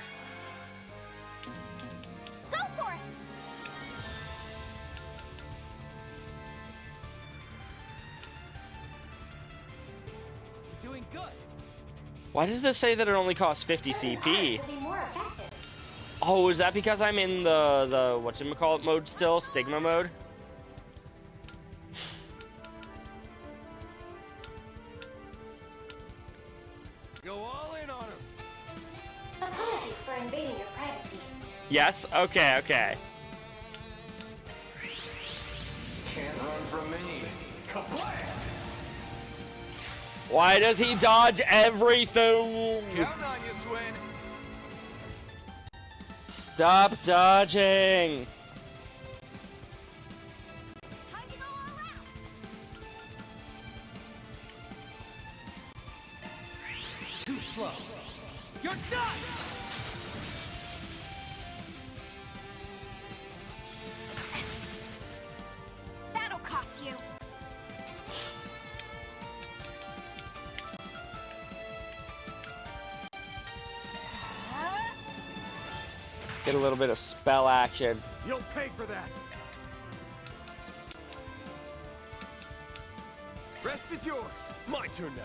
Go for it. You're doing good. Why does this say that it only costs 50 CP? Will be more effective. Oh, is that because I'm in the whatchamacallit mode still? Stigma mode? Go all in on him. Apologies for invading your privacy. Yes? Okay, okay. Can't run from me. Kablam! Why does he dodge everything? Count on you, Swin. Stop dodging. Too slow. You're done! That'll cost you. Get a little bit of spell action. You'll pay for that. Rest is yours. My turn now.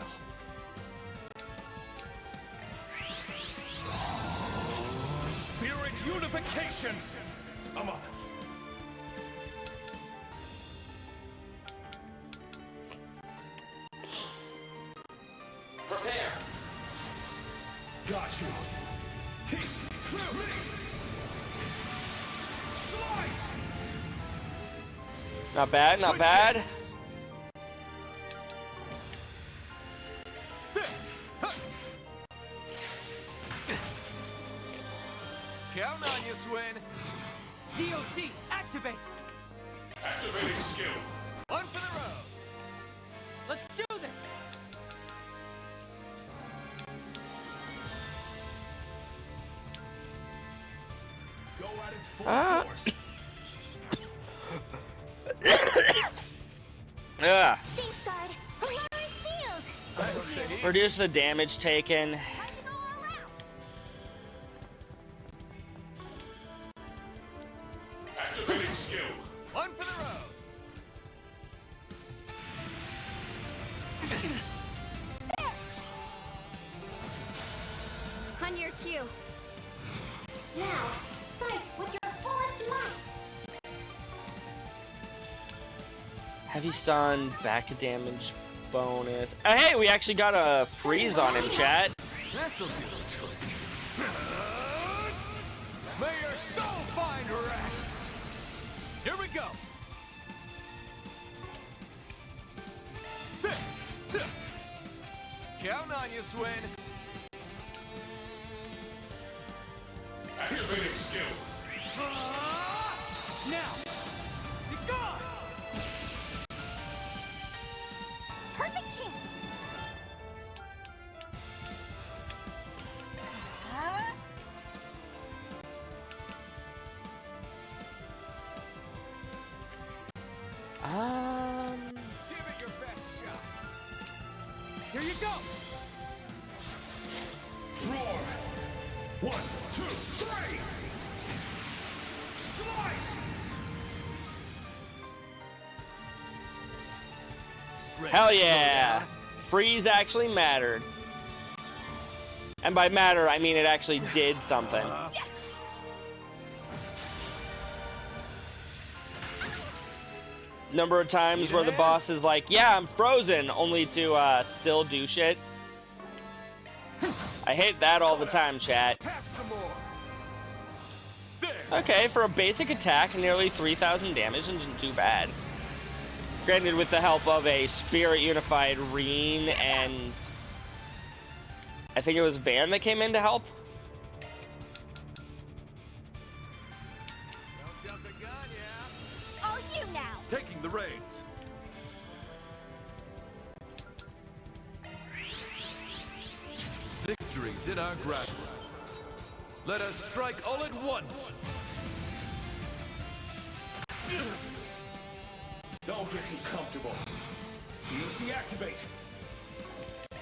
Spirit unification! I'm on. Prepare! Got you. Kick through me. Slice. Not bad, not bad. Count on you, Swin. DOC, activate! Activating skill. One for the road. Let's do this! Go at it full Ah. force. Ugh. Safeguard. Polaris shield. Reduce the damage taken. Time to go all out. Activating skill. One for the road. On your cue. Now, fight with your fullest might. Heavy stun, back damage bonus. Hey, we actually got a freeze on him, chat. This'll do the trick. May your soul find rest. Here we go. Count on you, Swin. Activating skill. Now! Be gone! Perfect chance. Give it your best shot. Here you go! Roar. 1, 2, 3. Slice. Hell yeah! Freeze actually mattered. And by matter, I mean it actually did something. number of times where the boss is like, yeah, I'm frozen, only to still do shit. I hate that all the time, chat. Okay, for a basic attack, nearly 3,000 damage isn't too bad. Granted, with the help of a Spirit Unified Reen and I think it was Van that came in to help. Don't jump the gun, yeah? All you now. Taking the reins. Victory's in our grasp. Let us strike all at once. Don't get too comfortable. COC activate.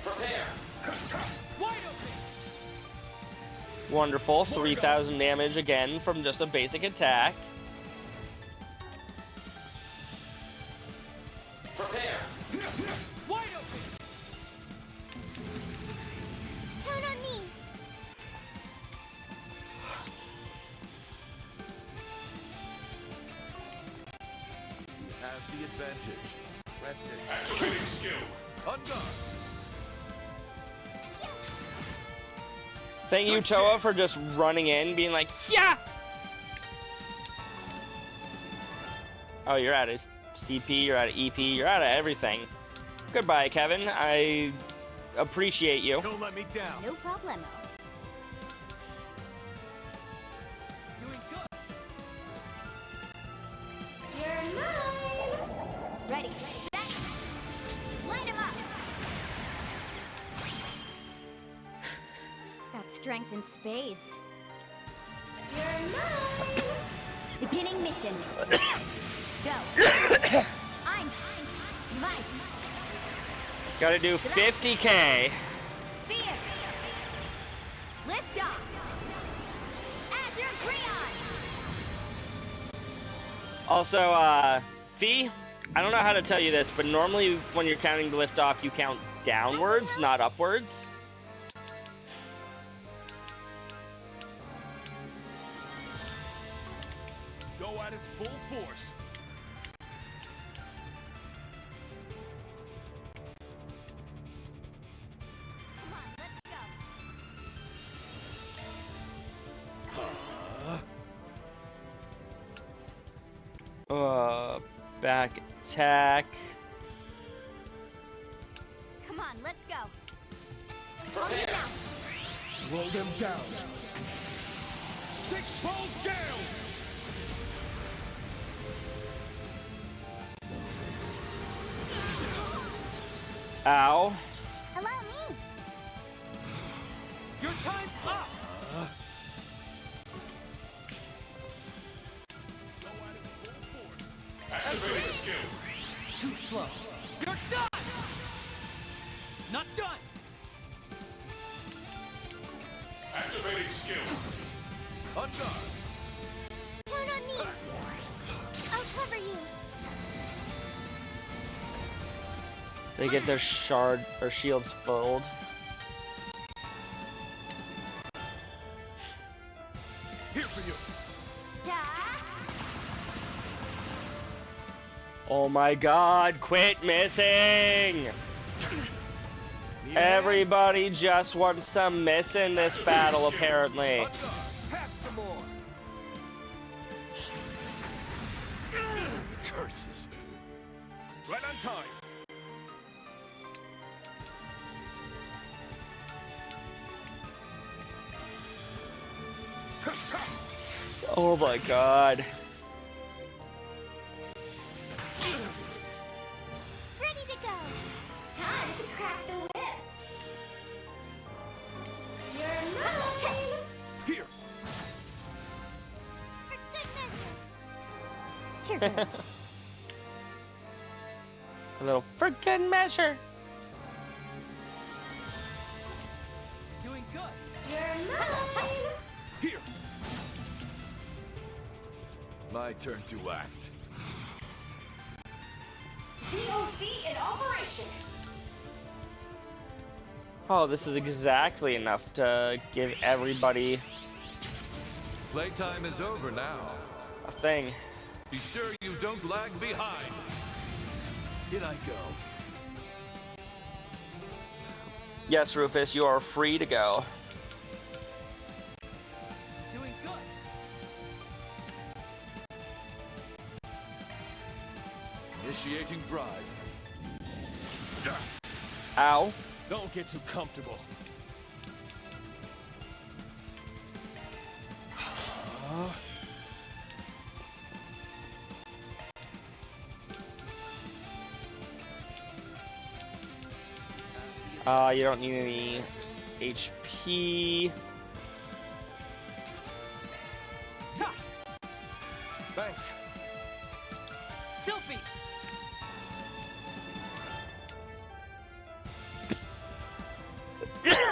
Prepare. Wide open. Wonderful, 3,000 damage again from just a basic attack. Prepare. Wide open. Count on me. You have the advantage. Press it. Activating skill. On guard. Thank you, Toa, for just running in, being like, yeah! Oh, you're out of CP, you're out of EP, you're out of everything. Goodbye, Kevin. I appreciate you. Don't let me down. No problemo. Doing good. You're mine. Ready, set, light him up. Got strength in spades. You're mine. Beginning mission. Go. I'm Swin. Gotta do 50k. Fear. Lift off. Azure Freon. Also, Fee, I don't know how to tell you this, but normally when you're counting the lift off, you count downwards, not upwards. Go at it full force. Come on, let's go. Back attack. Come on, let's go. Prepare. Roll them down. Six-fold gales. Ow. Allow me. Your time's up. Activating skill. Too slow. You're done. Not done. Activating skill. On guard. Count on me. I'll cover you. They get their shard or shields filled. Here for you. Oh my god, quit missing! Everybody just wants to miss in this battle, apparently. Have some more. Curses. Right on time. Oh my god. Ready to go. Time to crack the whip. You're mine. Here. For good measure. Here goes. A little for good measure. Doing good. You're mine. Here. My turn to act. COC in operation. Oh, this is exactly enough to give everybody Playtime is over now. a thing. Be sure you don't lag behind. In I go. Yes, Rufus, you are free to go. Doing good. Initiating drive. Ow. Don't get too comfortable. You don't need any HP. Thanks. Sylphie!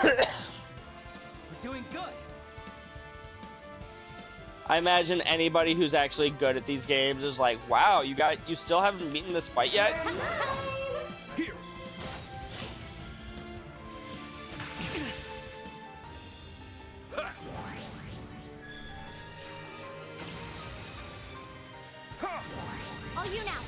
We're doing good. I imagine anybody who's actually good at these games is like, wow, you still haven't beaten this fight yet? Here. All you now.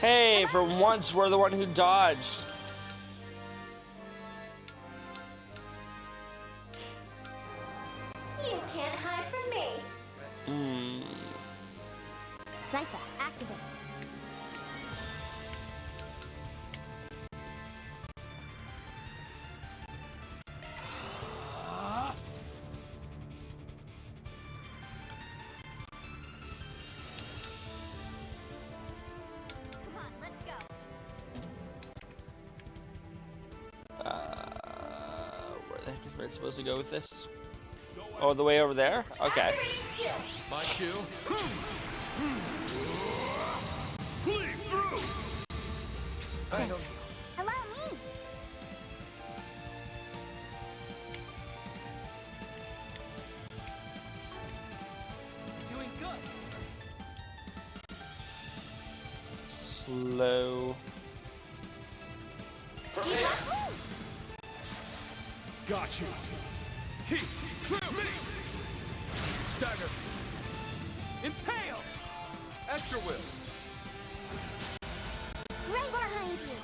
Hey, for once we're the one who dodged. You can't hide from me. Cypher, activate. Come on, let's go. Where the heck is I supposed to go with this? Oh, the way over there? Okay. My cue. Thanks. Allow me. We're doing good. Slow. Got you. He, feel me. Stagger. Impale! At your will. Right behind you.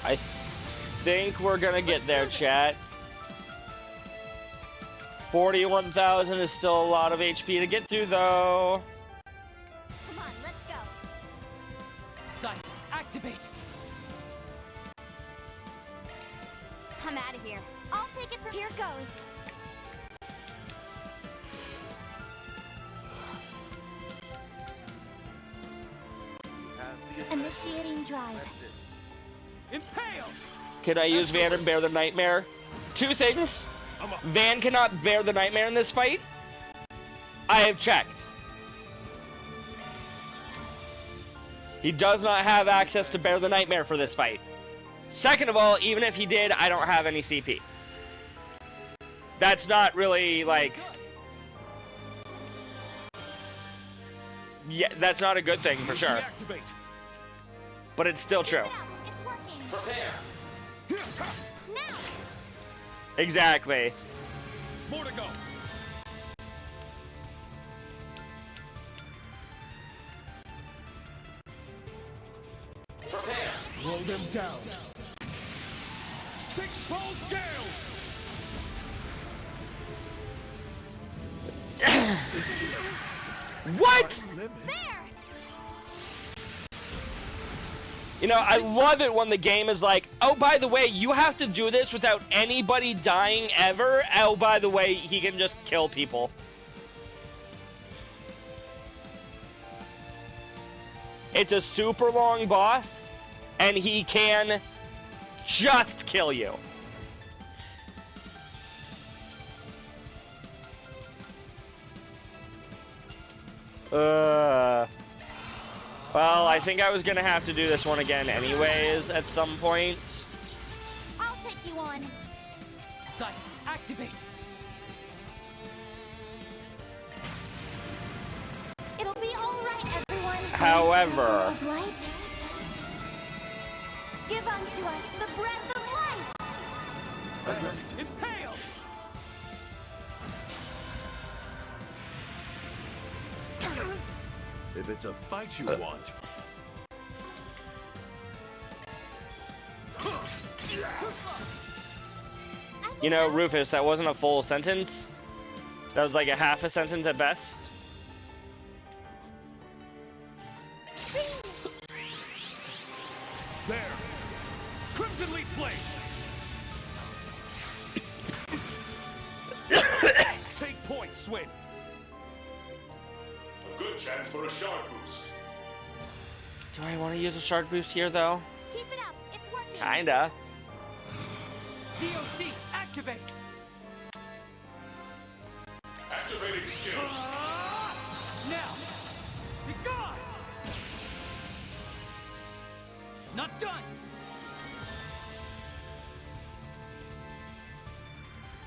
I think we're gonna get there, chat. 41,000 is still a lot of HP to get to, though. Come on, let's go. Cypher, activate. I'm out of here. I'll take it from here goes. Initiating drive. Impale! Can I use Van and bear the nightmare? Two things. Van cannot bear the nightmare in this fight. I have checked. He does not have access to bear the nightmare for this fight. Second of all, even if he did, I don't have any CP. That's not really, like... Yeah, that's not a good thing, for sure. But it's still true. It's working. Prepare. Now. Exactly. More to go. Prepare. Roll them down. Sixfold gales. What? There. You know, I love it when the game is like, oh, by the way, you have to do this without anybody dying ever. Oh, by the way, he can just kill people. It's a super long boss, and he can just kill you. Well, I think I was gonna have to do this one again anyways at some point. I'll take you on. Cypher, activate. It'll be all However, Of light? Give unto us the breath of life! Impale! If it's a fight you want, you know, Rufus, that wasn't a full sentence. That was like a half a sentence at best. There! Crimson Leaf Blade! Take point, Swin! a good chance for a shard boost. Do I want to use a shard boost here, though? Keep it up, it's working! Kinda. COC, activate! Activating skill. Now! Be gone! Not done!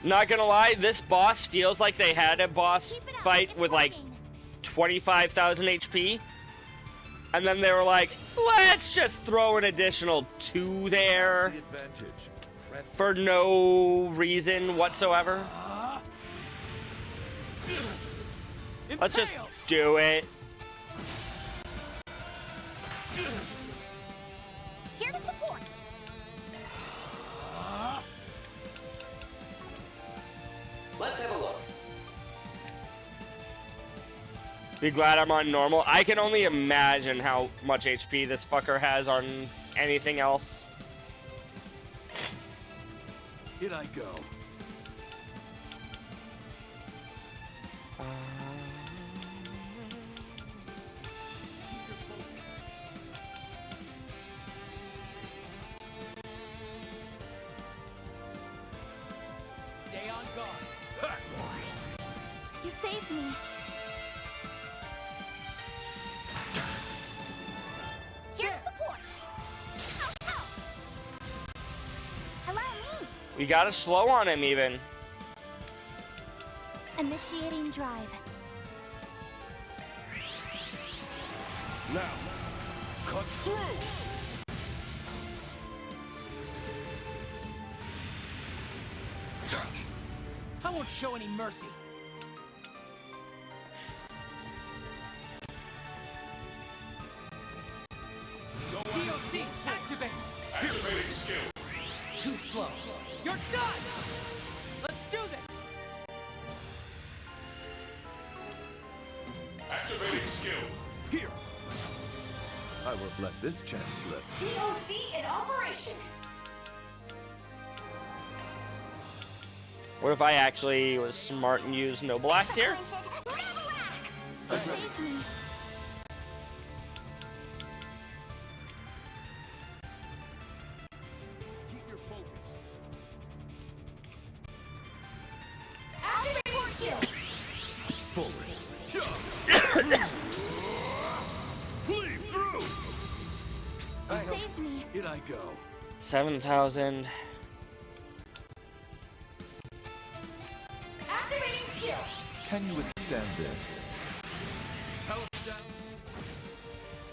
Not gonna lie, this boss feels like they had a boss fight with like 25,000 HP. And then they were like, let's just throw an additional 2 there. The advantage. For no reason whatsoever. Let's just do it. Here to support! Let's have a look. Be glad I'm on normal. I can only imagine how much HP this fucker has on anything else. In I go. Stay on guard. You saved me. Here to support! Ow, ow. Allow me! We got to slow on him even. Initiating drive. Now, cut through! I won't show any mercy. COC, activate! Activating skill. Too slow. You're done! Let's do this! Activating skill. Here! I won't let this chance slip. COC in operation. What if I actually was smart and used Noble Axe here? You saved me. Keep your focus. Activate skill. Forward. Bleed through! You saved me. In I go. 7,000. Activating skill. Can you withstand this?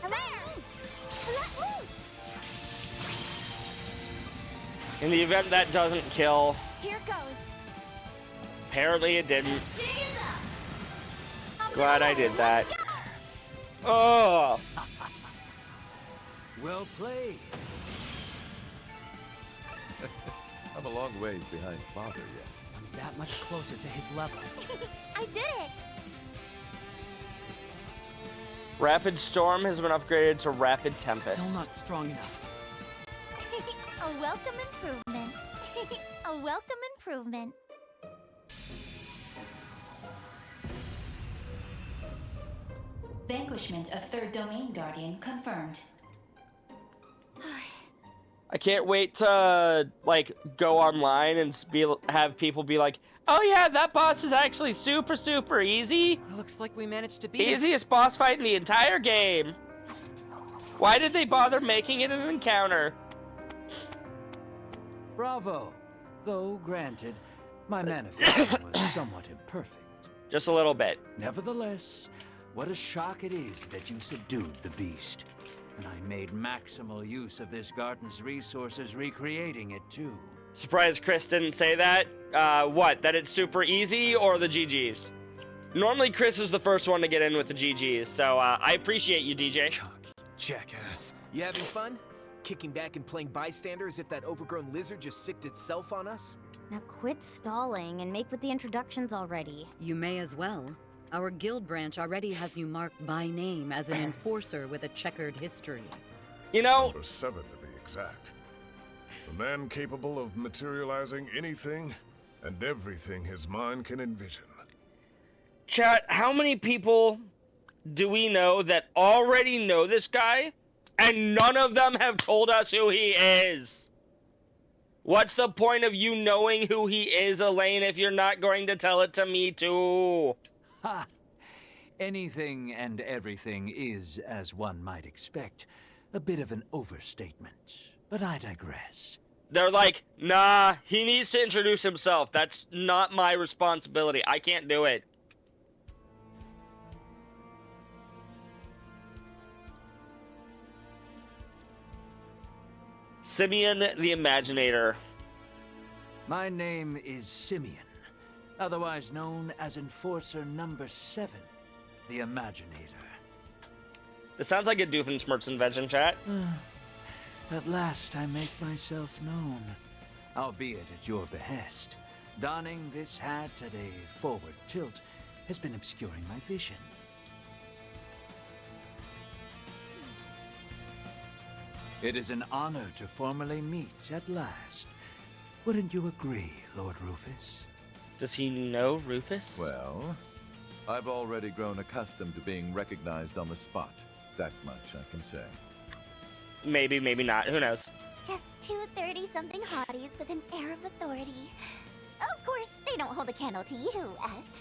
Let loose! In the event that doesn't kill, Here goes. apparently it didn't. Glad I did that. Oh, Well played. I'm a long ways behind Father yet. I'm that much closer to his level. I did it! Rapid Storm has been upgraded to Rapid Tempest. Still not strong enough. A welcome improvement. A welcome improvement. Vanquishment of Third Domain Guardian confirmed. I can't wait to like go online and have people be like, "Oh yeah, that boss is actually super easy. Looks like we managed to beat it. Easiest boss fight in the entire game. Why did they bother making it an encounter?" Bravo. Though, granted, my manifesting was somewhat imperfect. Just a little bit. Nevertheless, What a shock it is that you subdued the beast. And I made maximal use of this garden's resources, recreating it too. Surprised Chris didn't say that. What? That it's super easy or the GGs? Normally Chris is the first one to get in with the GGs, so I appreciate you, DJ. Jackass. You having fun? Kicking back and playing bystander as if that overgrown lizard just sicked itself on us? Now quit stalling and make with the introductions already. You may as well. Our guild branch already has you marked by name as an enforcer with a checkered history. You know... Number 7 to be exact. A man capable of materializing anything and everything his mind can envision. Chat, how many people do we know that already know this guy, and none of them have told us who he is? What's the point of you knowing who he is, Elaine, if you're not going to tell it to me too? Ha! Anything and everything is, as one might expect, a bit of an overstatement. But I digress. They're like, nah, he needs to introduce himself. That's not my responsibility. I can't do it. Simeon the Imaginator. My name is Simeon, otherwise known as Enforcer Number 7, the Imaginator. This sounds like a Doofenshmirtz invention, chat. At last I make myself known, albeit at your behest. Donning this hat at a forward tilt has been obscuring my vision. It is an honor to formally meet at last. Wouldn't you agree, Lord Rufus? Does he know Rufus? Well, I've already grown accustomed to being recognized on the spot. That much I can say. Maybe, maybe not. Who knows? Just two 30-something hotties with an air of authority. Of course, they don't hold a candle to you, S.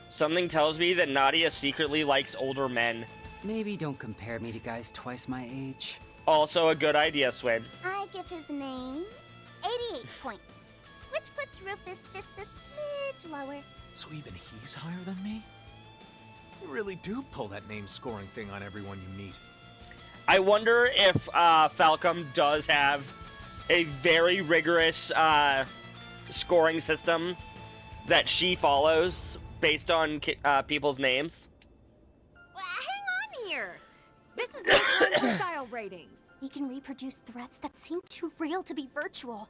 Something tells me that Nadia secretly likes older men. Maybe don't compare me to guys twice my age. Also a good idea, Swin. I give his name 88 points, which puts Rufus just a smidge lower. So even he's higher than me? You really do pull that name scoring thing on everyone you meet. I wonder if Falcom does have a very rigorous scoring system that she follows based on people's names. Hang on here! This is no time for style ratings. He can reproduce threats that seem too real to be virtual.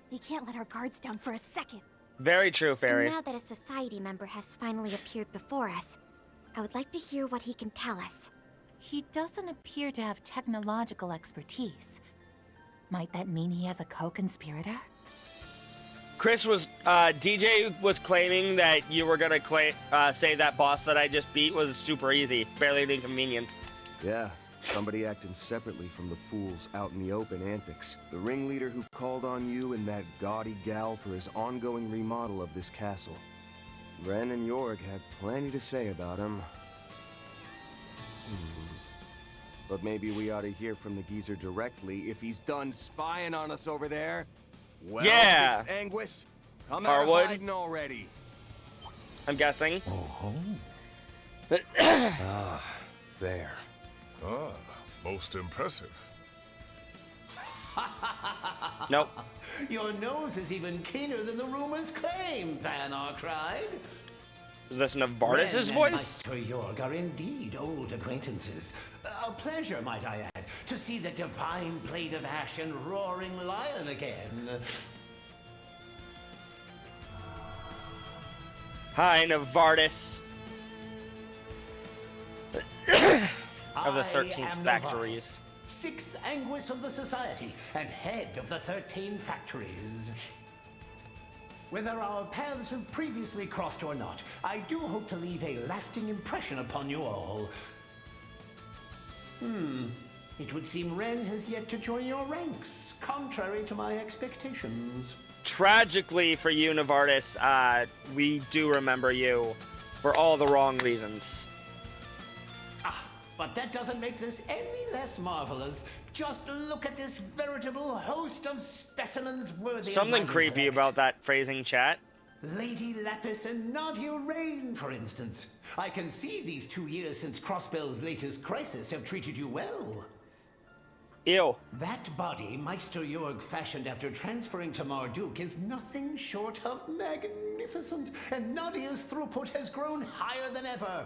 We can't let our guards down for a second. Very true, Fairy. And now that a society member has finally appeared before us, I would like to hear what he can tell us. He doesn't appear to have technological expertise. Might that mean he has a co-conspirator? Chris was, DJ was claiming that you were gonna say that boss that I just beat was super easy, barely an inconvenience. Yeah, somebody acting separately from the fools out in the open antics. The ringleader who called on you and that gaudy gal for his ongoing remodel of this castle. Ren and Jorg had plenty to say about him. But maybe we ought to hear from the geezer directly if he's done spying on us over there. Well, yeah. 6th Anguis, come out of Harwood? hiding already. I'm guessing. Oh. There. Ah, most impressive. Nope. Your nose is even keener than the rumors claim, Vanar cried. Is this Novartis' voice? Maestro Jorg are indeed old acquaintances. A pleasure, might I add, to see the divine blade of ash and roaring lion again. Hi, Novartis. Of the 13th factories. 6th Anguis of the Society, and head of the 13 factories. Whether our paths have previously crossed or not, I do hope to leave a lasting impression upon you all. It would seem Ren has yet to join your ranks, contrary to my expectations. Tragically for you, Novartis, we do remember you for all the wrong reasons. But that doesn't make this any less marvelous. Just look at this veritable host of specimens worthy Something of my creepy intellect. about that phrasing, chat. Lady Lapis and Nadia Rain, for instance. I can see these 2 years since Crossbell's latest crisis have treated you well. Ew. That body Meister Jorg fashioned after transferring to Marduk is nothing short of magnificent, and Nadia's throughput has grown higher than ever.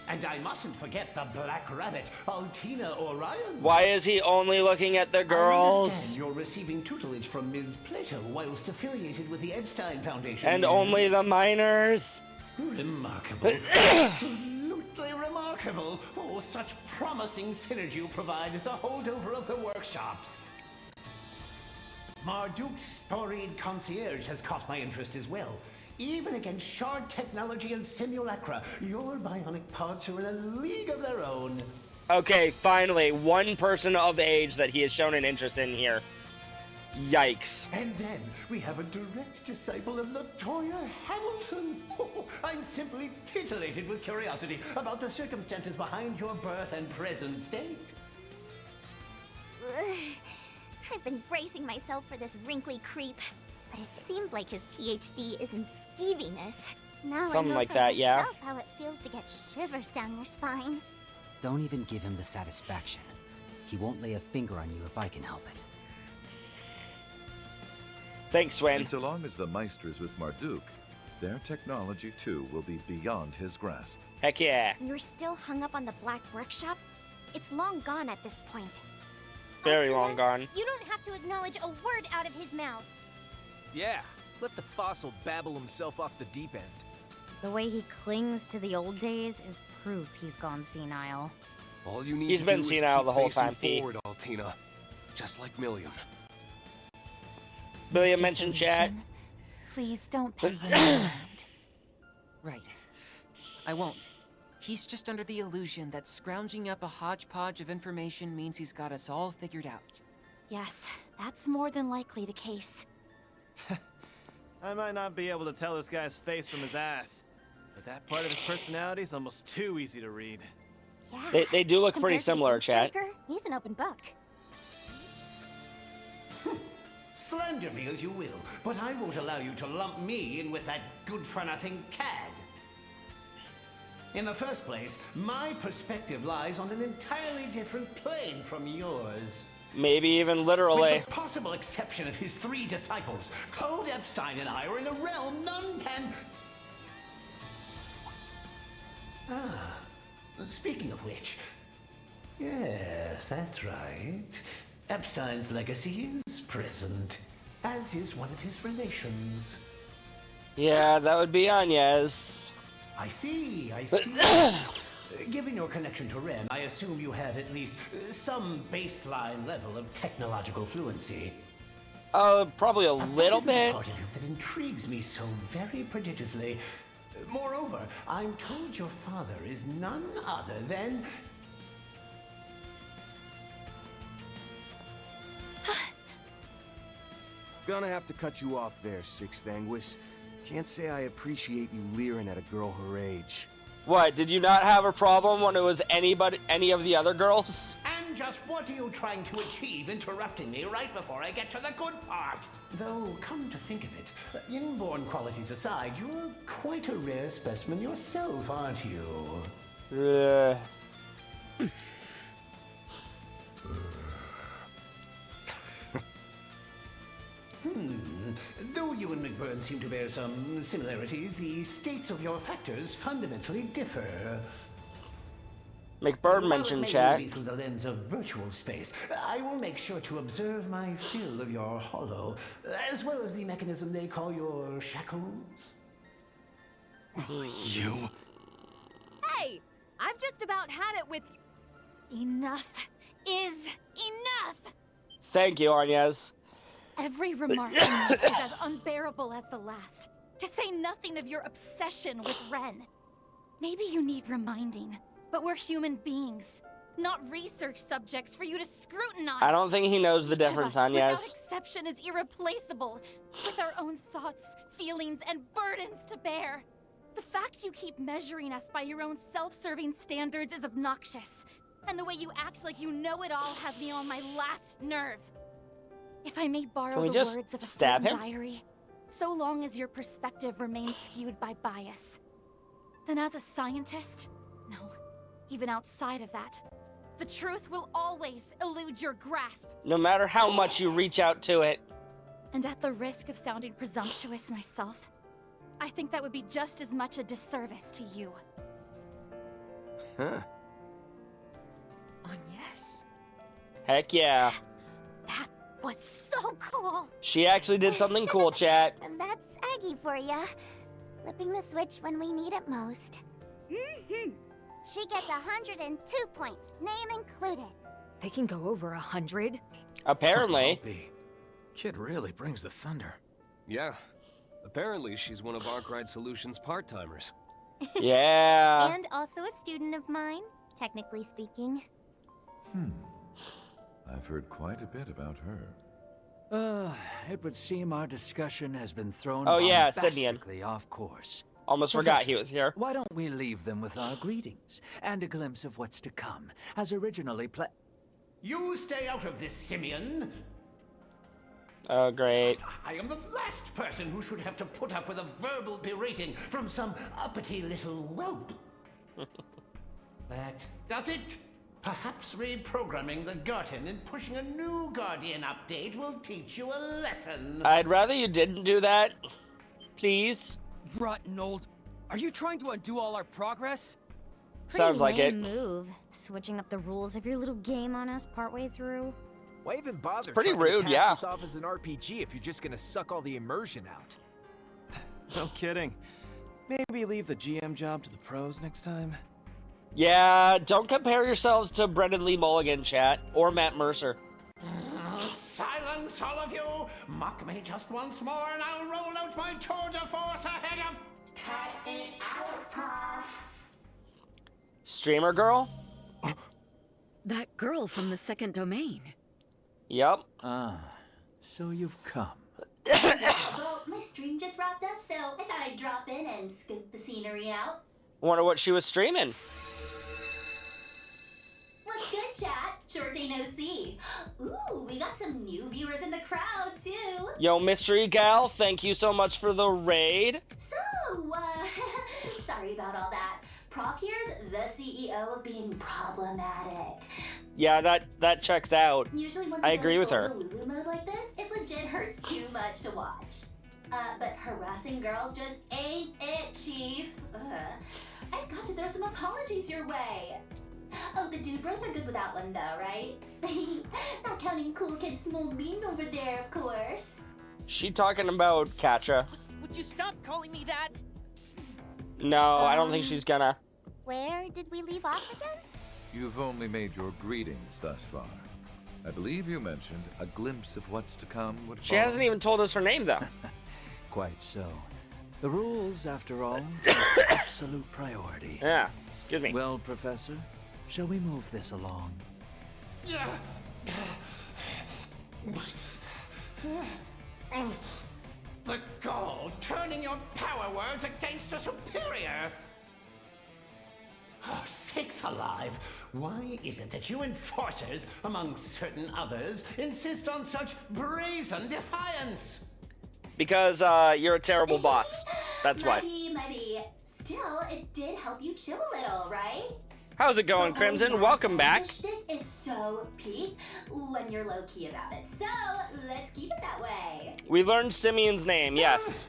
And I mustn't forget the Black Rabbit, Altina Orion. Why is he only looking at the I girls? understand you're receiving tutelage from Ms. Plato whilst affiliated with the Epstein Foundation. And yes? only the minors? Remarkable. Absolutely remarkable. Oh, such promising synergy you provide as a holdover of the workshops. Marduk's storied concierge has caught my interest as well. Even against shard technology and simulacra, your bionic parts are in a league of their own. Okay, finally, one person of age that he has shown an interest in here. Yikes. And then we have a direct disciple of Latoya Hamilton. Oh, I'm simply titillated with curiosity about the circumstances behind your birth and present state. I've been bracing myself for this wrinkly creep, but it seems like his PhD is in skeeviness. Now Something I know like for that, yeah. myself how it feels to get shivers down your spine. Don't even give him the satisfaction. He won't lay a finger on you if I can help it. Thanks, Swin. And so long as the Meister is with Marduk, their technology too will be beyond his grasp. Heck yeah. You're still hung up on the Black Workshop? It's long gone at this point. Very long gone. You don't have to acknowledge a word out of his mouth. Yeah, let the fossil babble himself off the deep end. The way he clings to the old days is proof he's gone senile. All you need He's to been do senile is the keep whole facing time, P. forward, Altina. Just like Milliam. Billiam Mr. mentioned chat. Solution, please don't pay him no mind. Right. I won't. He's just under the illusion that scrounging up a hodgepodge of information means he's got us all figured out. Yes, that's more than likely the case. I might not be able to tell this guy's face from his ass, but that part of his personality is almost too easy to read. Yeah. They do look pretty Compared to the similar, chat. Oathbreaker, he's an open book. Slander me as you will, but I won't allow you to lump me in with that good-for-nothing cad. In the first place, my perspective lies on an entirely different plane from yours. Maybe even literally. With the possible exception of his 3 disciples, Claude Epstein and I are in a realm none can... Ah, speaking of which... Yes, that's right. Epstein's legacy is present, as is one of his relations. Yeah, that would be Anya's. I see. Given your connection to Ren, I assume you have at least some baseline level of technological fluency. Probably a little That isn't bit. the part of you that intrigues me so very prodigiously. Moreover, I'm told your father is none other than... Gonna have to cut you off there, Sixth Anguis. Can't say I appreciate you leering at a girl her age. What, did you not have a problem when it was any of the other girls? And just what are you trying to achieve interrupting me right before I get to the good part? Though, come to think of it, inborn qualities aside, you're quite a rare specimen yourself, aren't you? Though you and McBurn seem to bear some similarities, the states of your factors fundamentally differ. McBurn mentioned While it may chat. only be through the lens of virtual space, I will make sure to observe my fill of your hollow, as well as the mechanism they call your shackles. You? Hey! I've just about had it with you. Enough is enough! Thank you, Arnez. Every remark you make is as unbearable as the last. To say nothing of your obsession with Ren. Maybe you need reminding, but we're human beings, not research subjects for you to scrutinize. I don't think he knows the Each of difference, us, without Arnez. exception, is irreplaceable, with our own thoughts, feelings, and burdens to bear. The fact you keep measuring us by your own self-serving standards is obnoxious, and the way you act like you know it all has me on my last nerve. If I may borrow Can we the just words of a stab certain him? diary, so long as your perspective remains skewed by bias. Then as a scientist, no, even outside of that, the truth will always elude your grasp. No matter how much you reach out to it. And at the risk of sounding presumptuous myself, I think that would be just as much a disservice to you. Huh. Yes. Heck yeah. That was so cool. She actually did something cool, chat. And that's Aggie for ya. Flipping the switch when we need it most. She gets 102 points, name included. They can go over 100? Apparently. Kid really brings the thunder. Yeah. Apparently, she's one of Arkwright Solutions' part-timers. Yeah. And also a student of mine, technically speaking. I've heard quite a bit about her. It would seem our discussion has been thrown Simeon. bombastically off course. Almost forgot he was here. Why don't we leave them with our greetings and a glimpse of what's to come, as originally planned? You stay out of this, Simeon. Oh, great. I am the last person who should have to put up with a verbal berating from some uppity little whelp. That does it. Perhaps reprogramming the Garten and pushing a new Guardian update will teach you a lesson. I'd rather you didn't do that. Please. Rotten old. Are you trying to undo all our progress? Sounds like it. Move, switching up the rules of your little game on us partway through. Why even bother? Pretty trying rude, to pass yeah. this off as an RPG if you're just gonna suck all the immersion out? No kidding. Maybe leave the GM job to the pros next time. Yeah, don't compare yourselves to Brendan Lee Mulligan, chat, or Matt Mercer. Silence, all of you! Mock me just once more and I'll roll out my tour de force ahead of... Cut it out, Prof. Streamer girl? That girl from the second domain. Yep. So you've come. Well, my stream just wrapped up, so I thought I'd drop in and scoop the scenery out. Wonder what she was streaming. What's good, chat? Short day no see. Ooh, we got some new viewers in the crowd, too. Yo, Mystery Gal, thank you so much for the raid. So, sorry about all that. Prof here's the CEO of being problematic. Yeah, that checks out. Usually once I it agree goes with her. full Lulu mode like this, it legit hurts too much to watch. But harassing girls just ain't it, Chief. I've got to throw some apologies your way. Oh, the dude bros are good with that one though, right? Not counting cool kid Small Bean over there, of course. She talking about Katja. Would you stop calling me that? No, I don't think she's gonna. Where did we leave off again? You've only made your greetings thus far. I believe you mentioned a glimpse of what's to come would She hasn't even told us her name though. Quite so. The rules, after all, take absolute priority. Yeah, excuse me. Well, Professor, shall we move this along? The gall turning your power words against a superior! Oh, sakes alive! Why is it that you enforcers, among certain others, insist on such brazen defiance? Because you're a terrible boss. That's why. Maybe. Still, it did help you chill a little, right? How's it going, Crimson? Welcome back. This shit is so peak when you're low-key about it. So, let's keep it that way. We learned Simeon's name, yes.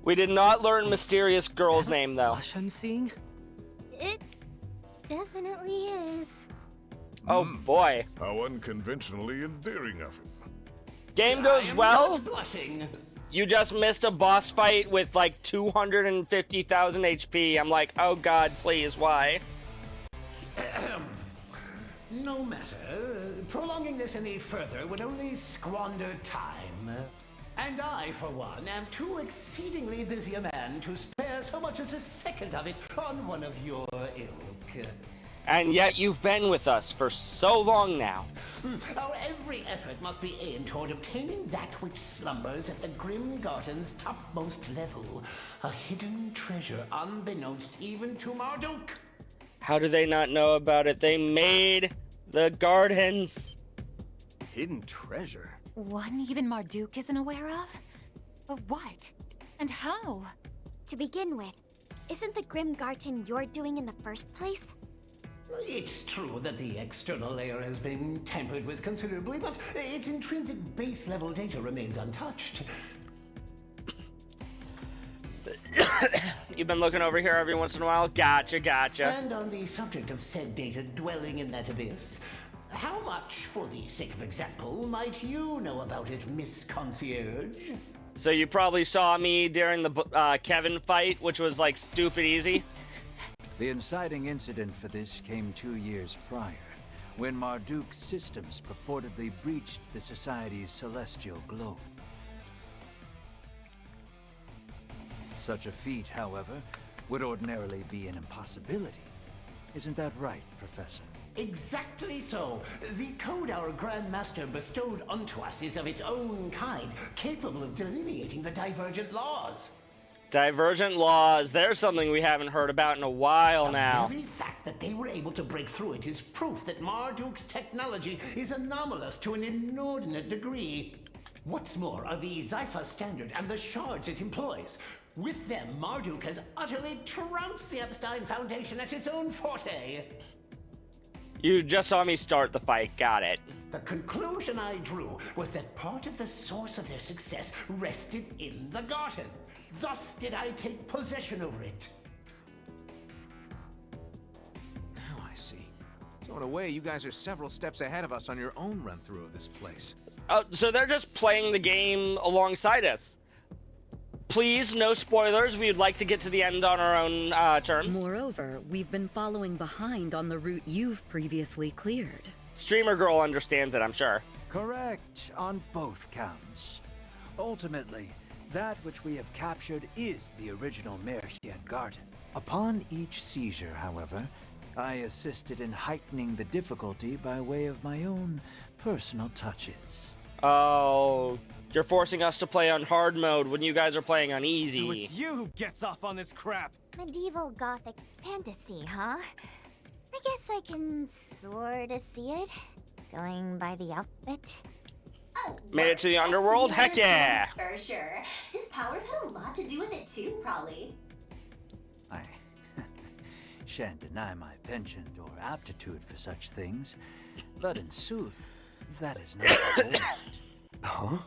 We did not learn Mysterious Girl's name, though. Blush I'm seeing? It definitely is. Oh, boy. How unconventionally endearing of him. Game goes well. Blushing. You just missed a boss fight with like 250,000 HP. I'm like, oh god, please, why? No matter. Prolonging this any further would only squander time. And I, for one, am too exceedingly busy a man to spare so much as a second of it on one of your ilk. And yet you've been with us for so long now. Our every effort must be aimed toward obtaining that which slumbers at the Grim Garden's topmost level. A hidden treasure unbeknownst even to Marduk. How do they not know about it? They made the gardens. Hidden treasure? One even Marduk isn't aware of? But what? And how? To begin with, isn't the Grim Garten your doing in the first place? It's true that the external layer has been tampered with considerably, but its intrinsic base-level data remains untouched. You've been looking over here every once in a while? Gotcha, gotcha. And on the subject of said data dwelling in that abyss, how much, for the sake of example, might you know about it, Miss Concierge? So you probably saw me during the Kevin fight, which was like stupid easy. The inciting incident for this came 2 years prior, when Marduk's systems purportedly breached the Society's celestial globe. Such a feat, however, would ordinarily be an impossibility. Isn't that right, Professor? Exactly so. The code our Grand Master bestowed onto us is of its own kind, capable of delineating the divergent laws. Divergent laws. There's something we haven't heard about in a while now. The very fact that they were able to break through it is proof that Marduk's technology is anomalous to an inordinate degree. What's more are the Zypha standard and the shards it employs. With them, Marduk has utterly trounced the Epstein Foundation at its own forte. You just saw me start the fight, got it. The conclusion I drew was that part of the source of their success rested in the garden. Thus did I take possession over it. Now I see. So in a way, you guys are several steps ahead of us on your own run-through of this place. Oh, so they're just playing the game alongside us. Please, no spoilers. We'd like to get to the end on our own terms. Moreover, we've been following behind on the route you've previously cleared. Streamer Girl understands it, I'm sure. Correct, on both counts. Ultimately, that which we have captured is the original Merchian Garden. Upon each seizure, however, I assisted in heightening the difficulty by way of my own personal touches. Oh, you're forcing us to play on hard mode when you guys are playing on easy. So it's you who gets off on this crap. Medieval Gothic fantasy, huh? I guess I can sorta see it. Going by the outfit. Oh, made it to the underworld? Heck yeah! For sure. His powers had a lot to do with it too, probably. I shan't deny my penchant or aptitude for such things, but in sooth, that is not the whole of it. Huh?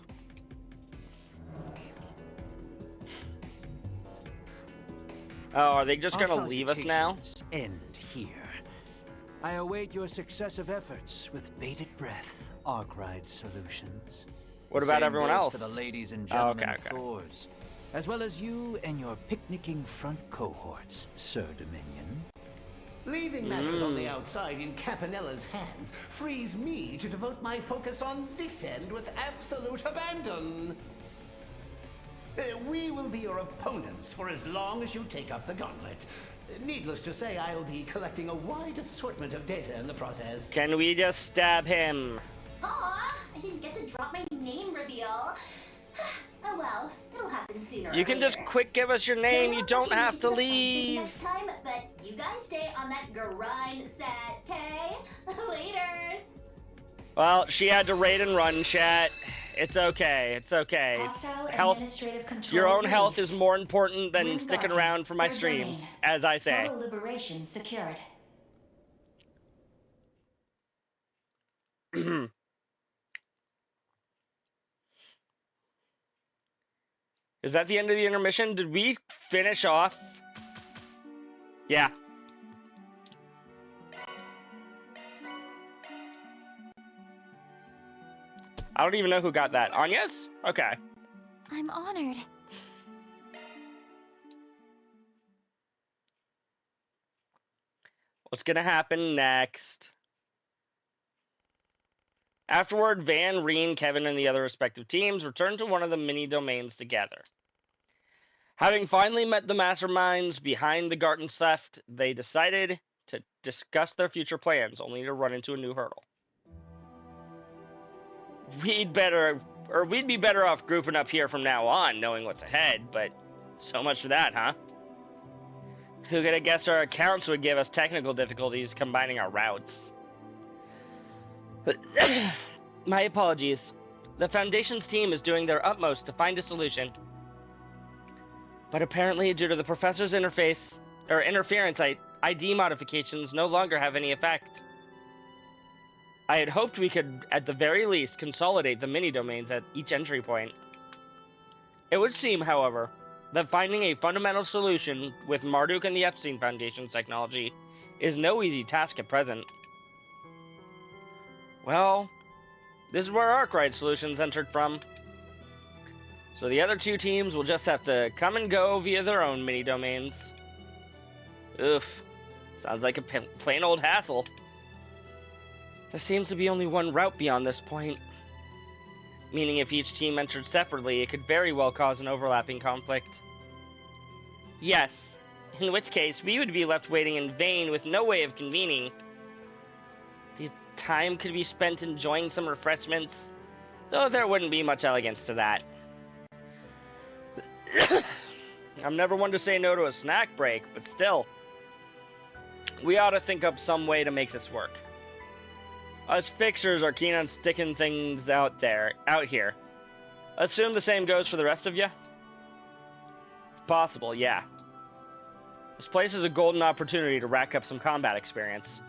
Oh, are they just gonna leave us now? End here. I await your successive efforts with bated breath, Arkwright Solutions. What about everyone else? For the ladies and gentlemen of Thors, as well as you and your picnicking front cohorts, Sir Dominion. Leaving matters on the outside in Campanella's hands frees me to devote my focus on this end with absolute abandon. We will be your opponents for as long as you take up the gauntlet. Needless to say, I'll be collecting a wide assortment of data in the process. Can we just stab him? Aw, I didn't get to drop my name reveal. Oh well, it'll happen sooner or You can later. just quick give us your name, you don't have to leave. Next time, but you guys stay on that grind set, okay? Laters. Well, she had to raid and run, chat. It's okay, it's okay. Hostile Health, administrative control your own health released. is more important than Grim sticking Garden, around for my their streams, domain. as I say. Total liberation secured. Is that the end of the intermission? Did we finish off? Yeah. I don't even know who got that. Anya's? Okay. I'm honored. What's gonna happen next? Afterward, Van, Reen, Kevin, and the other respective teams return to one of the mini domains together. Having finally met the masterminds behind the Garten's theft, they decided to discuss their future plans, only to run into a new hurdle. We'd be better off grouping up here from now on, knowing what's ahead, but so much for that, huh? Who could have guessed our accounts would give us technical difficulties combining our routes? My apologies. The Foundation's team is doing their utmost to find a solution. But apparently, due to the professor's interference, ID modifications no longer have any effect. I had hoped we could, at the very least, consolidate the mini-domains at each entry point. It would seem, however, that finding a fundamental solution with Marduk and the Epstein Foundation's technology is no easy task at present. Well, this is where Arkwright Solutions entered from. So the other two teams will just have to come and go via their own mini-domains. Oof. Sounds like a plain old hassle. There seems to be only one route beyond this point. Meaning if each team entered separately, it could very well cause an overlapping conflict. Yes, in which case we would be left waiting in vain with no way of convening. The time could be spent enjoying some refreshments, though there wouldn't be much elegance to that. I'm never one to say no to a snack break, but still, we ought to think up some way to make this work. Us fixers are keen on sticking things out here. Assume the same goes for the rest of you? If possible, yeah. This place is a golden opportunity to rack up some combat experience.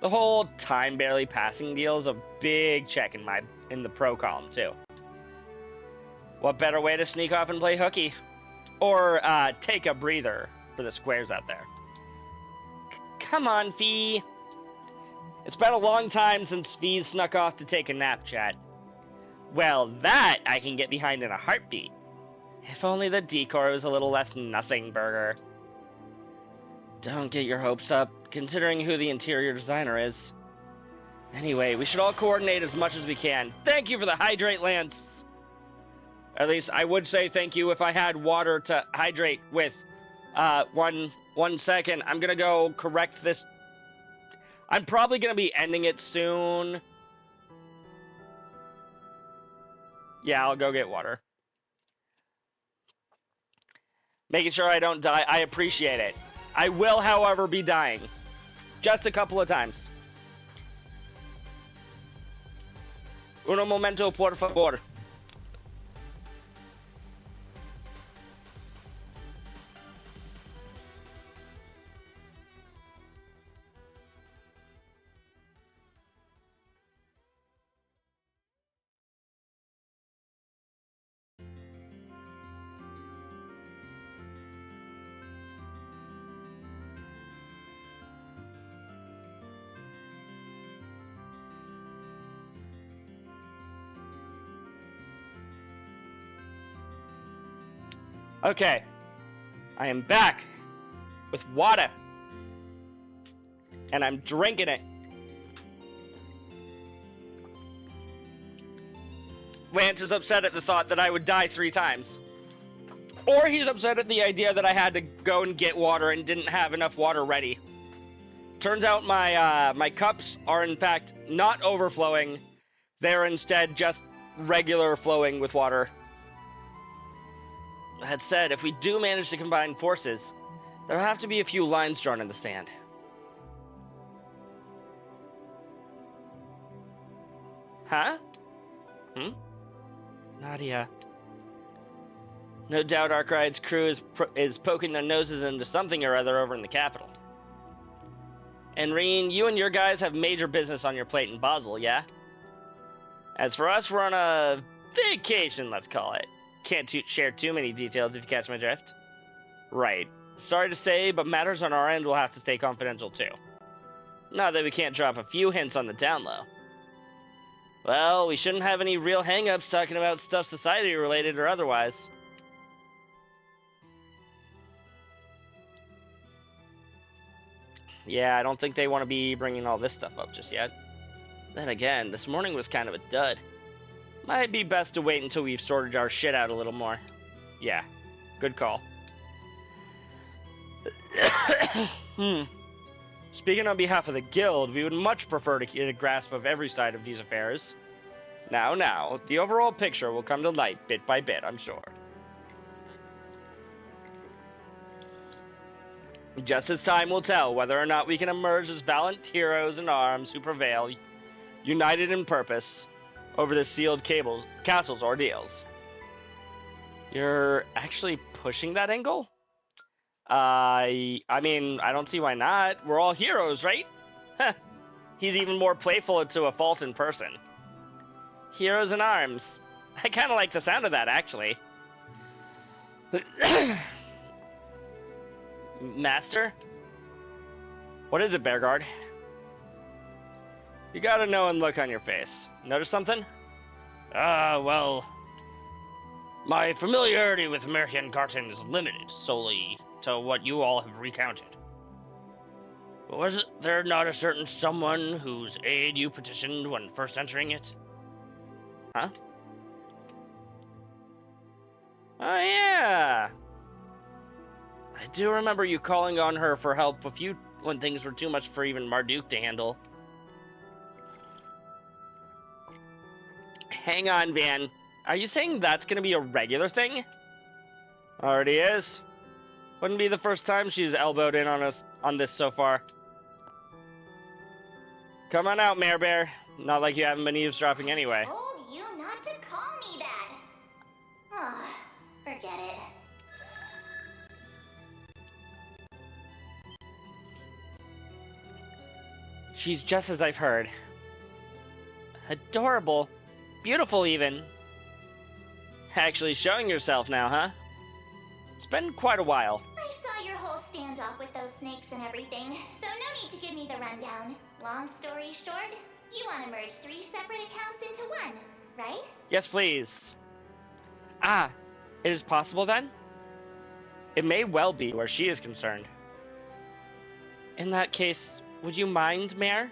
The whole time barely passing deal is a big check in the pro column, too. What better way to sneak off and play hooky? Or, take a breather for the squares out there. Come on, Fee. It's been a long time since Fee snuck off to take a nap, chat. Well, that I can get behind in a heartbeat. If only the decor was a little less nothing burger. Don't get your hopes up, considering who the interior designer is. Anyway, we should all coordinate as much as we can. Thank you for the hydrate, Lance! At least I would say thank you if I had water to hydrate with. One second. I'm gonna go correct this. I'm probably gonna be ending it soon. Yeah, I'll go get water. Making sure I don't die. I appreciate it. I will, however, be dying. Just a couple of times. Uno momento, por favor. Okay, I am back with water, and I'm drinking it. Lance is upset at the thought that I would die 3 times. Or he's upset at the idea that I had to go and get water and didn't have enough water ready. Turns out my cups are in fact not overflowing. They're instead just regular flowing with water. That said, if we do manage to combine forces, there'll have to be a few lines drawn in the sand. Huh? Nadia. No doubt Arkwright's crew is poking their noses into something or other over in the capital. And Reen, you and your guys have major business on your plate in Basel, yeah? As for us, we're on a vacation, let's call it. Can't share too many details if you catch my drift. Right. Sorry to say, but matters on our end will have to stay confidential too. Not that we can't drop a few hints on the down low. Well, we shouldn't have any real hang-ups talking about stuff society-related or otherwise. Yeah, I don't think they want to be bringing all this stuff up just yet. Then again, this morning was kind of a dud. Might be best to wait until we've sorted our shit out a little more. Yeah, good call. Speaking on behalf of the guild, we would much prefer to get a grasp of every side of these affairs. Now, the overall picture will come to light bit by bit, I'm sure. Just as time will tell whether or not we can emerge as valiant heroes in arms who prevail, united in purpose, over the sealed castle's ordeals. You're actually pushing that angle? I mean, I don't see why not. We're all heroes, right? Heh. He's even more playful to a fault in person. Heroes in arms. I kind of like the sound of that, actually. Master? What is it, Bearguard? You got a knowing look on your face. Notice something? Well... My familiarity with American Garten is limited solely to what you all have recounted. But was there not a certain someone whose aid you petitioned when first entering it? Huh? Oh yeah! I do remember you calling on her for help when things were too much for even Marduk to handle. Hang on, Van. Are you saying that's gonna be a regular thing? Already is. Wouldn't be the first time she's elbowed in on us on this so far. Come on out, Mare Bear. Not like you haven't been eavesdropping anyway. Told you not to call me that. Oh, forget it. She's just as I've heard. Adorable. Beautiful, even. Actually showing yourself now, huh? It's been quite a while. I saw your whole standoff with those snakes and everything, so no need to give me the rundown. Long story short, you want to merge 3 separate accounts into one, right? Yes, please. Ah, it is possible then? It may well be where she is concerned. In that case, would you mind, Mare?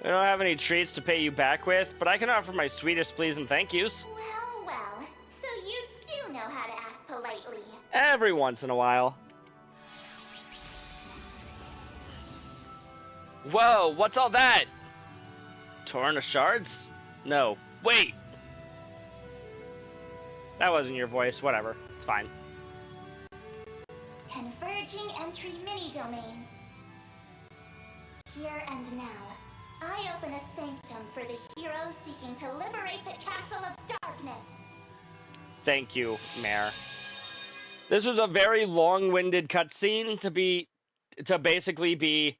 I don't have any treats to pay you back with, but I can offer my sweetest pleas and thank yous. Well, so you do know how to ask politely. Every once in a while. Whoa, what's all that? Torn to shards? No, wait! That wasn't your voice, whatever, it's fine. Converging entry mini-domains. Here and now, I open a sanctum for the heroes seeking to liberate the Castle of Darkness. Thank you, Mare. This was a very long-winded cutscene to basically be,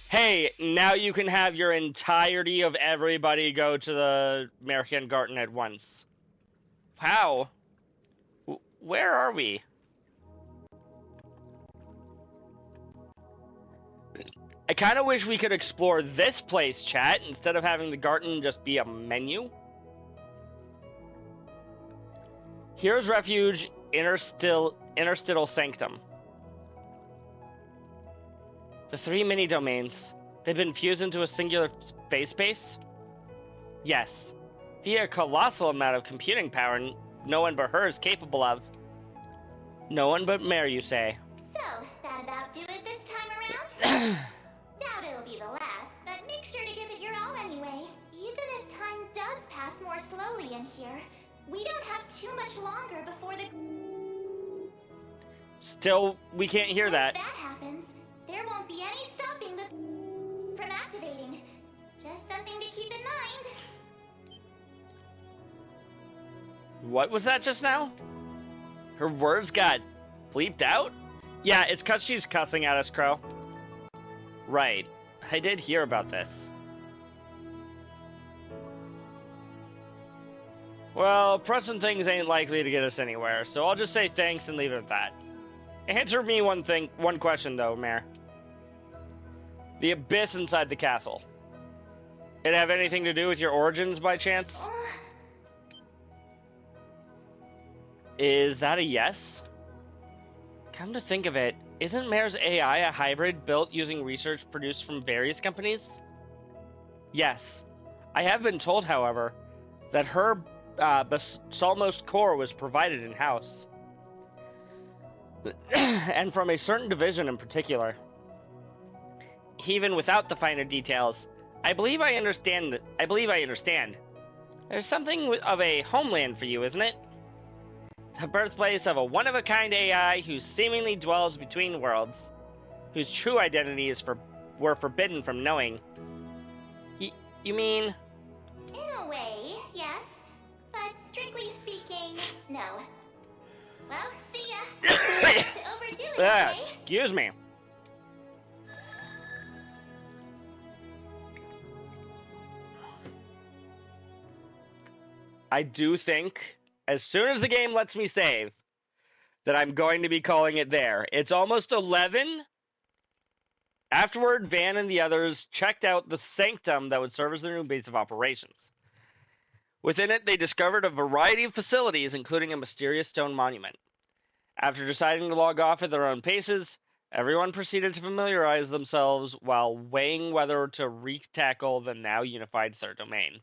hey, now you can have your entirety of everybody go to the American Garden at once. How? Where are we? I kind of wish we could explore this place, chat, instead of having the garden just be a menu. Hero's Refuge, Interstitial Sanctum. The 3 mini-domains, they've been fused into a singular space base? Yes, via a colossal amount of computing power no one but her is capable of. No one but Mare, you say? So, that about do it this time around? Doubt it'll be the last, but make sure to give it your all anyway. Even if time does pass more slowly in here, we don't have too much longer before the... Still, we can't hear that. Once that happens, there won't be any stopping the... from activating. Just something to keep in mind. What was that just now? Her words got bleeped out? Yeah, it's cause she's cussing at us, Crow. Right. I did hear about this. Well, pressing things ain't likely to get us anywhere, so I'll just say thanks and leave it at that. Answer me one question though, Mare. The abyss inside the castle. It have anything to do with your origins by chance? Is that a yes? Come to think of it, isn't Mare's AI a hybrid built using research produced from various companies? Yes. I have been told, however, that her Basaltmost core was provided in-house. And from a certain division in particular. Even without the finer details, I believe I understand. There's something of a homeland for you, isn't it? The birthplace of a one-of-a-kind AI who seemingly dwells between worlds, whose true identities were forbidden from knowing. You mean? In a way, yes. But strictly speaking, no. Well, see ya. Try not to overdo it, okay? Excuse me. I do think, as soon as the game lets me save, that I'm going to be calling it there. It's almost 11. Afterward, Van and the others checked out the sanctum that would serve as their new base of operations. Within it, they discovered a variety of facilities, including a mysterious stone monument. After deciding to log off at their own paces, everyone proceeded to familiarize themselves while weighing whether to re-tackle the now unified third domain.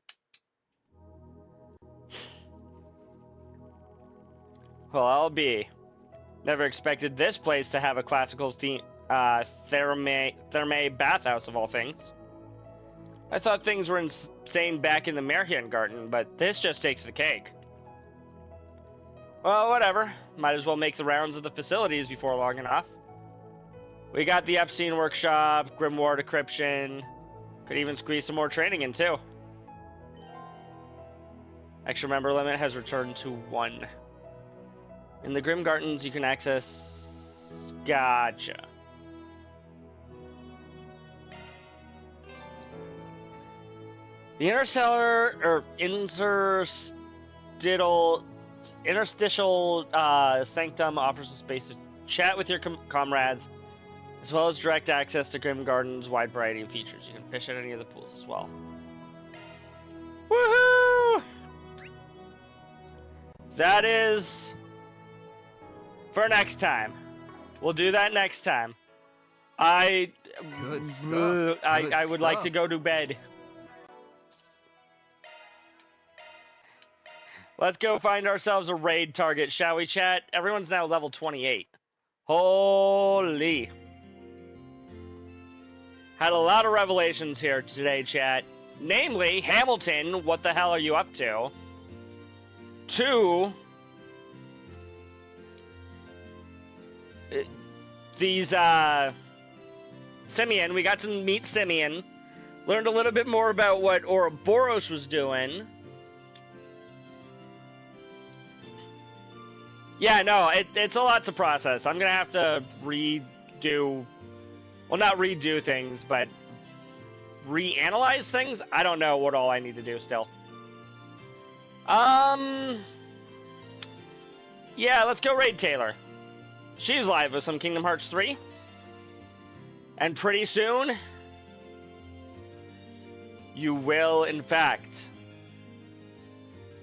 Well, I'll be. Never expected this place to have a classical theme, therme bathhouse of all things. I thought things were insane back in the Märchengarten, but this just takes the cake. Well, whatever. Might as well make the rounds of the facilities before long enough. We got the Epstein workshop, Grimoire decryption. Could even squeeze some more training in, too. Extra member limit has returned to 1. In the Grim Gardens, you can access... Gotcha. The interstitial sanctum offers a space to chat with your comrades, as well as direct access to Grim Gardens' wide variety of features. You can fish at any of the pools as well. Woohoo! That is for next time. We'll do that next time. Good stuff. I would like to go to bed. Let's go find ourselves a raid target, shall we, chat? Everyone's now level 28. Holy. Had a lot of revelations here today, chat. Namely, Hamilton, what the hell are you up to? 2, these, Simeon, we got to meet Simeon. Learned a little bit more about what Ouroboros was doing. Yeah, no, it's a lot to process. I'm gonna have to redo... Well, not redo things, but reanalyze things? I don't know what all I need to do still. Yeah, let's go raid Taylor. She's live with some Kingdom Hearts 3. And pretty soon, you will, in fact,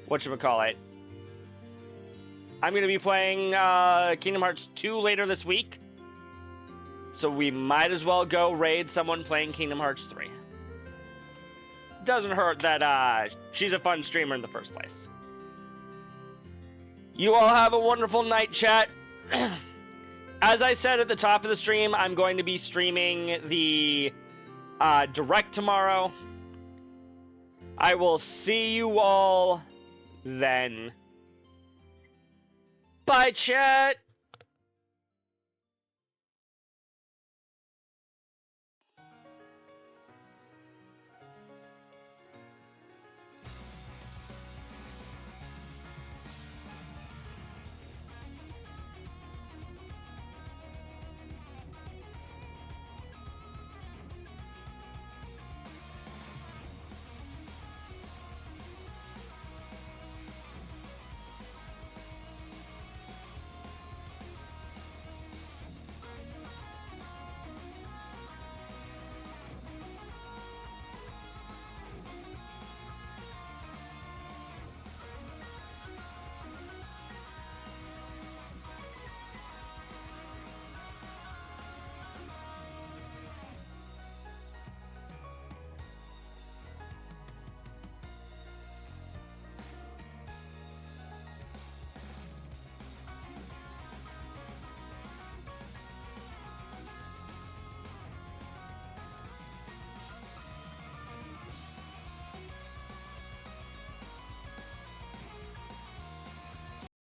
whatchamacallit, I'm going to be playing Kingdom Hearts 2 later this week. So we might as well go raid someone playing Kingdom Hearts 3. Doesn't hurt that she's a fun streamer in the first place. You all have a wonderful night, chat. As I said at the top of the stream, I'm going to be streaming the Direct tomorrow. I will see you all then. Bye, chat!